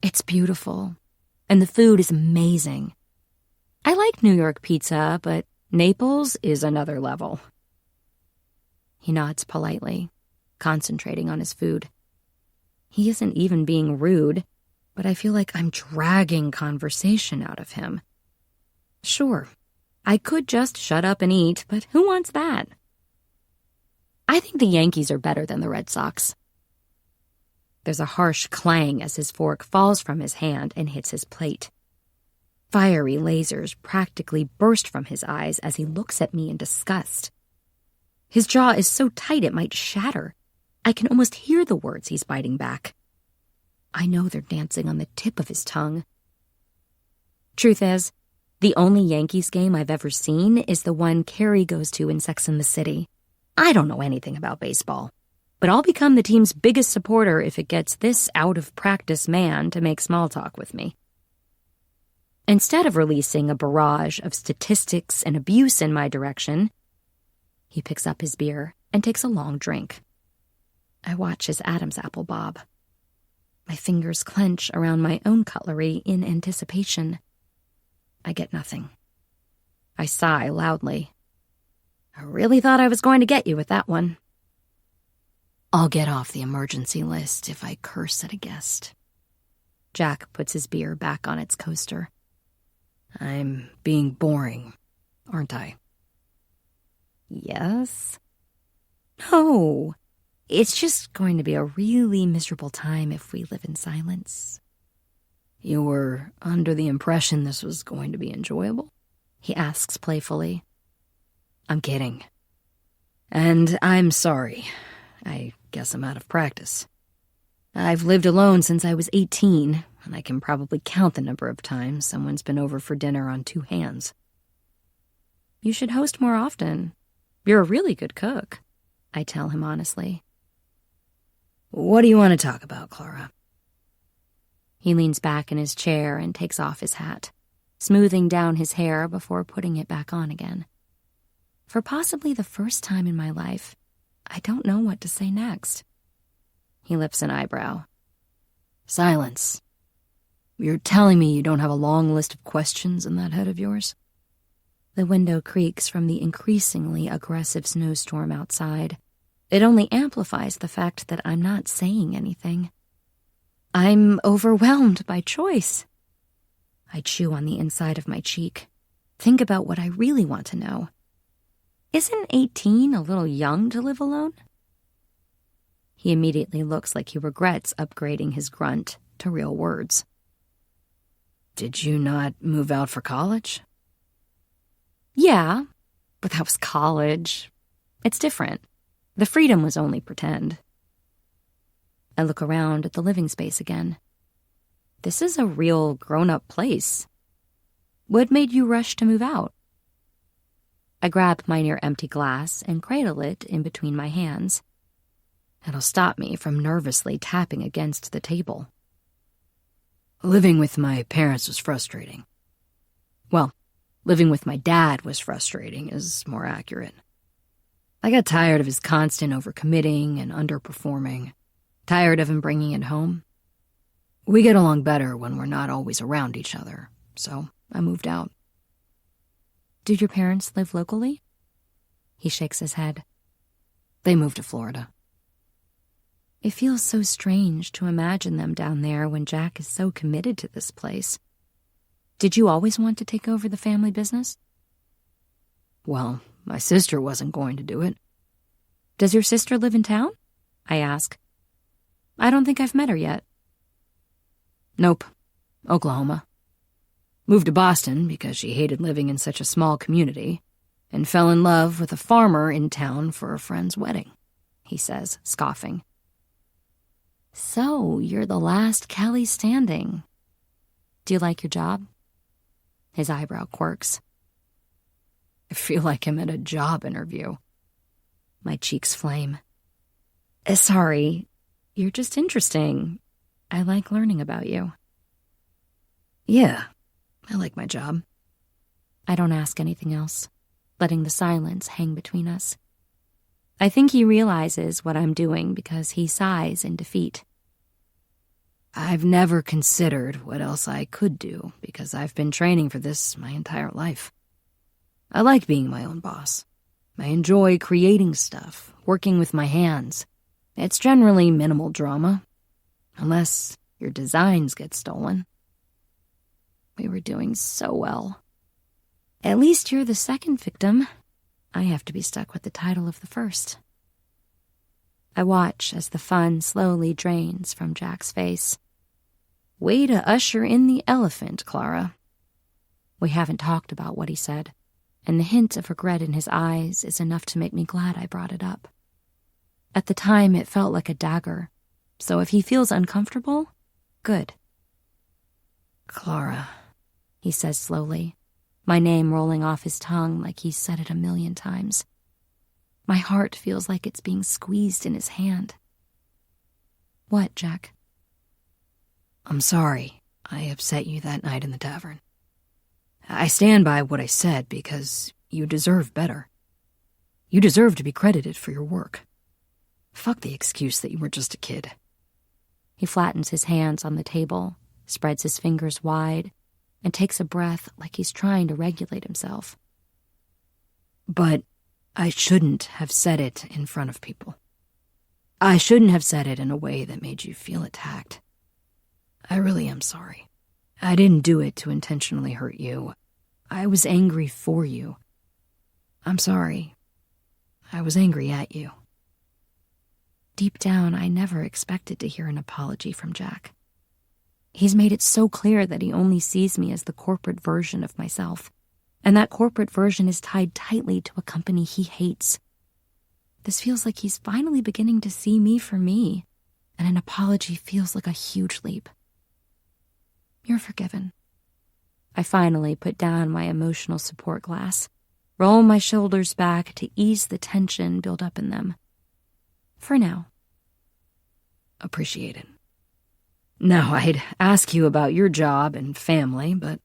Speaker 1: It's beautiful, and the food is amazing. I like New York pizza, but Naples is another level. He nods politely, concentrating on his food. He isn't even being rude, but I feel like I'm dragging conversation out of him. Sure, I could just shut up and eat, but who wants that? I think the Yankees are better than the Red Sox. There's a harsh clang as his fork falls from his hand and hits his plate. Fiery lasers practically burst from his eyes as he looks at me in disgust. His jaw is so tight it might shatter. I can almost hear the words he's biting back. I know they're dancing on the tip of his tongue. Truth is, the only Yankees game I've ever seen is the one Carrie goes to in Sex and the City. I don't know anything about baseball, but I'll become the team's biggest supporter if it gets this out-of-practice man to make small talk with me. Instead of releasing a barrage of statistics and abuse in my direction, he picks up his beer and takes a long drink. I watch his Adam's apple bob. My fingers clench around my own cutlery in anticipation. I get nothing. I sigh loudly. I really thought I was going to get you with that one.
Speaker 2: I'll get off the emergency list if I curse at a guest.
Speaker 1: Jack puts his beer back on its coaster.
Speaker 2: I'm being boring, aren't I?
Speaker 1: Yes. No. It's just going to be a really miserable time if we live in silence.
Speaker 2: You were under the impression this was going to be enjoyable?
Speaker 1: He asks playfully.
Speaker 2: I'm kidding. And I'm sorry. I guess I'm out of practice. I've lived alone since I was 18, and I can probably count the number of times someone's been over for dinner on 2 hands.
Speaker 1: You should host more often. You're a really good cook, I tell him honestly.
Speaker 2: What do you want to talk about, Clara?
Speaker 1: He leans back in his chair and takes off his hat, smoothing down his hair before putting it back on again. For possibly the first time in my life, I don't know what to say next. He lifts an eyebrow.
Speaker 2: Silence. You're telling me you don't have a long list of questions in that head of yours?
Speaker 1: The window creaks from the increasingly aggressive snowstorm outside. It only amplifies the fact that I'm not saying anything. I'm overwhelmed by choice. I chew on the inside of my cheek. Think about what I really want to know. Isn't 18 a little young to live alone? He immediately looks like he regrets upgrading his grunt to real words.
Speaker 2: Did you not move out for college?
Speaker 1: Yeah, but that was college. It's different. The freedom was only pretend. I look around at the living space again. This is a real grown-up place. What made you rush to move out? I grab my near-empty glass and cradle it in between my hands. It'll stop me from nervously tapping against the table.
Speaker 2: Living with my parents was frustrating. Well, living with my dad was frustrating is more accurate. I got tired of his constant overcommitting and underperforming, tired of him bringing it home. We get along better when we're not always around each other, so I moved out.
Speaker 1: Did your parents live locally? He shakes his head.
Speaker 2: They moved to Florida.
Speaker 1: It feels so strange to imagine them down there when Jack is so committed to this place. Did you always want to take over the family business?
Speaker 2: Well, my sister wasn't going to do it.
Speaker 1: Does your sister live in town? I ask. I don't think I've met her yet.
Speaker 2: Nope. Oklahoma. Moved to Boston because she hated living in such a small community and fell in love with a farmer in town for a friend's wedding, he says, scoffing.
Speaker 1: So, you're the last Kelly standing. Do you like your job? His eyebrow quirks.
Speaker 2: I feel like I'm at a job interview.
Speaker 1: My cheeks flame. Sorry, you're just interesting. I like learning about you.
Speaker 2: Yeah, I like my job.
Speaker 1: I don't ask anything else, letting the silence hang between us. I think he realizes what I'm doing because he sighs in defeat.
Speaker 2: I've never considered what else I could do because I've been training for this my entire life. I like being my own boss. I enjoy creating stuff, working with my hands. It's generally minimal drama, unless your designs get stolen.
Speaker 1: We were doing so well. At least you're the second victim. I have to be stuck with the title of the first. I watch as the fun slowly drains from Jack's face. Way to usher in the elephant, Clara. We haven't talked about what he said, and the hint of regret in his eyes is enough to make me glad I brought it up. At the time, it felt like a dagger, so if he feels uncomfortable, good.
Speaker 2: Clara,
Speaker 1: he says slowly, my name rolling off his tongue like he's said it 1,000,000 times. My heart feels like it's being squeezed in his hand. What, Jack?
Speaker 2: I'm sorry I upset you that night in the tavern. I stand by what I said because you deserve better. You deserve to be credited for your work. Fuck the excuse that you were just a kid.
Speaker 1: He flattens his hands on the table, spreads his fingers wide, and takes a breath like he's trying to regulate himself.
Speaker 2: But I shouldn't have said it in front of people. I shouldn't have said it in a way that made you feel attacked. I really am sorry. I didn't do it to intentionally hurt you. I was angry for you. I'm sorry. I was angry at you.
Speaker 1: Deep down, I never expected to hear an apology from Jack. He's made it so clear that he only sees me as the corporate version of myself, and that corporate version is tied tightly to a company he hates. This feels like he's finally beginning to see me for me, and an apology feels like a huge leap. You're forgiven. I finally put down my emotional support glass, roll my shoulders back to ease the tension built up in them. For now.
Speaker 2: Appreciate it. Now, I'd ask you about your job and family, but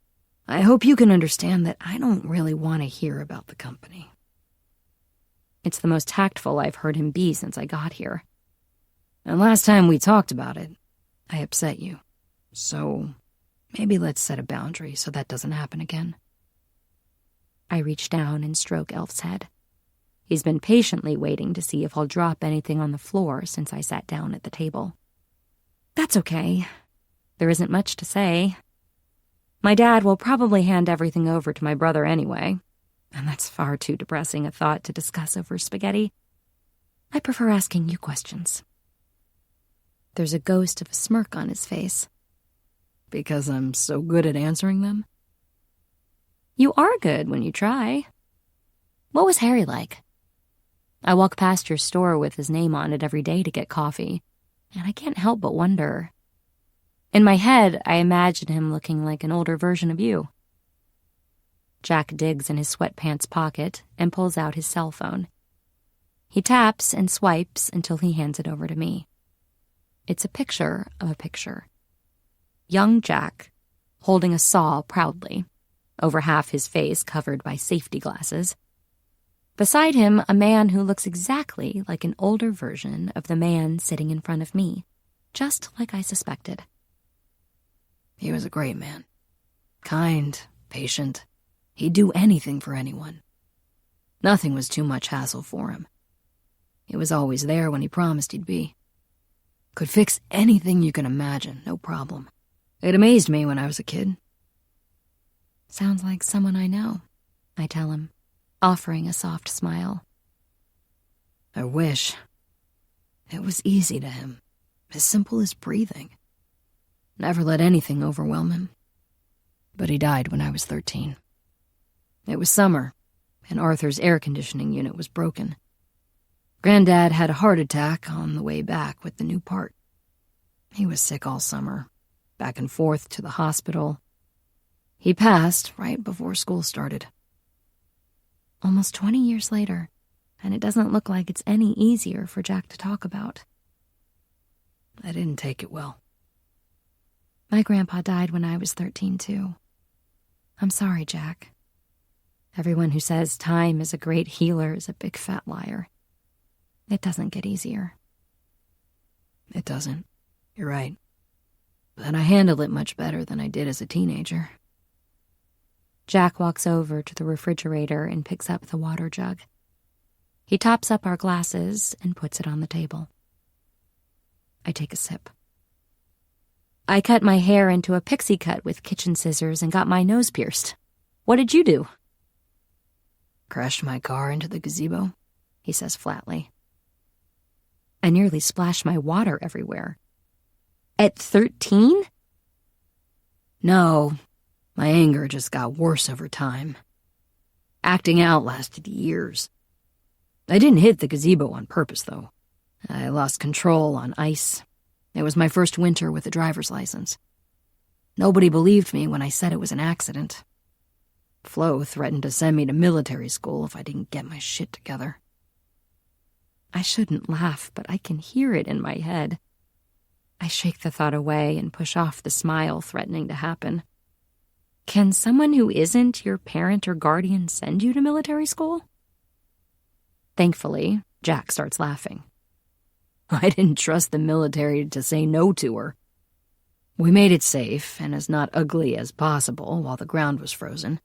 Speaker 2: I hope you can understand that I don't really want to hear about the company.
Speaker 1: It's the most tactful I've heard him be since I got here.
Speaker 2: And last time we talked about it, I upset you. So maybe let's set a boundary so that doesn't happen again.
Speaker 1: I reach down and stroke Elf's head. He's been patiently waiting to see if I'll drop anything on the floor since I sat down at the table. That's okay. There isn't much to say. My dad will probably hand everything over to my brother anyway, and that's far too depressing a thought to discuss over spaghetti. I prefer asking you questions. There's a ghost of a smirk on his face.
Speaker 2: Because I'm so good at answering them?
Speaker 1: You are good when you try. What was Harry like? I walk past your store with his name on it every day to get coffee, and I can't help but wonder. In my head, I imagine him looking like an older version of you. Jack digs in his sweatpants pocket and pulls out his cell phone. He taps and swipes until he hands it over to me. It's a picture of a picture. Young Jack, holding a saw proudly, over half his face covered by safety glasses. Beside him, a man who looks exactly like an older version of the man sitting in front of me, just like I suspected.
Speaker 2: He was a great man. Kind, patient. He'd do anything for anyone. Nothing was too much hassle for him. He was always there when he promised he'd be. Could fix anything you can imagine, no problem. It amazed me when I was a kid.
Speaker 1: Sounds like someone I know, I tell him, offering a soft smile.
Speaker 2: I wish. It was easy to him, as simple as breathing. Never let anything overwhelm him. But he died when I was 13. It was summer, and Arthur's air conditioning unit was broken. Granddad had a heart attack on the way back with the new part.
Speaker 3: He was sick all summer, back and forth to the hospital. He passed right before school started.
Speaker 1: Almost 20 years later, and it doesn't look like it's any easier for Jack to talk about.
Speaker 3: I didn't take it well.
Speaker 1: My grandpa died when I was 13, too. I'm sorry, Jack. Everyone who says time is a great healer is a big fat liar. It doesn't get easier.
Speaker 3: It doesn't. You're right. But I handle it much better than I did as a teenager.
Speaker 1: Jack walks over to the refrigerator and picks up the water jug. He tops up our glasses and puts it on the table. I take a sip. I cut my hair into a pixie cut with kitchen scissors and got my nose pierced. What did you do?
Speaker 3: Crashed my car into the gazebo,
Speaker 1: he says flatly. I nearly splashed my water everywhere. At 13?
Speaker 3: No, my anger just got worse over time. Acting out lasted years. I didn't hit the gazebo on purpose, though. I lost control on ice. It was my first winter with a driver's license. Nobody believed me when I said it was an accident. Flo threatened to send me to military school if I didn't get my shit together.
Speaker 1: I shouldn't laugh, but I can hear it in my head. I shake the thought away and push off the smile threatening to happen. Can someone who isn't your parent or guardian send you to military school? Thankfully, Jack starts laughing.
Speaker 3: I didn't trust the military to say no to her. We made it safe and as not ugly as possible while the ground was frozen.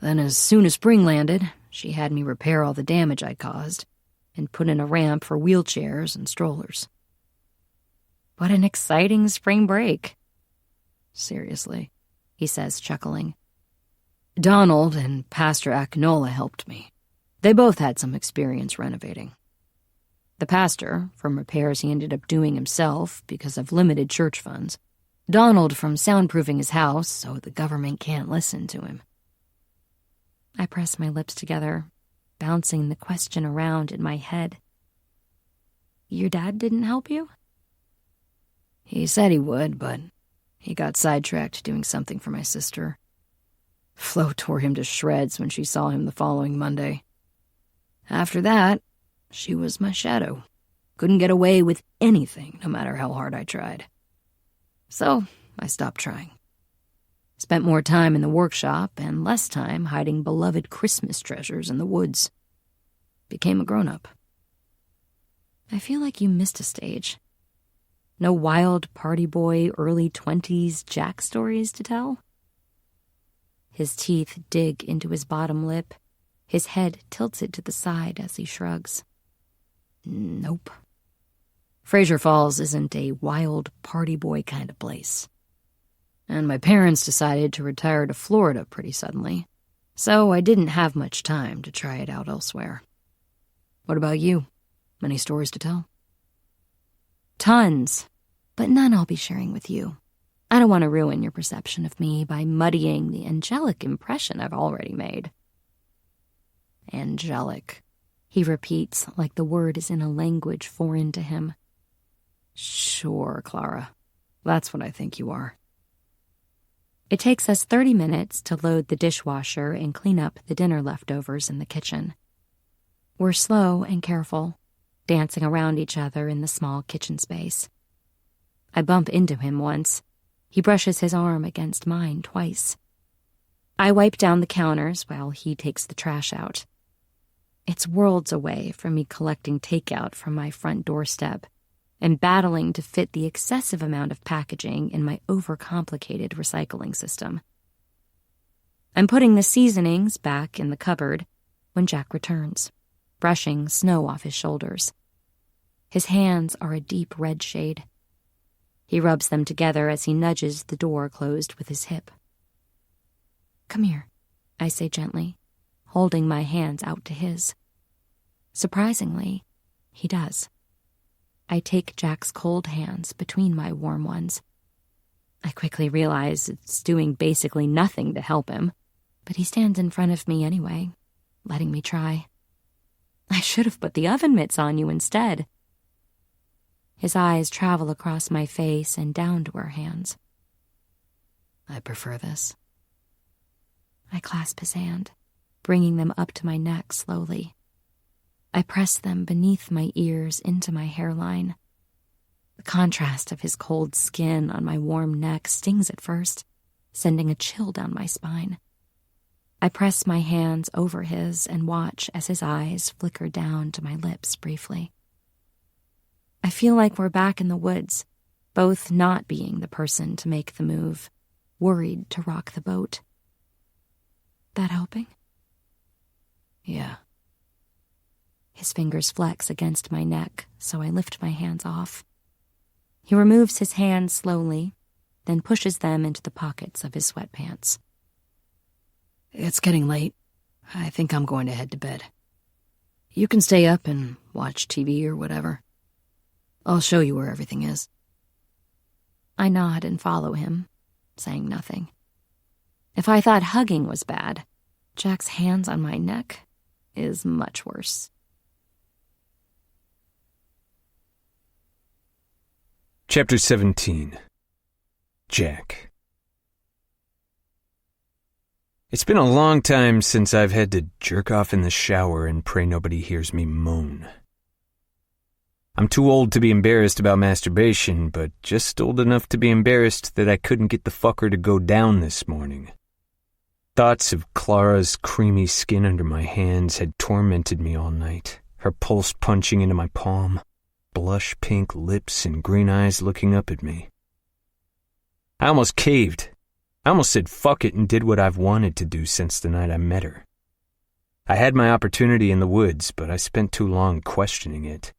Speaker 3: Then as soon as spring landed, she had me repair all the damage I caused and put in a ramp for wheelchairs and strollers.
Speaker 1: What an exciting spring break.
Speaker 3: Seriously, he says, chuckling. Donald and Pastor Akinola helped me. They both had some experience renovating. The pastor, from repairs he ended up doing himself because of limited church funds. Donald from soundproofing his house so the government can't listen to him.
Speaker 1: I press my lips together, bouncing the question around in my head. Your dad didn't help you?
Speaker 3: He said he would, but he got sidetracked doing something for my sister. Flo tore him to shreds when she saw him the following Monday. After that, she was my shadow. Couldn't get away with anything, no matter how hard I tried. So, I stopped trying. Spent more time in the workshop and less time hiding beloved Christmas treasures in the woods. Became a grown-up.
Speaker 1: I feel like you missed a stage. No wild party boy, early 20s Jack stories to tell? His teeth dig into his bottom lip. His head tilts it to the side as he shrugs.
Speaker 3: Nope. Fraser Falls isn't a wild party boy kind of place. And my parents decided to retire to Florida pretty suddenly, so I didn't have much time to try it out elsewhere. What about you? Any stories to tell?
Speaker 1: Tons, but none I'll be sharing with you. I don't want to ruin your perception of me by muddying the angelic impression I've already made.
Speaker 3: Angelic,
Speaker 1: he repeats like the word is in a language foreign to him.
Speaker 3: Sure, Clara. That's what I think you are.
Speaker 1: It takes us 30 minutes to load the dishwasher and clean up the dinner leftovers in the kitchen. We're slow and careful, dancing around each other in the small kitchen space. I bump into him once. He brushes his arm against mine twice. I wipe down the counters while he takes the trash out. It's worlds away from me collecting takeout from my front doorstep and battling to fit the excessive amount of packaging in my overcomplicated recycling system. I'm putting the seasonings back in the cupboard when Jack returns, brushing snow off his shoulders. His hands are a deep red shade. He rubs them together as he nudges the door closed with his hip. Come here, I say gently, holding my hands out to his. Surprisingly, he does. I take Jack's cold hands between my warm ones. I quickly realize it's doing basically nothing to help him, but he stands in front of me anyway, letting me try. I should have put the oven mitts on you instead. His eyes travel across my face and down to her hands.
Speaker 2: I prefer this.
Speaker 1: I clasp his hand, bringing them up to my neck slowly. I press them beneath my ears into my hairline. The contrast of his cold skin on my warm neck stings at first, sending a chill down my spine. I press my hands over his and watch as his eyes flicker down to my lips briefly. I feel like we're back in the woods, both not being the person to make the move, worried to rock the boat. That helping?
Speaker 2: Yeah.
Speaker 1: His fingers flex against my neck, so I lift my hands off. He removes his hands slowly, then pushes them into the pockets of his sweatpants.
Speaker 2: It's getting late. I think I'm going to head to bed. You can stay up and watch TV or whatever. I'll show you where everything is.
Speaker 1: I nod and follow him, saying nothing. If I thought hugging was bad, Jack's hands on my neck is much worse.
Speaker 4: Chapter 17. Jack. It's been a long time since I've had to jerk off in the shower and pray nobody hears me moan. I'm too old to be embarrassed about masturbation, but just old enough to be embarrassed that I couldn't get the fucker to go down this morning. Thoughts of Clara's creamy skin under my hands had tormented me all night, her pulse punching into my palm, blush-pink lips and green eyes looking up at me. I almost caved. I almost said fuck it and did what I've wanted to do since the night I met her. I had my opportunity in the woods, but I spent too long questioning it.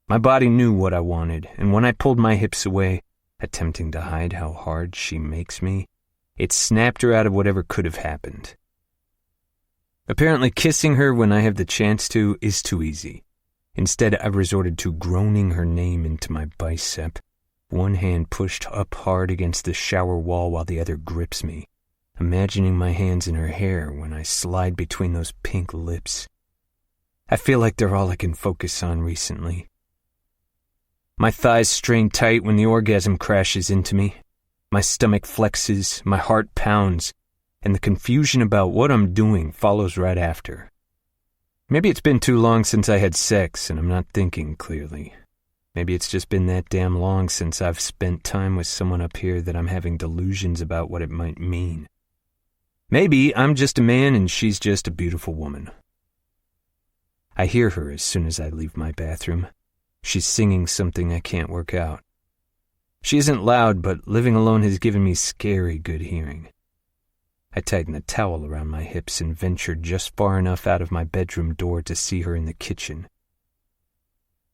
Speaker 4: My body knew what I wanted, and when I pulled my hips away, attempting to hide how hard she makes me, it snapped her out of whatever could have happened. Apparently kissing her when I have the chance to is too easy. Instead, I resorted to groaning her name into my bicep, one hand pushed up hard against the shower wall while the other grips me, imagining my hands in her hair when I slide between those pink lips. I feel like they're all I can focus on recently. My thighs strain tight when the orgasm crashes into me. My stomach flexes, my heart pounds, and the confusion about what I'm doing follows right after. Maybe it's been too long since I had sex and I'm not thinking clearly. Maybe it's just been that damn long since I've spent time with someone up here that I'm having delusions about what it might mean. Maybe I'm just a man and she's just a beautiful woman. I hear her as soon as I leave my bathroom. She's singing something I can't work out. She isn't loud, but living alone has given me scary good hearing. I tighten the towel around my hips and venture just far enough out of my bedroom door to see her in the kitchen.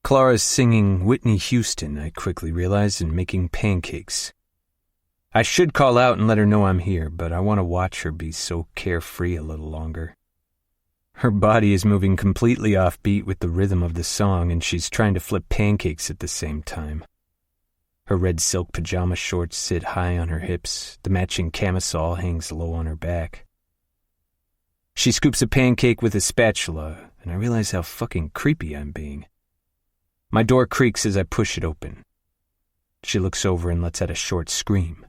Speaker 4: Clara's singing Whitney Houston, I quickly realize, and making pancakes. I should call out and let her know I'm here, but I want to watch her be so carefree a little longer. Her body is moving completely off beat with the rhythm of the song, and she's trying to flip pancakes at the same time. Her red silk pajama shorts sit high on her hips, the matching camisole hangs low on her back. She scoops a pancake with a spatula, and I realize how fucking creepy I'm being. My door creaks as I push it open. She looks over and lets out a short scream.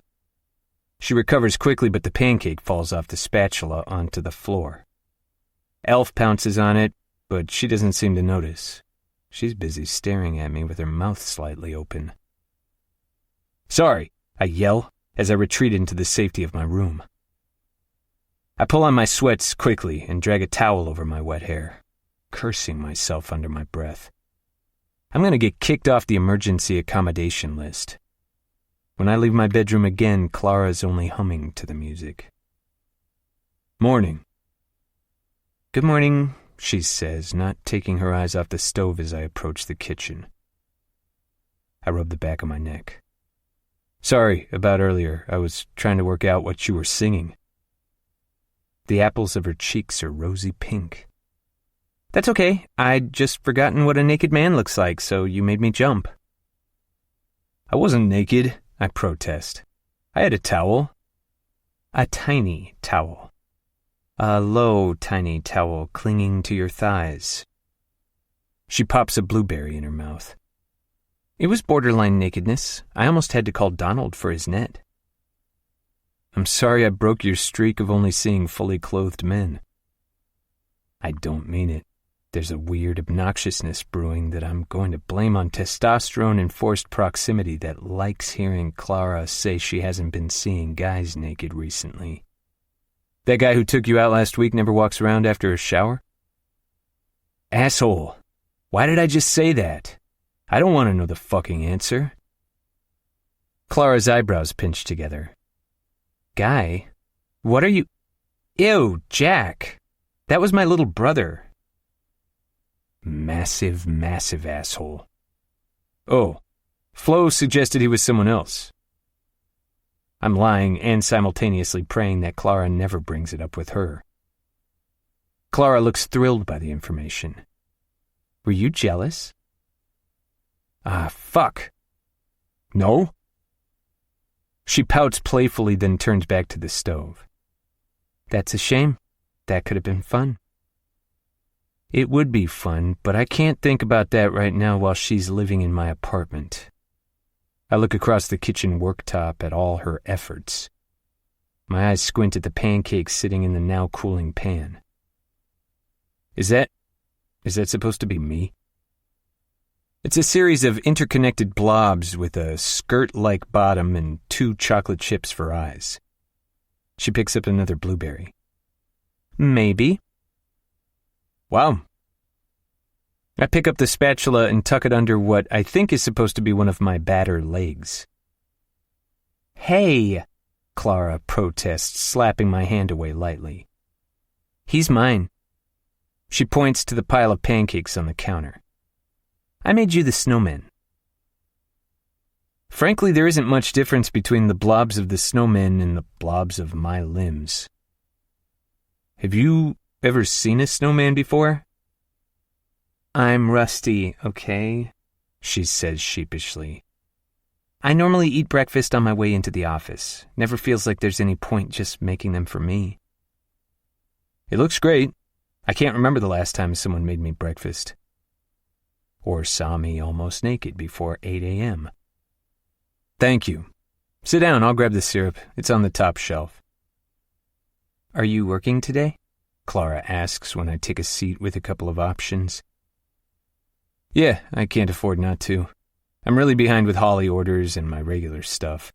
Speaker 4: She recovers quickly, but the pancake falls off the spatula onto the floor. Elf pounces on it, but she doesn't seem to notice. She's busy staring at me with her mouth slightly open. "Sorry," I yell as I retreat into the safety of my room. I pull on my sweats quickly and drag a towel over my wet hair, cursing myself under my breath. I'm going to get kicked off the emergency accommodation list. When I leave my bedroom again, Clara's only humming to the music. "Morning." "Good morning," she says, not taking her eyes off the stove as I approach the kitchen. I rub the back of my neck. "Sorry about earlier. I was trying to work out what you were singing." The apples of her cheeks are rosy pink. "That's okay. I'd just forgotten what a naked man looks like, so you made me jump." "I wasn't naked," I protest. "I had a towel." "A tiny towel. A low, tiny towel clinging to your thighs." She pops a blueberry in her mouth. It was borderline nakedness. I almost had to call Donald for his net. I'm sorry I broke your streak of only seeing fully clothed men. I don't mean it. There's a weird obnoxiousness brewing that I'm going to blame on testosterone and forced proximity that likes hearing Clara say she hasn't been seeing guys naked recently. That guy who took you out last week never walks around after a shower? Asshole. Why did I just say that? I don't want to know the fucking answer. Clara's eyebrows pinched together. Guy? What are you... Ew, Jack. That was my little brother. Massive, massive asshole. Oh, Flo suggested he was someone else. I'm lying and simultaneously praying that Clara never brings it up with her. Clara looks thrilled by the information. Were you jealous? Ah, fuck. No? She pouts playfully, then turns back to the stove. That's a shame. That could have been fun. It would be fun, but I can't think about that right now while she's living in my apartment. I look across the kitchen worktop at all her efforts. My eyes squint at the pancakes sitting in the now cooling pan. Is that supposed to be me? It's a series of interconnected blobs with a skirt-like bottom and 2 chocolate chips for eyes. She picks up another blueberry. Maybe. Wow. I pick up the spatula and tuck it under what I think is supposed to be one of my batter legs. Hey, Clara protests, slapping my hand away lightly. He's mine. She points to the pile of pancakes on the counter. I made you the snowman. Frankly, there isn't much difference between the blobs of the snowman and the blobs of my limbs. Have you ever seen a snowman before? I'm rusty, okay? She says sheepishly. I normally eat breakfast on my way into the office. Never feels like there's any point just making them for me. It looks great. I can't remember the last time someone made me breakfast. Or saw me almost naked before 8 a.m. Thank you. Sit down, I'll grab the syrup. It's on the top shelf. Are you working today? Clara asks when I take a seat with a couple of options. Yeah, I can't afford not to. I'm really behind with Holly orders and my regular stuff.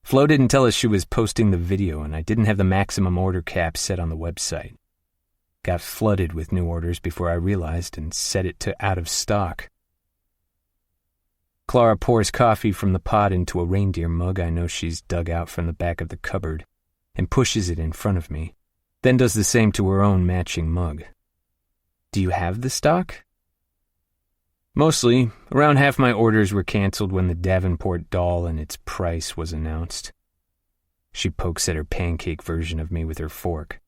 Speaker 4: Flo didn't tell us she was posting the video, and I didn't have the maximum order cap set on the website. Got flooded with new orders before I realized and set it to out of stock. Clara pours coffee from the pot into a reindeer mug I know she's dug out from the back of the cupboard and pushes it in front of me, then does the same to her own matching mug. Do you have the stock? Mostly. Around half my orders were canceled when the Davenport doll and its price was announced. She pokes at her pancake version of me with her fork.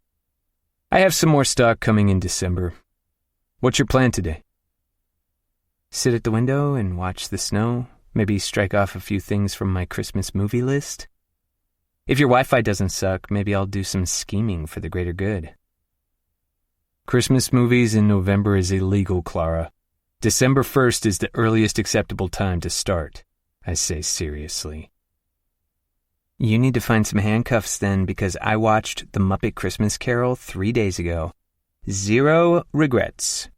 Speaker 4: I have some more stock coming in December. What's your plan today? Sit at the window and watch the snow, maybe strike off a few things from my Christmas movie list. If your Wi-Fi doesn't suck, maybe I'll do some scheming for the greater good. Christmas movies in November is illegal, Clara. December 1st is the earliest acceptable time to start, I say seriously. You need to find some handcuffs then, because I watched The Muppet Christmas Carol 3 days ago. 0 regrets.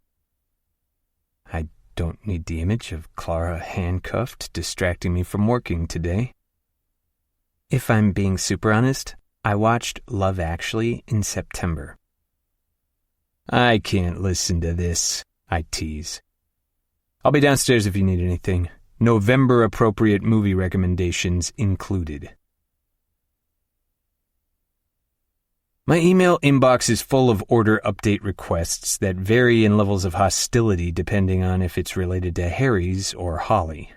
Speaker 4: I don't need the image of Clara handcuffed distracting me from working today. If I'm being super honest, I watched Love Actually in September. I can't listen to this, I tease. I'll be downstairs if you need anything. November-appropriate movie recommendations included. My email inbox is full of order update requests that vary in levels of hostility depending on if it's related to Harry's or Holly.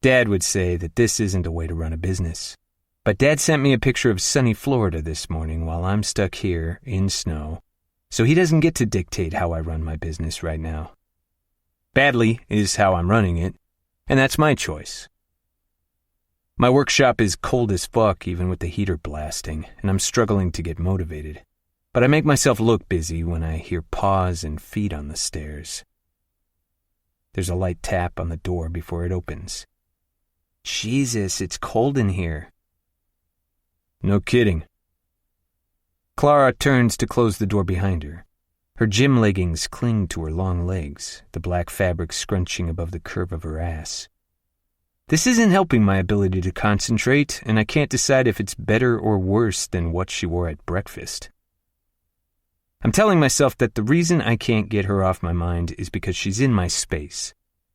Speaker 4: Dad would say that this isn't a way to run a business. But Dad sent me a picture of sunny Florida this morning while I'm stuck here in snow, so he doesn't get to dictate how I run my business right now. Badly is how I'm running it, and that's my choice. My workshop is cold as fuck even with the heater blasting, and I'm struggling to get motivated. But I make myself look busy when I hear paws and feet on the stairs. There's a light tap on the door before it opens. Jesus, it's cold in here. No kidding. Clara turns to close the door behind her. Her gym leggings cling to her long legs, the black fabric scrunching above the curve of her ass. This isn't helping my ability to concentrate, and I can't decide if it's better or worse than what she wore at breakfast. I'm telling myself that the reason I can't get her off my mind is because she's in my space,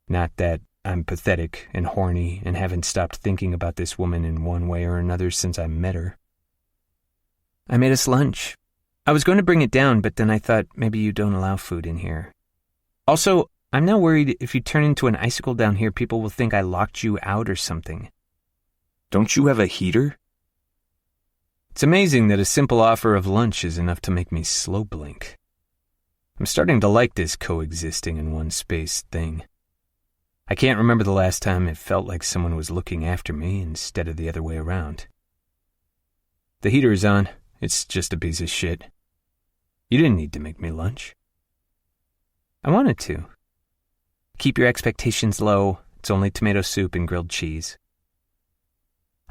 Speaker 4: not that I'm pathetic and horny and haven't stopped thinking about this woman in one way or another since I met her. I made us lunch. I was going to bring it down, but then I thought maybe you don't allow food in here. Also, I'm now worried if you turn into an icicle down here, people will think I locked you out or something. Don't you have a heater? It's amazing that a simple offer of lunch is enough to make me slow blink. I'm starting to like this coexisting in one space thing. I can't remember the last time it felt like someone was looking after me instead of the other way around. The heater is on. It's just a piece of shit. You didn't need to make me lunch. I wanted to. Keep your expectations low. It's only tomato soup and grilled cheese.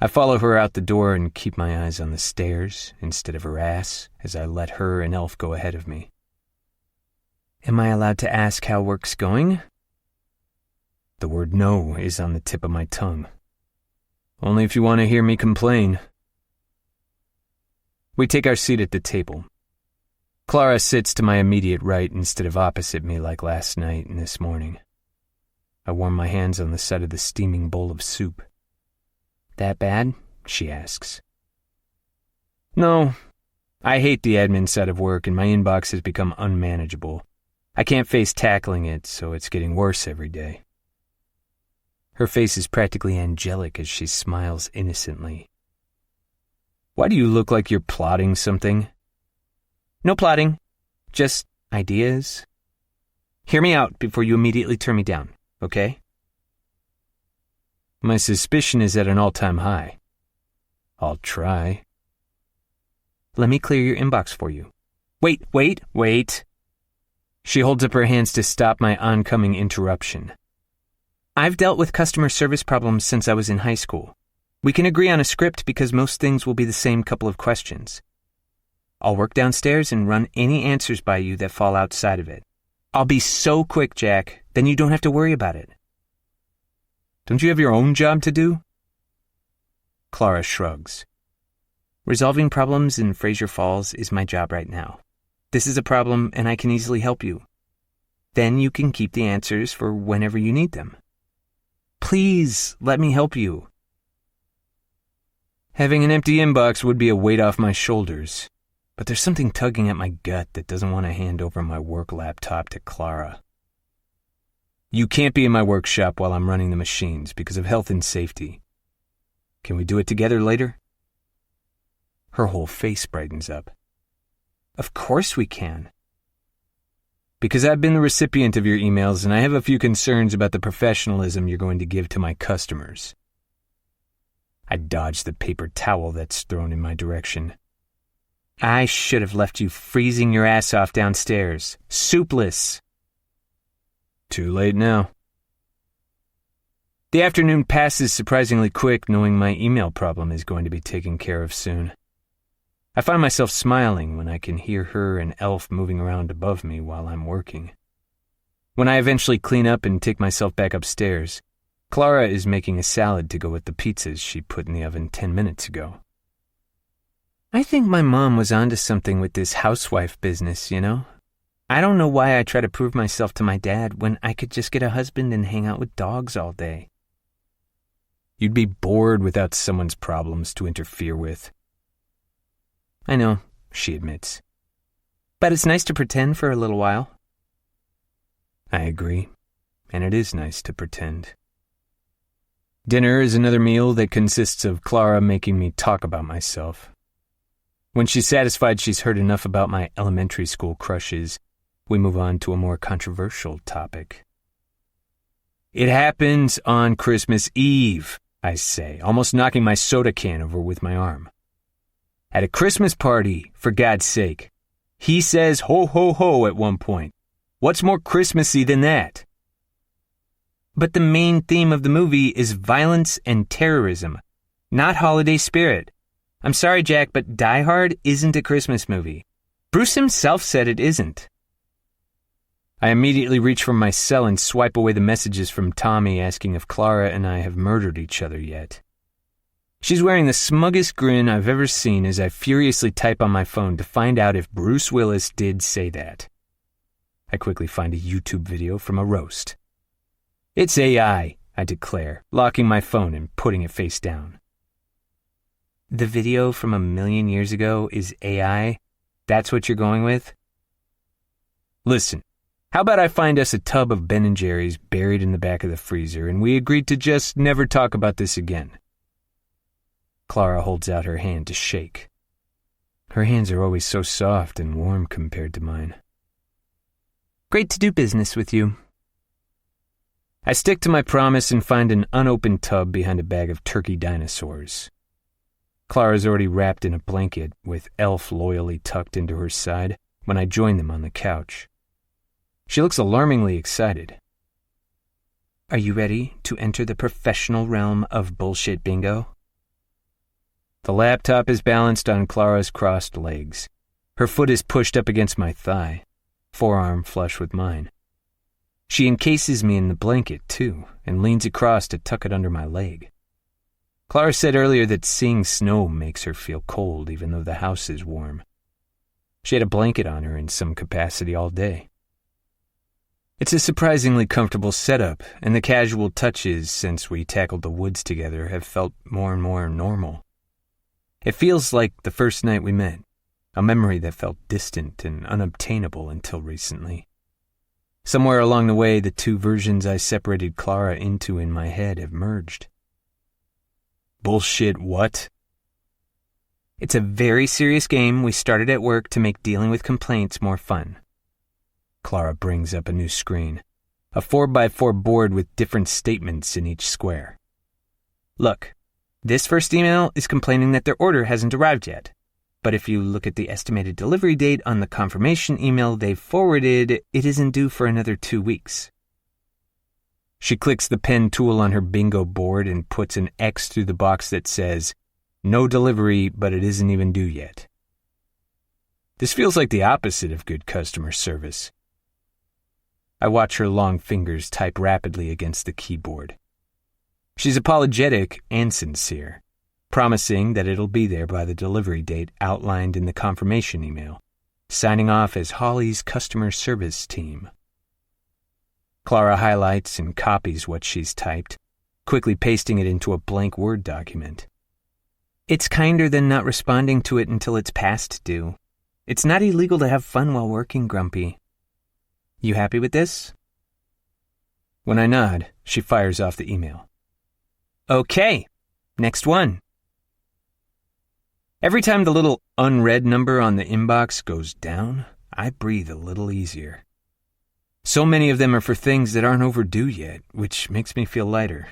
Speaker 4: I follow her out the door and keep my eyes on the stairs instead of her ass as I let her and Elf go ahead of me. Am I allowed to ask how work's going? The word no is on the tip of my tongue. Only if you want to hear me complain. We take our seat at the table. Clara sits to my immediate right instead of opposite me like last night and this morning. I warm my hands on the side of the steaming bowl of soup. That bad? She asks. No. I hate the admin side of work and my inbox has become unmanageable. I can't face tackling it, so it's getting worse every day. Her face is practically angelic as she smiles innocently. Why do you look like you're plotting something? No plotting. Just ideas. Hear me out before you immediately turn me down, okay? My suspicion is at an all-time high. I'll try. Let me clear your inbox for you. Wait. She holds up her hands to stop my oncoming interruption. I've dealt with customer service problems since I was in high school. We can agree on a script because most things will be the same couple of questions. I'll work downstairs and run any answers by you that fall outside of it. I'll be so quick, Jack, then you don't have to worry about it. Don't you have your own job to do? Clara shrugs. Resolving problems in Fraser Falls is my job right now. This is a problem and I can easily help you. Then you can keep the answers for whenever you need them. Please, let me help you. Having an empty inbox would be a weight off my shoulders, but there's something tugging at my gut that doesn't want to hand over my work laptop to Clara. You can't be in my workshop while I'm running the machines because of health and safety. Can we do it together later? Her whole face brightens up. Of course we can. Because I've been the recipient of your emails and I have a few concerns about the professionalism you're going to give to my customers. I dodge the paper towel that's thrown in my direction. I should have left you freezing your ass off downstairs, soupless. Too late now. The afternoon passes surprisingly quick, knowing my email problem is going to be taken care of soon. I find myself smiling when I can hear her and Elf moving around above me while I'm working. When I eventually clean up and take myself back upstairs, Clara is making a salad to go with the pizzas she put in the oven 10 minutes ago. I think my mom was onto something with this housewife business, you know? I don't know why I try to prove myself to my dad when I could just get a husband and hang out with dogs all day. You'd be bored without someone's problems to interfere with. I know, she admits. But it's nice to pretend for a little while. I agree, and it is nice to pretend. Dinner is another meal that consists of Clara making me talk about myself. When she's satisfied she's heard enough about my elementary school crushes, we move on to a more controversial topic. It happens on Christmas Eve, I say, almost knocking my soda can over with my arm. At a Christmas party, for God's sake. He says ho ho ho at one point. What's more Christmassy than that? But the main theme of the movie is violence and terrorism, not holiday spirit. I'm sorry, Jack, but Die Hard isn't a Christmas movie. Bruce himself said it isn't. I immediately reach for my cell and swipe away the messages from Tommy asking if Clara and I have murdered each other yet. She's wearing the smuggest grin I've ever seen as I furiously type on my phone to find out if Bruce Willis did say that. I quickly find a YouTube video from a roast. It's AI, I declare, locking my phone and putting it face down. The video from 1,000,000 years ago is AI? That's what you're going with? Listen, how about I find us a tub of Ben & Jerry's buried in the back of the freezer and we agreed to just never talk about this again? Clara holds out her hand to shake. Her hands are always so soft and warm compared to mine. Great to do business with you. I stick to my promise and find an unopened tub behind a bag of turkey dinosaurs. Clara's already wrapped in a blanket with Elf loyally tucked into her side when I join them on the couch. She looks alarmingly excited. Are you ready to enter the professional realm of bullshit bingo? The laptop is balanced on Clara's crossed legs. Her foot is pushed up against my thigh, forearm flush with mine. She encases me in the blanket, too, and leans across to tuck it under my leg. Clara said earlier that seeing snow makes her feel cold even though the house is warm. She had a blanket on her in some capacity all day. It's a surprisingly comfortable setup, and the casual touches since we tackled the woods together have felt more and more normal. It feels like the first night we met, a memory that felt distant and unobtainable until recently. Somewhere along the way, the two versions I separated Clara into in my head have merged. Bullshit what? It's a very serious game we started at work to make dealing with complaints more fun. Clara brings up a new screen, a 4x4 board with different statements in each square. Look, this first email is complaining that their order hasn't arrived yet. But if you look at the estimated delivery date on the confirmation email they've forwarded, it isn't due for another 2 weeks. She clicks the pen tool on her bingo board and puts an X through the box that says, no delivery, but it isn't even due yet. This feels like the opposite of good customer service. I watch her long fingers type rapidly against the keyboard. She's apologetic and sincere, promising that it'll be there by the delivery date outlined in the confirmation email, signing off as Holly's customer service team. Clara highlights and copies what she's typed, quickly pasting it into a blank Word document. It's kinder than not responding to it until it's past due. It's not illegal to have fun while working, Grumpy. You happy with this? When I nod, she fires off the email. Okay, next one. Every time the little unread number on the inbox goes down, I breathe a little easier. So many of them are for things that aren't overdue yet, which makes me feel lighter.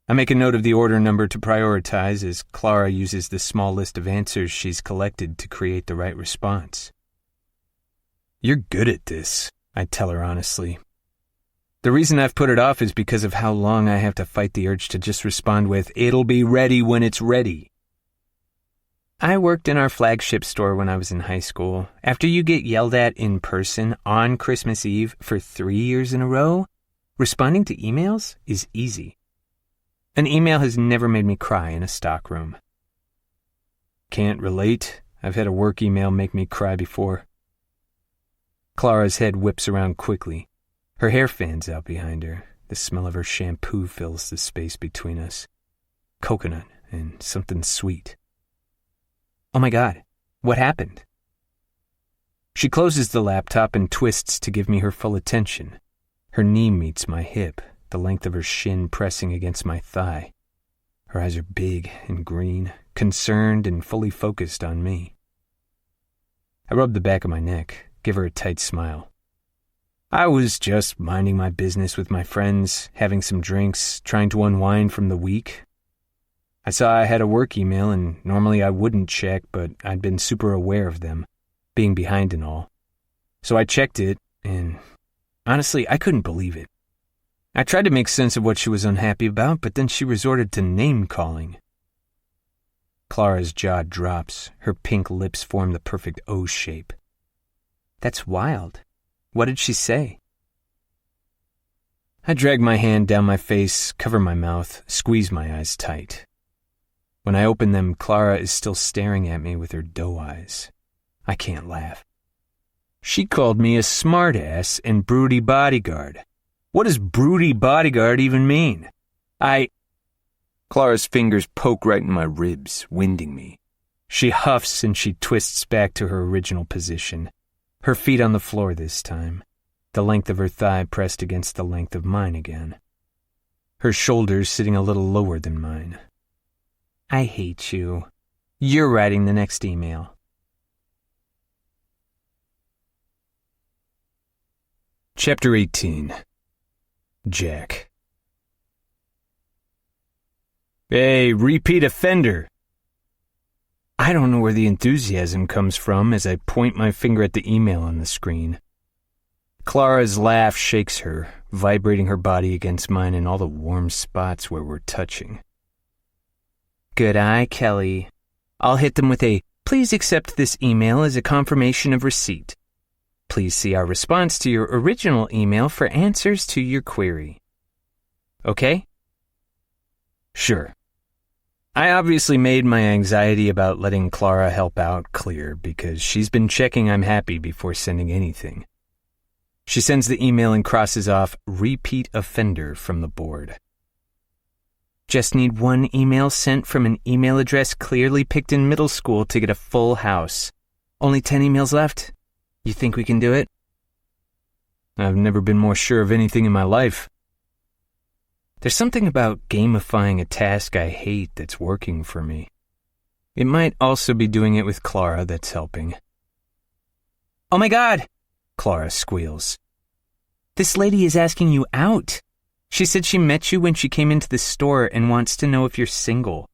Speaker 4: I make a note of the order number to prioritize as Clara uses the small list of answers she's collected to create the right response. You're good at this, I tell her honestly. The reason I've put it off is because of how long I have to fight the urge to just respond with, it'll be ready when it's ready. I worked in our flagship store when I was in high school. After you get yelled at in person on Christmas Eve for 3 years in a row, responding to emails is easy. An email has never made me cry in a stockroom. Can't relate. I've had a work email make me cry before. Clara's head whips around quickly. Her hair fans out behind her. The smell of her shampoo fills the space between us. Coconut and something sweet. Oh my God, what happened? She closes the laptop and twists to give me her full attention. Her knee meets my hip, the length of her shin pressing against my thigh. Her eyes are big and green, concerned and fully focused on me. I rub the back of my neck, give her a tight smile. I was just minding my business with my friends, having some drinks, trying to unwind from the week. I saw I had a work email, and normally I wouldn't check, but I'd been super aware of them, being behind and all. So I checked it, and honestly, I couldn't believe it. I tried to make sense of what she was unhappy about, but then she resorted to name-calling. Clara's jaw drops. Her pink lips form the perfect O shape. That's wild. What did she say? I drag my hand down my face, cover my mouth, squeeze my eyes tight. When I open them, Clara is still staring at me with her doe eyes. I can't laugh. She called me a smartass and broody bodyguard. What does broody bodyguard even mean? Clara's fingers poke right in my ribs, winding me. She huffs and she twists back to her original position, her feet on the floor this time, the length of her thigh pressed against the length of mine again. Her shoulders sitting a little lower than mine. I hate you. You're writing the next email. Chapter 18. Jack. Hey, repeat offender. I don't know where the enthusiasm comes from as I point my finger at the email on the screen. Clara's laugh shakes her, vibrating her body against mine in all the warm spots where we're touching. Good eye, Kelly. I'll hit them with a, please accept this email as a confirmation of receipt. Please see our response to your original email for answers to your query. Okay? Sure. I obviously made my anxiety about letting Clara help out clear because she's been checking I'm happy before sending anything. She sends the email and crosses off repeat offender from the board. Just need one email sent from an email address clearly picked in middle school to get a full house. Only 10 emails left. You think we can do it? I've never been more sure of anything in my life. There's something about gamifying a task I hate that's working for me. It might also be doing it with Clara that's helping. Oh my God, Clara squeals. This lady is asking you out. She said she met you when she came into the store and wants to know if you're single.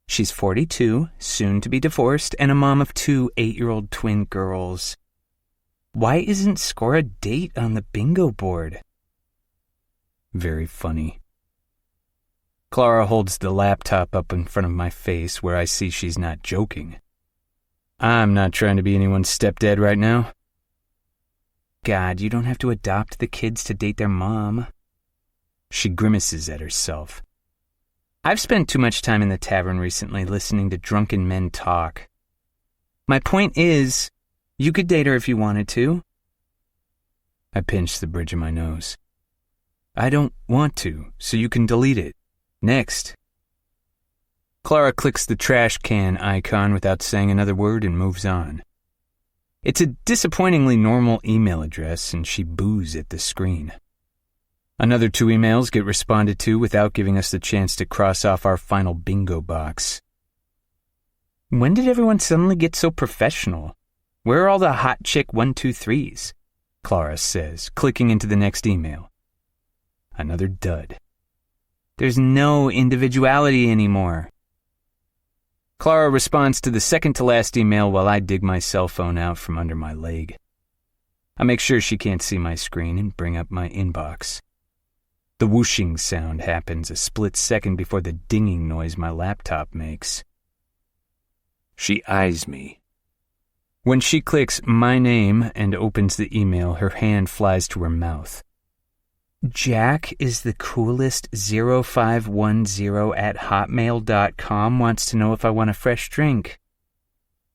Speaker 4: She's 42, soon to be divorced, and a mom of 2 8-year-old twin girls. Why isn't score a date on the bingo board? Very funny. Clara holds the laptop up in front of my face where I see she's not joking. I'm not trying to be anyone's stepdad right now. God, you don't have to adopt the kids to date their mom. She grimaces at herself. I've spent too much time in the tavern recently listening to drunken men talk. My point is, you could date her if you wanted to. I pinch the bridge of my nose. I don't want to, so you can delete it. Next. Clara clicks the trash can icon without saying another word and moves on. It's a disappointingly normal email address, and she boos at the screen. Another 2 emails get responded to without giving us the chance to cross off our final bingo box. When did everyone suddenly get so professional? Where are all the hot chick 1-2-3s? Clara says, clicking into the next email. Another dud. There's no individuality anymore. Clara responds to the second-to-last email while I dig my cell phone out from under my leg. I make sure she can't see my screen and bring up my inbox. The whooshing sound happens a split second before the dinging noise my laptop makes. She eyes me. When she clicks my name and opens the email, her hand flies to her mouth. Jack is the coolest 0510@hotmail.com wants to know if I want a fresh drink.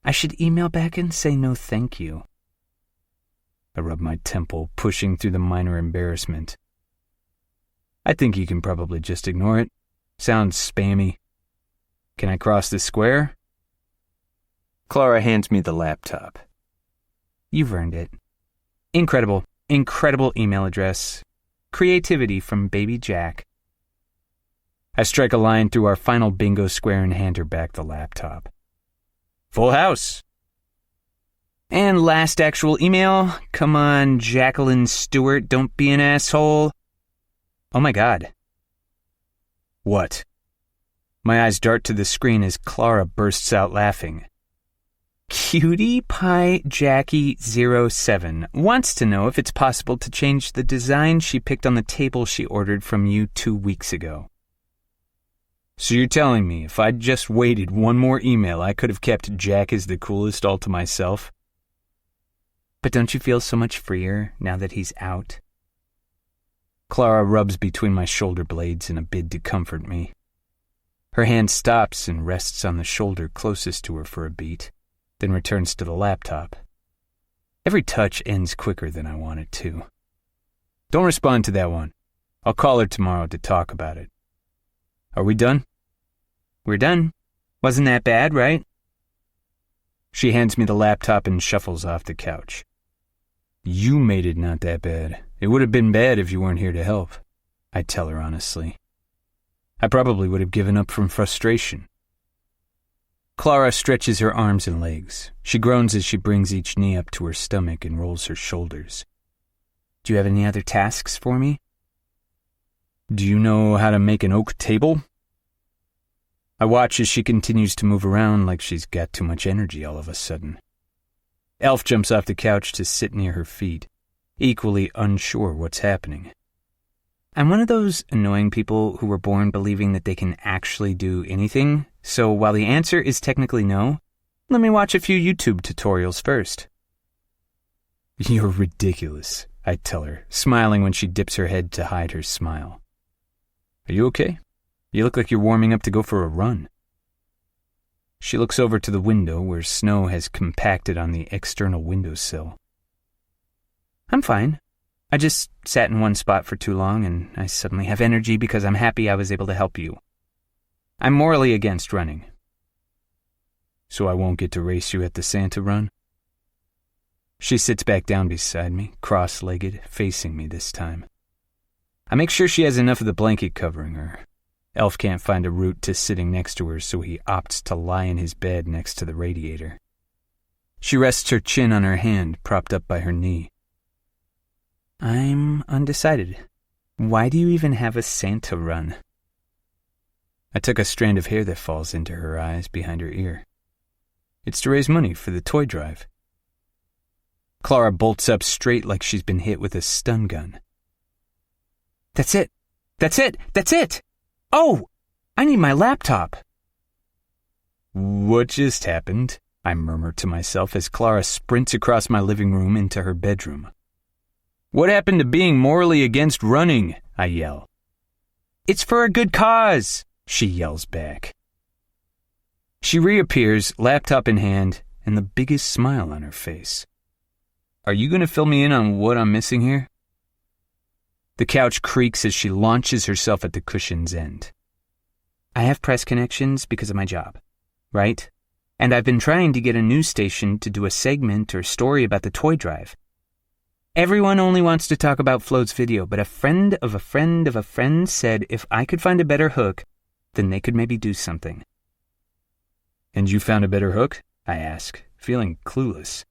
Speaker 4: I should email back and say no thank you. I rub my temple, pushing through the minor embarrassment. I think you can probably just ignore it. Sounds spammy. Can I cross the square? Clara hands me the laptop. You've earned it. Incredible email address. Creativity from Baby Jack. I strike a line through our final bingo square and hand her back the laptop. Full house. And last actual email. Come on, Jacqueline Stewart, don't be an asshole. Oh my God. What? My eyes dart to the screen as Clara bursts out laughing. Cutie Pie Jackie 07 wants to know if it's possible to change the design she picked on the table she ordered from you 2 weeks ago. So you're telling me if I'd just waited one more email, I could have kept Jack is the coolest all to myself? But don't you feel so much freer now that he's out? Clara rubs between my shoulder blades in a bid to comfort me. Her hand stops and rests on the shoulder closest to her for a beat, then returns to the laptop. Every touch ends quicker than I want it to. Don't respond to that one. I'll call her tomorrow to talk about it. Are we done? We're done. Wasn't that bad, right? She hands me the laptop and shuffles off the couch. You made it not that bad. It would have been bad if you weren't here to help, I tell her honestly. I probably would have given up from frustration. Clara stretches her arms and legs. She groans as she brings each knee up to her stomach and rolls her shoulders. Do you have any other tasks for me? Do you know how to make an oak table? I watch as she continues to move around like she's got too much energy all of a sudden. Elf jumps off the couch to sit near her feet, equally unsure what's happening. I'm one of those annoying people who were born believing that they can actually do anything, so while the answer is technically no, let me watch a few YouTube tutorials first. You're ridiculous, I tell her, smiling when she dips her head to hide her smile. Are you okay? You look like you're warming up to go for a run. She looks over to the window where snow has compacted on the external windowsill. I'm fine. I just sat in one spot for too long, and I suddenly have energy because I'm happy I was able to help you. I'm morally against running. So I won't get to race you at the Santa run? She sits back down beside me, cross-legged, facing me this time. I make sure she has enough of the blanket covering her. Elf can't find a route to sitting next to her, so he opts to lie in his bed next to the radiator. She rests her chin on her hand, propped up by her knee. I'm undecided. Why do you even have a Santa run? I took a strand of hair that falls into her eyes behind her ear. It's to raise money for the toy drive. Clara bolts up straight like she's been hit with a stun gun. That's it! That's it! That's it! Oh! I need my laptop! What just happened? I murmur to myself as Clara sprints across my living room into her bedroom. What happened to being morally against running? I yell. It's for a good cause, she yells back. She reappears, laptop in hand, and the biggest smile on her face. Are you going to fill me in on what I'm missing here? The couch creaks as she launches herself at the cushion's end. I have press connections because of my job, right? And I've been trying to get a news station to do a segment or story about the toy drive. Everyone only wants to talk about Float's video, but a friend of a friend of a friend said if I could find a better hook, then they could maybe do something. And you found a better hook? I ask, feeling clueless.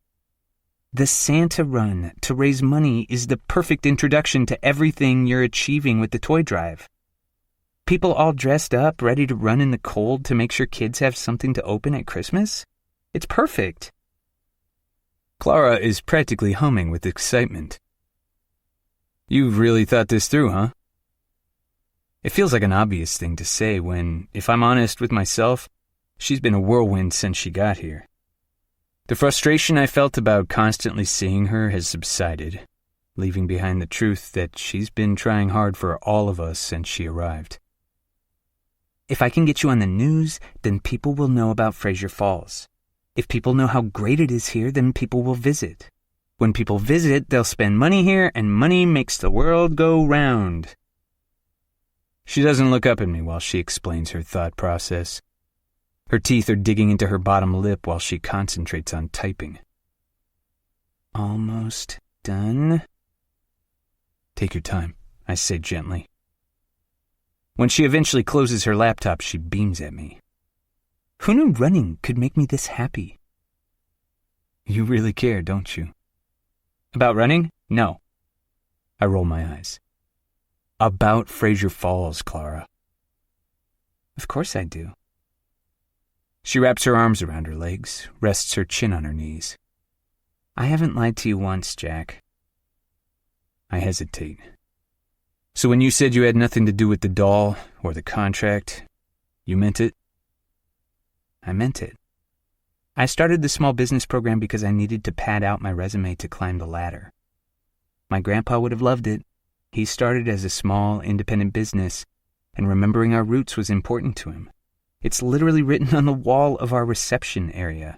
Speaker 4: The Santa run to raise money is the perfect introduction to everything you're achieving with the toy drive. People all dressed up, ready to run in the cold to make sure kids have something to open at Christmas? It's perfect. Clara is practically humming with excitement. You've really thought this through, huh? It feels like an obvious thing to say when, if I'm honest with myself, she's been a whirlwind since she got here. The frustration I felt about constantly seeing her has subsided, leaving behind the truth that she's been trying hard for all of us since she arrived. If I can get you on the news, then people will know about Fraser Falls. If people know how great it is here, then people will visit. When people visit, they'll spend money here, and money makes the world go round. She doesn't look up at me while she explains her thought process. Her teeth are digging into her bottom lip while she concentrates on typing. Almost done? Take your time, I say gently. When she eventually closes her laptop, she beams at me. Who knew running could make me this happy? You really care, don't you? About running? No. I roll my eyes. About Fraser Falls, Clara. Of course I do. She wraps her arms around her legs, rests her chin on her knees. I haven't lied to you once, Jack. I hesitate. So when you said you had nothing to do with the doll or the contract, you meant it? I meant it. I started the small business program because I needed to pad out my resume to climb the ladder. My grandpa would have loved it. He started as a small, independent business, and remembering our roots was important to him. It's literally written on the wall of our reception area.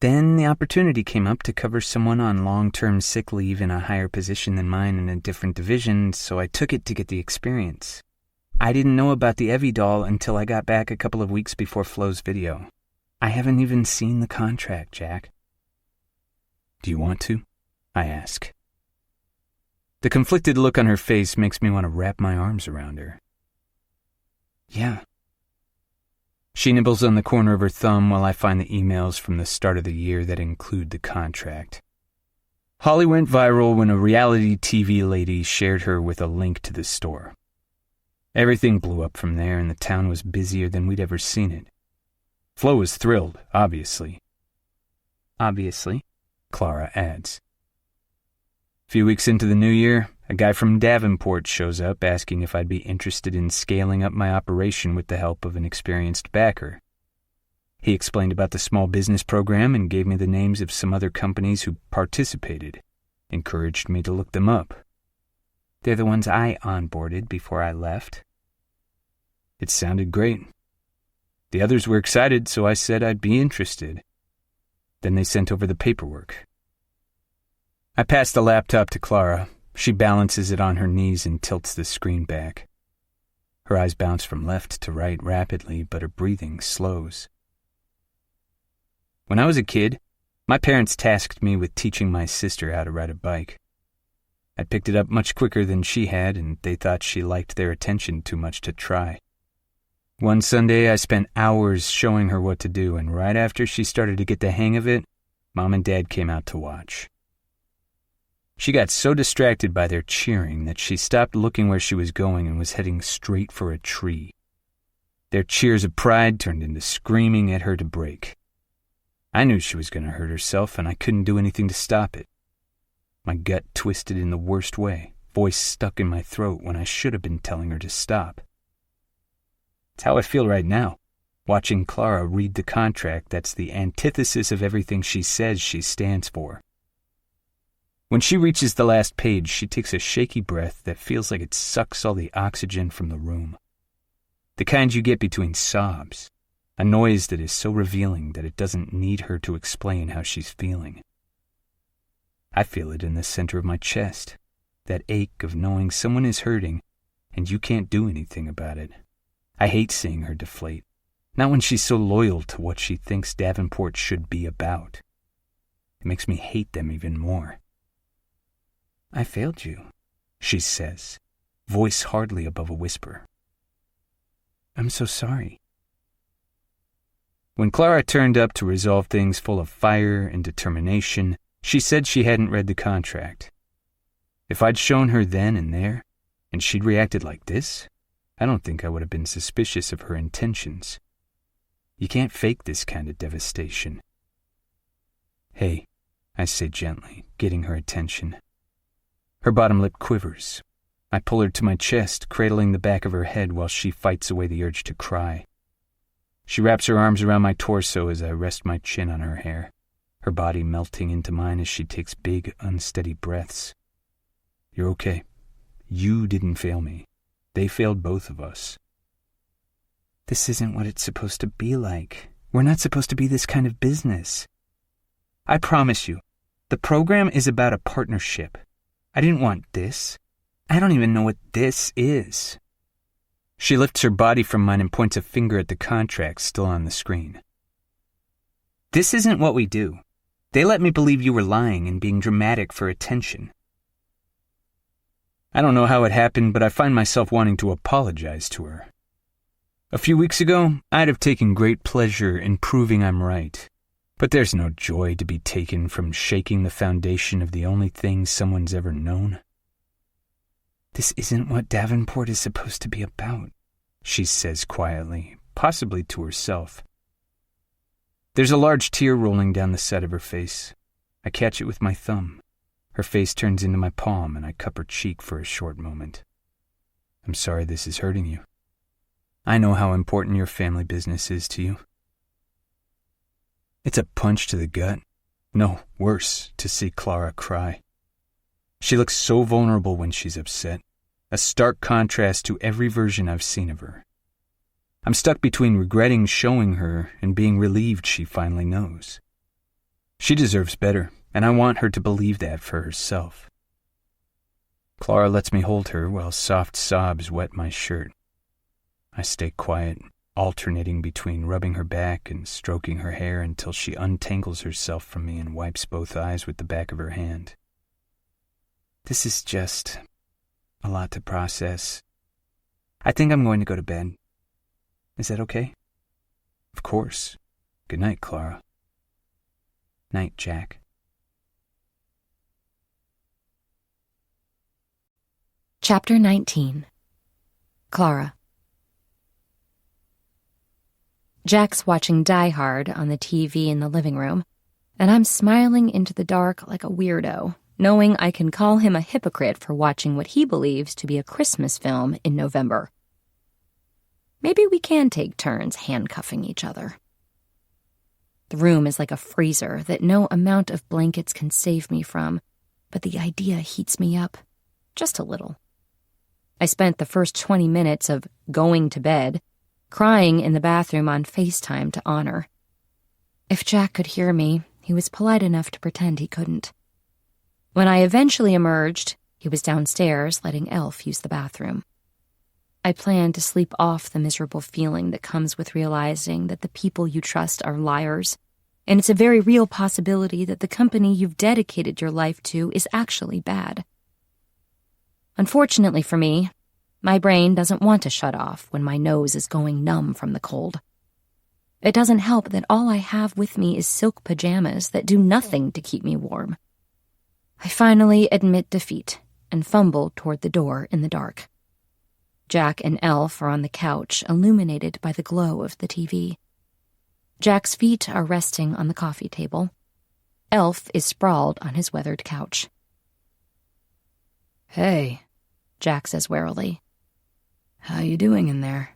Speaker 4: Then the opportunity came up to cover someone on long-term sick leave in a higher position than mine in a different division, so I took it to get the experience. I didn't know about the Evie doll until I got back a couple of weeks before Flo's video. I haven't even seen the contract, Jack. Do you want to? I ask. The conflicted look on her face makes me want to wrap my arms around her. Yeah. She nibbles on the corner of her thumb while I find the emails from the start of the year that include the contract. Holly went viral when a reality TV lady shared her with a link to the store. Everything blew up from there, and the town was busier than we'd ever seen it. Flo was thrilled, obviously. Obviously, Clara adds. A few weeks into the new year, a guy from Davenport shows up asking if I'd be interested in scaling up my operation with the help of an experienced backer. He explained about the small business program and gave me the names of some other companies who participated, encouraged me to look them up. They're the ones I onboarded before I left. It sounded great. The others were excited, so I said I'd be interested. Then they sent over the paperwork. I pass the laptop to Clara. She balances it on her knees and tilts the screen back. Her eyes bounce from left to right rapidly, but her breathing slows. When I was a kid, my parents tasked me with teaching my sister how to ride a bike. I picked it up much quicker than she had, and they thought she liked their attention too much to try. One Sunday, I spent hours showing her what to do, and right after she started to get the hang of it, Mom and Dad came out to watch. She got so distracted by their cheering that she stopped looking where she was going and was heading straight for a tree. Their cheers of pride turned into screaming at her to brake. I knew she was going to hurt herself, and I couldn't do anything to stop it. My gut twisted in the worst way, voice stuck in my throat when I should have been telling her to stop. It's how I feel right now, watching Clara read the contract that's the antithesis of everything she says she stands for. When she reaches the last page, she takes a shaky breath that feels like it sucks all the oxygen from the room. The kind you get between sobs, a noise that is so revealing that it doesn't need her to explain how she's feeling. I feel it in the center of my chest, that ache of knowing someone is hurting and you can't do anything about it. I hate seeing her deflate, not when she's so loyal to what she thinks Davenport should be about. It makes me hate them even more. I failed you, she says, voice hardly above a whisper. I'm so sorry. When Clara turned up to resolve things full of fire and determination, she said she hadn't read the contract. If I'd shown her then and there, and she'd reacted like this, I don't think I would have been suspicious of her intentions. You can't fake this kind of devastation. Hey, I say gently, getting her attention. Her bottom lip quivers. I pull her to my chest, cradling the back of her head while she fights away the urge to cry. She wraps her arms around my torso as I rest my chin on her hair, her body melting into mine as she takes big, unsteady breaths. You're okay. You didn't fail me. They failed both of us. This isn't what it's supposed to be like. We're not supposed to be this kind of business. I promise you, the program is about a partnership. I didn't want this. I don't even know what this is. She lifts her body from mine and points a finger at the contract still on the screen. This isn't what we do. They let me believe you were lying and being dramatic for attention. I don't know how it happened, but I find myself wanting to apologize to her. A few weeks ago, I'd have taken great pleasure in proving I'm right. But there's no joy to be taken from shaking the foundation of the only thing someone's ever known. This isn't what Davenport is supposed to be about, she says quietly, possibly to herself. There's a large tear rolling down the side of her face. I catch it with my thumb. Her face turns into my palm, and I cup her cheek for a short moment. I'm sorry this is hurting you. I know how important your family business is to you. It's a punch to the gut. No, worse, to see Clara cry. She looks so vulnerable when she's upset, a stark contrast to every version I've seen of her. I'm stuck between regretting showing her and being relieved she finally knows. She deserves better, and I want her to believe that for herself. Clara lets me hold her while soft sobs wet my shirt. I stay quiet, alternating between rubbing her back and stroking her hair until she untangles herself from me and wipes both eyes with the back of her hand. This is just a lot to process. I think I'm going to go to bed. Is that okay? Of course. Good night, Clara. Night, Jack.
Speaker 1: Chapter 19. Clara. Jack's watching Die Hard on the TV in the living room, and I'm smiling into the dark like a weirdo, knowing I can call him a hypocrite for watching what he believes to be a Christmas film in November. Maybe we can take turns handcuffing each other. The room is like a freezer that no amount of blankets can save me from, but the idea heats me up, just a little. I spent the first 20 minutes of going to bed crying in the bathroom on FaceTime to Honor. If Jack could hear me, he was polite enough to pretend he couldn't. When I eventually emerged, he was downstairs letting Elf use the bathroom. I planned to sleep off the miserable feeling that comes with realizing that the people you trust are liars, and it's a very real possibility that the company you've dedicated your life to is actually bad. Unfortunately for me, my brain doesn't want to shut off when my nose is going numb from the cold. It doesn't help that all I have with me is silk pajamas that do nothing to keep me warm. I finally admit defeat and fumble toward the door in the dark. Jack and Elf are on the couch, illuminated by the glow of the TV. Jack's feet are resting on the coffee table. Elf is sprawled on his weathered couch.
Speaker 2: Hey,
Speaker 1: Jack says warily.
Speaker 2: How you doing in there?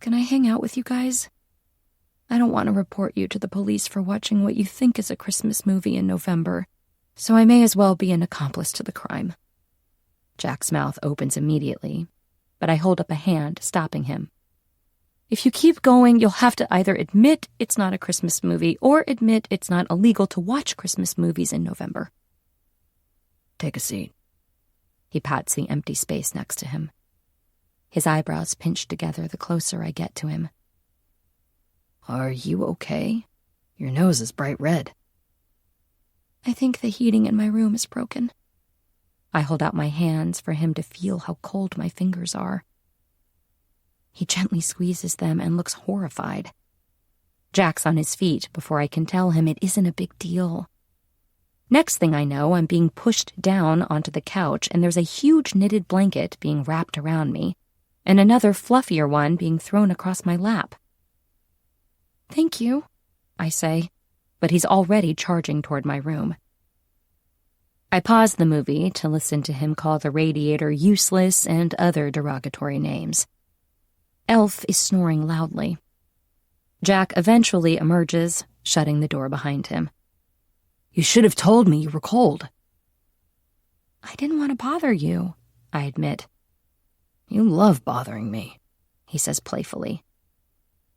Speaker 1: Can I hang out with you guys? I don't want to report you to the police for watching what you think is a Christmas movie in November, so I may as well be an accomplice to the crime. Jack's mouth opens immediately, but I hold up a hand, stopping him. If you keep going, you'll have to either admit it's not a Christmas movie or admit it's not illegal to watch Christmas movies in November.
Speaker 2: Take a seat.
Speaker 1: He pats the empty space next to him. His eyebrows pinch together the closer I get to him.
Speaker 2: Are you okay? Your nose is bright red.
Speaker 1: I think the heating in my room is broken. I hold out my hands for him to feel how cold my fingers are. He gently squeezes them and looks horrified. Jack's on his feet before I can tell him it isn't a big deal. Next thing I know, I'm being pushed down onto the couch, and there's a huge knitted blanket being wrapped around me, and another fluffier one being thrown across my lap. Thank you, I say, but he's already charging toward my room. I pause the movie to listen to him call the radiator useless and other derogatory names. Elf is snoring loudly. Jack eventually emerges, shutting the door behind him.
Speaker 2: You should have told me you were cold.
Speaker 1: I didn't want to bother you, I admit.
Speaker 2: You love bothering me,
Speaker 1: he says playfully.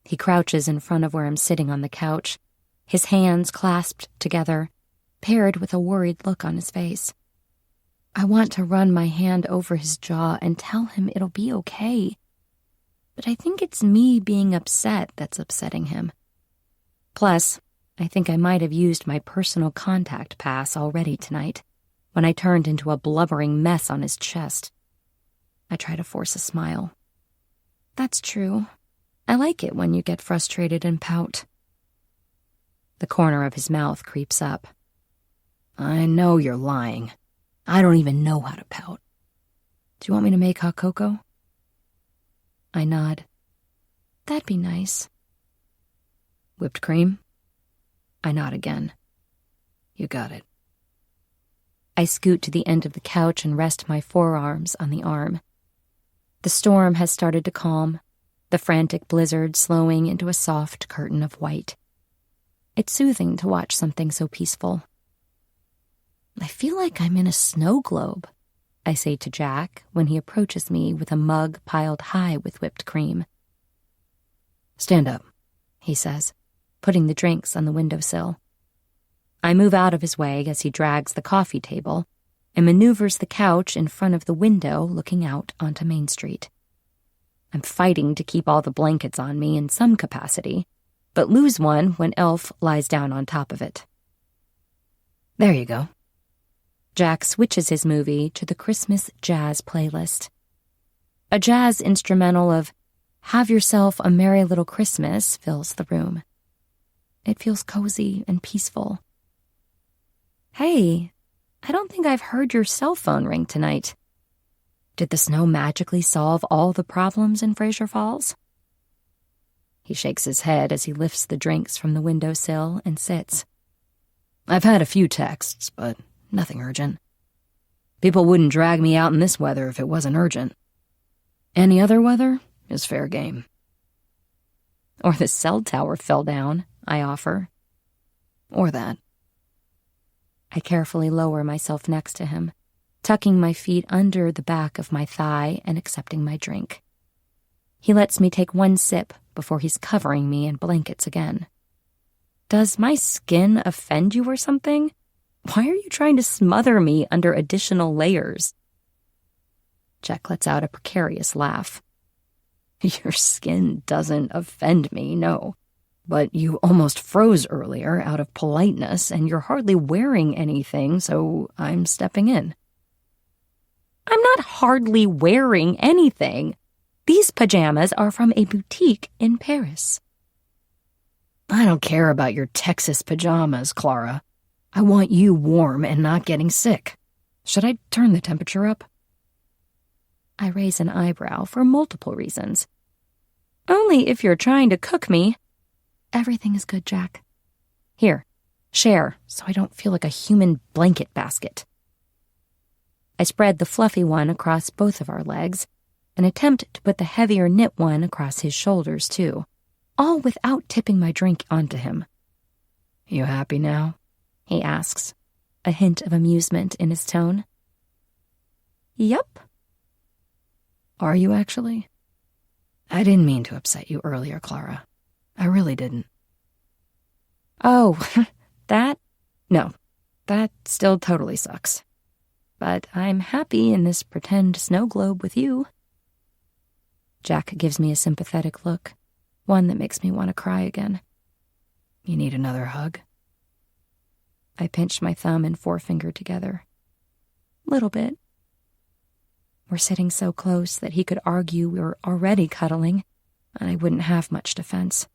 Speaker 1: He crouches in front of where I'm sitting on the couch, his hands clasped together, paired with a worried look on his face. I want to run my hand over his jaw and tell him it'll be okay, but I think it's me being upset that's upsetting him. Plus, I think I might have used my personal contact pass already tonight, when I turned into a blubbering mess on his chest. I try to force a smile. That's true. I like it when you get frustrated and pout. The corner of his mouth creeps up.
Speaker 2: I know you're lying. I don't even know how to pout. Do you want me to make hot cocoa?
Speaker 1: I nod. That'd be nice.
Speaker 3: Whipped cream? I nod again. You got it.
Speaker 1: I scoot to the end of the couch and rest my forearms on the arm. The storm has started to calm, the frantic blizzard slowing into a soft curtain of white. It's soothing to watch something so peaceful. I feel like I'm in a snow globe, I say to Jack when he approaches me with a mug piled high with whipped cream.
Speaker 3: Stand up,
Speaker 1: he says, putting the drinks on the windowsill. I move out of his way as he drags the coffee table and maneuvers the couch in front of the window looking out onto Main Street. I'm fighting to keep all the blankets on me in some capacity, but lose one when Elf lies down on top of it.
Speaker 3: There you go.
Speaker 1: Jack switches his movie to the Christmas jazz playlist. A jazz instrumental of Have Yourself a Merry Little Christmas fills the room. It feels cozy and peaceful. Hey, I don't think I've heard your cell phone ring tonight. Did the snow magically solve all the problems in Fraser Falls? He shakes his head as he lifts the drinks from the windowsill and sits.
Speaker 3: I've had a few texts, but nothing urgent. People wouldn't drag me out in this weather if it wasn't urgent. Any other weather is fair game.
Speaker 1: Or the cell tower fell down, I offer.
Speaker 3: Or that.
Speaker 1: I carefully lower myself next to him, tucking my feet under the back of my thigh and accepting my drink. He lets me take one sip before he's covering me in blankets again. Does my skin offend you or something? Why are you trying to smother me under additional layers? Jack lets out a precarious laugh.
Speaker 3: Your skin doesn't offend me, no. But you almost froze earlier out of politeness, and you're hardly wearing anything, so I'm stepping in.
Speaker 1: I'm not hardly wearing anything. These pajamas are from a boutique in Paris.
Speaker 3: I don't care about your Texas pajamas, Clara. I want you warm and not getting sick. Should I turn the temperature up?
Speaker 1: I raise an eyebrow for multiple reasons. Only if you're trying to cook me. Everything is good, Jack. Here, share, so I don't feel like a human blanket basket. I spread the fluffy one across both of our legs and attempt to put the heavier knit one across his shoulders, too, all without tipping my drink onto him.
Speaker 3: You happy now?
Speaker 1: He asks, a hint of amusement in his tone. Yup.
Speaker 3: Are you actually? I didn't mean to upset you earlier, Clara. I really didn't.
Speaker 1: Oh, that? No, that still totally sucks. But I'm happy in this pretend snow globe with you. Jack gives me a sympathetic look, one that makes me want to cry again.
Speaker 3: You need another hug?
Speaker 1: I pinch my thumb and forefinger together. Little bit. We're sitting so close that he could argue we were already cuddling, and I wouldn't have much defense.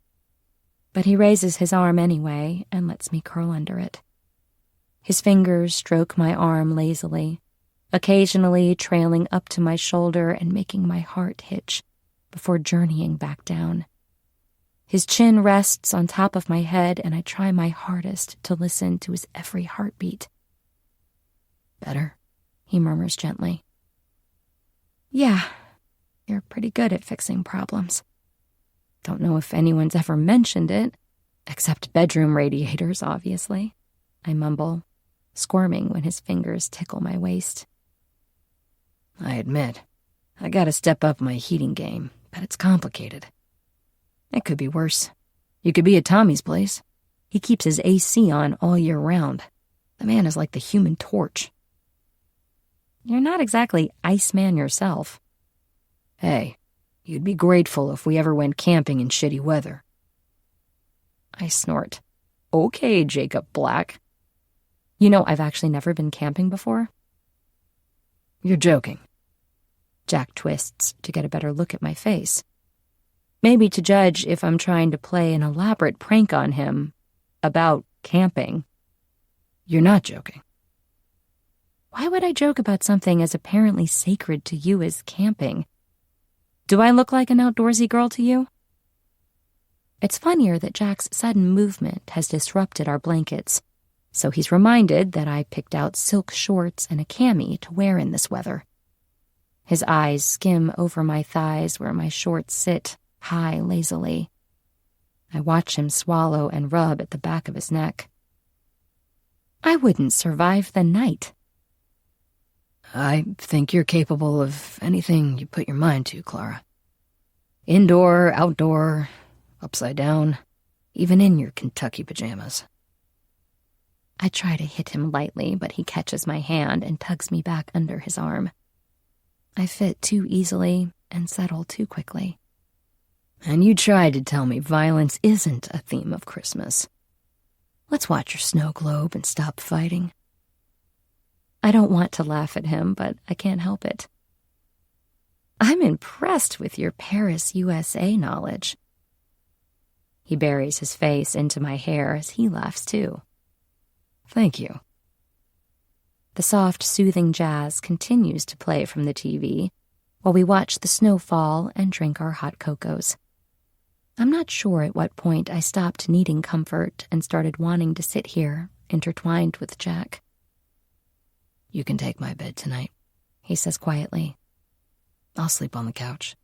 Speaker 1: But he raises his arm anyway and lets me curl under it. His fingers stroke my arm lazily, occasionally trailing up to my shoulder and making my heart hitch before journeying back down. His chin rests on top of my head, and I try my hardest to listen to his every heartbeat.
Speaker 3: Better?
Speaker 1: He murmurs gently. Yeah, you're pretty good at fixing problems. Don't know if anyone's ever mentioned it, except bedroom radiators, obviously. I mumble, squirming when his fingers tickle my waist.
Speaker 3: I admit, I gotta step up my heating game, but it's complicated. It could be worse. You could be at Tommy's place. He keeps his AC on all year round. The man is like the Human Torch.
Speaker 1: You're not exactly Iceman yourself.
Speaker 3: Hey, you'd be grateful if we ever went camping in shitty weather.
Speaker 1: I snort. Okay, Jacob Black. You know, I've actually never been camping before.
Speaker 3: You're joking.
Speaker 1: Jack twists to get a better look at my face. Maybe to judge if I'm trying to play an elaborate prank on him about camping.
Speaker 3: You're not joking.
Speaker 1: Why would I joke about something as apparently sacred to you as camping? Do I look like an outdoorsy girl to you? It's funnier that Jack's sudden movement has disrupted our blankets, so he's reminded that I picked out silk shorts and a cami to wear in this weather. His eyes skim over my thighs where my shorts sit, high lazily. I watch him swallow and rub at the back of his neck. I wouldn't survive the night.
Speaker 2: I think you're capable of anything you put your mind to, Clara. Indoor, outdoor, upside down, even in your Kentucky pajamas.
Speaker 1: I try to hit him lightly, but he catches my hand and tugs me back under his arm. I fit too easily and settle too quickly.
Speaker 2: And you tried to tell me violence isn't a theme of Christmas. Let's watch your snow globe and stop fighting.
Speaker 1: I don't want to laugh at him, but I can't help it. I'm impressed with your Paris, USA knowledge. He buries his face into my hair as he laughs too.
Speaker 2: Thank you.
Speaker 1: The soft, soothing jazz continues to play from the TV while we watch the snow fall and drink our hot cocos. I'm not sure at what point I stopped needing comfort and started wanting to sit here, intertwined with Jack.
Speaker 2: You can take my bed tonight,
Speaker 1: he says quietly.
Speaker 2: I'll sleep on the couch.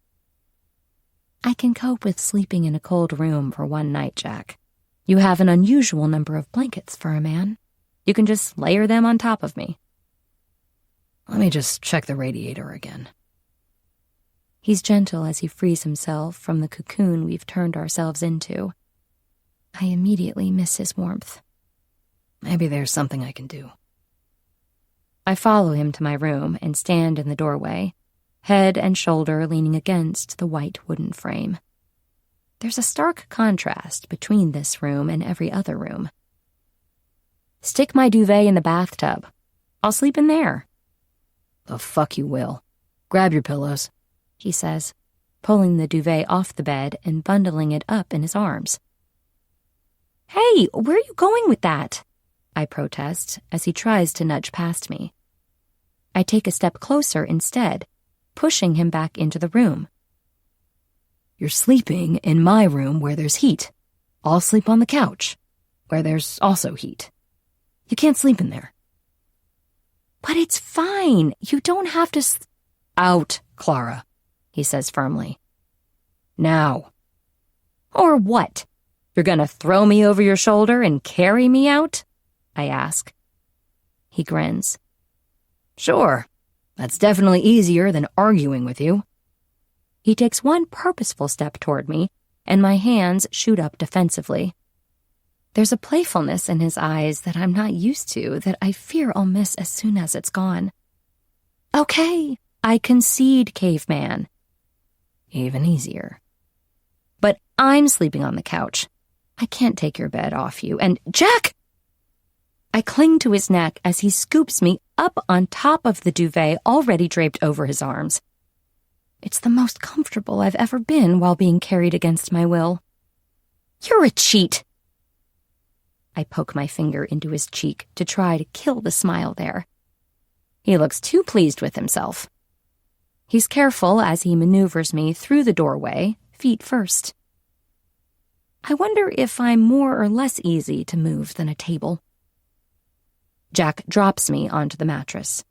Speaker 1: I can cope with sleeping in a cold room for one night, Jack. You have an unusual number of blankets for a man. You can just layer them on top of me.
Speaker 2: Let me just check the radiator again.
Speaker 1: He's gentle as he frees himself from the cocoon we've turned ourselves into. I immediately miss his warmth.
Speaker 2: Maybe there's something I can do.
Speaker 1: I follow him to my room and stand in the doorway, head and shoulder leaning against the white wooden frame. There's a stark contrast between this room and every other room. Stick my duvet in the bathtub. I'll sleep in there.
Speaker 2: The fuck you will. Grab your pillows,
Speaker 1: he says, pulling the duvet off the bed and bundling it up in his arms. Hey, where are you going with that? I protest as he tries to nudge past me. I take a step closer instead, pushing him back into the room.
Speaker 2: You're sleeping in my room where there's heat. I'll sleep on the couch, where there's also heat. You can't sleep in there.
Speaker 1: But it's fine. You don't have to
Speaker 2: Out, Clara, he says firmly. Now.
Speaker 1: Or what? You're gonna throw me over your shoulder and carry me out? I ask. He grins.
Speaker 2: Sure. That's definitely easier than arguing with you.
Speaker 1: He takes one purposeful step toward me, and my hands shoot up defensively. There's a playfulness in his eyes that I'm not used to that I fear I'll miss as soon as it's gone. Okay, I concede, caveman.
Speaker 2: Even easier.
Speaker 1: But I'm sleeping on the couch. I can't take your bed off you, and Jack! I cling to his neck as he scoops me up on top of the duvet already draped over his arms. It's the most comfortable I've ever been while being carried against my will. You're a cheat! I poke my finger into his cheek to try to kill the smile there. He looks too pleased with himself. He's careful as he maneuvers me through the doorway, feet first. I wonder if I'm more or less easy to move than a table. Jack drops me onto the mattress.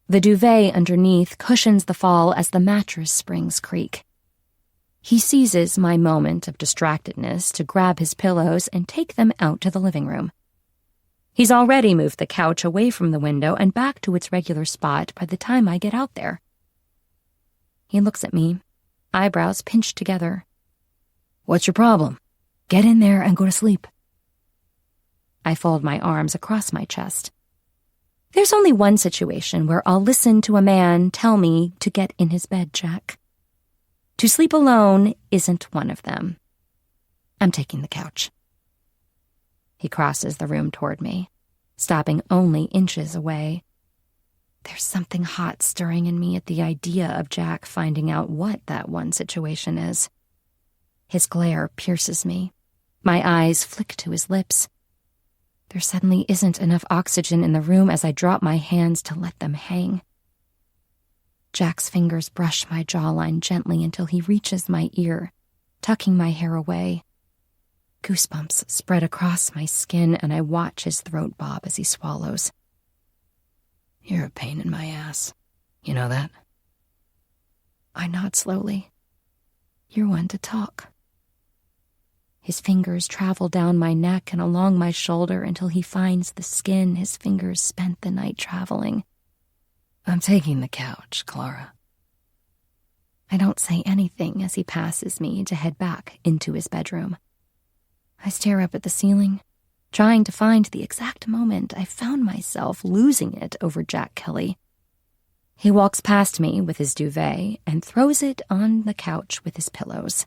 Speaker 1: The duvet underneath cushions the fall as the mattress springs creak. He seizes my moment of distractedness to grab his pillows and take them out to the living room. He's already moved the couch away from the window and back to its regular spot by the time I get out there. He looks at me, eyebrows pinched together.
Speaker 2: What's your problem? Get in there and go to sleep.
Speaker 1: I fold my arms across my chest. There's only one situation where I'll listen to a man tell me to get in his bed, Jack. To sleep alone isn't one of them. I'm taking the couch. He crosses the room toward me, stopping only inches away. There's something hot stirring in me at the idea of Jack finding out what that one situation is. His glare pierces me. My eyes flick to his lips. There suddenly isn't enough oxygen in the room as I drop my hands to let them hang. Jack's fingers brush my jawline gently until he reaches my ear, tucking my hair away, Goosebumps spread across my skin, and I watch his throat bob as he swallows.
Speaker 2: You're a pain in my ass. You know that?
Speaker 1: I nod slowly. You're one to talk. His fingers travel down my neck and along my shoulder until he finds the skin his fingers spent the night traveling.
Speaker 2: I'm taking the couch, Clara.
Speaker 1: I don't say anything as he passes me to head back into his bedroom. I stare up at the ceiling, trying to find the exact moment I found myself losing it over Jack Kelly. He walks past me with his duvet and throws it on the couch with his pillows.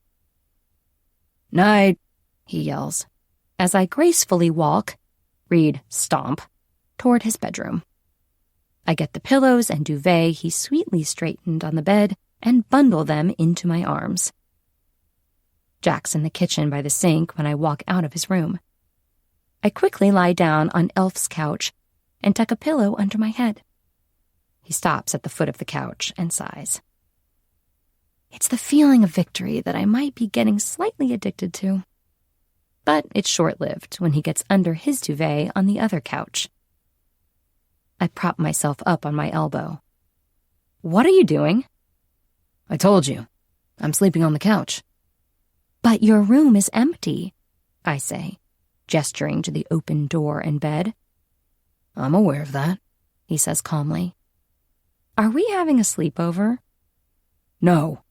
Speaker 2: Night,
Speaker 1: he yells, as I gracefully walk, stomp, toward his bedroom. I get the pillows and duvet he sweetly straightened on the bed and bundle them into my arms. Jack's in the kitchen by the sink when I walk out of his room. I quickly lie down on Elf's couch and tuck a pillow under my head. He stops at the foot of the couch and sighs. It's the feeling of victory that I might be getting slightly addicted to. But it's short-lived when he gets under his duvet on the other couch. I prop myself up on my elbow. What are you doing?
Speaker 2: I told you. I'm sleeping on the couch.
Speaker 1: But your room is empty, I say, gesturing to the open door and bed.
Speaker 2: I'm aware of that,
Speaker 1: he says calmly. Are we having a sleepover?
Speaker 2: No.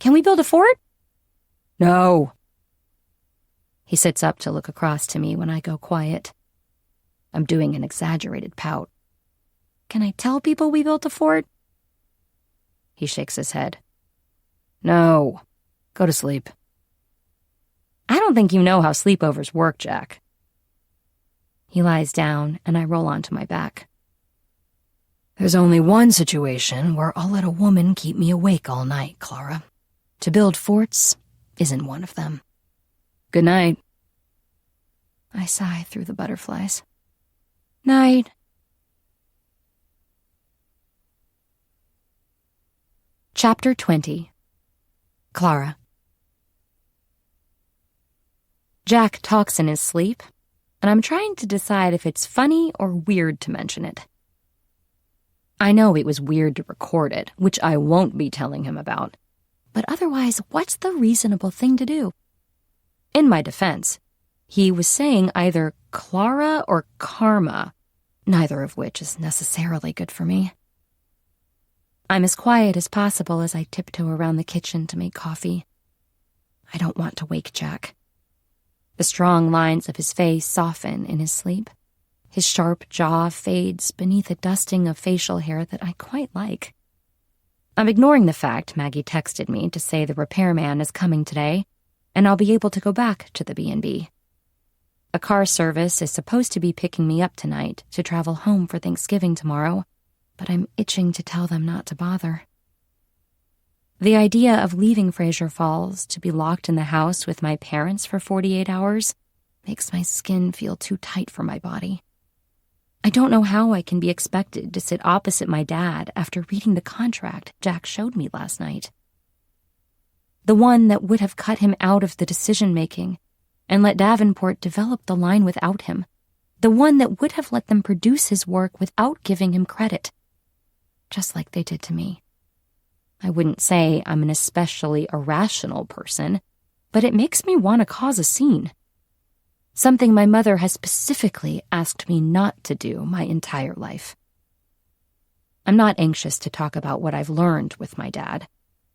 Speaker 1: Can we build a fort?
Speaker 2: No.
Speaker 1: He sits up to look across to me when I go quiet. I'm doing an exaggerated pout. Can I tell people we built a fort? He shakes his head.
Speaker 2: No. Go to sleep.
Speaker 1: I don't think you know how sleepovers work, Jack. He lies down, and I roll onto my back.
Speaker 2: There's only one situation where I'll let a woman keep me awake all night, Clara. To build forts isn't one of them. Good night.
Speaker 1: I sigh through the butterflies. Night. Chapter 20. Clara. Jack talks in his sleep, and I'm trying to decide if it's funny or weird to mention it. I know it was weird to record it, which I won't be telling him about, but otherwise, what's the reasonable thing to do? In my defense, he was saying either Clara or Karma, neither of which is necessarily good for me. I'm as quiet as possible as I tiptoe around the kitchen to make coffee. I don't want to wake Jack. The strong lines of his face soften in his sleep. His sharp jaw fades beneath a dusting of facial hair that I quite like. I'm ignoring the fact Maggie texted me to say the repairman is coming today, and I'll be able to go back to the B&B. A car service is supposed to be picking me up tonight to travel home for Thanksgiving tomorrow, but I'm itching to tell them not to bother. The idea of leaving Fraser Falls to be locked in the house with my parents for 48 hours makes my skin feel too tight for my body. I don't know how I can be expected to sit opposite my dad after reading the contract Jack showed me last night. The one that would have cut him out of the decision-making and let Davenport develop the line without him. The one that would have let them produce his work without giving him credit, just like they did to me. I wouldn't say I'm an especially irrational person, but it makes me want to cause a scene. Something my mother has specifically asked me not to do my entire life. I'm not anxious to talk about what I've learned with my dad.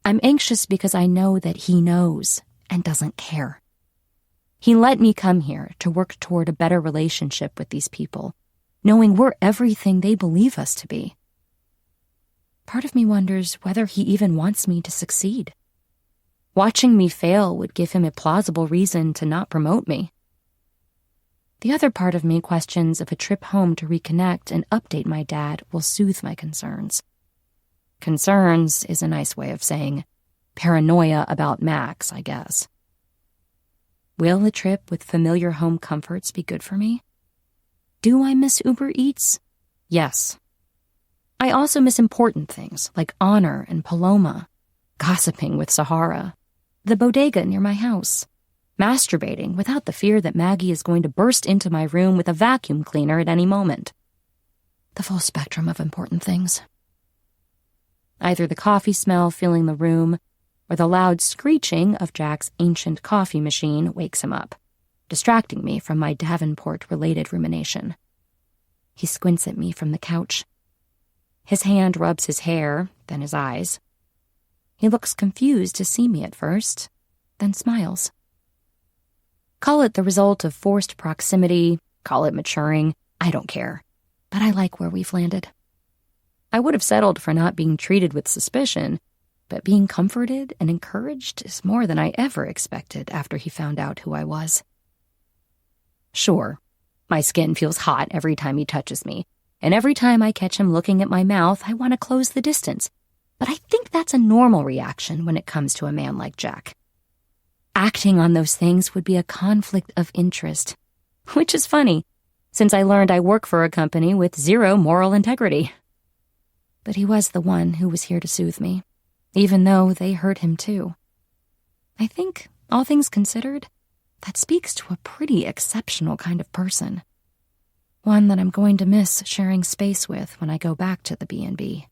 Speaker 1: I'm anxious because I know that he knows and doesn't care. He let me come here to work toward a better relationship with these people, knowing we're everything they believe us to be. Part of me wonders whether he even wants me to succeed. Watching me fail would give him a plausible reason to not promote me. The other part of me questions if a trip home to reconnect and update my dad will soothe my concerns. Concerns is a nice way of saying paranoia about Max, I guess. Will a trip with familiar home comforts be good for me? Do I miss Uber Eats? Yes. I also miss important things like honor and Paloma, gossiping with Sahara, the bodega near my house, masturbating without the fear that Maggie is going to burst into my room with a vacuum cleaner at any moment. The full spectrum of important things. Either the coffee smell filling the room or the loud screeching of Jack's ancient coffee machine wakes him up, distracting me from my Davenport-related rumination. He squints at me from the couch. His hand rubs his hair, then his eyes. He looks confused to see me at first, then smiles. Call it the result of forced proximity, call it maturing, I don't care. But I like where we've landed. I would have settled for not being treated with suspicion, but being comforted and encouraged is more than I ever expected after he found out who I was. Sure, my skin feels hot every time he touches me, and every time I catch him looking at my mouth, I want to close the distance. But I think that's a normal reaction when it comes to a man like Jack. Acting on those things would be a conflict of interest, which is funny, since I learned I work for a company with zero moral integrity. But he was the one who was here to soothe me, even though they hurt him too. I think, all things considered, that speaks to a pretty exceptional kind of person. One that I'm going to miss sharing space with when I go back to the B&B.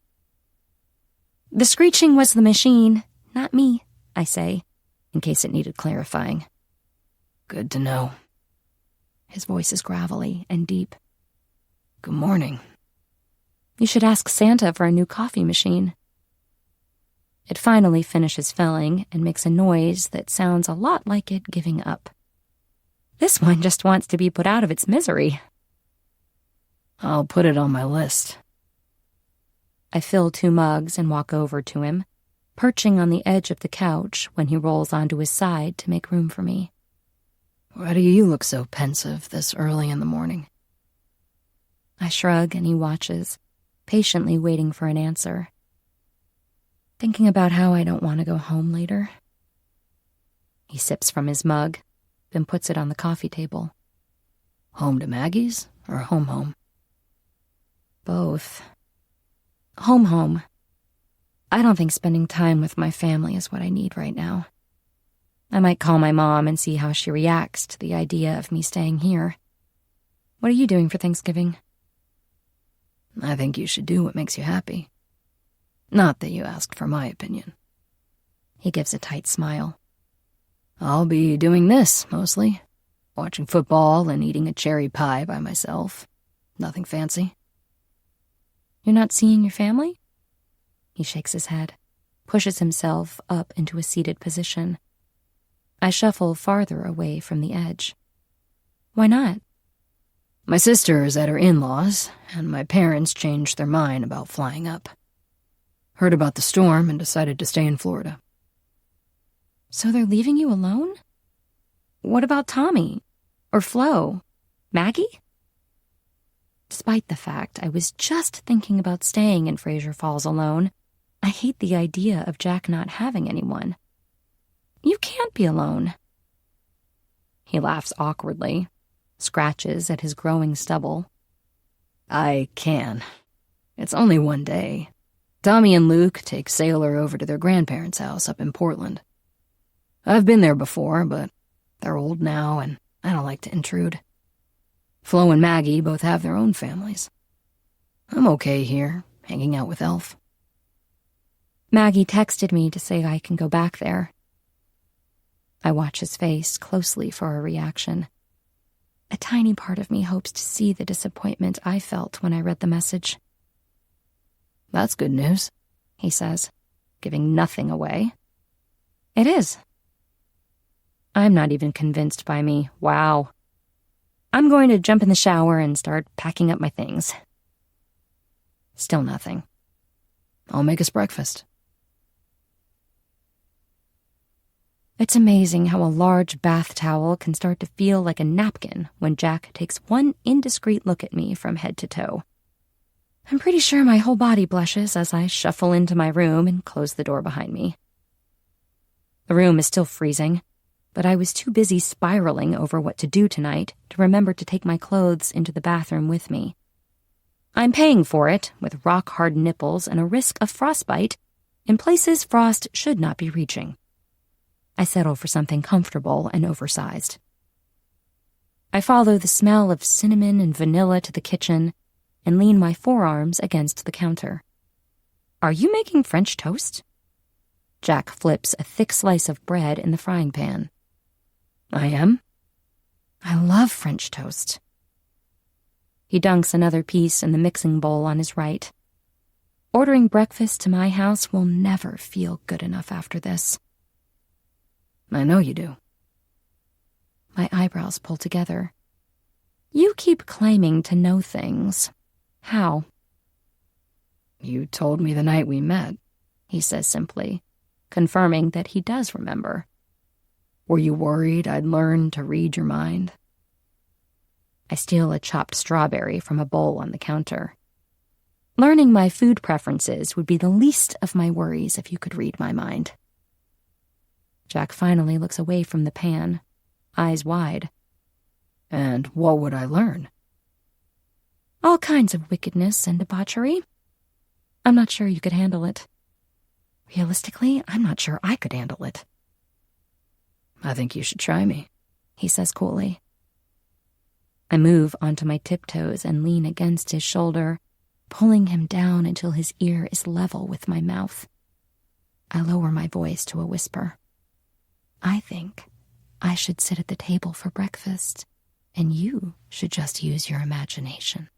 Speaker 1: The screeching was the machine, not me, I say, in case it needed clarifying.
Speaker 2: Good to know.
Speaker 1: His voice is gravelly and deep.
Speaker 2: Good morning.
Speaker 1: You should ask Santa for a new coffee machine. It finally finishes filling and makes a noise that sounds a lot like it giving up. This one just wants to be put out of its misery.
Speaker 2: I'll put it on my list.
Speaker 1: I fill 2 mugs and walk over to him, perching on the edge of the couch when he rolls onto his side to make room for me.
Speaker 2: Why do you look so pensive this early in the morning?
Speaker 1: I shrug and he watches, patiently waiting for an answer. Thinking about how I don't want to go home later. He sips from his mug, then puts it on the coffee table.
Speaker 2: Home to Maggie's or home?
Speaker 1: Both. Home. I don't think spending time with my family is what I need right now. I might call my mom and see how she reacts to the idea of me staying here. What are you doing for Thanksgiving?
Speaker 2: I think you should do what makes you happy. Not that you asked for my opinion.
Speaker 1: He gives a tight smile.
Speaker 2: I'll be doing this, mostly. Watching football and eating a cherry pie by myself. Nothing fancy.
Speaker 1: You're not seeing your family? He shakes his head, pushes himself up into a seated position. I shuffle farther away from the edge. Why not?
Speaker 2: My sister is at her in-laws, and my parents changed their mind about flying up. Heard about the storm and decided to stay in Florida.
Speaker 1: So they're leaving you alone? What about Tommy? Or Flo? Maggie? Despite the fact I was just thinking about staying in Fraser Falls alone, I hate the idea of Jack not having anyone. You can't be alone. He laughs awkwardly, scratches at his growing stubble.
Speaker 2: I can. It's only one day. Tommy and Luke take Sailor over to their grandparents' house up in Portland. I've been there before, but they're old now, and I don't like to intrude. Flo and Maggie both have their own families. I'm okay here, hanging out with Elf.
Speaker 1: Maggie texted me to say I can go back there. I watch his face closely for a reaction. A tiny part of me hopes to see the disappointment I felt when I read the message.
Speaker 2: That's good news,
Speaker 1: he says, giving nothing away. It is. I'm not even convinced by me. Wow. I'm going to jump in the shower and start packing up my things. Still nothing.
Speaker 2: I'll make us breakfast.
Speaker 1: It's amazing how a large bath towel can start to feel like a napkin when Jack takes one indiscreet look at me from head to toe. I'm pretty sure my whole body blushes as I shuffle into my room and close the door behind me. The room is still freezing, but I was too busy spiraling over what to do tonight to remember to take my clothes into the bathroom with me. I'm paying for it with rock-hard nipples and a risk of frostbite in places frost should not be reaching. I settle for something comfortable and oversized. I follow the smell of cinnamon and vanilla to the kitchen and lean my forearms against the counter. Are you making French toast? Jack flips a thick slice of bread in the frying pan. I am. I love French toast. He dunks another piece in the mixing bowl on his right. Ordering breakfast to my house will never feel good enough after this.
Speaker 2: I know you do.
Speaker 1: My eyebrows pull together. You keep claiming to know things. How?
Speaker 2: You told me the night we met,
Speaker 1: he says simply, confirming that he does remember.
Speaker 2: Were you worried I'd learn to read your mind?
Speaker 1: I steal a chopped strawberry from a bowl on the counter. Learning my food preferences would be the least of my worries if you could read my mind. Jack finally looks away from the pan, eyes wide.
Speaker 2: And what would I learn?
Speaker 1: All kinds of wickedness and debauchery. I'm not sure you could handle it. Realistically, I'm not sure I could handle it.
Speaker 2: I think you should try me,
Speaker 1: he says coolly. I move onto my tiptoes and lean against his shoulder, pulling him down until his ear is level with my mouth. I lower my voice to a whisper. I think I should sit at the table for breakfast, and you should just use your imagination.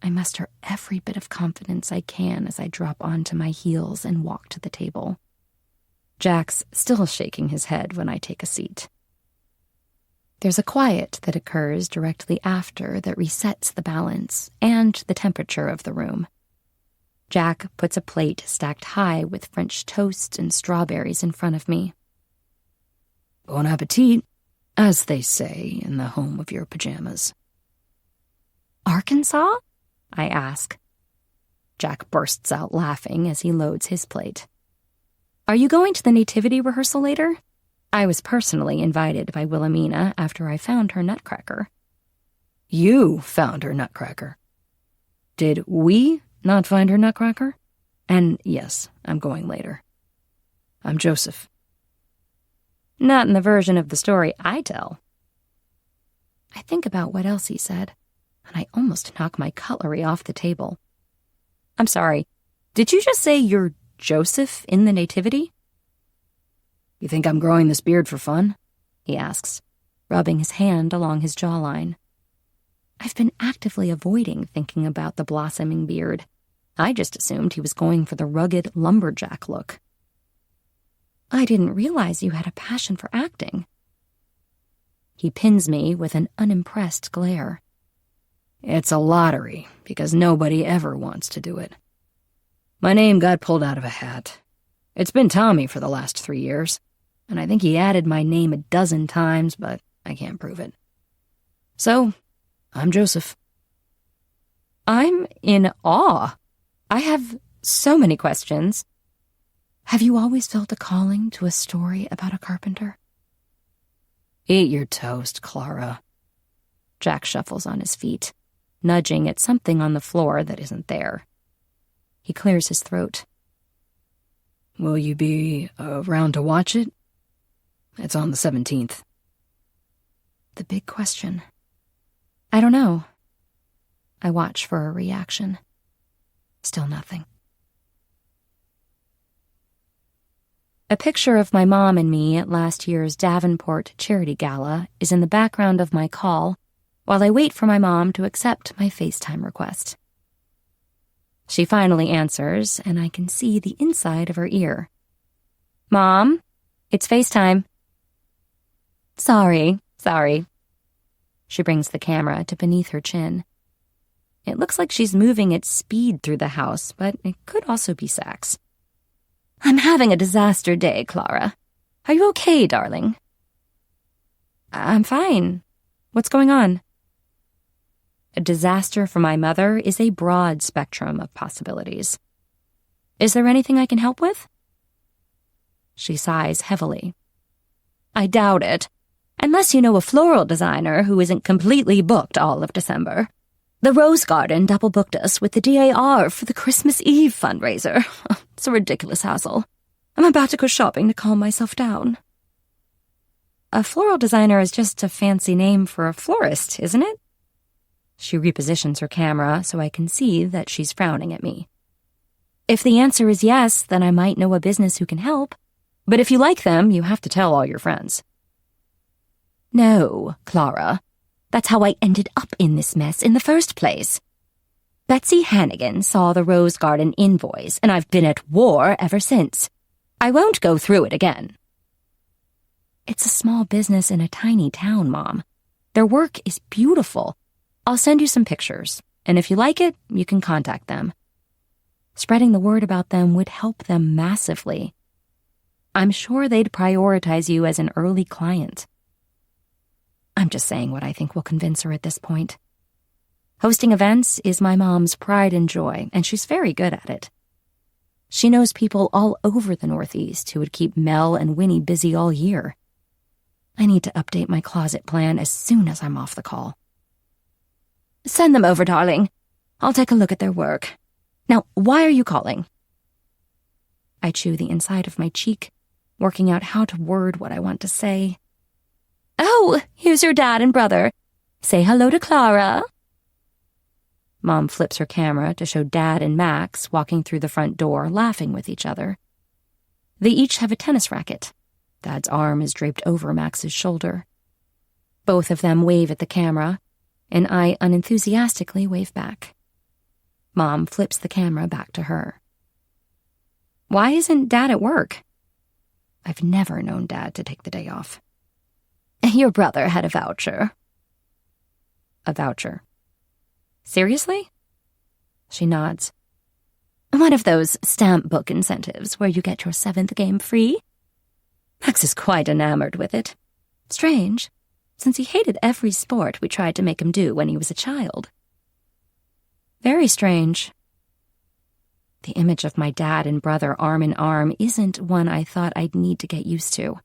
Speaker 1: I muster every bit of confidence I can as I drop onto my heels and walk to the table. Jack's still shaking his head when I take a seat. There's a quiet that occurs directly after that resets the balance and the temperature of the room. Jack puts a plate stacked high with French toast and strawberries in front of me.
Speaker 2: Bon appetit, as they say in the home of your pajamas.
Speaker 1: Arkansas? I ask. Jack bursts out laughing as he loads his plate. Are you going to the nativity rehearsal later? I was personally invited by Wilhelmina after I found her nutcracker.
Speaker 2: You found her nutcracker. Did we not find her nutcracker? And yes, I'm going later. I'm Joseph.
Speaker 1: Not in the version of the story I tell. I think about what else he said, and I almost knock my cutlery off the table. I'm sorry, did you just say you're Joseph in the nativity?
Speaker 2: You think I'm growing this beard for fun?
Speaker 1: He asks, rubbing his hand along his jawline. I've been actively avoiding thinking about the blossoming beard. I just assumed he was going for the rugged lumberjack look. I didn't realize you had a passion for acting. He pins me with an unimpressed glare.
Speaker 2: It's a lottery, because nobody ever wants to do it. My name got pulled out of a hat. It's been Tommy for the last 3 years, and I think he added my name a dozen times, but I can't prove it. So, I'm Joseph.
Speaker 1: I'm in awe. I have so many questions. Have you always felt a calling to a story about a carpenter?
Speaker 2: Eat your toast, Clara.
Speaker 1: Jack shuffles on his feet, nudging at something on the floor that isn't there. He clears his throat.
Speaker 2: Will you be around to watch it? It's on the 17th.
Speaker 1: The big question. I don't know. I watch for a reaction. Still nothing. A picture of my mom and me at last year's Davenport charity gala is in the background of my call while I wait for my mom to accept my FaceTime request. She finally answers, and I can see the inside of her ear. Mom, it's FaceTime. Sorry. She brings the camera to beneath her chin. It looks like she's moving at speed through the house, but it could also be Sax. I'm having a disaster day, Clara. Are you okay, darling? I'm fine. What's going on? A disaster for my mother is a broad spectrum of possibilities. Is there anything I can help with? She sighs heavily. I doubt it, unless you know a floral designer who isn't completely booked all of December. The Rose Garden double-booked us with the DAR for the Christmas Eve fundraiser. It's a ridiculous hassle. I'm about to go shopping to calm myself down. A floral designer is just a fancy name for a florist, isn't it? She repositions her camera so I can see that she's frowning at me. If the answer is yes, then I might know a business who can help. But if you like them, you have to tell all your friends. No, Clara. That's how I ended up in this mess in the first place. Betsy Hannigan saw the Rose Garden invoice, and I've been at war ever since. I won't go through it again. It's a small business in a tiny town, Mom. Their work is beautiful. I'll send you some pictures, and if you like it, you can contact them. Spreading the word about them would help them massively. I'm sure they'd prioritize you as an early client. I'm just saying what I think will convince her at this point. Hosting events is my mom's pride and joy, and she's very good at it. She knows people all over the Northeast who would keep Mel and Winnie busy all year. I need to update my closet plan as soon as I'm off the call. Send them over, darling. I'll take a look at their work. Now, why are you calling? I chew the inside of my cheek, working out how to word what I want to say. Oh, here's your dad and brother. Say hello to Clara. Mom flips her camera to show Dad and Max walking through the front door, laughing with each other. They each have a tennis racket. Dad's arm is draped over Max's shoulder. Both of them wave at the camera, and I unenthusiastically wave back. Mom flips the camera back to her. Why isn't Dad at work? I've never known Dad to take the day off. Your brother had a voucher. A voucher. Seriously? She nods. One of those stamp book incentives where you get your 7th game free. Max is quite enamored with it. Strange, since he hated every sport we tried to make him do when he was a child. Very strange. The image of my dad and brother arm in arm isn't one I thought I'd need to get used to.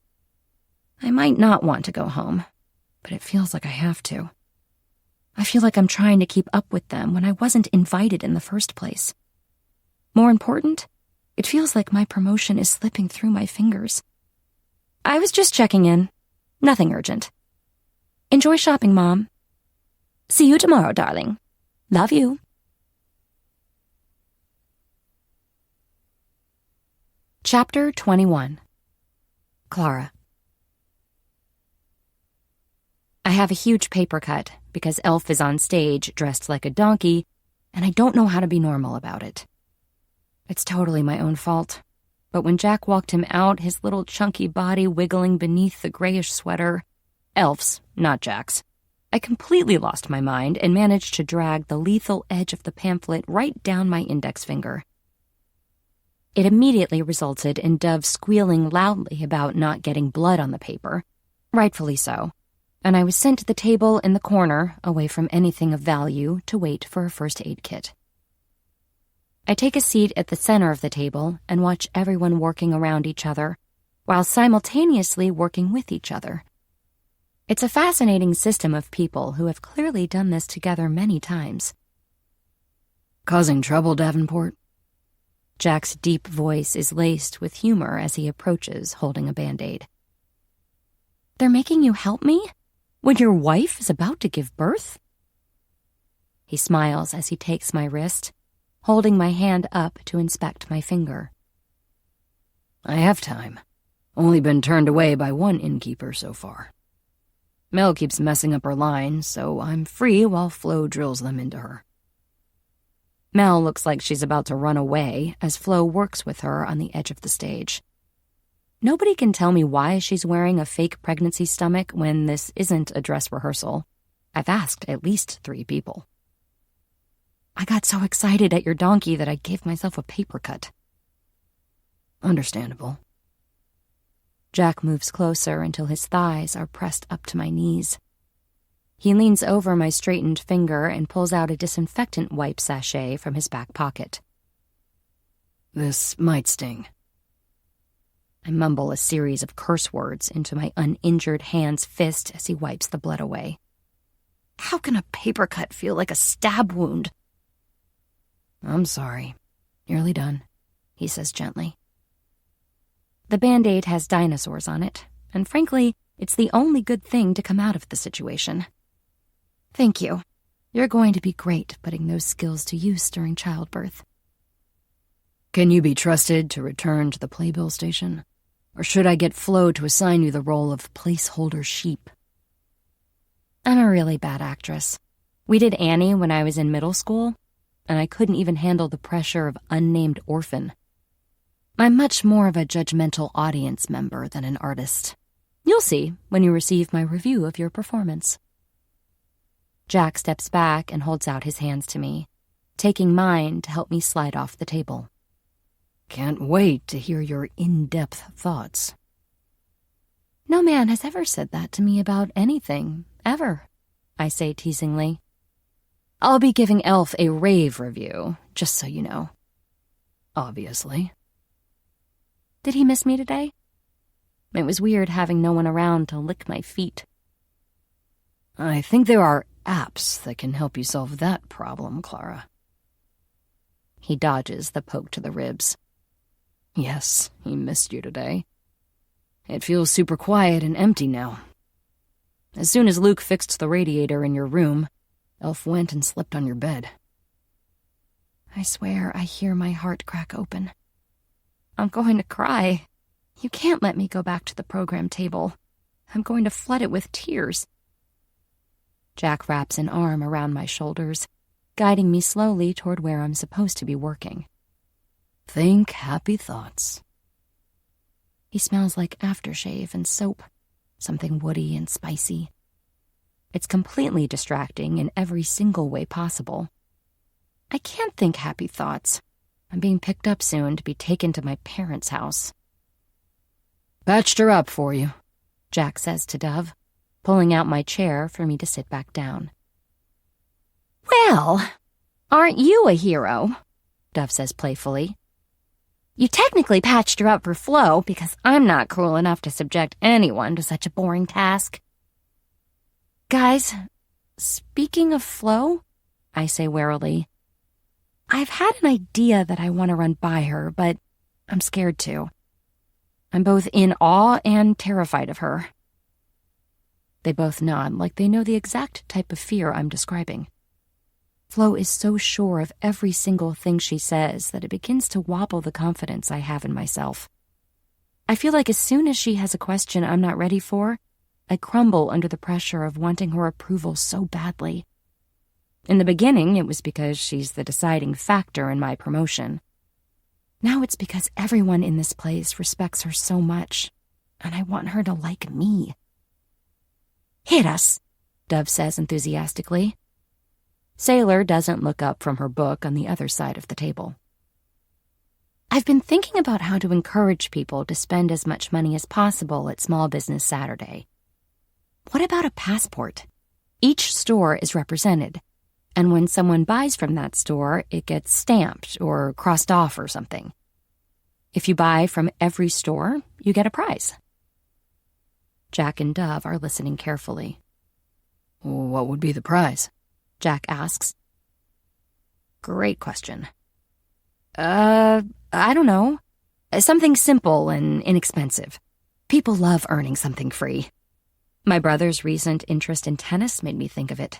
Speaker 1: I might not want to go home, but it feels like I have to. I feel like I'm trying to keep up with them when I wasn't invited in the first place. More important, it feels like my promotion is slipping through my fingers. I was just checking in. Nothing urgent. Enjoy shopping, Mom. See you tomorrow, darling. Love you. Chapter 21. Clara. I have a huge paper cut because Elf is on stage dressed like a donkey, and I don't know how to be normal about it. It's totally my own fault, but when Jack walked him out, his little chunky body wiggling beneath the grayish sweater, Elf's, not Jack's, I completely lost my mind and managed to drag the lethal edge of the pamphlet right down my index finger. It immediately resulted in Dove squealing loudly about not getting blood on the paper, rightfully so, and I was sent to the table in the corner, away from anything of value, to wait for a first aid kit. I take a seat at the center of the table and watch everyone working around each other, while simultaneously working with each other. It's a fascinating system of people who have clearly done this together many times.
Speaker 2: Causing trouble, Davenport?
Speaker 1: Jack's deep voice is laced with humor as he approaches, holding a Band-Aid. They're making you help me? When your wife is about to give birth? He smiles as he takes my wrist, holding my hand up to inspect my finger.
Speaker 2: I have time. Only been turned away by one innkeeper so far. Mel keeps messing up her lines, so I'm free while Flo drills them into her.
Speaker 1: Mel looks like she's about to run away as Flo works with her on the edge of the stage. Nobody can tell me why she's wearing a fake pregnancy stomach when this isn't a dress rehearsal. I've asked at least 3 people. I got so excited at your donkey that I gave myself a paper cut.
Speaker 2: Understandable.
Speaker 1: Jack moves closer until his thighs are pressed up to my knees. He leans over my straightened finger and pulls out a disinfectant wipe sachet from his back pocket.
Speaker 2: This might sting.
Speaker 1: I mumble a series of curse words into my uninjured hand's fist as he wipes the blood away. How can a paper cut feel like a stab wound?
Speaker 2: I'm sorry. Nearly done, he says gently.
Speaker 1: The Band-Aid has dinosaurs on it, and frankly, it's the only good thing to come out of the situation. Thank you. You're going to be great putting those skills to use during childbirth.
Speaker 2: Can you be trusted to return to the playbill station? Or should I get Flo to assign you the role of placeholder sheep?
Speaker 1: I'm a really bad actress. We did Annie when I was in middle school, and I couldn't even handle the pressure of unnamed orphan. I'm much more of a judgmental audience member than an artist. You'll see when you receive my review of your performance. Jack steps back and holds out his hands to me, taking mine to help me slide off the table.
Speaker 2: Can't wait to hear your in-depth thoughts.
Speaker 1: No man has ever said that to me about anything, ever, I say teasingly. I'll be giving Elf a rave review, just so you know.
Speaker 2: Obviously.
Speaker 1: Did he miss me today? It was weird having no one around to lick my feet.
Speaker 2: I think there are apps that can help you solve that problem, Clara.
Speaker 1: He dodges the poke to the ribs.
Speaker 2: Yes, he missed you today. It feels super quiet and empty now. As soon as Luke fixed the radiator in your room, Elf went and slept on your bed.
Speaker 1: I swear I hear my heart crack open. I'm going to cry. You can't let me go back to the program table. I'm going to flood it with tears. Jack wraps an arm around my shoulders, guiding me slowly toward where I'm supposed to be working.
Speaker 2: Think happy thoughts.
Speaker 1: He smells like aftershave and soap, something woody and spicy. It's completely distracting in every single way possible. I can't think happy thoughts. I'm being picked up soon to be taken to my parents' house.
Speaker 2: Patched her up for you,
Speaker 1: Jack says to Dove, pulling out my chair for me to sit back down. Well, aren't you a hero? Dove says playfully. You technically patched her up for Flo because I'm not cruel enough to subject anyone to such a boring task. Guys, speaking of Flo, I say warily, I've had an idea that I want to run by her, but I'm scared to. I'm both in awe and terrified of her. They both nod like they know the exact type of fear I'm describing. Flo is so sure of every single thing she says that it begins to wobble the confidence I have in myself. I feel like as soon as she has a question I'm not ready for, I crumble under the pressure of wanting her approval so badly. In the beginning, it was because she's the deciding factor in my promotion. Now it's because everyone in this place respects her so much, and I want her to like me. Hit us, Dove says enthusiastically. Sailor doesn't look up from her book on the other side of the table. I've been thinking about how to encourage people to spend as much money as possible at Small Business Saturday. What about a passport? Each store is represented, and when someone buys from that store, it gets stamped or crossed off or something. If you buy from every store, you get a prize. Jack and Dove are listening carefully.
Speaker 2: What would be the prize?
Speaker 1: Jack asks. Great question. I don't know. Something simple and inexpensive. People love earning something free. My brother's recent interest in tennis made me think of it.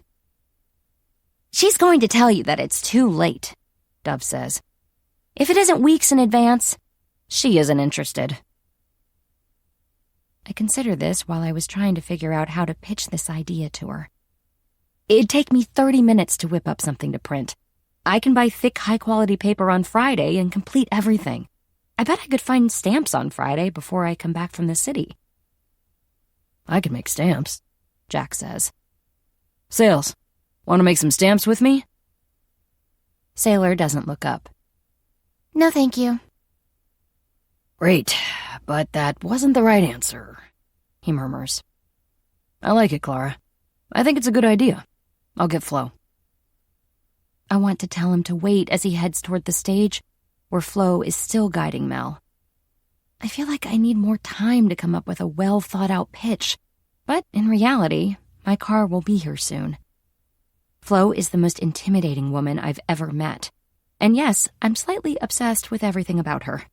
Speaker 1: She's going to tell you that it's too late, Dove says. If it isn't weeks in advance, she isn't interested. I considered this while I was trying to figure out how to pitch this idea to her. It'd take me 30 minutes to whip up something to print. I can buy thick, high-quality paper on Friday and complete everything. I bet I could find stamps on Friday before I come back from the city.
Speaker 2: I can make stamps, Jack says. Sales, want to make some stamps with me?
Speaker 1: Sailor doesn't look up. No, thank you.
Speaker 2: Great, but that wasn't the right answer, he murmurs. I like it, Clara. I think it's a good idea. I'll get Flo.
Speaker 1: I want to tell him to wait as he heads toward the stage, where Flo is still guiding Mel. I feel like I need more time to come up with a well-thought-out pitch, but in reality, my car will be here soon. Flo is the most intimidating woman I've ever met, and yes, I'm slightly obsessed with everything about her.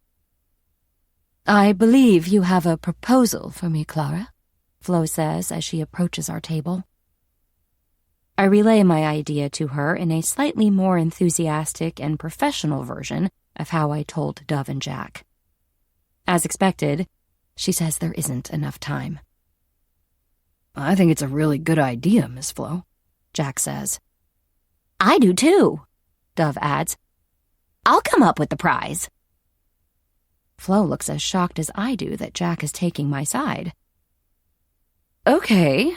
Speaker 1: "I believe you have a proposal for me, Clara," Flo says as she approaches our table. I relay my idea to her in a slightly more enthusiastic and professional version of how I told Dove and Jack. As expected, she says there isn't enough time.
Speaker 2: "I think it's a really good idea, Miss Flo," Jack says.
Speaker 1: "I do too," Dove adds. "I'll come up with the prize." Flo looks as shocked as I do that Jack is taking my side.
Speaker 2: "Okay,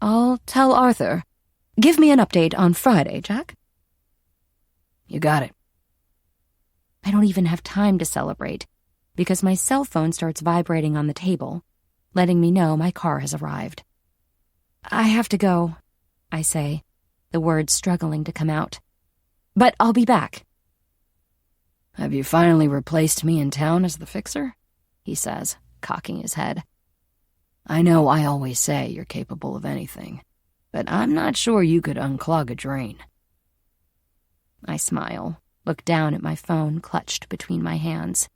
Speaker 2: I'll tell Arthur. Give me an update on Friday, Jack." "You got it."
Speaker 1: I don't even have time to celebrate because my cell phone starts vibrating on the table, letting me know my car has arrived. "I have to go," I say, the words struggling to come out. "But I'll be back."
Speaker 2: "Have you finally replaced me in town as the fixer?" he says, cocking his head. "I know I always say you're capable of anything, but I'm not sure you could unclog a drain."
Speaker 1: I smile, look down at my phone clutched between my hands.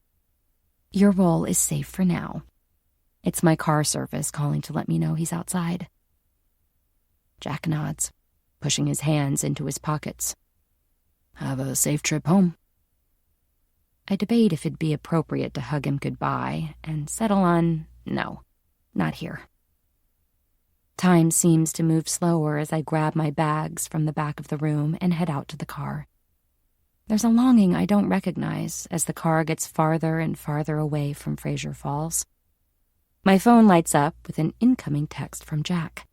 Speaker 1: "Your role is safe for now. It's my car service calling to let me know he's outside." Jack nods, pushing his hands into his pockets.
Speaker 2: "Have a safe trip home."
Speaker 1: I debate if it'd be appropriate to hug him goodbye and settle on, no, not here. Time seems to move slower as I grab my bags from the back of the room and head out to the car. There's a longing I don't recognize as the car gets farther and farther away from Fraser Falls. My phone lights up with an incoming text from Jack.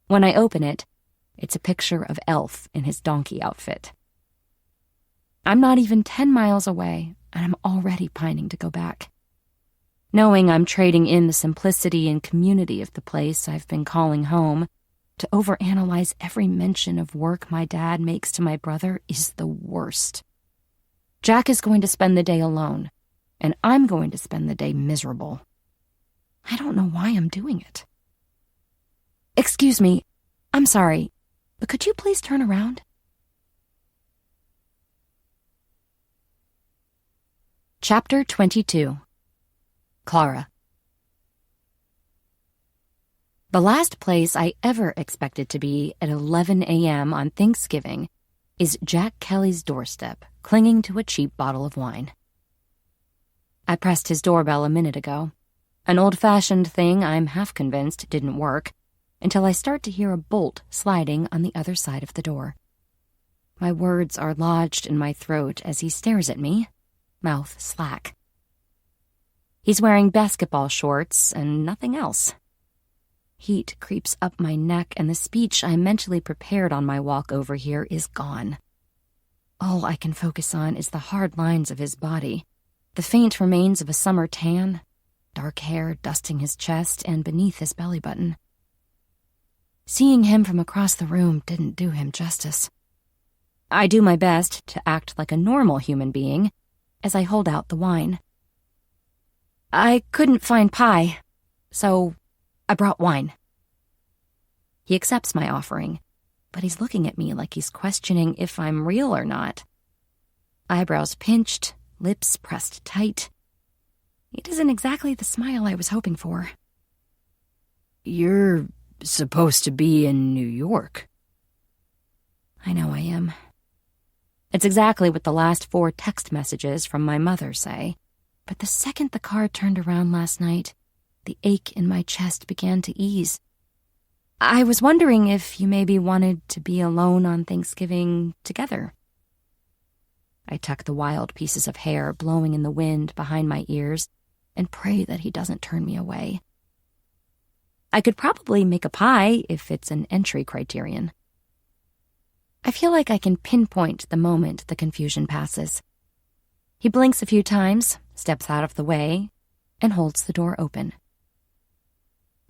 Speaker 1: When I open it, it's a picture of Elf in his donkey outfit. I'm not even 10 miles away, and I'm already pining to go back. Knowing I'm trading in the simplicity and community of the place I've been calling home to overanalyze every mention of work my dad makes to my brother is the worst. Jack is going to spend the day alone, and I'm going to spend the day miserable. I don't know why I'm doing it. "Excuse me, I'm sorry, but could you please turn around?" Chapter 22. Clara. The last place I ever expected to be at 11 a.m. on Thanksgiving is Jack Kelly's doorstep, clinging to a cheap bottle of wine. I pressed his doorbell a minute ago, an old-fashioned thing I'm half convinced didn't work, until I start to hear a bolt sliding on the other side of the door. My words are lodged in my throat as he stares at me, mouth slack. He's wearing basketball shorts and nothing else. Heat creeps up my neck, and the speech I mentally prepared on my walk over here is gone. All I can focus on is the hard lines of his body, the faint remains of a summer tan, dark hair dusting his chest and beneath his belly button. Seeing him from across the room didn't do him justice. I do my best to act like a normal human being as I hold out the wine. "I couldn't find pie, so I brought wine." He accepts my offering, but he's looking at me like he's questioning if I'm real or not. Eyebrows pinched, lips pressed tight. It isn't exactly the smile I was hoping for.
Speaker 2: "You're supposed to be in New York."
Speaker 1: I know I am. It's exactly what the last 4 text messages from my mother say, but the second the car turned around last night, the ache in my chest began to ease. "I was wondering if you maybe wanted to be alone on Thanksgiving together." I tuck the wild pieces of hair blowing in the wind behind my ears and pray that he doesn't turn me away. I could probably make a pie if it's an entry criterion. I feel like I can pinpoint the moment the confusion passes. He blinks a few times, steps out of the way, and holds the door open.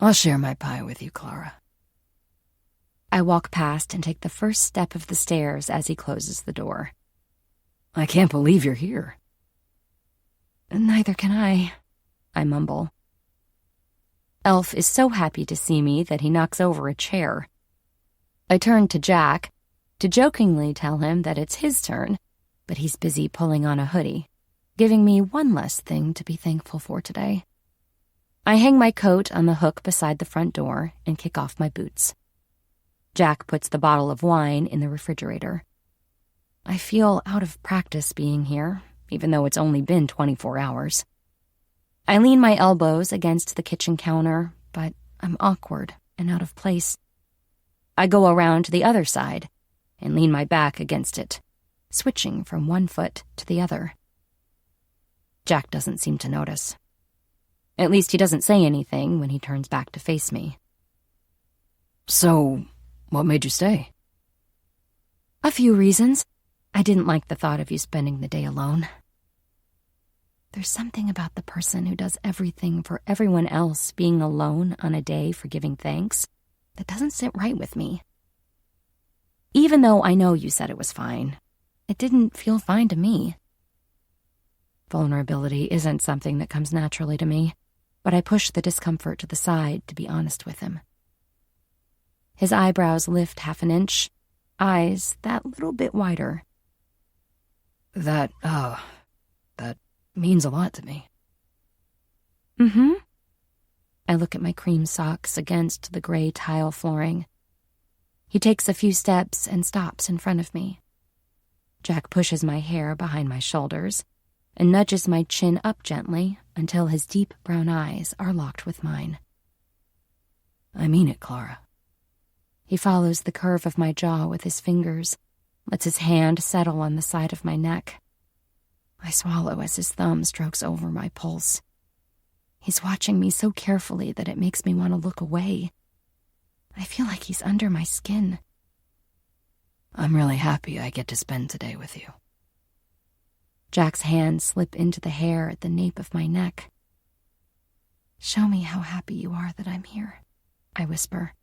Speaker 2: "I'll share my pie with you, Clara."
Speaker 1: I walk past and take the first step of the stairs as he closes the door.
Speaker 2: "I can't believe you're here."
Speaker 1: "Neither can I mumble. Elf is so happy to see me that he knocks over a chair. I turn to Jack to jokingly tell him that it's his turn, but he's busy pulling on a hoodie. giving me one less thing to be thankful for today. I hang my coat on the hook beside the front door and kick off my boots. Jack puts the bottle of wine in the refrigerator. I feel out of practice being here, even though it's only been 24 hours. I lean my elbows against the kitchen counter, but I'm awkward and out of place. I go around to the other side and lean my back against it, switching from one foot to the other. Jack doesn't seem to notice. At least he doesn't say anything when he turns back to face me.
Speaker 2: So, what made you stay?
Speaker 1: A few reasons. I didn't like the thought of you spending the day alone. There's something about the person who does everything for everyone else being alone on a day for giving thanks that doesn't sit right with me. Even though I know you said it was fine, it didn't feel fine to me. Vulnerability isn't something that comes naturally to me, but I push the discomfort to the side to be honest with him. His eyebrows lift half an inch, eyes that little bit wider.
Speaker 2: That means a lot to me.
Speaker 1: Mm-hmm. I look at my cream socks against the gray tile flooring. He takes a few steps and stops in front of me. Jack pushes my hair behind my shoulders and nudges my chin up gently until his deep brown eyes are locked with mine.
Speaker 2: I mean it, Clara.
Speaker 1: He follows the curve of my jaw with his fingers, lets his hand settle on the side of my neck. I swallow as his thumb strokes over my pulse. He's watching me so carefully that it makes me want to look away. I feel like he's under my skin.
Speaker 2: I'm really happy I get to spend today with you.
Speaker 1: Jack's hands slip into the hair at the nape of my neck. Show me how happy you are that I'm here, I whisper.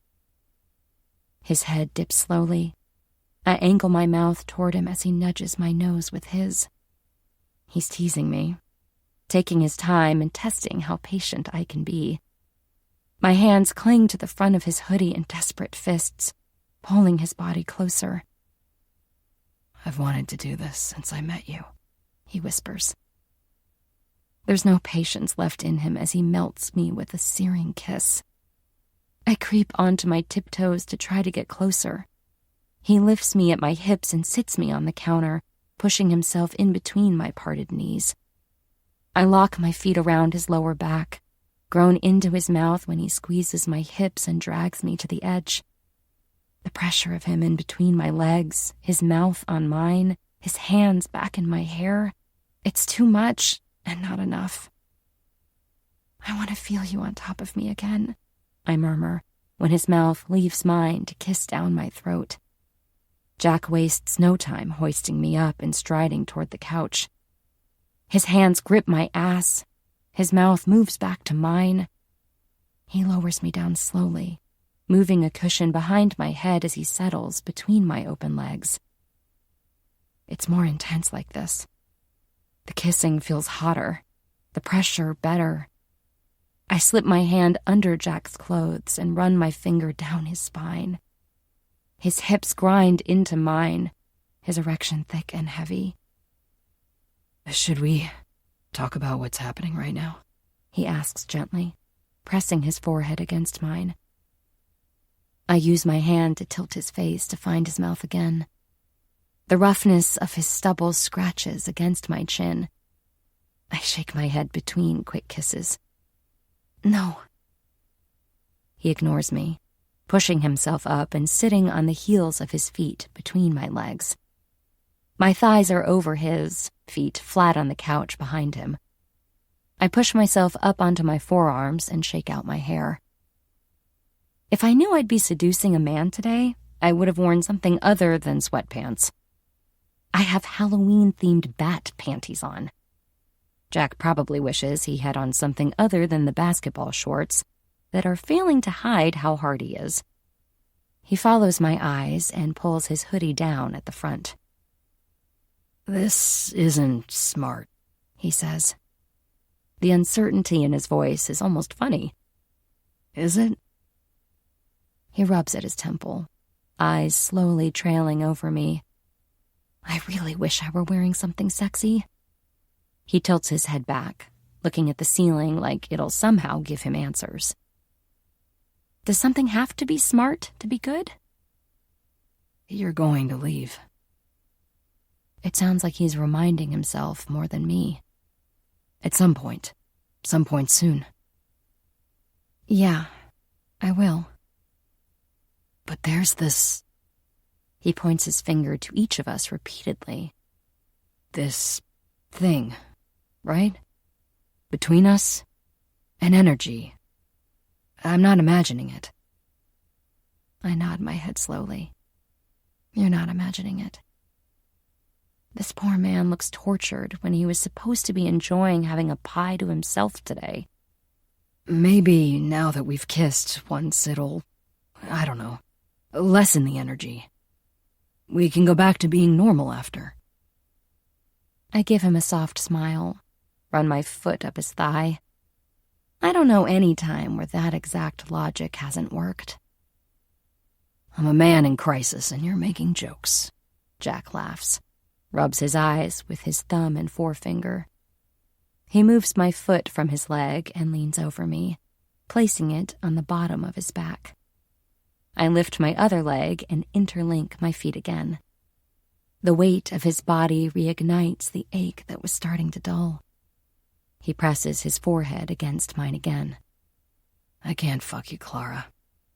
Speaker 1: His head dips slowly. I angle my mouth toward him as he nudges my nose with his. He's teasing me, taking his time and testing how patient I can be. My hands cling to the front of his hoodie in desperate fists, pulling his body closer.
Speaker 2: I've wanted to do this since I met you,
Speaker 1: he whispers. There's no patience left in him as he melts me with a searing kiss. I creep onto my tiptoes to try to get closer. He lifts me at my hips and sits me on the counter, pushing himself in between my parted knees. I lock my feet around his lower back, grown into his mouth when he squeezes my hips and drags me to the edge. The pressure of him in between my legs, his mouth on mine, his hands back in my hair, it's too much and not enough. I want to feel you on top of me again, I murmur, when his mouth leaves mine to kiss down my throat. Jack wastes no time hoisting me up and striding toward the couch. His hands grip my ass. His mouth moves back to mine. He lowers me down slowly, moving a cushion behind my head as he settles between my open legs. It's more intense like this. The kissing feels hotter, the pressure better. I slip my hand under Jack's clothes and run my finger down his spine. His hips grind into mine, his erection thick and heavy.
Speaker 2: Should we talk about what's happening right now?
Speaker 1: He asks gently, pressing his forehead against mine. I use my hand to tilt his face to find his mouth again. The roughness of his stubble scratches against my chin. I shake my head between quick kisses. No. He ignores me, pushing himself up and sitting on the heels of his feet between my legs. My thighs are over his, feet flat on the couch behind him. I push myself up onto my forearms and shake out my hair. If I knew I'd be seducing a man today, I would have worn something other than sweatpants. I have Halloween-themed bat panties on. Jack probably wishes he had on something other than the basketball shorts that are failing to hide how hard he is. He follows my eyes and pulls his hoodie down at the front.
Speaker 2: This isn't smart,
Speaker 1: he says. The uncertainty in his voice is almost funny.
Speaker 2: Is it?
Speaker 1: He rubs at his temple, eyes slowly trailing over me. I really wish I were wearing something sexy. He tilts his head back, looking at the ceiling like it'll somehow give him answers. Does something have to be smart to be good?
Speaker 2: You're going to leave.
Speaker 1: It sounds like he's reminding himself more than me.
Speaker 2: At some point soon.
Speaker 1: Yeah, I will.
Speaker 2: But there's this...
Speaker 1: He points his finger to each of us repeatedly.
Speaker 2: This thing, right? Between us, an energy. I'm not imagining it.
Speaker 1: I nod my head slowly. You're not imagining it. This poor man looks tortured when he was supposed to be enjoying having a pie to himself today.
Speaker 2: Maybe now that we've kissed once it'll, I don't know, lessen the energy. We can go back to being normal after.
Speaker 1: I give him a soft smile, run my foot up his thigh. I don't know any time where that exact logic hasn't worked.
Speaker 2: I'm a man in crisis and you're making jokes.
Speaker 1: Jack laughs, rubs his eyes with his thumb and forefinger. He moves my foot from his leg and leans over me, placing it on the bottom of his back. I lift my other leg and interlink my feet again. The weight of his body reignites the ache that was starting to dull. He presses his forehead against mine again.
Speaker 2: I can't fuck you, Clara.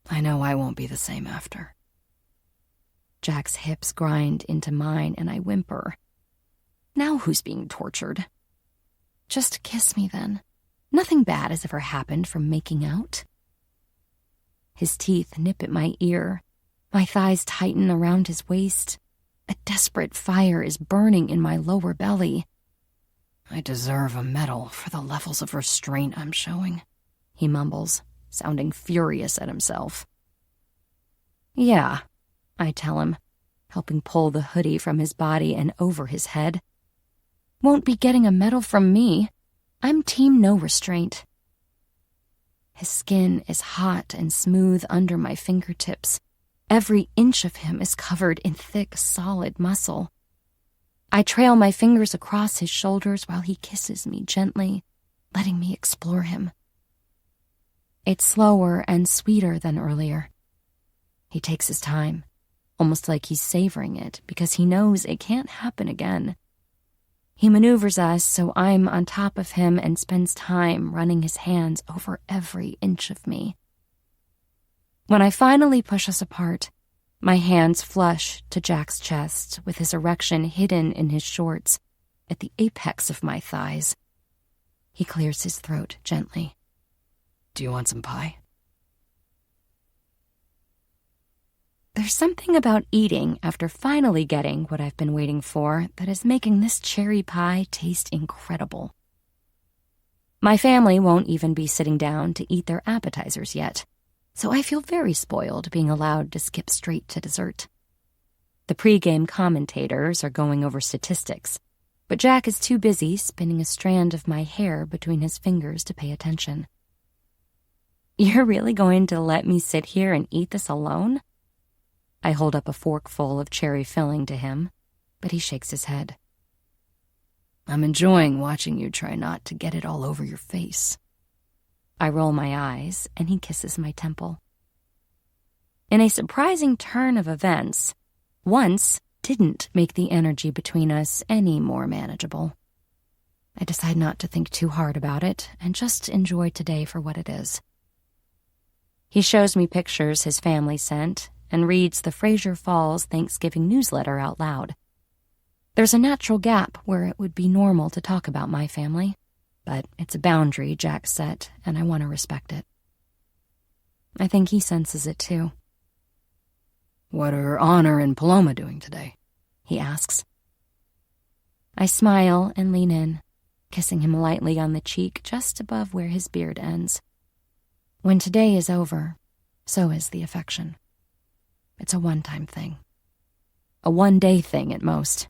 Speaker 2: I know I won't be the same after.
Speaker 1: Jack's hips grind into mine and I whimper. Now who's being tortured? Just kiss me then. Nothing bad has ever happened from making out. His teeth nip at my ear. My thighs tighten around his waist. A desperate fire is burning in my lower belly.
Speaker 2: I deserve a medal for the levels of restraint I'm showing,
Speaker 1: he mumbles, sounding furious at himself. Yeah, I tell him, helping pull the hoodie from his body and over his head. Won't be getting a medal from me. I'm team no restraint. His skin is hot and smooth under my fingertips. Every inch of him is covered in thick, solid muscle. I trail my fingers across his shoulders while he kisses me gently, letting me explore him. It's slower and sweeter than earlier. He takes his time, almost like he's savoring it because he knows it can't happen again. He maneuvers us so I'm on top of him and spends time running his hands over every inch of me. When I finally push us apart, my hands flush to Jack's chest with his erection hidden in his shorts at the apex of my thighs. He clears his throat gently.
Speaker 2: Do you want some pie?
Speaker 1: There's something about eating after finally getting what I've been waiting for that is making this cherry pie taste incredible. My family won't even be sitting down to eat their appetizers yet, so I feel very spoiled being allowed to skip straight to dessert. The pregame commentators are going over statistics, but Jack is too busy spinning a strand of my hair between his fingers to pay attention. You're really going to let me sit here and eat this alone? I hold up a forkful of cherry filling to him, but he shakes his head.
Speaker 2: I'm enjoying watching you try not to get it all over your face.
Speaker 1: I roll my eyes, and he kisses my temple. In a surprising turn of events, once didn't make the energy between us any more manageable. I decide not to think too hard about it and just enjoy today for what it is. He shows me pictures his family sent and reads the Fraser Falls Thanksgiving newsletter out loud. There's a natural gap where it would be normal to talk about my family, but it's a boundary Jack set, and I want to respect it. I think he senses it too.
Speaker 2: What are Honor and Paloma doing today?
Speaker 1: He asks. I smile and lean in, kissing him lightly on the cheek just above where his beard ends. When today is over, so is the affection. It's a one-time thing. A one-day thing at most.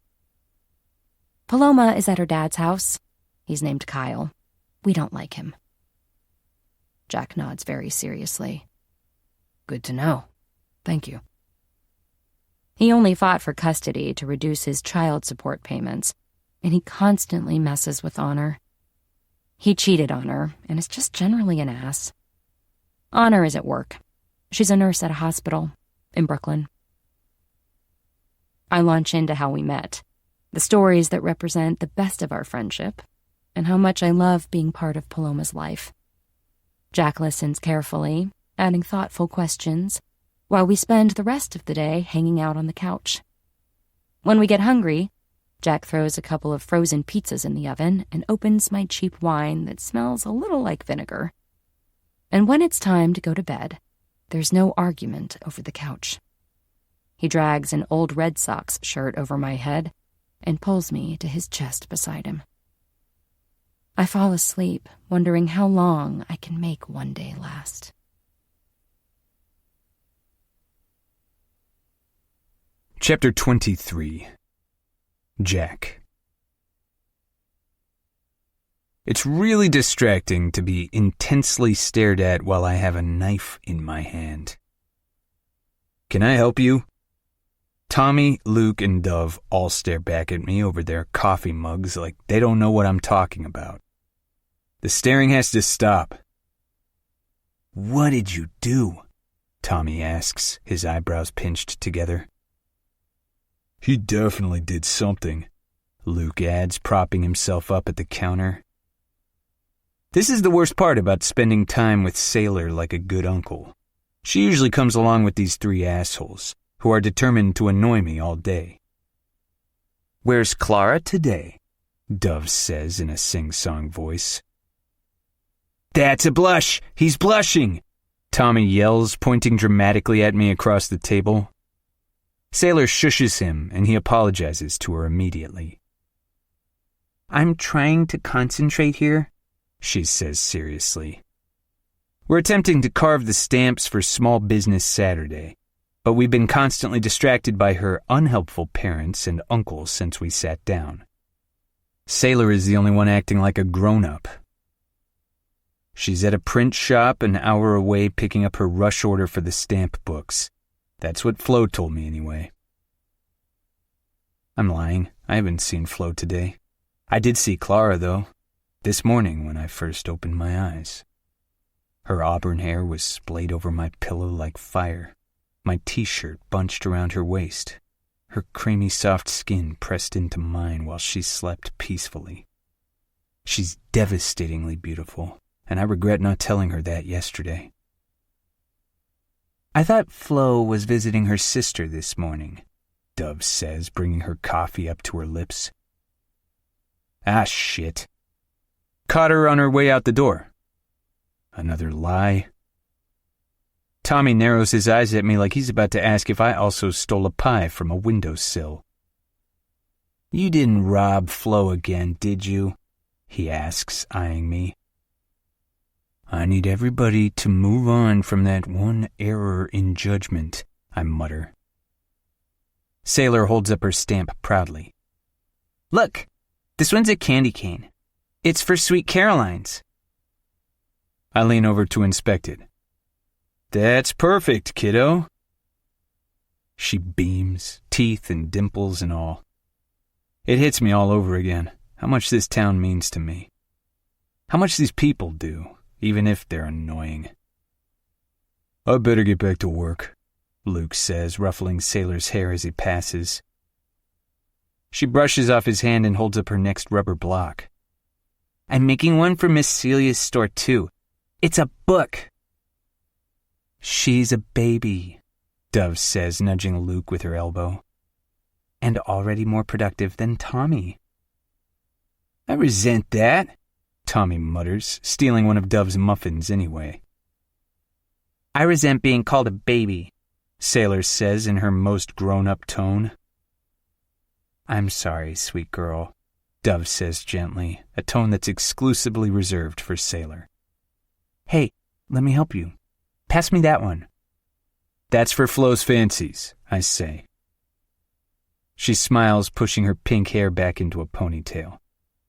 Speaker 1: Paloma is at her dad's house. He's named Kyle. We don't like him. Jack nods very seriously.
Speaker 2: Good to know. Thank you.
Speaker 1: He only fought for custody to reduce his child support payments, and he constantly messes with Honor. He cheated on her, and is just generally an ass. Honor is at work. She's a nurse at a hospital in Brooklyn. I launch into how we met, the stories that represent the best of our friendship, and how much I love being part of Paloma's life. Jack listens carefully, adding thoughtful questions, while we spend the rest of the day hanging out on the couch. When we get hungry, Jack throws a couple of frozen pizzas in the oven and opens my cheap wine that smells a little like vinegar. And when it's time to go to bed, there's no argument over the couch. He drags an old Red Sox shirt over my head and pulls me to his chest beside him. I fall asleep, wondering how long I can make one day last.
Speaker 4: Chapter 23. Jack. It's really distracting to be intensely stared at while I have a knife in my hand. Can I help you? Tommy, Luke, and Dove all stare back at me over their coffee mugs like they don't know what I'm talking about. The staring has to stop. What did you do? Tommy asks, his eyebrows pinched together. He definitely did something, Luke adds, propping himself up at the counter. This is the worst part about spending time with Sailor like a good uncle. She usually comes along with these three assholes, who are determined to annoy me all day. Where's Clara today? Dove says in a sing-song voice. That's a blush! He's blushing! Tommy yells, pointing dramatically at me across the table. Sailor shushes him, and he apologizes to her immediately. I'm trying to concentrate here, she says seriously. We're attempting to carve the stamps for Small Business Saturday, but we've been constantly distracted by her unhelpful parents and uncle since we sat down. Sailor is the only one acting like a grown-up. She's at a print shop an hour away picking up her rush order for the stamp books. That's what Flo told me anyway. I'm lying. I haven't seen Flo today. I did see Clara, though, this morning when I first opened my eyes. Her auburn hair was splayed over my pillow like fire, my t-shirt bunched around her waist, her creamy soft skin pressed into mine while she slept peacefully. She's devastatingly beautiful, and I regret not telling her that yesterday. I thought Flo was visiting her sister this morning, Dove says, bringing her coffee up to her lips. Ah, shit. Caught her on her way out the door. Another lie. Tommy narrows his eyes at me like he's about to ask if I also stole a pie from a windowsill. You didn't rob Flo again, did you? He asks, eyeing me. I need everybody to move on from that one error in judgment, I mutter. Sailor holds up her stamp proudly. Look, this one's a candy cane. It's for Sweet Caroline's. I lean over to inspect it. That's perfect, kiddo. She beams, teeth and dimples and all. It hits me all over again, how much this town means to me. How much these people do. Even if they're annoying. I better get back to work, Luke says, ruffling Sailor's hair as he passes. She brushes off his hand and holds up her next rubber block. I'm making one for Miss Celia's store, too. It's a book. She's a baby, Dove says, nudging Luke with her elbow. And already more productive than Tommy. I resent that, Tommy mutters, stealing one of Dove's muffins anyway. I resent being called a baby, Sailor says in her most grown-up tone. I'm sorry, sweet girl, Dove says gently, a tone that's exclusively reserved for Sailor. Hey, let me help you. Pass me that one. That's for Flo's fancies, I say. She smiles, pushing her pink hair back into a ponytail.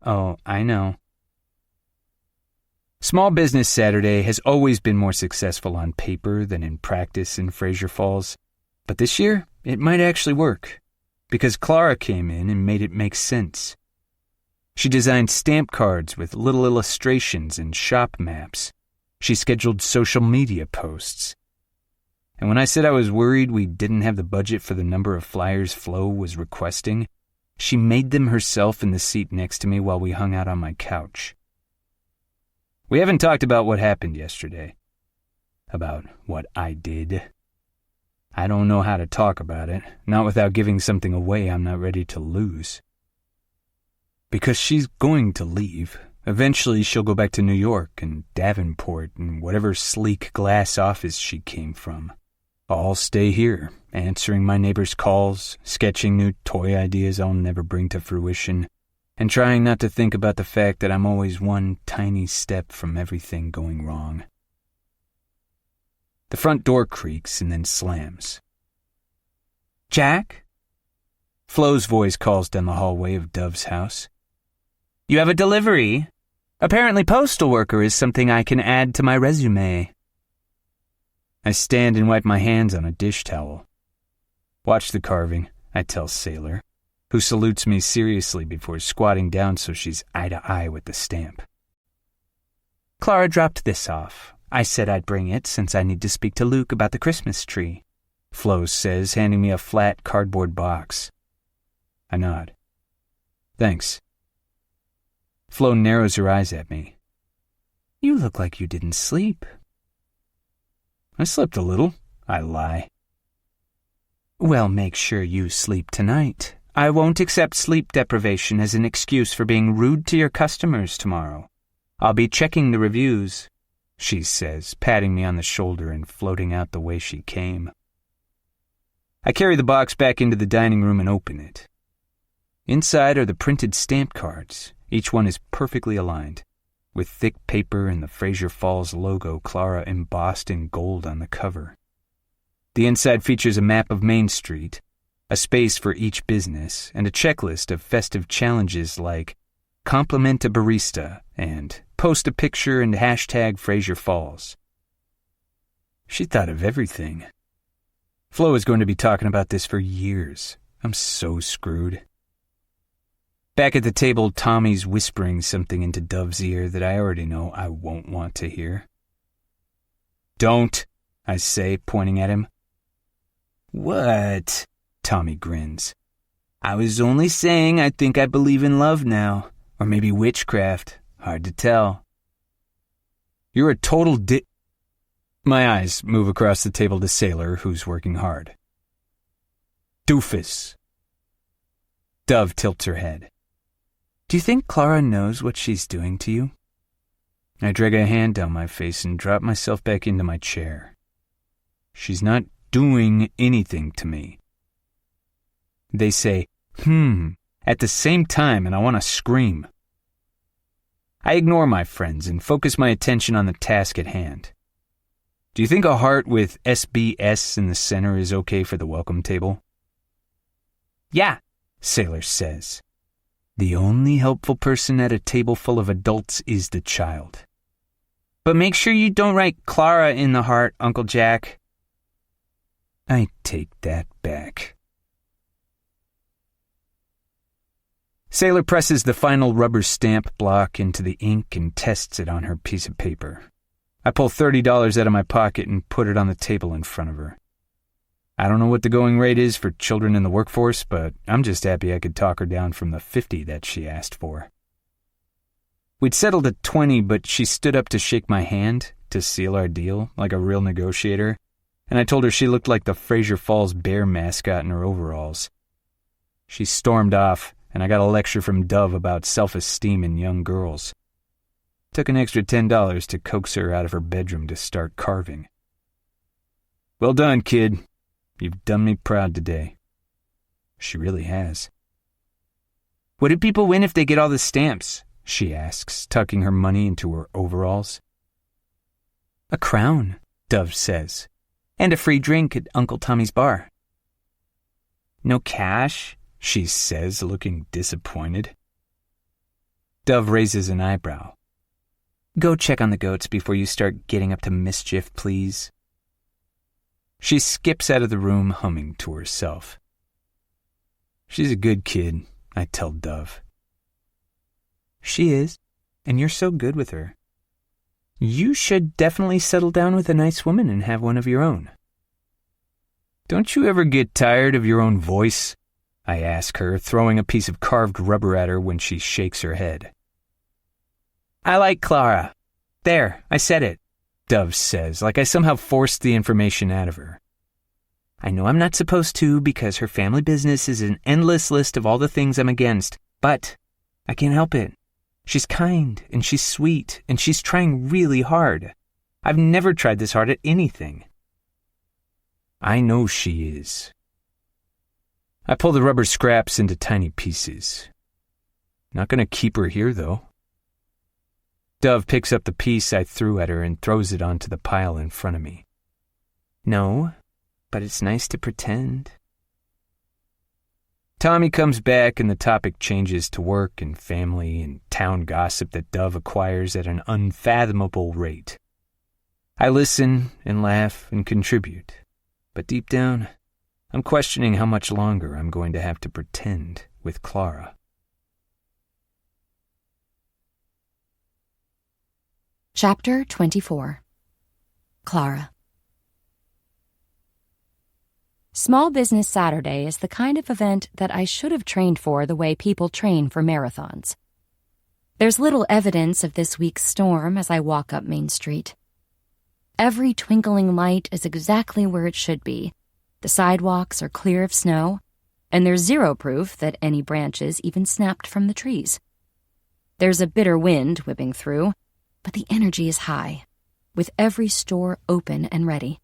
Speaker 4: Oh, I know. Small Business Saturday has always been more successful on paper than in practice in Fraser Falls, but this year it might actually work, because Clara came in and made it make sense. She designed stamp cards with little illustrations and shop maps. She scheduled social media posts. And when I said I was worried we didn't have the budget for the number of flyers Flo was requesting, she made them herself in the seat next to me while we hung out on my couch. We haven't talked about what happened yesterday. About what I did. I don't know how to talk about it, not without giving something away I'm not ready to lose. Because she's going to leave. Eventually she'll go back to New York and Davenport and whatever sleek glass office she came from. I'll stay here, answering my neighbors' calls, sketching new toy ideas I'll never bring to fruition, and trying not to think about the fact that I'm always one tiny step from everything going wrong. The front door creaks and then slams. "Jack?" Flo's voice calls down the hallway of Dove's house. "You have a delivery. Apparently postal worker is something I can add to my resume." I stand and wipe my hands on a dish towel. "Watch the carving," I tell Sailor, who salutes me seriously before squatting down so she's eye to eye with the stamp. "Clara dropped this off. I said I'd bring it since I need to speak to Luke about the Christmas tree," Flo says, handing me a flat cardboard box. I nod. "Thanks." Flo narrows her eyes at me. "You look like you didn't sleep." "I slept a little," I lie. "Well, make sure you sleep tonight. I won't accept sleep deprivation as an excuse for being rude to your customers tomorrow. I'll be checking the reviews," she says, patting me on the shoulder and floating out the way she came. I carry the box back into the dining room and open it. Inside are the printed stamp cards. Each one is perfectly aligned, with thick paper and the Fraser Falls logo Clara embossed in gold on the cover. The inside features a map of Main Street, a space for each business, and a checklist of festive challenges like compliment a barista and post a picture and hashtag Fraser Falls. She thought of everything. Flo is going to be talking about this for years. I'm so screwed. Back at the table, Tommy's whispering something into Dove's ear that I already know I won't want to hear. "Don't," I say, pointing at him. "What?" Tommy grins. "I was only saying I think I believe in love now. Or maybe witchcraft. Hard to tell." "You're a total My eyes move across the table to Sailor, who's working hard. "Doofus." Dove tilts her head. "Do you think Clara knows what she's doing to you?" I drag a hand down my face and drop myself back into my chair. She's not doing anything to me. They say, at the same time, and I want to scream. I ignore my friends and focus my attention on the task at hand. Do you think a heart with SBS in the center is okay for the welcome table? "Yeah," Sailor says. "The only helpful person at a table full of adults is the child. But make sure you don't write Clara in the heart, Uncle Jack." I take that back. Sailor presses the final rubber stamp block into the ink and tests it on her piece of paper. I pull $30 out of my pocket and put it on the table in front of her. I don't know what the going rate is for children in the workforce, but I'm just happy I could talk her down from the 50 that she asked for. We'd settled at 20, but she stood up to shake my hand to seal our deal like a real negotiator, and I told her she looked like the Fraser Falls bear mascot in her overalls. She stormed off, and I got a lecture from Dove about self-esteem in young girls. Took an extra $10 to coax her out of her bedroom to start carving. "Well done, kid. You've done me proud today." She really has. "What do people win if they get all the stamps?" she asks, tucking her money into her overalls. "A crown," Dove says, "and a free drink at Uncle Tommy's bar." "No cash?" she says, looking disappointed. Dove raises an eyebrow. "Go check on the goats before you start getting up to mischief, please." She skips out of the room, humming to herself. "She's a good kid," I tell Dove. She is, and you're so good with her. You should definitely settle down with a nice woman and have one of your own. Don't you ever get tired of your own voice? I ask her, throwing a piece of carved rubber at her when she shakes her head. I like Clara. There, I said it, Dove says, like I somehow forced the information out of her. I know I'm not supposed to because her family business is an endless list of all the things I'm against, but I can't help it. She's kind, and she's sweet, and she's trying really hard. I've never tried this hard at anything. I know she is. I pull the rubber scraps into tiny pieces. Not gonna keep her here, though. Dove picks up the piece I threw at her and throws it onto the pile in front of me. No, but it's nice to pretend. Tommy comes back and the topic changes to work and family and town gossip that Dove acquires at an unfathomable rate. I listen and laugh and contribute, but deep down, I'm questioning how much longer I'm going to have to pretend with Clara.
Speaker 1: Chapter 24. Clara. Small Business Saturday is the kind of event that I should have trained for the way people train for marathons. There's little evidence of this week's storm as I walk up Main Street. Every twinkling light is exactly where it should be. The sidewalks are clear of snow, and there's zero proof that any branches even snapped from the trees. There's a bitter wind whipping through, but the energy is high, with every store open and ready.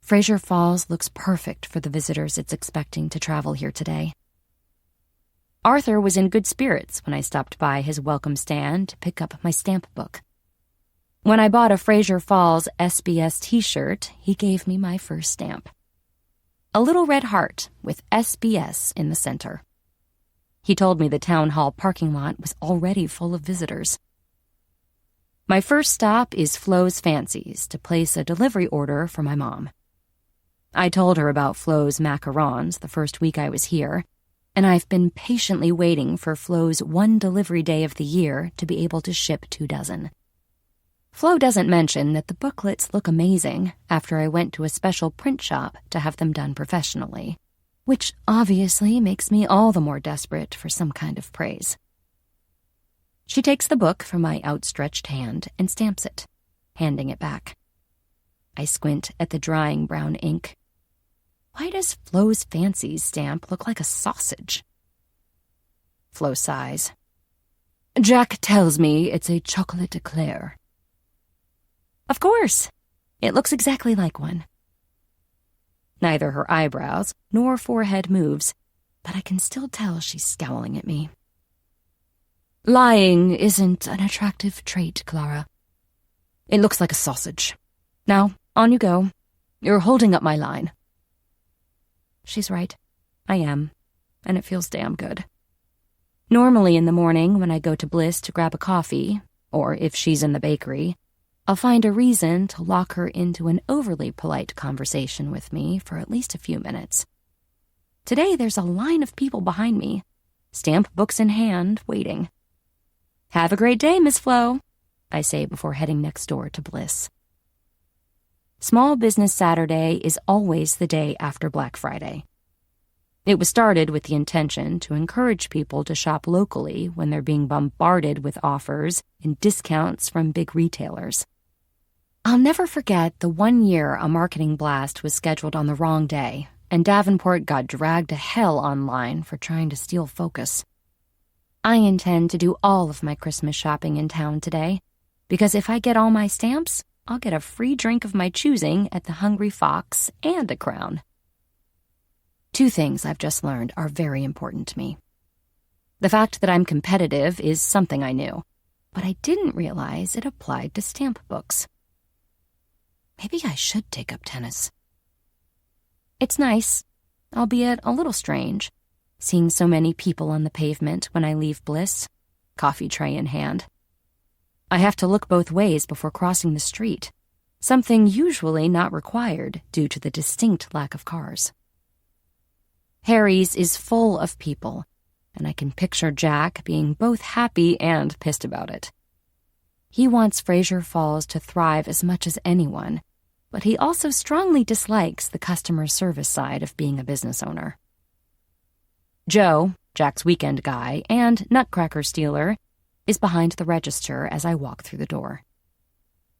Speaker 1: Fraser Falls looks perfect for the visitors it's expecting to travel here today. Arthur was in good spirits when I stopped by his welcome stand to pick up my stamp book. When I bought a Fraser Falls SBS t-shirt, he gave me my first stamp. A little red heart with SBS in the center. He told me the town hall parking lot was already full of visitors. My first stop is Flo's Fancies to place a delivery order for my mom. I told her about Flo's macarons the first week I was here, and I've been patiently waiting for Flo's one delivery day of the year to be able to ship 2 dozen. Flo doesn't mention that the booklets look amazing after I went to a special print shop to have them done professionally, which obviously makes me all the more desperate for some kind of praise. She takes the book from my outstretched hand and stamps it, handing it back. I squint at the drying brown ink. Why does Flo's Fancies stamp look like a sausage? Flo sighs. Jack tells me it's a chocolate eclair. Of course. It looks exactly like one. Neither her eyebrows nor forehead moves, but I can still tell she's scowling at me. Lying isn't an attractive trait, Clara. It looks like a sausage. Now, on you go. You're holding up my line. She's right. I am, and it feels damn good. Normally in the morning when I go to Bliss to grab a coffee, or if she's in the bakery, I'll find a reason to lock her into an overly polite conversation with me for at least a few minutes. Today there's a line of people behind me, stamp books in hand, waiting. Have a great day, Miss Flo, I say before heading next door to Bliss. Small Business Saturday is always the day after Black Friday. It was started with the intention to encourage people to shop locally when they're being bombarded with offers and discounts from big retailers. I'll never forget the one year a marketing blast was scheduled on the wrong day, and Davenport got dragged to hell online for trying to steal focus. I intend to do all of my Christmas shopping in town today, because if I get all my stamps, I'll get a free drink of my choosing at the Hungry Fox and a crown. 2 things I've just learned are very important to me. The fact that I'm competitive is something I knew, but I didn't realize it applied to stamp books. Maybe I should take up tennis. It's nice, albeit a little strange, seeing so many people on the pavement when I leave Bliss, coffee tray in hand. I have to look both ways before crossing the street, something usually not required due to the distinct lack of cars. Harry's is full of people, and I can picture Jack being both happy and pissed about it. He wants Fraser Falls to thrive as much as anyone, but he also strongly dislikes the customer service side of being a business owner. Joe, Jack's weekend guy and nutcracker stealer, is behind the register as I walk through the door.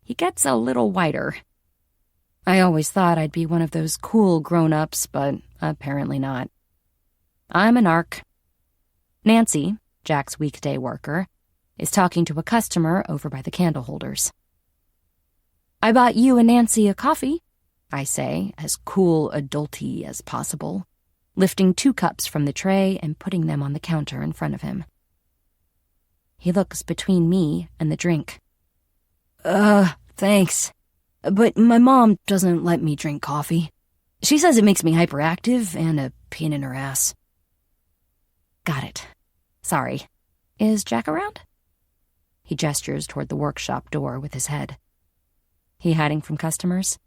Speaker 1: He gets a little whiter. I always thought I'd be one of those cool grown-ups, but apparently not. I'm a narc. Nancy, Jack's weekday worker, is talking to a customer over by the candle holders. "I bought you and Nancy a coffee," I say, as cool adulty as possible, lifting 2 cups from the tray and putting them on the counter in front of him. He looks between me and the drink. Thanks. But my mom doesn't let me drink coffee. She says it makes me hyperactive and a pain in her ass." "Got it. Sorry. Is Jack around?" He gestures toward the workshop door with his head. "He hiding from customers?"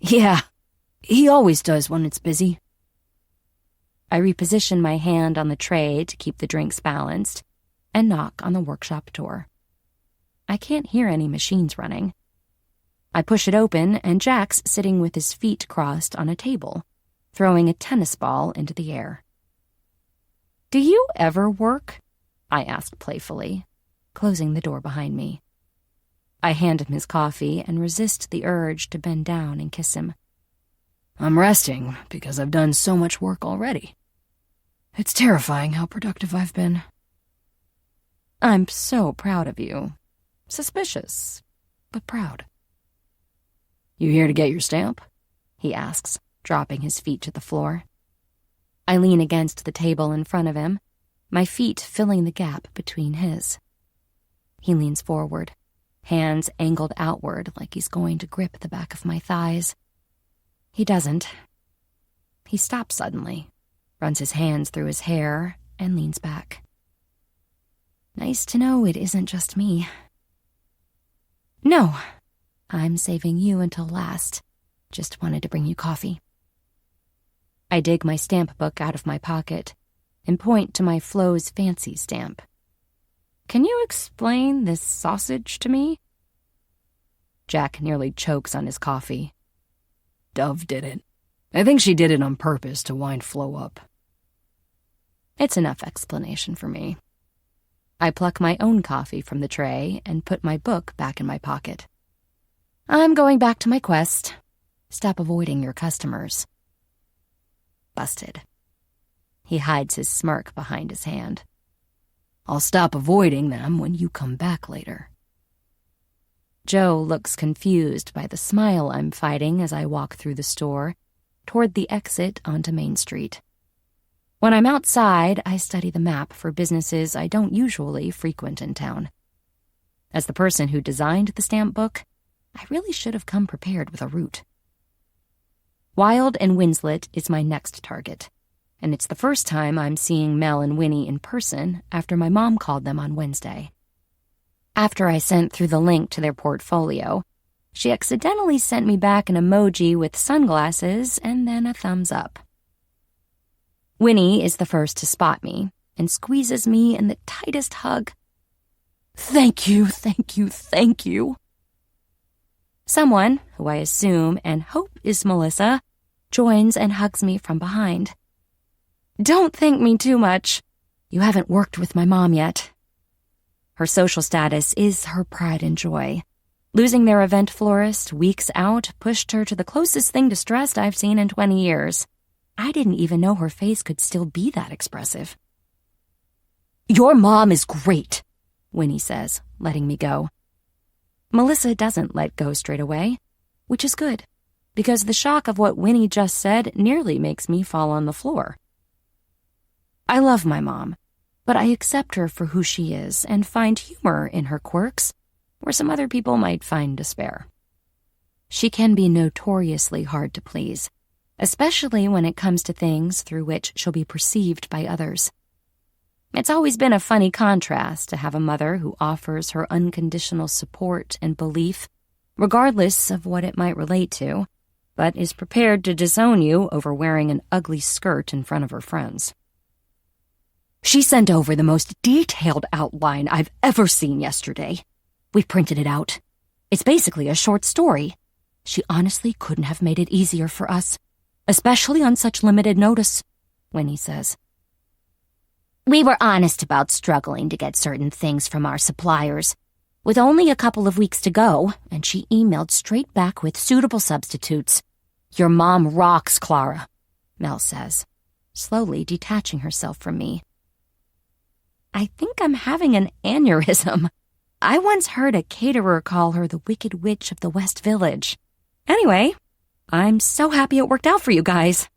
Speaker 1: "Yeah. He always does when it's busy." I reposition my hand on the tray to keep the drinks balanced and knock on the workshop door. I can't hear any machines running. I push it open, and Jack's sitting with his feet crossed on a table, throwing a tennis ball into the air. "Do you ever work?" I ask playfully, closing the door behind me. I hand him his coffee and resist the urge to bend down and kiss him. "I'm resting because I've done so much work already. It's terrifying how productive I've been." "I'm so proud of you. Suspicious, but proud." "You here to get your stamp?" he asks, dropping his feet to the floor. I lean against the table in front of him, my feet filling the gap between his. He leans forward, hands angled outward like he's going to grip the back of my thighs. He doesn't. He stops suddenly, runs his hands through his hair, and leans back. Nice to know it isn't just me. "No, I'm saving you until last. Just wanted to bring you coffee." I dig my stamp book out of my pocket and point to my Flo's fancy stamp. "Can you explain this sausage to me?" Jack nearly chokes on his coffee. "Dove did it. I think she did it on purpose to wind Flo up." It's enough explanation for me. I pluck my own coffee from the tray and put my book back in my pocket. "I'm going back to my quest. Stop avoiding your customers." Busted. He hides his smirk behind his hand. "I'll stop avoiding them when you come back later." Joe looks confused by the smile I'm fighting as I walk through the store, toward the exit onto Main Street. When I'm outside, I study the map for businesses I don't usually frequent in town. As the person who designed the stamp book, I really should have come prepared with a route. Wild and Winslet is my next target, and it's the first time I'm seeing Mel and Winnie in person after my mom called them on Wednesday. After I sent through the link to their portfolio, she accidentally sent me back an emoji with sunglasses and then a thumbs up. Winnie is the first to spot me and squeezes me in the tightest hug. "Thank you, thank you, thank you." Someone, who I assume and hope is Melissa, joins and hugs me from behind. "Don't thank me too much. You haven't worked with my mom yet." Her social status is her pride and joy. Losing their event florist weeks out pushed her to the closest thing to stressed I've seen in 20 years. I didn't even know her face could still be that expressive. "Your mom is great," Winnie says, letting me go. Melissa doesn't let go straight away, which is good, because the shock of what Winnie just said nearly makes me fall on the floor. I love my mom, but I accept her for who she is and find humor in her quirks, where some other people might find despair. She can be notoriously hard to please, especially when it comes to things through which she'll be perceived by others. It's always been a funny contrast to have a mother who offers her unconditional support and belief, regardless of what it might relate to, but is prepared to disown you over wearing an ugly skirt in front of her friends. She sent over the most detailed outline I've ever seen yesterday. We printed it out. It's basically a short story. She honestly couldn't have made it easier for us, especially on such limited notice, Winnie says. We were honest about struggling to get certain things from our suppliers. With only a couple of weeks to go, and she emailed straight back with suitable substitutes. Your mom rocks, Clara, Mel says, slowly detaching herself from me. I think I'm having an aneurysm. I once heard a caterer call her the Wicked Witch of the West Village. Anyway, I'm so happy it worked out for you guys.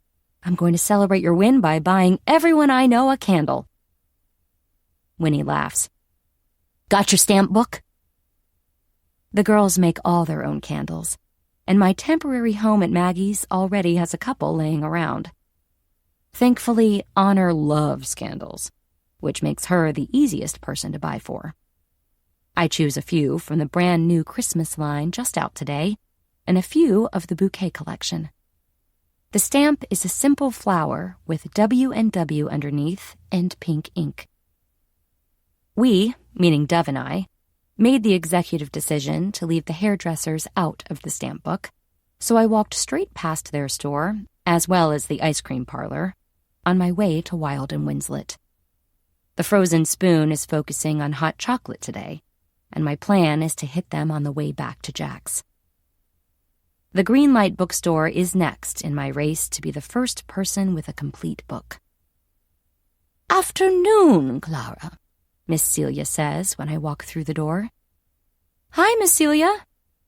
Speaker 1: I'm going to celebrate your win by buying everyone I know a candle. Winnie laughs. Got your stamp book? The girls make all their own candles, and my temporary home at Maggie's already has a couple laying around. Thankfully, Honor loves candles, which makes her the easiest person to buy for. I choose a few from the brand new Christmas line just out today, and a few of the bouquet collection. The stamp is a simple flower with W&W underneath and pink ink. We, meaning Dove and I, made the executive decision to leave the hairdressers out of the stamp book, so I walked straight past their store, as well as the ice cream parlor, on my way to Wild and Winslet. The Frozen Spoon is focusing on hot chocolate today, and my plan is to hit them on the way back to Jack's. The Greenlight bookstore is next in my race to be the first person with a complete book. Afternoon, Clara, Miss Celia says when I walk through the door. Hi, Miss Celia.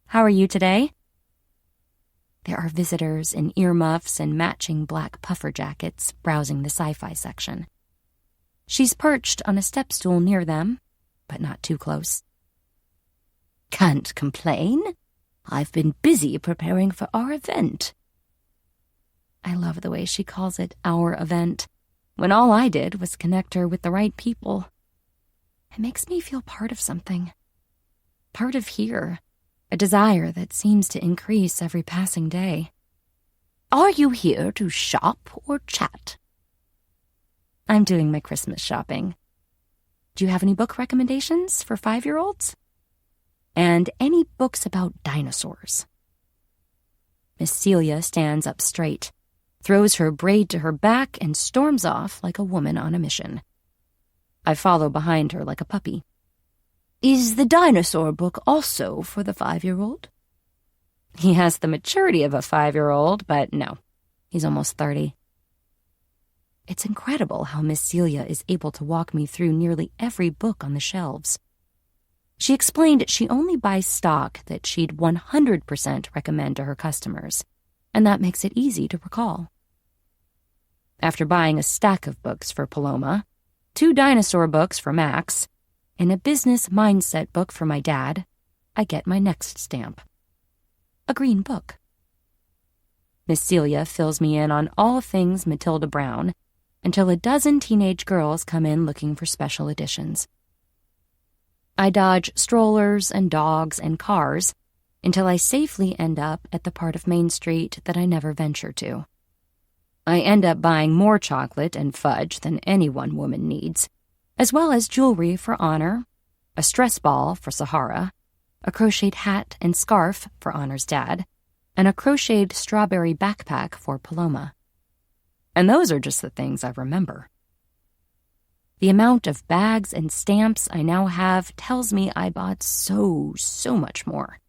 Speaker 1: How are you today? There are visitors in earmuffs and matching black puffer jackets browsing the sci-fi section. She's perched on a step stool near them, but not too close. Can't complain. I've been busy preparing for our event. I love the way she calls it our event, when all I did was connect her with the right people. It makes me feel part of something. Part of here, a desire that seems to increase every passing day. Are you here to shop or chat? I'm doing my Christmas shopping. Do you have any book recommendations for 5-year-olds? And any books about dinosaurs? Miss Celia stands up straight, throws her braid to her back, and storms off like a woman on a mission. I follow behind her like a puppy. Is the dinosaur book also for the 5-year-old? He has the maturity of a 5-year-old, but no, he's almost 30. It's incredible how Miss Celia is able to walk me through nearly every book on the shelves. She explained she only buys stock that she'd 100% recommend to her customers, and that makes it easy to recall. After buying a stack of books for Paloma, 2 dinosaur books for Max, and a business mindset book for my dad, I get my next stamp. A green book. Miss Celia fills me in on all things Matilda Brown until a dozen teenage girls come in looking for special editions. I dodge strollers and dogs and cars until I safely end up at the part of Main Street that I never venture to. I end up buying more chocolate and fudge than any one woman needs, as well as jewelry for Honor, a stress ball for Sahara, a crocheted hat and scarf for Honor's dad, and a crocheted strawberry backpack for Paloma. And those are just the things I remember. The amount of bags and stamps I now have tells me I bought so much more.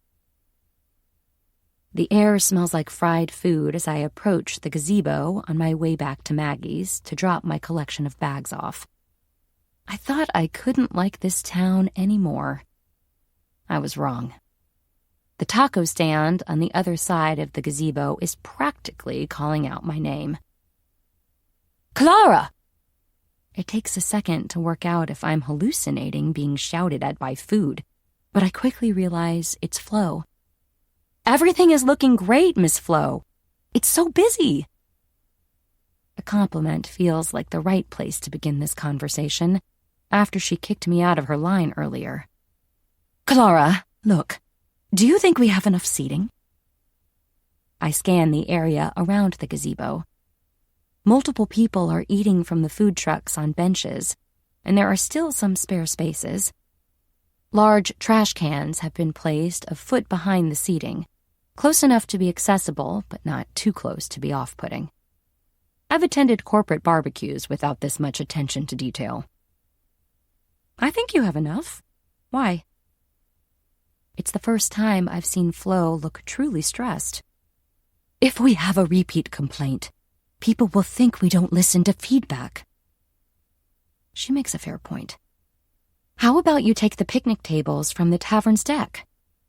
Speaker 1: The air smells like fried food as I approach the gazebo on my way back to Maggie's to drop my collection of bags off. I thought I couldn't like this town anymore. I was wrong. The taco stand on the other side of the gazebo is practically calling out my name. Clara! It takes a second to work out if I'm hallucinating being shouted at by food, but I quickly realize it's Flo. Everything is looking great, Miss Flo. It's so busy. A compliment feels like the right place to begin this conversation after she kicked me out of her line earlier. Clara, look, do you think we have enough seating? I scan the area around the gazebo. Multiple people are eating from the food trucks on benches, and there are still some spare spaces. Large trash cans have been placed a foot behind the seating, close enough to be accessible, but not too close to be off-putting. I've attended corporate barbecues without this much attention to detail. I think you have enough. Why? It's the first time I've seen Flo look truly stressed. If we have a repeat complaint, people will think we don't listen to feedback. She makes a fair point. How about you take the picnic tables from the tavern's deck?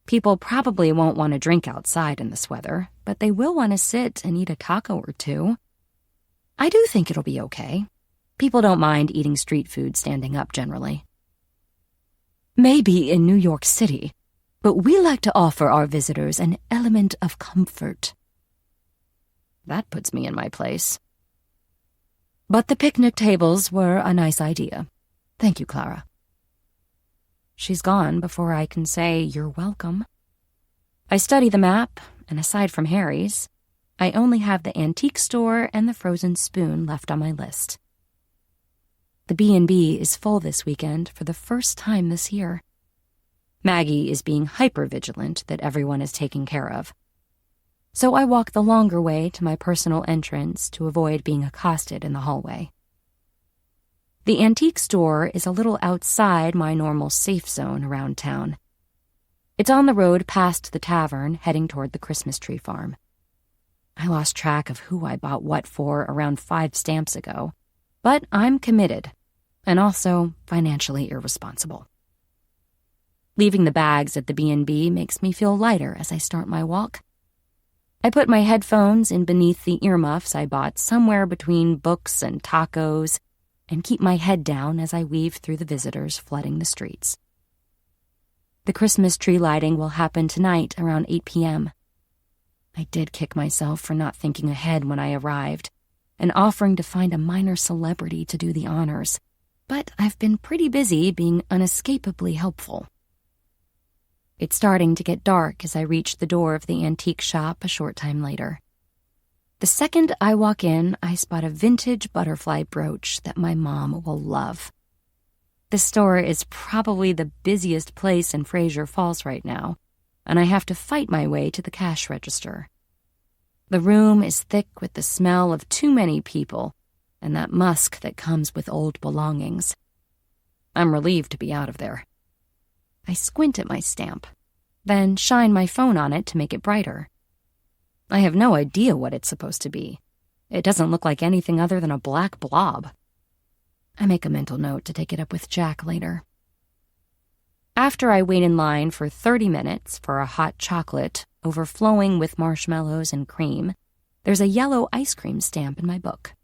Speaker 1: People probably won't want to drink outside in this weather, but they will want to sit and eat a taco or two. I do think it'll be okay. People don't mind eating street food standing up generally. Maybe in New York City, but we like to offer our visitors an element of comfort. That puts me in my place. But the picnic tables were a nice idea. Thank you, Clara. She's gone before I can say you're welcome. I study the map, and aside from Harry's, I only have the antique store and the frozen spoon left on my list. The B&B is full this weekend for the first time this year. Maggie is being hyper-vigilant that everyone is taken care of. So I walk the longer way to my personal entrance to avoid being accosted in the hallway. The antique store is a little outside my normal safe zone around town. It's on the road past the tavern, heading toward the Christmas tree farm. I lost track of who I bought what for around 5 stamps ago, but I'm committed, and also financially irresponsible. Leaving the bags at the B&B makes me feel lighter as I start my walk. I put my headphones in beneath the earmuffs I bought somewhere between books and tacos, and keep my head down as I weave through the visitors flooding the streets. The Christmas tree lighting will happen tonight around 8 p.m. I did kick myself for not thinking ahead when I arrived, and offering to find a minor celebrity to do the honors, but I've been pretty busy being unescapably helpful. It's starting to get dark as I reach the door of the antique shop a short time later. The second I walk in, I spot a vintage butterfly brooch that my mom will love. The store is probably the busiest place in Fraser Falls right now, and I have to fight my way to the cash register. The room is thick with the smell of too many people and that musk that comes with old belongings. I'm relieved to be out of there. I squint at my stamp, then shine my phone on it to make it brighter. I have no idea what it's supposed to be. It doesn't look like anything other than a black blob. I make a mental note to take it up with Jack later. After I wait in line for 30 minutes for a hot chocolate overflowing with marshmallows and cream, there's a yellow ice cream stamp in my book.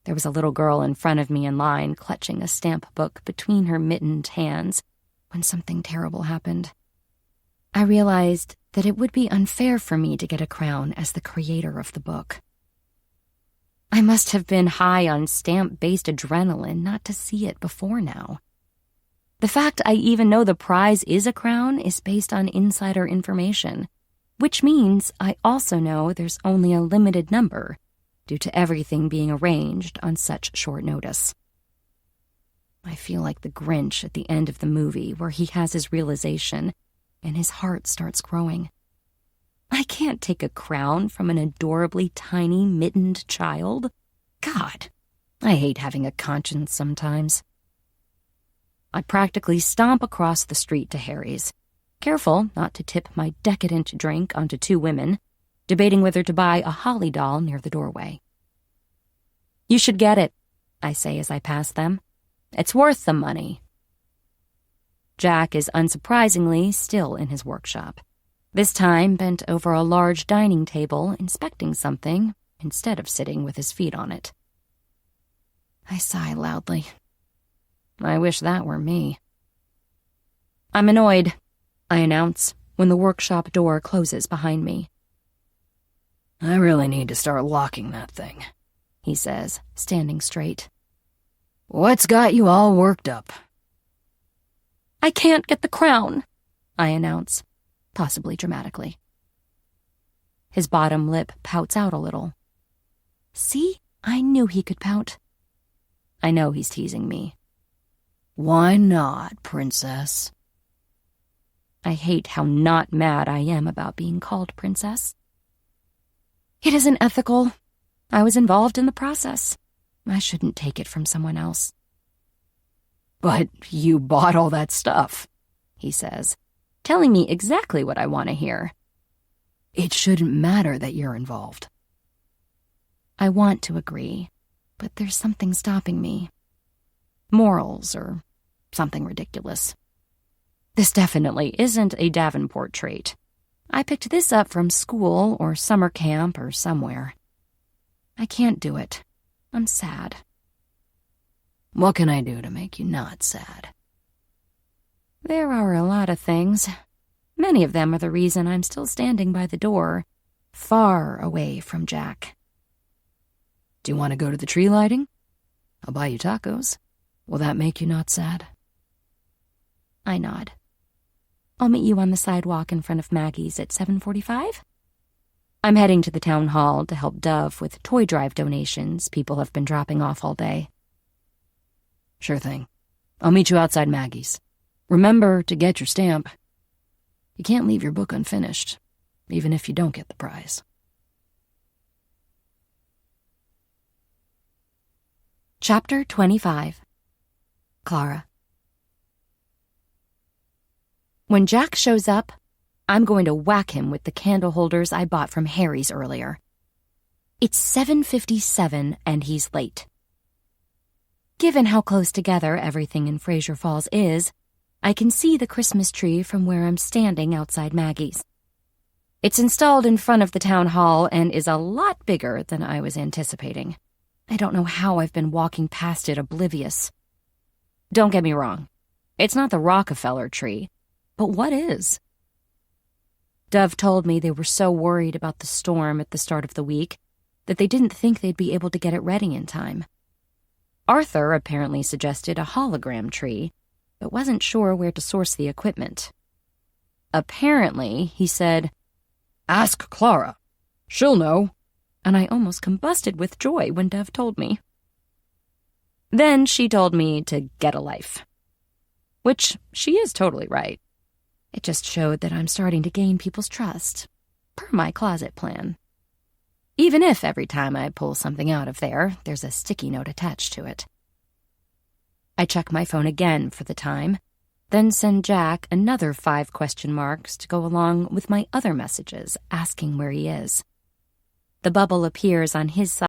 Speaker 1: There was a little girl in front of me in line clutching a stamp book between her mittened hands when something terrible happened. I realized that it would be unfair for me to get a crown as the creator of the book. I must have been high on stamp-based adrenaline not to see it before now. The fact I even know the prize is a crown is based on insider information, which means I also know there's only a limited number due to everything being arranged on such short notice. I feel like the Grinch at the end of the movie where he has his realization and his heart starts growing. I can't take a crown from an adorably tiny, mittened child. God, I hate having a conscience sometimes. I practically stomp across the street to Harry's, careful not to tip my decadent drink onto 2 women, debating whether to buy a holly doll near the doorway. You should get it, I say as I pass them. It's worth the money. Jack is unsurprisingly still in his workshop, this time bent over a large dining table inspecting something instead of sitting with his feet on it. I sigh loudly. I wish that were me. I'm annoyed, I announce when the workshop door closes behind me.
Speaker 2: I really need to start locking that thing,
Speaker 1: he says, standing straight.
Speaker 2: What's got you all worked up?
Speaker 1: I can't get the crown, I announce, possibly dramatically. His bottom lip pouts out a little. See? I knew he could pout. I know he's teasing me.
Speaker 2: Why not, princess?
Speaker 1: I hate how not mad I am about being called princess. It isn't ethical. I was involved in the process. I shouldn't take it from someone else.
Speaker 2: But you bought all that stuff,
Speaker 1: he says, telling me exactly what I want to hear.
Speaker 2: It shouldn't matter that you're involved.
Speaker 1: I want to agree, but there's something stopping me. Morals or something ridiculous. This definitely isn't a Davenport trait. I picked this up from school or summer camp or somewhere. I can't do it. I'm sad.
Speaker 2: What can I do to make you not sad?
Speaker 1: There are a lot of things. Many of them are the reason I'm still standing by the door, far away from Jack.
Speaker 2: Do you want to go to the tree lighting? I'll buy you tacos. Will that make you not sad?
Speaker 1: I nod. I'll meet you on the sidewalk in front of Maggie's at 7:45. I'm heading to the town hall to help Dove with toy drive donations people have been dropping off all day.
Speaker 2: Sure thing. I'll meet you outside Maggie's. Remember to get your stamp. You can't leave your book unfinished, even if you don't get the prize.
Speaker 1: Chapter 25. Clara. When Jack shows up, I'm going to whack him with the candle holders I bought from Harry's earlier. It's 7:57 and he's late. Given how close together everything in Fraser Falls is, I can see the Christmas tree from where I'm standing outside Maggie's. It's installed in front of the town hall and is a lot bigger than I was anticipating. I don't know how I've been walking past it oblivious. Don't get me wrong. It's not the Rockefeller tree, but what is? Dove told me they were so worried about the storm at the start of the week that they didn't think they'd be able to get it ready in time. Arthur apparently suggested a hologram tree, but wasn't sure where to source the equipment. Apparently, he said,
Speaker 2: "Ask Clara. She'll know."
Speaker 1: And I almost combusted with joy when Dove told me. Then she told me to get a life. Which she is totally right. It just showed that I'm starting to gain people's trust, per my closet plan. Even if every time I pull something out of there, there's a sticky note attached to it. I check my phone again for the time, then send Jack another 5 question marks to go along with my other messages asking where he is. The bubble appears on his side